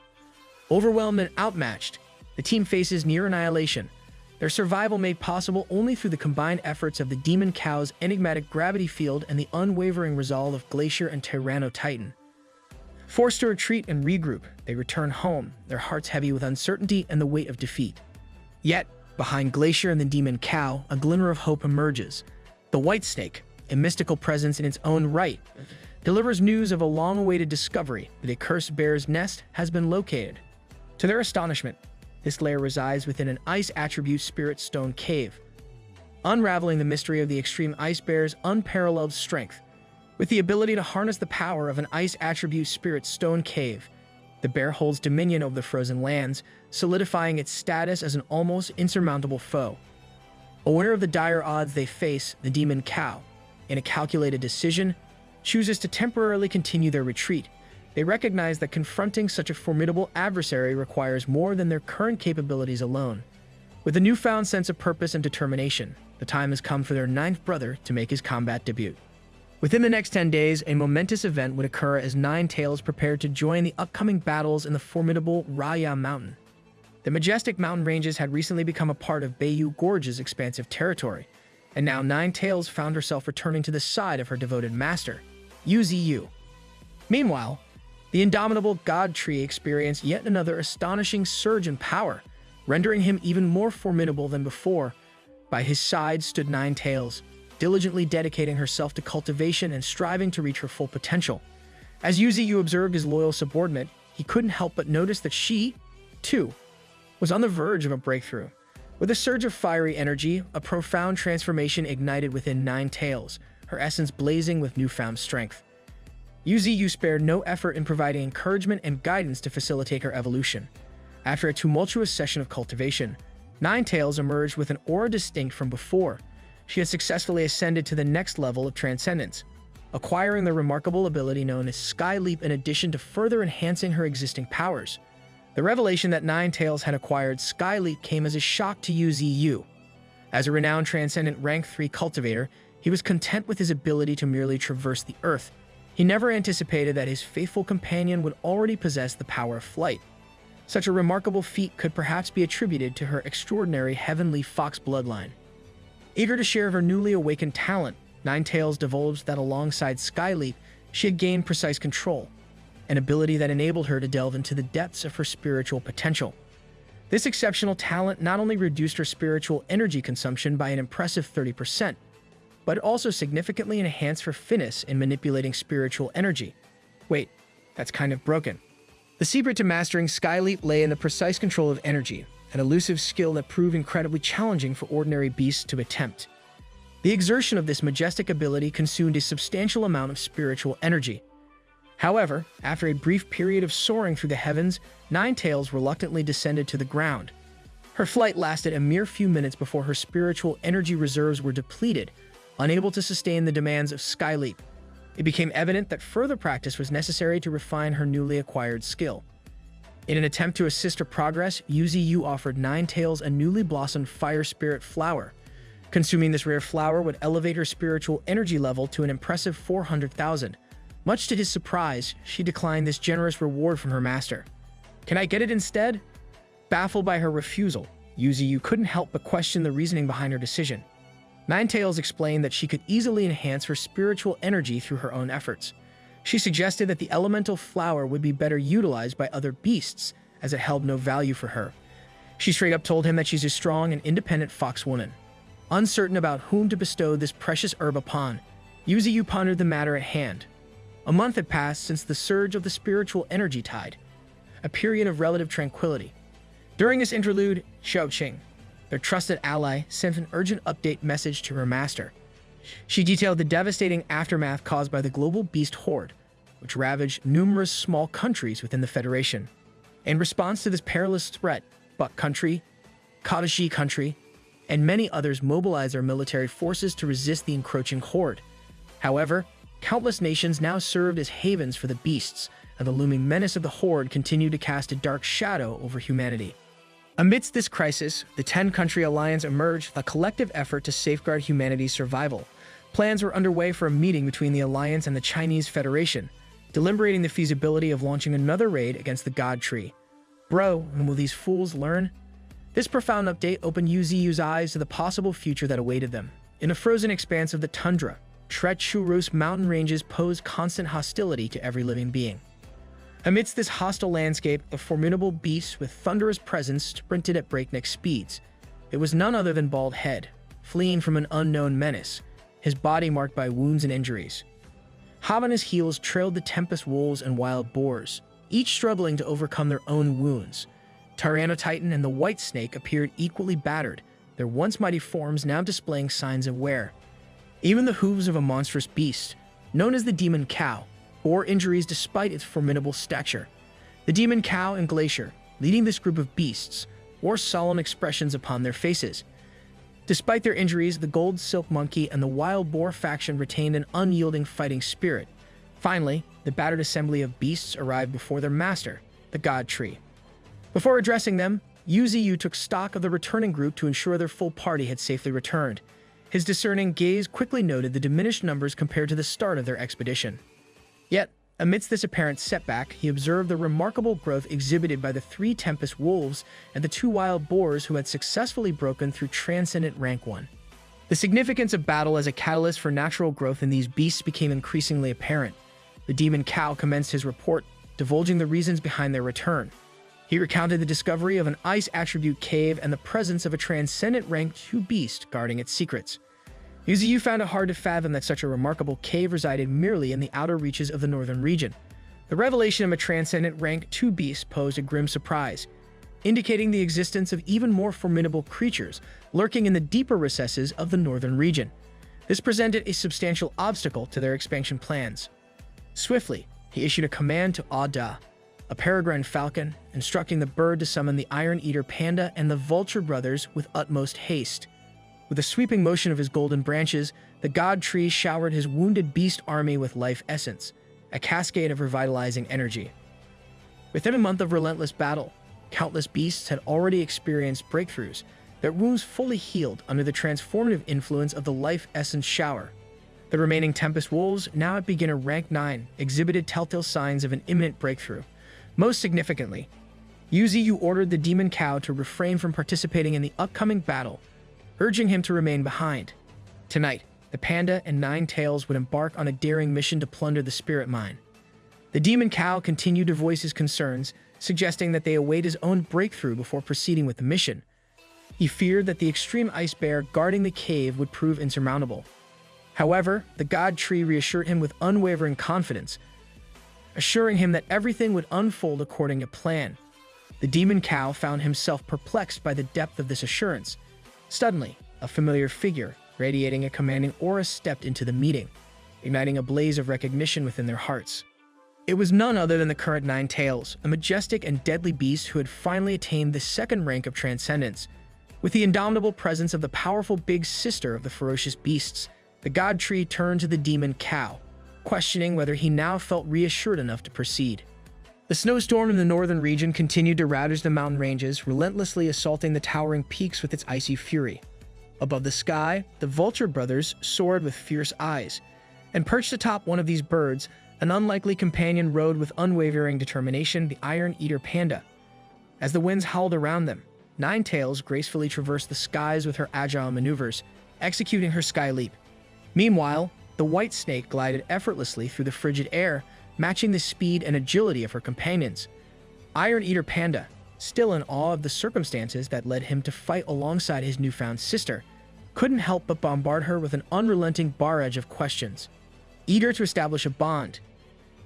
Overwhelmed and outmatched, the team faces near annihilation, their survival made possible only through the combined efforts of the demon cow's enigmatic gravity field and the unwavering resolve of Glacier and Tyrannotitan. Forced to retreat and regroup, they return home, their hearts heavy with uncertainty and the weight of defeat. Yet, behind Glacier and the demon cow, a glimmer of hope emerges. The White Snake, a mystical presence in its own right, delivers news of a long-awaited discovery that a cursed bear's nest has been located. To their astonishment, this lair resides within an ice attribute spirit stone cave, unraveling the mystery of the extreme ice bear's unparalleled strength. With the ability to harness the power of an ice attribute spirit stone cave, the bear holds dominion over the frozen lands, solidifying its status as an almost insurmountable foe. Aware of the dire odds they face, the demon cow, in a calculated decision, chooses to temporarily continue their retreat. They recognize that confronting such a formidable adversary requires more than their current capabilities alone. With a newfound sense of purpose and determination, the time has come for their ninth brother to make his combat debut. Within the next 10 days, a momentous event would occur as Nine Tails prepared to join the upcoming battles in the formidable Raya Mountain. The majestic mountain ranges had recently become a part of Bayou Gorge's expansive territory, and now Nine Tails found herself returning to the side of her devoted master, Yuzi. Meanwhile, the indomitable God Tree experienced yet another astonishing surge in power, rendering him even more formidable than before. By his side stood Nine Tails, diligently dedicating herself to cultivation and striving to reach her full potential. As Yuzi observed his loyal subordinate, he couldn't help but notice that she, too, was on the verge of a breakthrough. With a surge of fiery energy, a profound transformation ignited within Nine Tails, her essence blazing with newfound strength. Yuzi spared no effort in providing encouragement and guidance to facilitate her evolution. After a tumultuous session of cultivation, Nine Tails emerged with an aura distinct from before. She had successfully ascended to the next level of transcendence, acquiring the remarkable ability known as Sky Leap in addition to further enhancing her existing powers. The revelation that Nine Tails had acquired Sky Leap came as a shock to Yuzi. As a renowned transcendent rank 3 cultivator, he was content with his ability to merely traverse the earth. He never anticipated that his faithful companion would already possess the power of flight. Such a remarkable feat could perhaps be attributed to her extraordinary heavenly fox bloodline. Eager to share her newly awakened talent, Nine Tails divulged that alongside Sky Leap, she had gained precise control, an ability that enabled her to delve into the depths of her spiritual potential. This exceptional talent not only reduced her spiritual energy consumption by an impressive 30%, but it also significantly enhanced her finesse in manipulating spiritual energy. Wait, that's kind of broken. The secret to mastering Sky Leap lay in the precise control of energy, an elusive skill that proved incredibly challenging for ordinary beasts to attempt. The exertion of this majestic ability consumed a substantial amount of spiritual energy. However, after a brief period of soaring through the heavens, Nine Tails reluctantly descended to the ground. Her flight lasted a mere few minutes before her spiritual energy reserves were depleted, unable to sustain the demands of Sky Leap. It became evident that further practice was necessary to refine her newly acquired skill. In an attempt to assist her progress, Yuzi offered Nine Tails a newly blossomed Fire Spirit flower. Consuming this rare flower would elevate her spiritual energy level to an impressive 400,000. Much to his surprise, she declined this generous reward from her master. "Can I get it instead?" Baffled by her refusal, Yuzi couldn't help but question the reasoning behind her decision. Nine Tails explained that she could easily enhance her spiritual energy through her own efforts. She suggested that the elemental flower would be better utilized by other beasts, as it held no value for her. She straight up told him that she's a strong and independent fox woman. Uncertain about whom to bestow this precious herb upon, Yuzi pondered the matter at hand. A month had passed since the surge of the spiritual energy tide, a period of relative tranquility. During this interlude, Xiaoqing, their trusted ally, sent an urgent update message to her master. She detailed the devastating aftermath caused by the global beast horde, which ravaged numerous small countries within the Federation. In response to this perilous threat, Buck Country, Kadashi Country, and many others mobilized their military forces to resist the encroaching horde. However, countless nations now served as havens for the beasts, and the looming menace of the horde continued to cast a dark shadow over humanity. Amidst this crisis, the 10-country alliance emerged with a collective effort to safeguard humanity's survival. Plans were underway for a meeting between the alliance and the Chinese Federation, deliberating the feasibility of launching another raid against the God Tree. Bro, when will these fools learn? This profound update opened Yuzi's eyes to the possible future that awaited them. In the frozen expanse of the tundra, treacherous mountain ranges posed constant hostility to every living being. Amidst this hostile landscape, a formidable beast with thunderous presence sprinted at breakneck speeds. It was none other than Bald Head, fleeing from an unknown menace, his body marked by wounds and injuries. Hot on his heels trailed the Tempest Wolves and Wild Boars, each struggling to overcome their own wounds. Tyrannotitan and the White Snake appeared equally battered, their once mighty forms now displaying signs of wear. Even the hooves of a monstrous beast, known as the Demon Cow, bore injuries despite its formidable stature. The Demon Cow and Glacier, leading this group of beasts, wore solemn expressions upon their faces. Despite their injuries, the Gold Silk Monkey and the Wild Boar faction retained an unyielding fighting spirit. Finally, the battered assembly of beasts arrived before their master, the God Tree. Before addressing them, Yuziyu took stock of the returning group to ensure their full party had safely returned. His discerning gaze quickly noted the diminished numbers compared to the start of their expedition. Yet, amidst this apparent setback, he observed the remarkable growth exhibited by the 3 Tempest Wolves and the 2 Wild Boars who had successfully broken through Transcendent Rank 1. The significance of battle as a catalyst for natural growth in these beasts became increasingly apparent. The Demon Cow commenced his report, divulging the reasons behind their return. He recounted the discovery of an ice attribute cave and the presence of a Transcendent Rank 2 beast guarding its secrets. Yuziyu found it hard to fathom that such a remarkable cave resided merely in the outer reaches of the northern region. The revelation of a Transcendent Rank 2 beast posed a grim surprise, indicating the existence of even more formidable creatures lurking in the deeper recesses of the northern region. This presented a substantial obstacle to their expansion plans. Swiftly, he issued a command to Ada, a peregrine falcon, instructing the bird to summon the Iron Eater Panda and the Vulture brothers with utmost haste. With a sweeping motion of his golden branches, the God Tree showered his wounded beast army with life essence, a cascade of revitalizing energy. Within a month of relentless battle, countless beasts had already experienced breakthroughs, their wounds fully healed under the transformative influence of the life essence shower. The remaining Tempest Wolves, now at beginner rank 9, exhibited telltale signs of an imminent breakthrough. Most significantly, Yuziyu ordered the Demon Cow to refrain from participating in the upcoming battle, urging him to remain behind. Tonight, the Panda and 9 Tails would embark on a daring mission to plunder the Spirit Mine. The Demon Cow continued to voice his concerns, suggesting that they await his own breakthrough before proceeding with the mission. He feared that the extreme ice bear guarding the cave would prove insurmountable. However, the God Tree reassured him with unwavering confidence, assuring him that everything would unfold according to plan. The Demon Cow found himself perplexed by the depth of this assurance. Suddenly, a familiar figure, radiating a commanding aura, stepped into the meeting, igniting a blaze of recognition within their hearts. It was none other than the current 9 Tails, a majestic and deadly beast who had finally attained the 2nd rank of transcendence. With the indomitable presence of the powerful big sister of the ferocious beasts, the God Tree turned to the Demon Cow, questioning whether he now felt reassured enough to proceed. The snowstorm in the northern region continued to ravage the mountain ranges, relentlessly assaulting the towering peaks with its icy fury. Above the sky, the Vulture brothers soared with fierce eyes, and perched atop one of these birds, an unlikely companion rode with unwavering determination the Iron Eater Panda. As the winds howled around them, 9 Tails gracefully traversed the skies with her agile maneuvers, executing her sky leap. Meanwhile, the White Snake glided effortlessly through the frigid air, matching the speed and agility of her companions. Iron Eater Panda, still in awe of the circumstances that led him to fight alongside his newfound sister, couldn't help but bombard her with an unrelenting barrage of questions. Eager to establish a bond,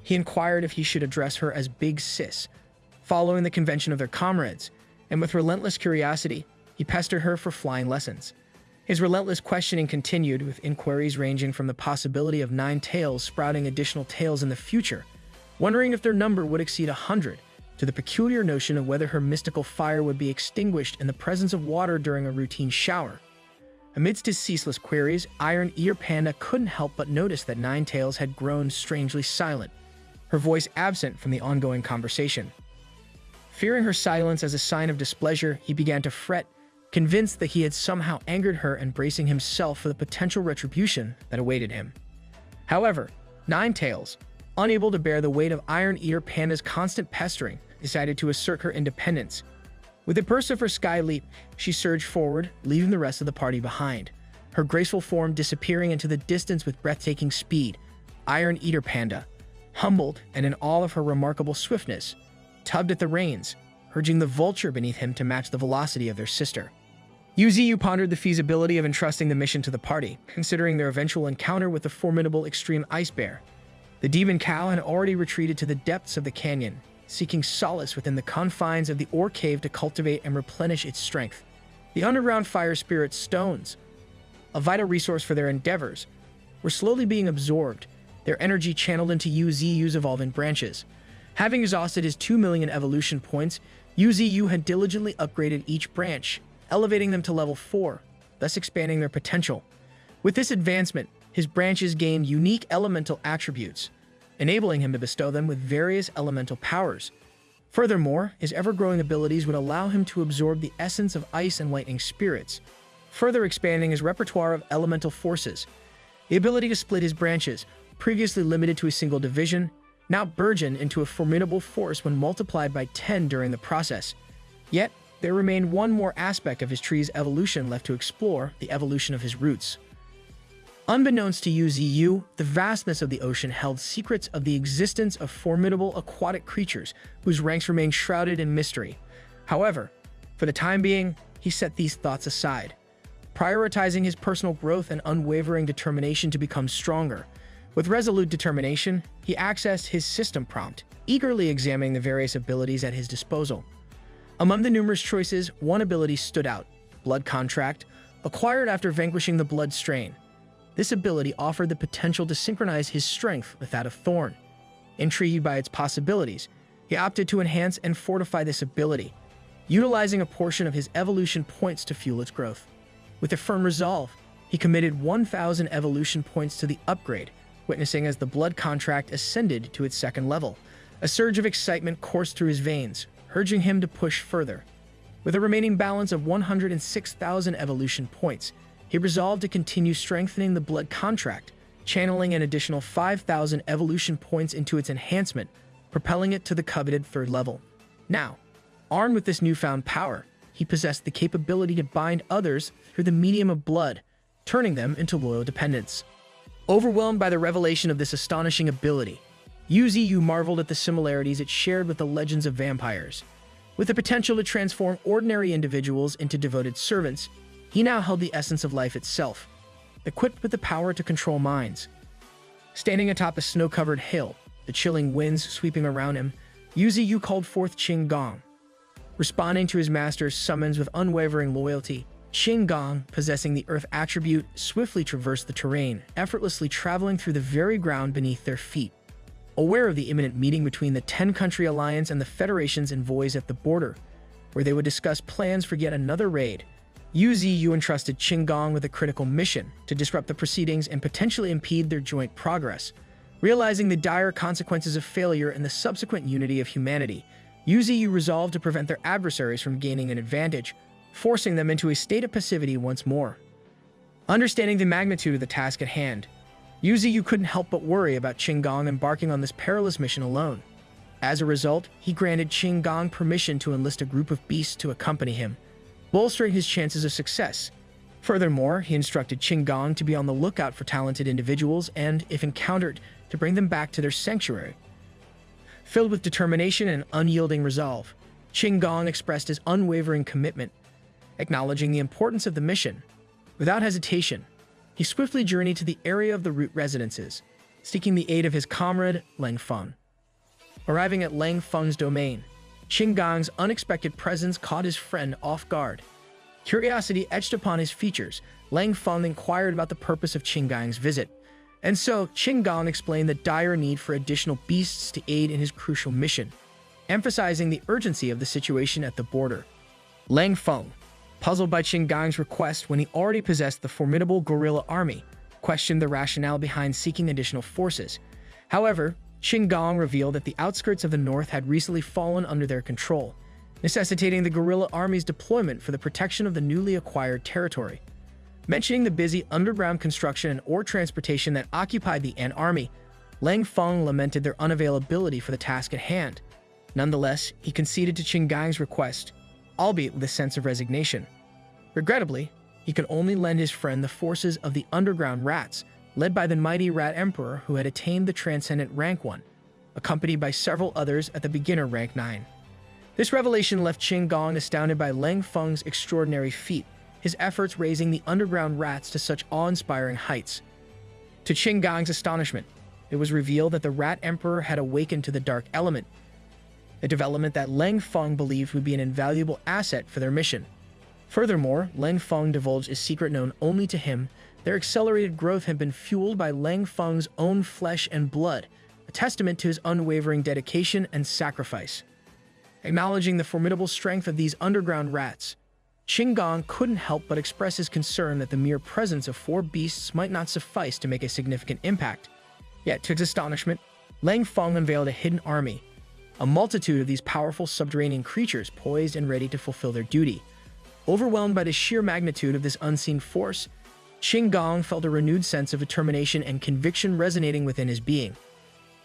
he inquired if he should address her as Big Sis, following the convention of their comrades, and with relentless curiosity, he pestered her for flying lessons. His relentless questioning continued, with inquiries ranging from the possibility of 9 Tails sprouting additional tails in the future, wondering if their number would exceed 100, to the peculiar notion of whether her mystical fire would be extinguished in the presence of water during a routine shower. Amidst his ceaseless queries, Iron Eater Panda couldn't help but notice that 9 Tails had grown strangely silent, her voice absent from the ongoing conversation. Fearing her silence as a sign of displeasure, he began to fret, convinced that he had somehow angered her and bracing himself for the potential retribution that awaited him. However, 9 Tails, unable to bear the weight of Iron Eater Panda's constant pestering, decided to assert her independence. With a burst of her sky leap, she surged forward, leaving the rest of the party behind, her graceful form disappearing into the distance with breathtaking speed. Iron Eater Panda, Humbled and in awe of her remarkable swiftness, tugged at the reins, urging the vulture beneath him to match the velocity of their sister. Yuzu pondered the feasibility of entrusting the mission to the party, considering their eventual encounter with the formidable extreme ice bear. The demon cow had already retreated to the depths of the canyon, seeking solace within the confines of the ore cave to cultivate and replenish its strength. The underground fire spirit stones, a vital resource for their endeavors, were slowly being absorbed, their energy channeled into Yuzu's evolving branches. Having exhausted his 2 million evolution points, Yuzu had diligently upgraded each branch, elevating them to level 4, thus expanding their potential. With this advancement, his branches gained unique elemental attributes, enabling him to bestow them with various elemental powers. Furthermore, his ever-growing abilities would allow him to absorb the essence of ice and lightning spirits, further expanding his repertoire of elemental forces. The ability to split his branches, previously limited to a single division, now burgeoned into a formidable force when multiplied by 10 during the process. Yet, there remained one more aspect of his tree's evolution left to explore: the evolution of his roots. Unbeknownst to Yuzu, the vastness of the ocean held secrets of the existence of formidable aquatic creatures whose ranks remained shrouded in mystery. However, for the time being, he set these thoughts aside, prioritizing his personal growth and unwavering determination to become stronger. With resolute determination, he accessed his system prompt, eagerly examining the various abilities at his disposal. Among the numerous choices, one ability stood out: Blood Contract, acquired after vanquishing the Blood Strain. This ability offered the potential to synchronize his strength with that of Thorn. Intrigued by its possibilities, he opted to enhance and fortify this ability, utilizing a portion of his evolution points to fuel its growth. With a firm resolve, he committed 1,000 evolution points to the upgrade, witnessing as the Blood Contract ascended to its second level. A surge of excitement coursed through his veins, urging him to push further. With a remaining balance of 106,000 evolution points, he resolved to continue strengthening the Blood Contract, channeling an additional 5,000 evolution points into its enhancement, propelling it to the coveted third level. Now, armed with this newfound power, he possessed the capability to bind others through the medium of blood, turning them into loyal dependents. Overwhelmed by the revelation of this astonishing ability, Yuzu marveled at the similarities it shared with the legends of vampires. With the potential to transform ordinary individuals into devoted servants, he now held the essence of life itself, equipped with the power to control minds. Standing atop a snow-covered hill, the chilling winds sweeping around him, Yuzu called forth Qin Gong. Responding to his master's summons with unwavering loyalty, Qin Gong, possessing the earth attribute, swiftly traversed the terrain, effortlessly traveling through the very ground beneath their feet. Aware of the imminent meeting between the 10-country alliance and the Federation's envoys at the border, where they would discuss plans for yet another raid, Yuzu entrusted Qin Gong with a critical mission to disrupt the proceedings and potentially impede their joint progress. Realizing the dire consequences of failure and the subsequent unity of humanity, Yuzu resolved to prevent their adversaries from gaining an advantage, forcing them into a state of passivity once more. Understanding the magnitude of the task at hand, Yuzu couldn't help but worry about Qin Gong embarking on this perilous mission alone. As a result, he granted Qin Gong permission to enlist a group of beasts to accompany him, bolstering his chances of success. Furthermore, he instructed Qin Gong to be on the lookout for talented individuals and, if encountered, to bring them back to their sanctuary. Filled with determination and unyielding resolve, Qin Gong expressed his unwavering commitment. Acknowledging the importance of the mission, without hesitation, he swiftly journeyed to the area of the root residences, seeking the aid of his comrade, Lang Feng. Arriving at Lang Feng's domain, Qin Gong's unexpected presence caught his friend off guard. Curiosity etched upon his features, Lang Feng inquired about the purpose of Qin Gong's visit, and so Qin Gong explained the dire need for additional beasts to aid in his crucial mission, emphasizing the urgency of the situation at the border. Lang Feng, puzzled by Qin Gong's request when he already possessed the formidable guerrilla army, questioned the rationale behind seeking additional forces. However, Qin Gong revealed that the outskirts of the north had recently fallen under their control, necessitating the guerrilla army's deployment for the protection of the newly acquired territory. Mentioning the busy underground construction and ore transportation that occupied the Ant army, Lang Feng lamented their unavailability for the task at hand. Nonetheless, he conceded to Qin Gong's request, albeit with a sense of resignation. Regrettably, he could only lend his friend the forces of the underground rats, led by the mighty Rat Emperor who had attained the transcendent rank 1. accompanied by several others at the beginner rank 9. This revelation left Qin Gong astounded by Lang Feng's extraordinary feat, his efforts raising the underground rats to such awe-inspiring heights. To Qin Gong's astonishment, it was revealed that the Rat Emperor had awakened to the dark element, a development that Lang Feng believed would be an invaluable asset for their mission. Furthermore, Lang Feng divulged a secret known only to him. Their accelerated growth had been fueled by Lang Feng's own flesh and blood, a testament to his unwavering dedication and sacrifice. Acknowledging the formidable strength of these underground rats, Qin Gong couldn't help but express his concern that the mere presence of 4 beasts might not suffice to make a significant impact. Yet, to his astonishment, Lang Feng unveiled a hidden army, a multitude of these powerful subterranean creatures poised and ready to fulfill their duty. Overwhelmed by the sheer magnitude of this unseen force, Qin Gong felt a renewed sense of determination and conviction resonating within his being.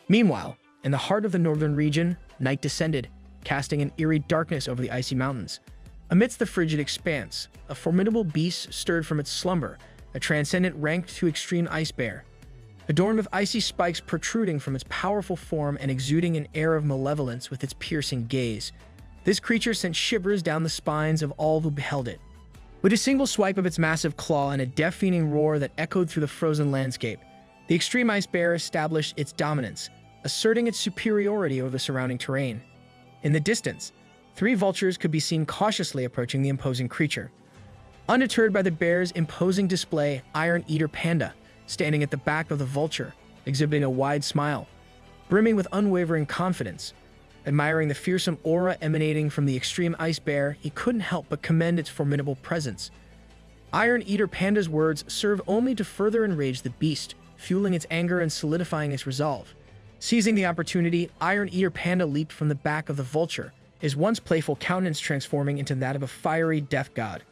Meanwhile, in the heart of the northern region, night descended, casting an eerie darkness over the icy mountains. Amidst the frigid expanse, a formidable beast stirred from its slumber, a transcendent ranked to extreme ice bear. Adorned with icy spikes protruding from its powerful form and exuding an air of malevolence with its piercing gaze, this creature sent shivers down the spines of all who beheld it. With a single swipe of its massive claw and a deafening roar that echoed through the frozen landscape, the extreme ice bear established its dominance, asserting its superiority over the surrounding terrain. In the distance, 3 vultures could be seen cautiously approaching the imposing creature. Undeterred by the bear's imposing display, Iron Eater Panda, standing at the back of the vulture, exhibiting a wide smile, brimming with unwavering confidence. Admiring the fearsome aura emanating from the extreme ice bear, he couldn't help but commend its formidable presence. Iron Eater Panda's words serve only to further enrage the beast, fueling its anger and solidifying its resolve. Seizing the opportunity, Iron Eater Panda leaped from the back of the vulture, his once playful countenance transforming into that of a fiery death god.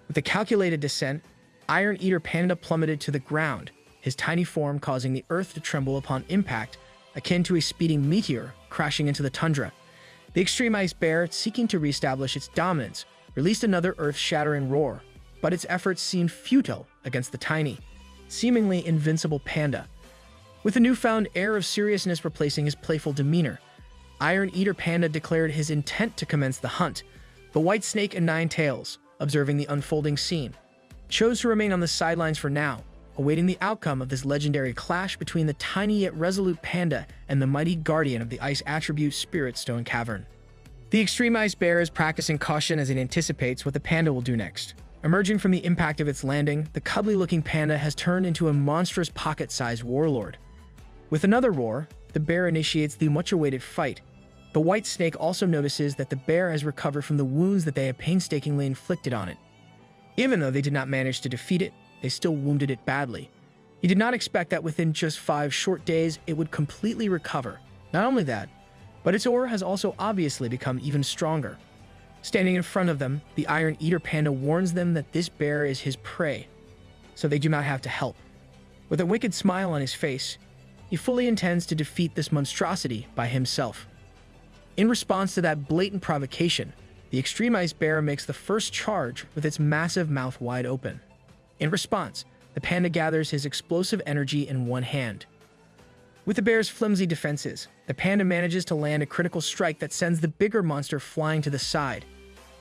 With a calculated descent, Iron Eater Panda plummeted to the ground, his tiny form causing the earth to tremble upon impact, akin to a speeding meteor crashing into the tundra. The extreme ice bear, seeking to reestablish its dominance, released another earth-shattering roar, but its efforts seemed futile against the tiny, seemingly invincible panda. With a newfound air of seriousness replacing his playful demeanor, Iron Eater Panda declared his intent to commence the hunt. The White Snake and 9 Tails, observing the unfolding scene, chose to remain on the sidelines for now, awaiting the outcome of this legendary clash between the tiny yet resolute panda and the mighty guardian of the ice attribute Spirit Stone Cavern. The extreme ice bear is practicing caution as it anticipates what the panda will do next. Emerging from the impact of its landing, the cuddly-looking panda has turned into a monstrous pocket-sized warlord. With another roar, the bear initiates the much-awaited fight. The White Snake also notices that the bear has recovered from the wounds that they had painstakingly inflicted on it. Even though they did not manage to defeat it, they still wounded it badly. He did not expect that within just 5 short days, it would completely recover. Not only that, but its aura has also obviously become even stronger. Standing in front of them, the Iron Eater Panda warns them that this bear is his prey, so they do not have to help. With a wicked smile on his face, he fully intends to defeat this monstrosity by himself. In response to that blatant provocation, the extreme ice bear makes the first charge with its massive mouth wide open. In response, the panda gathers his explosive energy in one hand. With the bear's flimsy defenses, the panda manages to land a critical strike that sends the bigger monster flying to the side.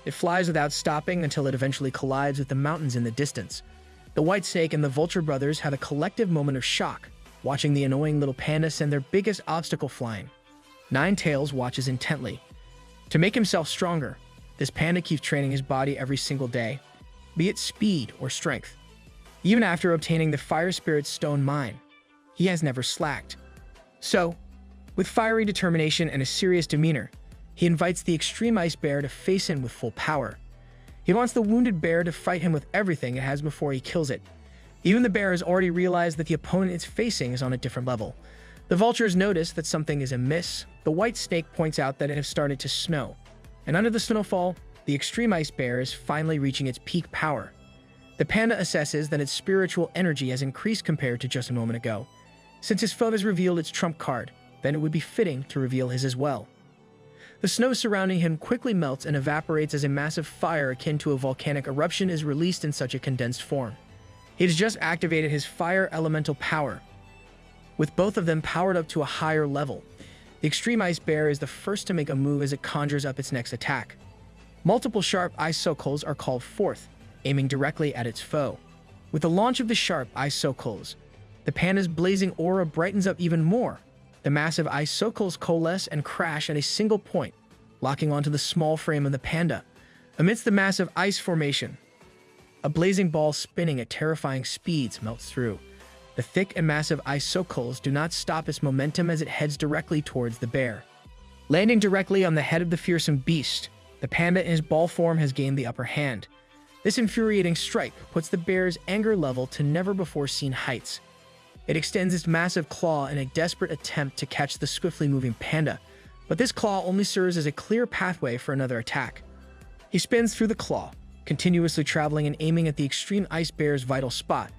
It flies without stopping until it eventually collides with the mountains in the distance. The White Snake and the Vulture brothers have a collective moment of shock, watching the annoying little panda send their biggest obstacle flying. 9 Tails watches intently. To make himself stronger, this panda keeps training his body every single day, be it speed or strength. Even after obtaining the Fire Spirit's stone mine, he has never slacked. So, with fiery determination and a serious demeanor, he invites the extreme ice bear to face him with full power. He wants the wounded bear to fight him with everything it has before he kills it. Even the bear has already realized that the opponent it's facing is on a different level. The vultures notice that something is amiss. The White Snake points out that it has started to snow, and under the snowfall, the extreme ice bear is finally reaching its peak power. The panda assesses that its spiritual energy has increased compared to just a moment ago. Since his foe has revealed its trump card, then it would be fitting to reveal his as well. The snow surrounding him quickly melts and evaporates as a massive fire akin to a volcanic eruption is released in such a condensed form. He has just activated his fire elemental power. With both of them powered up to a higher level, The extreme ice bear is the first to make a move as it conjures up its next attack. Multiple sharp ice sockles are called forth, aiming directly at its foe. With the launch of the sharp ice sockles, the panda's blazing aura brightens up even more. The massive ice sockles coalesce and crash at a single point, locking onto the small frame of the panda. Amidst the massive ice formation, a blazing ball spinning at terrifying speeds melts through. The thick and massive ice sockles do not stop its momentum as it heads directly towards the bear. Landing directly on the head of the fearsome beast, the panda in his ball form has gained the upper hand. This infuriating strike puts the bear's anger level to never-before-seen heights. It extends its massive claw in a desperate attempt to catch the swiftly moving panda, but this claw only serves as a clear pathway for another attack. He spins through the claw, continuously traveling and aiming at the extreme ice bear's vital spot.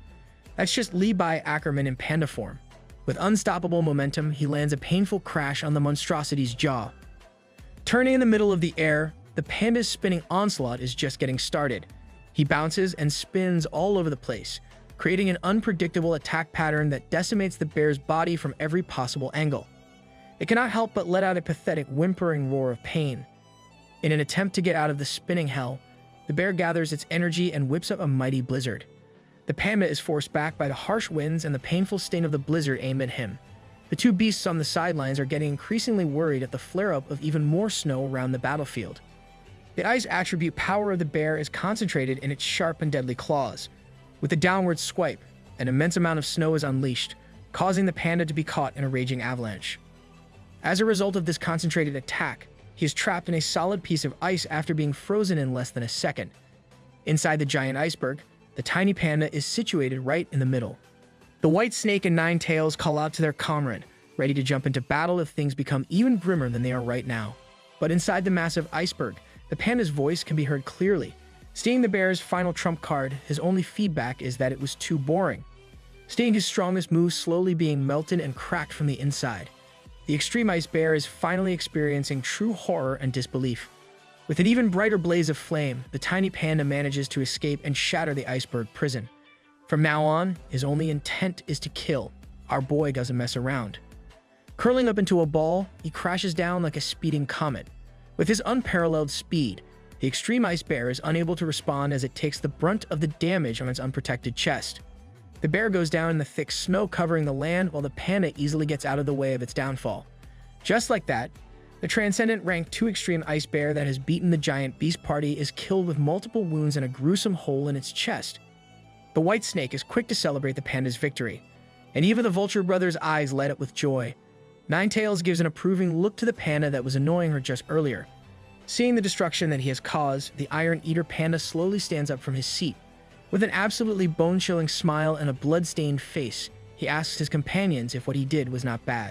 That's just Levi Ackerman in panda form. With unstoppable momentum, he lands a painful crash on the monstrosity's jaw. Turning in the middle of the air, the panda's spinning onslaught is just getting started. He bounces and spins all over the place, creating an unpredictable attack pattern that decimates the bear's body from every possible angle. It cannot help but let out a pathetic whimpering roar of pain. In an attempt to get out of the spinning hell, the bear gathers its energy and whips up a mighty blizzard. The panda is forced back by the harsh winds and the painful stain of the blizzard aimed at him. The two beasts on the sidelines are getting increasingly worried at the flare-up of even more snow around the battlefield. The ice attribute power of the bear is concentrated in its sharp and deadly claws. With a downward swipe, an immense amount of snow is unleashed, causing the panda to be caught in a raging avalanche. As a result of this concentrated attack, he is trapped in a solid piece of ice after being frozen in less than a second. Inside the giant iceberg, the tiny panda is situated right in the middle. The white snake and nine tails call out to their comrade, ready to jump into battle if things become even grimmer than they are right now. But inside the massive iceberg, the panda's voice can be heard clearly. Seeing the bear's final trump card, his only feedback is that it was too boring. Seeing his strongest move slowly being melted and cracked from the inside, the extreme ice bear is finally experiencing true horror and disbelief. With an even brighter blaze of flame, the tiny panda manages to escape and shatter the iceberg prison. From now on, his only intent is to kill. Our boy doesn't mess around. Curling up into a ball, he crashes down like a speeding comet. With his unparalleled speed, the extreme ice bear is unable to respond as it takes the brunt of the damage on its unprotected chest. The bear goes down in the thick snow covering the land while the panda easily gets out of the way of its downfall. Just like that, the Transcendent Rank 2 Extreme Ice Bear that has beaten the giant beast party is killed with multiple wounds and a gruesome hole in its chest. The White Snake is quick to celebrate the panda's victory, and even the Vulture Brothers' eyes light up with joy. Ninetails gives an approving look to the panda that was annoying her just earlier. Seeing the destruction that he has caused, the Iron Eater panda slowly stands up from his seat. With an absolutely bone-chilling smile and a blood-stained face, he asks his companions if what he did was not bad.